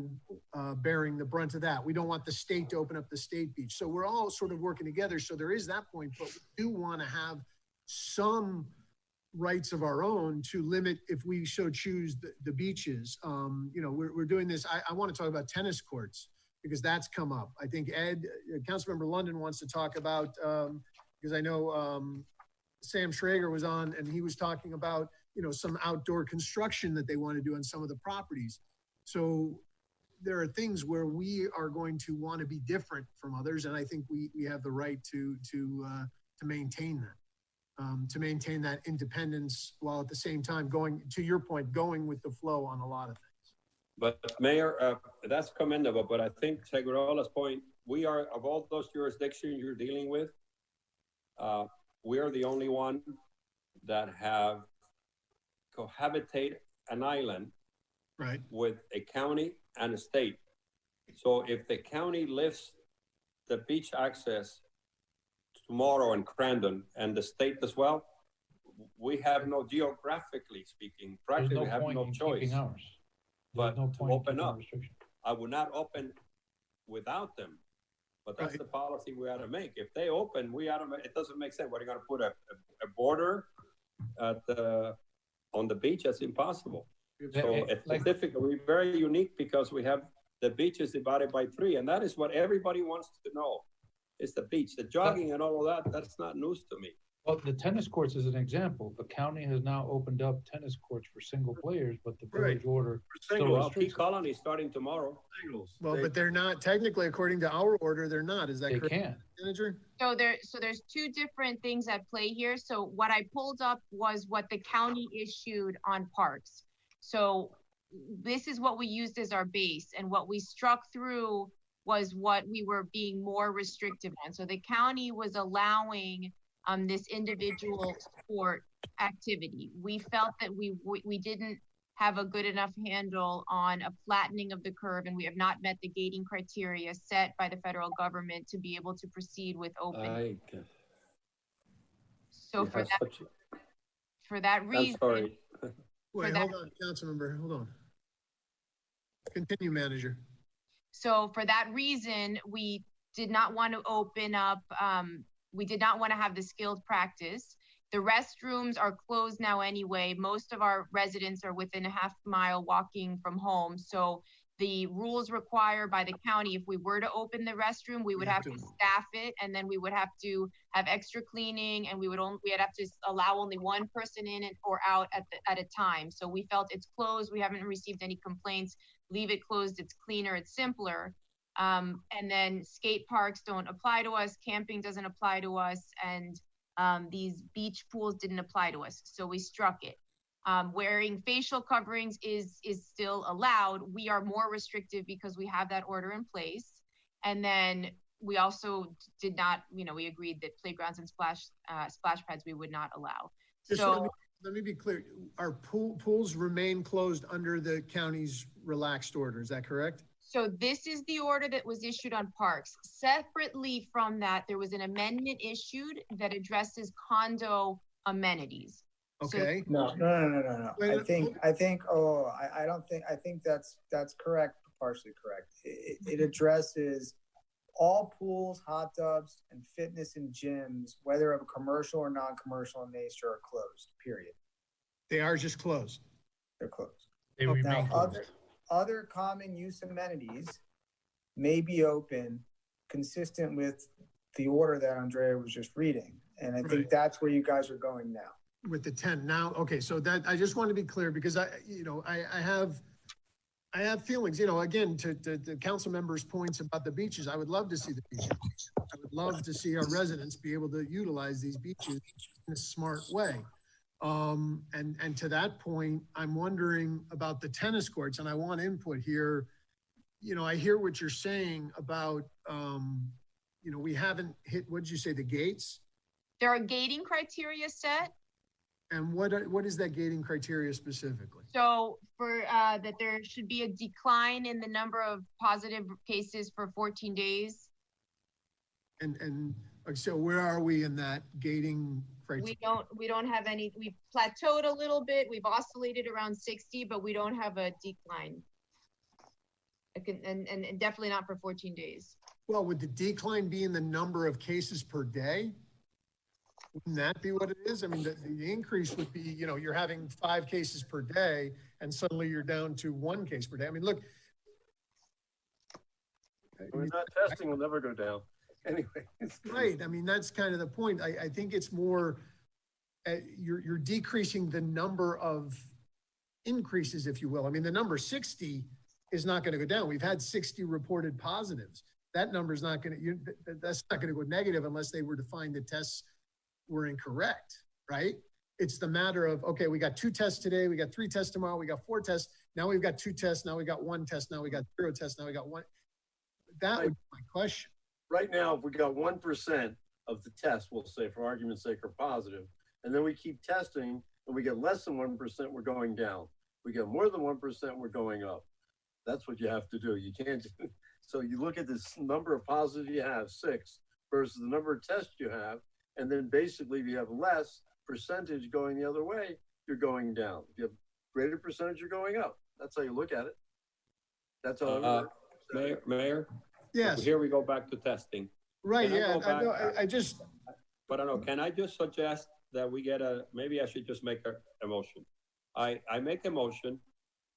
bearing the brunt of that. We don't want the state to open up the state beach. So we're all sort of working together. So there is that point, but we do want to have some rights of our own to limit, if we so choose, the beaches. You know, we're doing this. I want to talk about tennis courts, because that's come up. I think Councilmember London wants to talk about, because I know Sam Schrager was on and he was talking about, you know, some outdoor construction that they want to do on some of the properties. So there are things where we are going to want to be different from others. And I think we have the right to maintain that, to maintain that independence, while at the same time going, to your point, going with the flow on a lot of things.
But Mayor, that's commendable, but I think Segurola's point, we are, of all those jurisdictions you're dealing with, we are the only one that have cohabitate an island with a county and a state. So if the county lifts the beach access tomorrow in Crandon and the state as well, we have no, geographically speaking, practically we have no choice. But to open up, I would not open without them. But that's the policy we ought to make. If they open, we ought to make, it doesn't make sense. What, are you going to put a border at on the beach? That's impossible. So it's difficult. We're very unique because we have the beaches divided by 3. And that is what everybody wants to know. It's the beach. The jogging and all of that, that's not news to me.
Well, the tennis courts is an example. The county has now opened up tennis courts for single players, but the village order still restricts.
Key Colony starting tomorrow.
Well, but they're not technically, according to our order, they're not. Is that correct?
They can.
Manager?
So there's 2 different things at play here. So what I pulled up was what the county issued on parks. So this is what we used as our base, and what we struck through was what we were being more restrictive on. So the county was allowing this individual sport activity. We felt that we didn't have a good enough handle on a flattening of the curve, and we have not met the gating criteria set by the federal government to be able to proceed with open. So for that reason,
wait, hold on, Councilmember, hold on. Continue, Manager.
So for that reason, we did not want to open up. We did not want to have the skilled practice. The restrooms are closed now anyway. Most of our residents are within a half-mile walking from home. So the rules require by the county, if we were to open the restroom, we would have to staff it, and then we would have to have extra cleaning, and we'd have to allow only one person in or out at a time. So we felt it's closed. We haven't received any complaints. Leave it closed. It's cleaner. It's simpler. And then skate parks don't apply to us, camping doesn't apply to us, and these beach pools didn't apply to us, so we struck it. Wearing facial coverings is still allowed. We are more restrictive because we have that order in place. And then we also did not, we agreed that playgrounds and splash pads we would not allow.
Just so let me be clear. Our pools remain closed under the county's relaxed order. Is that correct?
So this is the order that was issued on parks. Separately from that, there was an amendment issued that addresses condo amenities.
Okay.
No. I think that's correct, partially correct. It addresses all pools, hot tubs, and fitness and gyms, whether of a commercial or non-commercial in nature, are closed, period.
They are just closed.
They're closed.
They remain closed.
Other common use amenities may be open consistent with the order that Andrea was just reading. And I think that's where you guys are going now.
With the 10 now. Okay. So that, I just want to be clear, because I have feelings, again, to the council members' points about the beaches. I would love to see the beaches. I would love to see our residents be able to utilize these beaches in a smart way. And to that point, I'm wondering about the tennis courts, and I want input here. You know, I hear what you're saying about, you know, we haven't hit, what'd you say, the gates?
There are gating criteria set.
And what is that gating criteria specifically?
So for that there should be a decline in the number of positive cases for 14 days.
And so where are we in that gating criteria?
We don't have any, we've plateaued a little bit. We've oscillated around 60, but we don't have a decline. And definitely not for 14 days.
Well, would the decline be in the number of cases per day? Wouldn't that be what it is? I mean, the increase would be, you know, you're having 5 cases per day and suddenly you're down to 1 case per day. I mean, look.
We're not testing, will never go down. Anyway.
Right. I mean, that's kind of the point. I think it's more, you're decreasing the number of increases, if you will. I mean, the number 60 is not going to go down. We've had 60 reported positives. That number is not going to, that's not going to go negative unless they were to find the tests were incorrect, right? It's the matter of, okay, we got 2 tests today, we got 3 tests tomorrow, we got 4 tests, now we've got 2 tests, now we got 1 test, now we got 0 tests, now we got 1. That would be my question.
Right now, if we got 1% of the tests, we'll say for argument's sake, are positive, and then we keep testing and we get less than 1%, we're going down. We get more than 1%, we're going up. That's what you have to do. You can't, so you look at this number of positives you have, 6, versus the number of tests you have, and then basically if you have less percentage going the other way, you're going down. If you have greater percentage, you're going up. That's how you look at it. That's how
Mayor?
Yes.
Here we go back to testing.
Right,
Can
yeah,
I go back?
I just.
But I don't know, can I just suggest that we get maybe I should just make a motion. I make a motion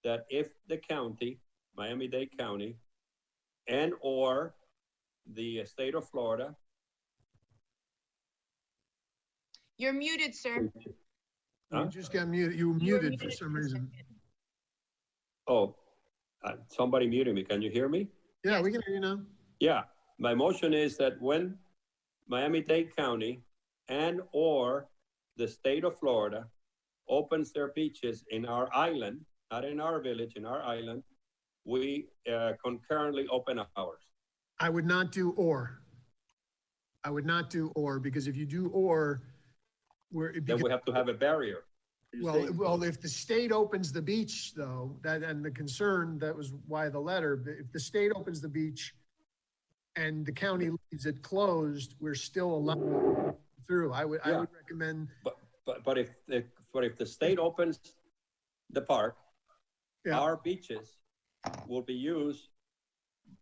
that if the county, Miami-Dade County, and or the state of Florida.
You're muted, sir.
You just got muted. You were muted for some reason.
Oh, somebody muted me. Can you hear me?
Yeah, we can hear you now.
Yeah, my motion is that when Miami-Dade County and or the state of Florida opens their beaches in our island, not in our village, in our island, we concurrently open ours.
I would not do or. I would not do or, because if you do or,
then we have to have a barrier.
Well, if the state opens the beach, though, and the concern, that was why the letter, if the state opens the beach and the county leaves it closed, we're still allowed through. I would recommend.
But if the state opens the park, our beaches will be used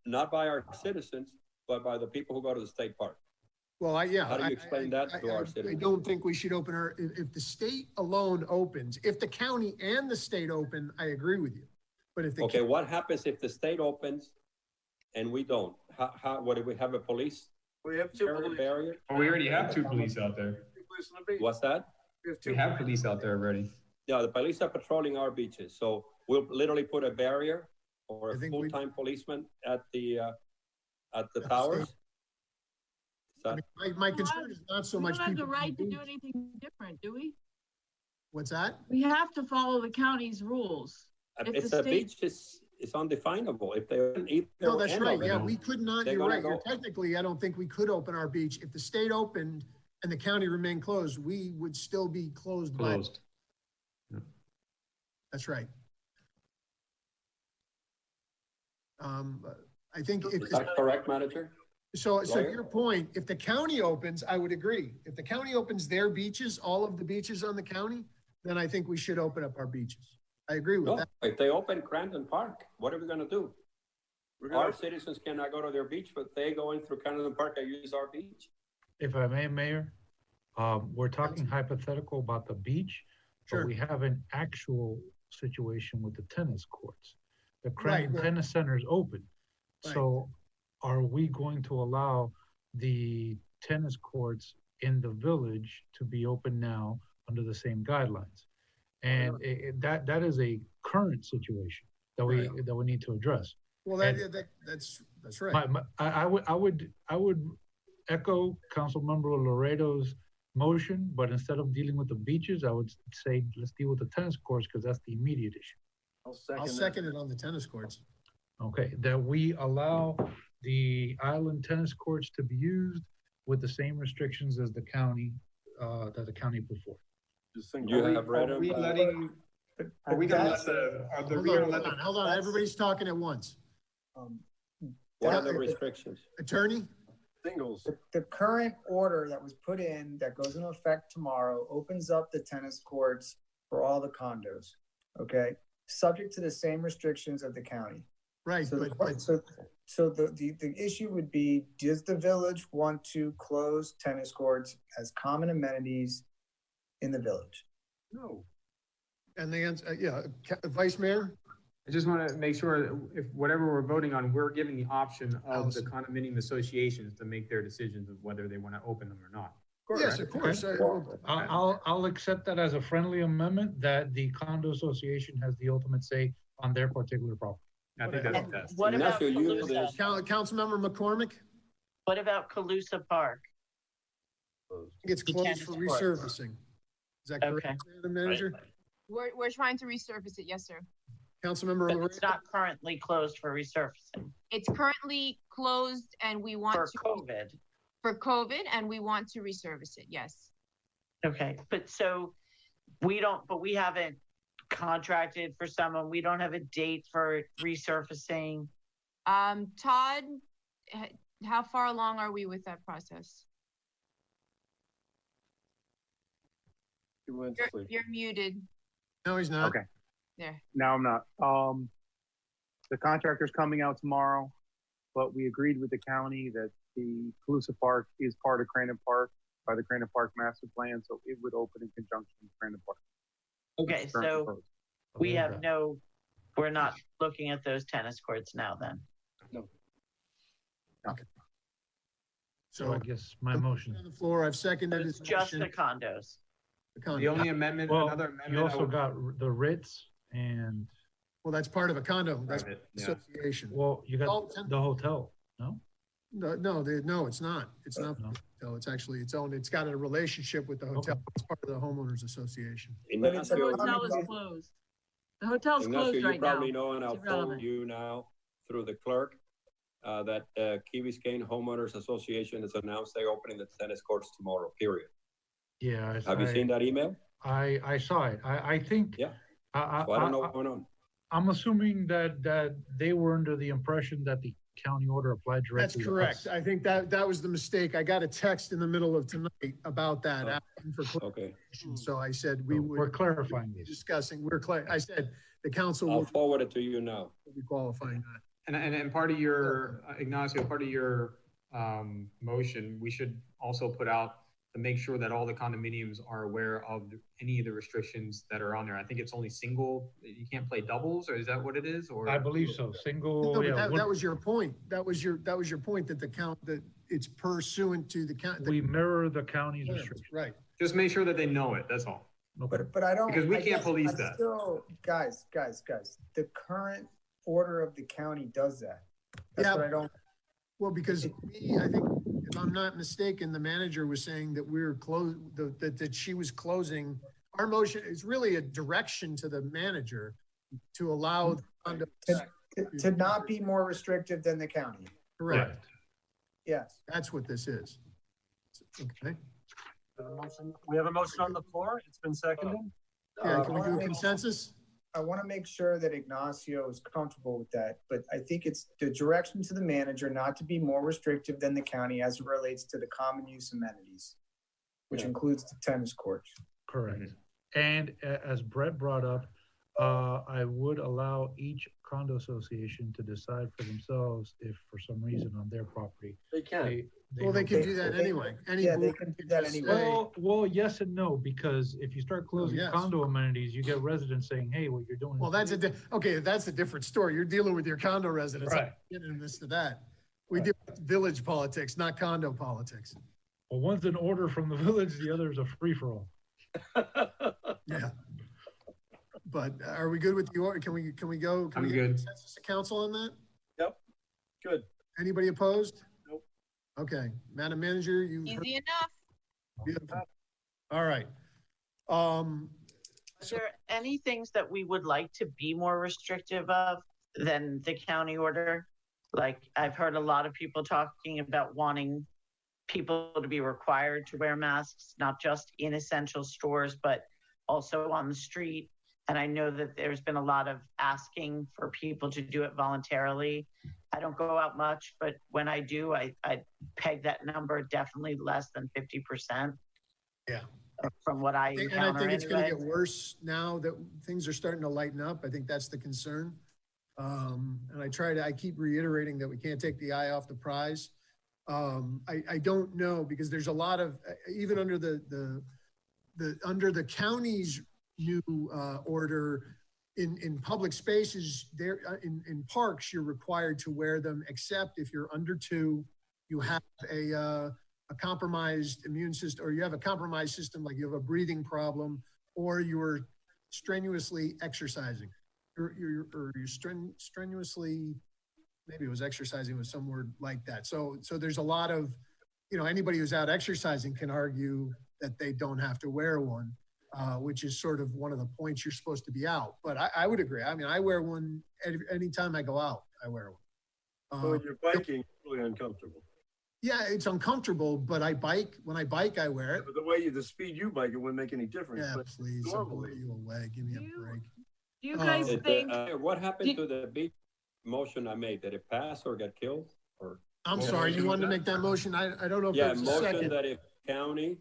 not by our citizens, but by the people who go to the state park.
Well,
how do you explain that to our citizens?
I don't think we should open our, if the state alone opens, if the county and the state open, I agree with you. But if the
okay, what happens if the state opens and we don't? What do we have a police?
We have 2 police.
Barrier?
Oh, we already have 2 police out there.
What's that?
We have police out there already.
Yeah, the police are patrolling our beaches. So we'll literally put a barrier or a full-time policeman at the towers.
I mean, my concern is not so much.
We don't have the right to do anything different, do we?
What's that?
We have to follow the county's rules.
If the beach is undefinable. If they
no, that's right. Yeah, we could not. You're right. Technically, I don't think we could open our beach if the state opened and the county remained closed. We would still be closed. That's right. I think
is that correct, manager?
So your point, if the county opens, I would agree. If the county opens their beaches, all of the beaches on the county, then I think we should open up our beaches. I agree with that.
If they open Crandon Park, what are we going to do? Our citizens cannot go to their beach, but they go in through Crandon Park and use our beach.
If I may, Mayor, we're talking hypothetical about the beach, but we have an actual situation with the tennis courts. The Crandon Tennis Center is open. So are we going to allow the tennis courts in the village to be open now under the same guidelines? And that is a current situation that we need to address.
Well, that's right.
I would echo Councilmember Laredo's motion, but instead of dealing with the beaches, I would say let's deal with the tennis courts because that's the immediate issue.
I'll second it on the tennis courts.
Okay, that we allow the island tennis courts to be used with the same restrictions as the county, that the county put forth.
You have read them.
Are we gonna let the?
Hold on, everybody's talking at once.
What are the restrictions?
Attorney?
Singles.
The current order that was put in that goes into effect tomorrow opens up the tennis courts for all the condos, okay? Subject to the same restrictions of the county.
Right.
So the issue would be, does the village want to close tennis courts as common amenities in the village?
No.
And the answer, Vice Mayor?
I just want to make sure if whatever we're voting on, we're giving the option of the condominium associations to make their decisions of whether they want to open them or not.
Yes, of course.
I'll accept that as a friendly amendment that the condo association has the ultimate say on their particular property.
I think that's best.
What about Calusa?
Councilmember McCormick?
What about Calusa Park?
It's closed for resurfacing. Is that correct,
Okay.
Madam Manager?
We're trying to resurface it, yes, sir.
Councilmember
But it's not currently closed for resurfacing.
It's currently closed and we want
For
to.
COVID.
For COVID, and we want to resurface it, yes.
Okay, but so we haven't contracted for someone, we don't have a date for resurfacing.
Todd, how far along are we with that process? You're muted.
No, he's not.
Okay.
There.
No, I'm not. The contractor's coming out tomorrow, but we agreed with the county that the Calusa Park is part of Crandon Park by the Crandon Park Master Plan, so it would open in conjunction with Crandon Park.
Okay, so we're not looking at those tennis courts now then?
No.
Okay.
So I guess my motion.
On the floor, I've seconded his
Just
motion.
the condos.
The only amendment,
Well,
another amendment.
you also got the Ritz and.
Well, that's part of a condo. That's
Private, yeah.
association.
Well, you got the hotel, no?
No, it's not. It's not. No, it's actually its own. It's got a relationship with the hotel. It's part of the homeowners association.
But the hotel is closed. The hotel's closed right
you
now.
probably know, and I'll
It's
phone
irrelevant.
you now through the clerk, that Key Biscayne Homeowners Association has announced they're opening the tennis courts tomorrow, period.
Yeah.
Have you seen that email?
I saw it. I think.
Yeah.
So
I don't know what's going on.
I'm assuming that they were under the impression that the county order applied
That's
directly.
correct. I think that was the mistake. I got a text in the middle of tonight about that. Asking for clarification. So I said
we're clarifying this.
Discussing. I said the council
I'll
will
forward it to you now.
be qualifying that.
And part of your, Ignacio, part of your motion, we should also put out to make sure that all the condominiums are aware of any of the restrictions that are on there. I think it's only single, you can't play doubles, or is that what it is? Or
I believe so. Single.
No, but
yeah,
that was your point. That was your point that that it's pursuant to the county.
We mirror the county's restrictions.
Right.
Just make sure that they know it, that's all.
But I don't.
Because we
I
can't
guess
police
I'm
that.
Still, guys, the current order of the county does that. That's what I don't.
Well, because I think, if I'm not mistaken, the manager was saying that we're close, that she was closing. Our motion is really a direction to the manager to allow the condo
to not be more restrictive than the county.
Correct.
Yes.
That's what this is. Okay.
We have a motion on the floor. It's been seconded.
Yeah, can we do a consensus?
I want to make sure that Ignacio is comfortable with that, but I think it's the direction to the manager not to be more restrictive than the county as it relates to the common use amenities, which includes the tennis courts.
Correct. And as Brett brought up, I would allow each condo association to decide for themselves if for some reason on their property.
They can.
They can do that anyway.
They can do that anyway.
Well, yes and no, because if you start closing
yes.
condo amenities, you get residents saying, hey, what you're doing.
Well, that's that's a different story. You're dealing with your condo residents.
Right.
Getting this to that. We deal with village politics, not condo politics.
Well, one's an order from the village, the other is a free-for-all.
Yeah. But are we good with the order? Can we go? Can
I'm
we
good.
get consensus of council on that?
Yep. Good.
Anybody opposed?
Nope.
Okay, Madam Manager, you.
Easy enough.
Beautiful. All right.
Is there any things that we would like to be more restrictive of than the county order? Like, I've heard a lot of people talking about wanting people to be required to wear masks, not just in essential stores, but also on the street. And I know that there's been a lot of asking for people to do it voluntarily. I don't go out much, but when I do, I peg that number definitely less than 50%.
Yeah.
From what I
And
encounter
I think it's going to
anyway.
get worse now that things are starting to lighten up. I think that's the concern. And I keep reiterating that we can't take the eye off the prize. I don't know, because there's a lot of, even under the county's new order, in public spaces, there in parks, you're required to wear them, except if you're under 2, you have a compromised immune system, or you have a compromised system, like you have a breathing problem, or you're strenuously exercising. You're strenuously, maybe it was exercising with some word like that. So there's a lot of, anybody who's out exercising can argue that they don't have to wear one, which is sort of one of the points you're supposed to be out. But I would agree. I mean, I wear one anytime I go out, I wear one.
So when you're biking, it's really uncomfortable.
Yeah, it's uncomfortable, but when I bike, I wear it.
But the speed you bike, it wouldn't make any difference.
Yeah,
but
please, I'll blow
normally,
you away. Give me a break.
Do you guys think?
What happened to the big motion I made? Did it pass or get killed? Or
I'm sorry, you wanted to make that motion? I don't know if
yeah,
it's a
motion
second.
that if county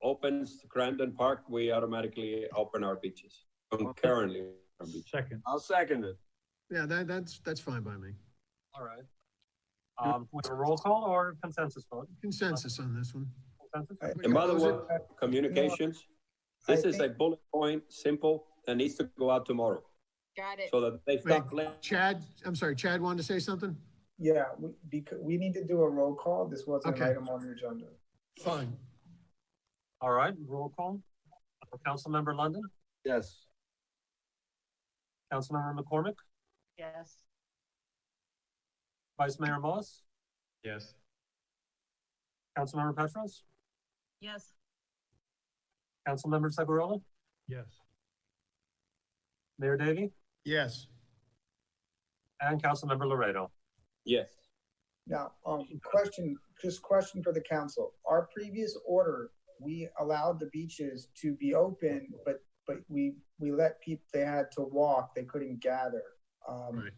opens Grandin Park, we automatically open our beaches concurrently.
Second.
I'll second it.
Yeah, that's fine by me.
All right. With a roll call or consensus vote?
Consensus on this one.
Consensus?
And by the way, communications, this is a bullet point, simple, and needs to go out tomorrow.
Got it.
So that they stop.
Chad, I'm sorry, Chad wanted to say something?
Yeah, we need to do a roll call. This wasn't an item on the agenda.
Fine.
All right, roll call. Councilmember London?
Yes.
Councilmember McCormick?
Yes.
Vice Mayor Moss?
Yes.
Councilmember Petros?
Yes.
Councilmember Segurola?
Yes.
Mayor Davey?
Yes.
And Councilmember Laredo?
Yes.
Now, question for the council. Our previous order, we allowed the beaches to be open, but we let people, they had to walk, they couldn't gather.
Right.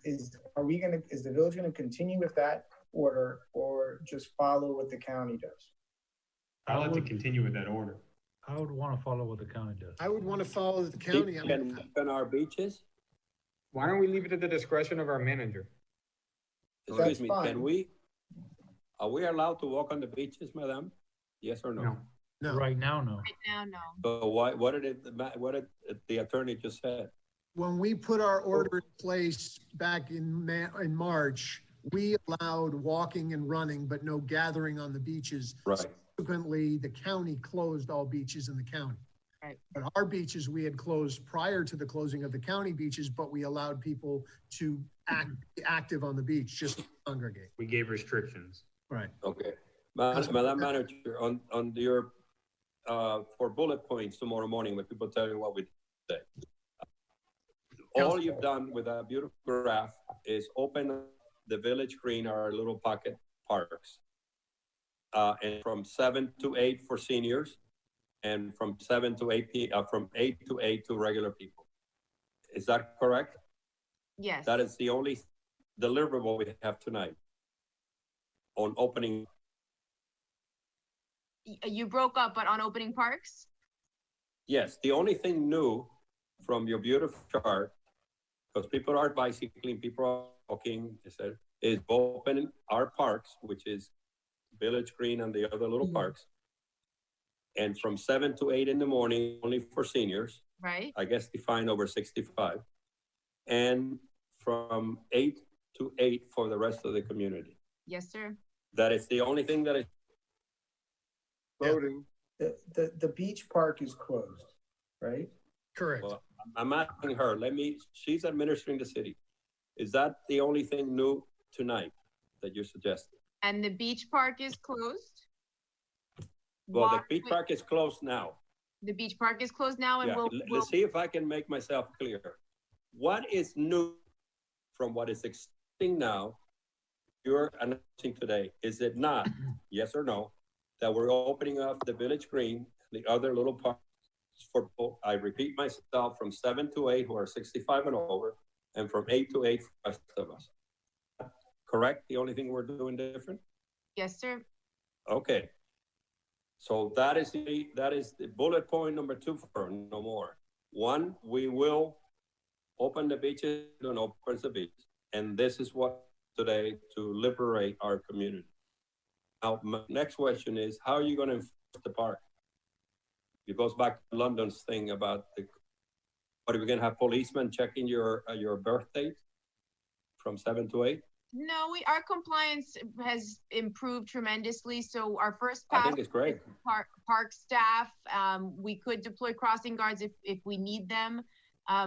Is the village gonna continue with that order or just follow what the county does?
I'd like to continue with that order.
I would want to follow what the county does.
I would want to follow the county.
Can open our beaches?
Why don't we leave it at the discretion of our manager?
Excuse me, are we allowed to walk on the beaches, madam? Yes or no?
No.
Right now, no.
Right now, no.
So what did the attorney just said?
When we put our order in place back in March, we allowed walking and running, but no gathering on the beaches.
Right.
Subsequently, the county closed all beaches in the county.
Right.
But our beaches, we had closed prior to the closing of the county beaches, but we allowed people to be active on the beach, just congregate.
We gave restrictions.
Right.
Okay. Madam Manager, on your, for bullet points tomorrow morning, when people tell you what we say. All you've done with a beautiful graph is open the village green, our little pocket parks. And from 7 to 8 for seniors, and from 7 to 8 from 8 to 8 to regular people. Is that correct?
Yes.
That is the only deliverable we have tonight on opening.
You broke up, but on opening parks?
Yes, the only thing new from your beautiful chart, because people are bicycling, people are walking, is opening our parks, which is Village Green and the other little parks. And from 7 to 8 in the morning, only for seniors.
Right.
I guess defined over 65. And from 8 to 8 for the rest of the community.
Yes, sir.
That is the only thing that is
voting.
The beach park is closed, right?
Correct.
Well, I'm asking her, she's administering the city. Is that the only thing new tonight that you're suggesting?
And the beach park is closed?
Well, the
Why-
beach park is closed now.
The beach park is closed now, and
Yeah,
we'll
let's see if I can make myself clear. What is new from what is existing now you're announcing today? Is it not, yes or no, that we're opening up the Village Green, the other little parks for, I repeat myself, from 7 to 8 who are 65 and over, and from 8 to 8 for the rest of us? Correct? The only thing we're doing different?
Yes, sir.
Okay. So that is the bullet point number 2 for no more. 1, we will open the beaches and open the beach. And this is what today to liberate our community. Now, my next question is, how are you going to enforce the park? It goes back to London's thing about what are we going to have policemen checking your birth date from 7 to 8?
No, our compliance has improved tremendously. So our first
I
pass
think it's great.
park staff, we could deploy crossing guards if we need them.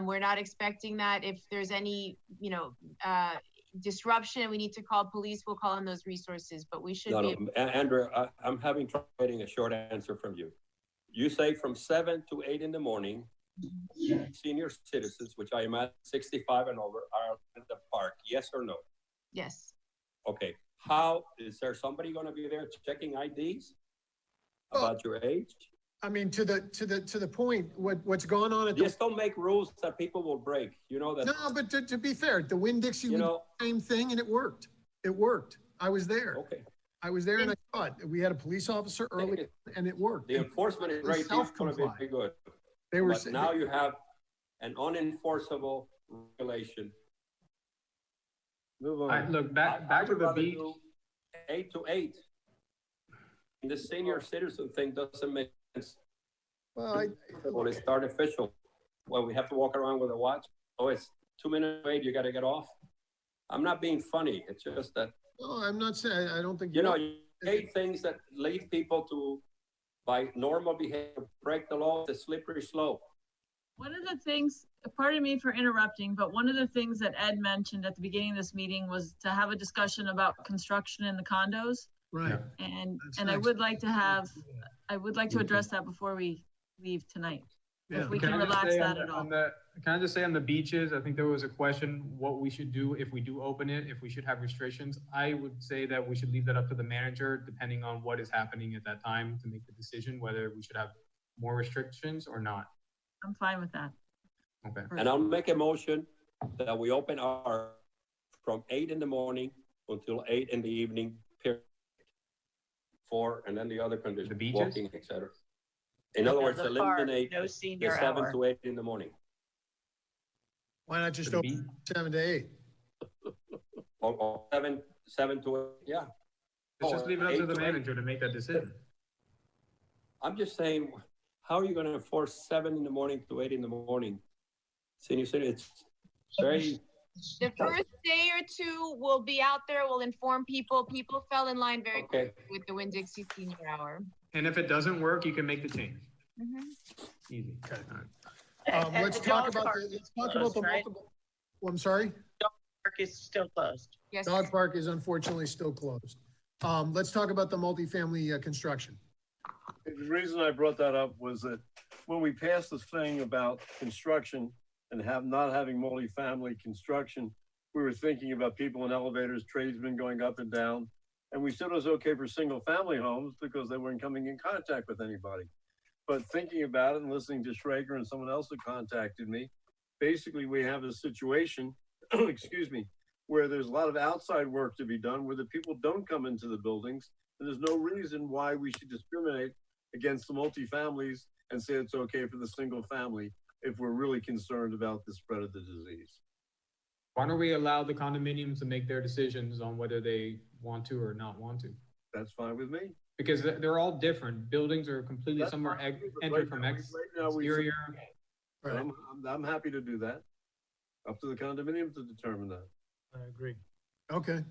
We're not expecting that. If there's any, disruption, we need to call police, we'll call in those resources, but we should be.
Andrew, I'm having trouble getting a short answer from you. You say from 7 to 8 in the morning, senior citizens, which I imagine 65 and over, are in the park, yes or no?
Yes.
Okay, how, is there somebody gonna be there checking IDs about your age?
I mean, to the point, what's going on at the.
Just don't make rules that people will break, you know that.
No, but to be fair, the Winn-Dixie, we did the same thing and it worked. It worked. I was there.
Okay.
I was there and I saw it. We had a police officer early and it worked.
The enforcement is great, it's gonna be good.
They were.
But now you have an unenforceable regulation.
Move on.
Look, back to the beach.
8 to 8. And the senior citizen thing doesn't make sense. Well, it's artificial. Well, we have to walk around with a watch. Oh, it's 2 minutes late, you gotta get off. I'm not being funny, it's just that.
No, I'm not saying, I don't think.
You hate things that lead people to, by normal behavior, break the law, the slippery slope.
One of the things, pardon me for interrupting, but one of the things that Ed mentioned at the beginning of this meeting was to have a discussion about construction in the condos.
Right.
And I would like to address that before we leave tonight.
Yeah.
If we can relax that at all.
Can I just say on the beaches, I think there was a question what we should do if we do open it, if we should have restrictions. I would say that we should leave that up to the manager, depending on what is happening at that time, to make the decision whether we should have more restrictions or not.
I'm fine with that.
Okay.
And I'll make a motion that we open our from 8 in the morning until 8 in the evening, period. And then the other conditions, walking, etc. In other words, eliminate the 7 to 8 in the morning.
Why not just open 7 to 8?
Or 7 to 8, yeah.
Let's just leave it up to the
8
manager to make that decision.
I'm just saying, how are you going to enforce 7 in the morning to 8 in the morning? Senior city, it's very.
The first day or two, we'll be out there, we'll inform people. People fell in line very quickly with the Winn-Dixie Senior Hour.
And if it doesn't work, you can make the change. Easy. Okay.
Let's talk about the multiple. Well, I'm sorry?
Dog park is still closed.
Yes.
Dog park is unfortunately still closed. Let's talk about the multifamily construction.
The reason I brought that up was that when we passed this thing about construction and not having multifamily construction, we were thinking about people in elevators, tradesmen going up and down. And we said it was okay for single family homes because they weren't coming in contact with anybody. But thinking about it and listening to Schrager and someone else that contacted me, basically we have a situation, excuse me, where there's a lot of outside work to be done where the people don't come into the buildings. And there's no reason why we should discriminate against the multifamilies and say it's okay for the single family if we're really concerned about the spread of the disease.
Why don't we allow the condominiums to make their decisions on whether they want to or not want to?
That's fine with me.
Because they're all different. Buildings are completely, some are entered from exterior.
Right. I'm happy to do that. Up to the condominium to determine that.
I agree.
Okay,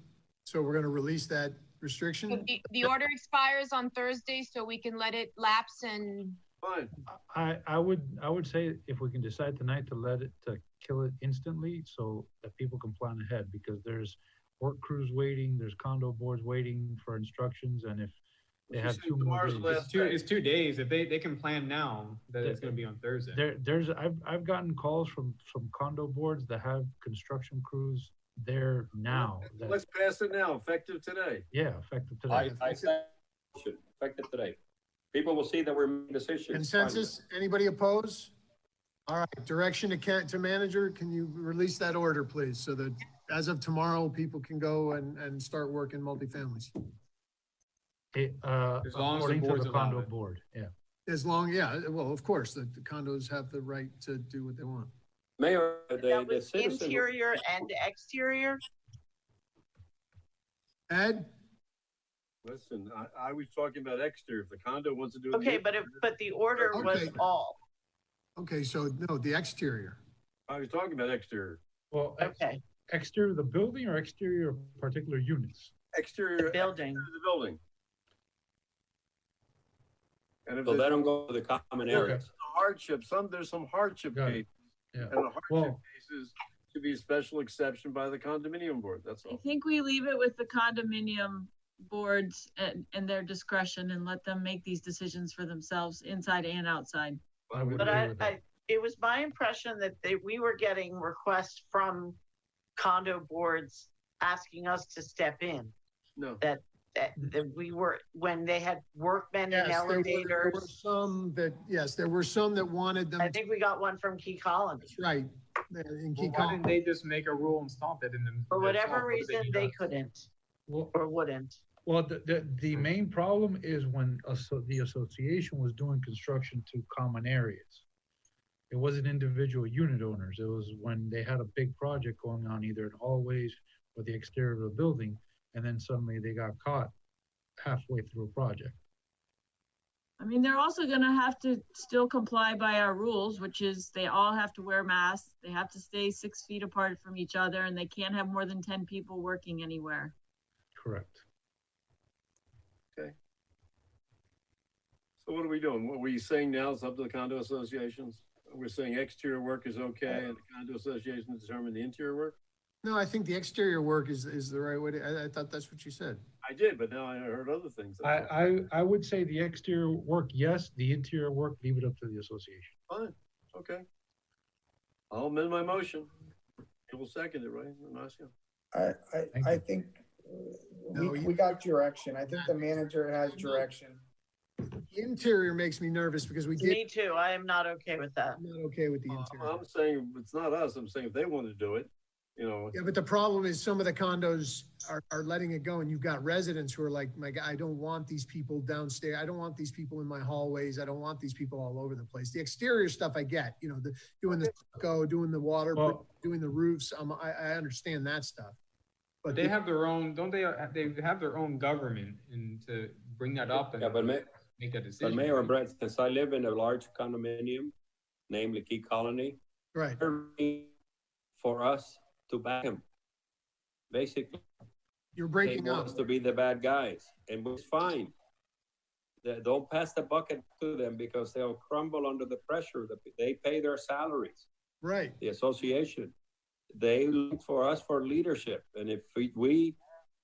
so we're going to release that restriction.
So the order expires on Thursday, so we can let it lapse and.
Fine.
I would say if we can decide tonight to kill it instantly so that people can plan ahead, because there's work crews waiting, there's condo boards waiting for instructions, and if They have 2 more
Tomorrow's
days.
the last day.
It's 2 days. If they can plan now that it's going to be on Thursday.
I've gotten calls from condo boards that have construction crews there now.
Let's pass it now, effective today.
Yeah, effective today.
I said effective today. People will see that we're making decisions.
Consensus? Anybody oppose? All right, direction to manager. Can you release that order, please? So that as of tomorrow, people can go and start working multifamilies.
As long as the board's the condo board, yeah.
As long, yeah, well, of course, the condos have the right to do what they want.
Mayor,
That was interior and exterior.
Ed?
Listen, I was talking about exterior. If the condo wants to do it.
Okay, but the order was all.
Okay, so no, the exterior.
I was talking about exterior.
Well,
okay.
Exterior of the building or exterior of particular units?
Exterior
the building.
Exterior of the building. And if
so let them go to the common areas.
Hardship, there's some hardship cases.
Yeah.
And the hardship cases should be a special exception by the condominium board. That's all.
I think we leave it with the condominium boards and their discretion and let them make these decisions for themselves inside and outside.
But it was my impression that we were getting requests from condo boards asking us to step in.
No.
That we were, when they had workmen in elevators.
There were some that wanted them.
I think we got one from Key Colony.
That's right. In Key
Why didn't they just make a rule and stop it?
For whatever reason, they couldn't or wouldn't.
Well, the main problem is when the association was doing construction to common areas. It wasn't individual unit owners. It was when they had a big project going on either in hallways or the exterior of the building, and then suddenly they got caught halfway through a project.
I mean, they're also going to have to still comply by our rules, which is they all have to wear masks. They have to stay 6 feet apart from each other, and they can't have more than 10 people working anywhere.
Correct.
Okay. So what are we doing? What were you saying now? It's up to the condo associations. We're saying exterior work is okay, and the condo association determine the interior work.
No, I think the exterior work is the right way to, I thought that's what you said.
I did, but now I heard other things.
I would say the exterior work, yes. The interior work, leave it up to the association.
Fine. Okay. I'll amend my motion. You will second it, right? I'm asking.
I think we got direction. I think the manager has direction.
The interior makes me nervous because
Me too. I am not okay with that.
I'm not okay with the interior.
I'm saying it's not us. I'm saying if they want to do it, you know.
Yeah, but the problem is some of the condos are letting it go, and you've got residents who are like, my God, I don't want these people downstairs. I don't want these people in my hallways. I don't want these people all over the place. The exterior stuff I get, you know, doing the stucco, doing the water, doing the roofs. I understand that stuff.
But they have their own, don't they? They have their own government, and to bring that up and make that decision.
But Mayor Brett, since I live in a large condominium, namely Key Colony,
right,
for us to back him, basically,
you're breaking
they want us to be the bad guys, and it's fine. Don't pass the bucket to them because they'll crumble under the pressure. They pay their salaries.
Right.
The association, they look for us for leadership, and if we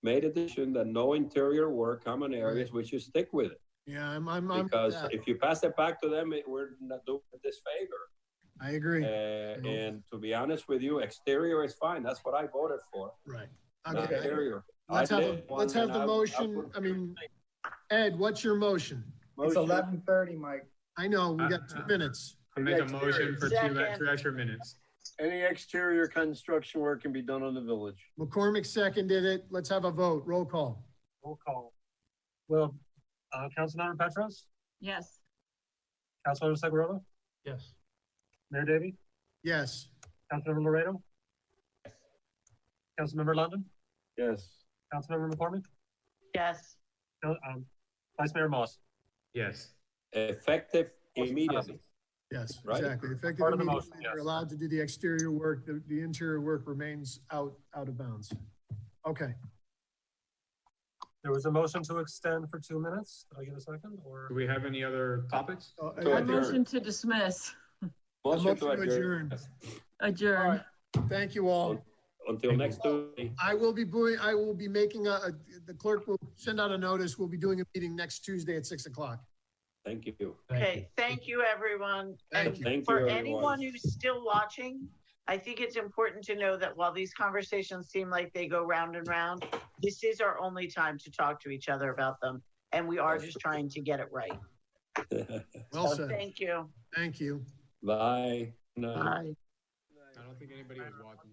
made a decision that no interior work, common areas, we should stick with it.
Yeah, I'm
because if you pass it back to them, we're not doing this favor.
I agree.
And to be honest with you, exterior is fine. That's what I voted for.
Right.
Not
Okay.
interior.
Let's have the motion. I mean, Ed, what's your motion?
It's 11:30, Mike.
I know, we got 2 minutes.
I make a motion for two extra minutes.
Any exterior construction work can be done on the village.
McCormick seconded it. Let's have a vote. Roll call.
Roll call. Well, Councilmember Petros?
Yes.
Councilmember Segurado?
Yes.
Mayor Davey?
Yes.
Councilmember Laredo? Yes. Councilmember London?
Yes.
Councilmember McCormick?
Yes.
Vice Mayor Moss?
Yes.
Effective immediately.
Yes,
Right?
exactly. Effective
Part of the
immediately,
motion,
they're
yes.
allowed to do the exterior work. The interior work remains out of bounds. Okay.
There was a motion to extend for 2 minutes. Did I get a second? Or
Do we have any other topics?
I motion to dismiss.
Motion to
adjourn.
adjourn.
Adjourn.
Thank you all.
until next Tuesday.
I will be making the clerk will send out a notice. We'll be doing a meeting next Tuesday at 6 o'clock.
Thank you.
Okay, thank you, everyone.
Thank you.
Thank
For
you,
anyone
everyone.
who's still watching, I think it's important to know that while these conversations seem like they go round and round, this is our only time to talk to each other about them. And we are just trying to get it right.
Well
So
said.
thank you.
Thank you.
Bye.
Bye.
I don't think anybody was watching.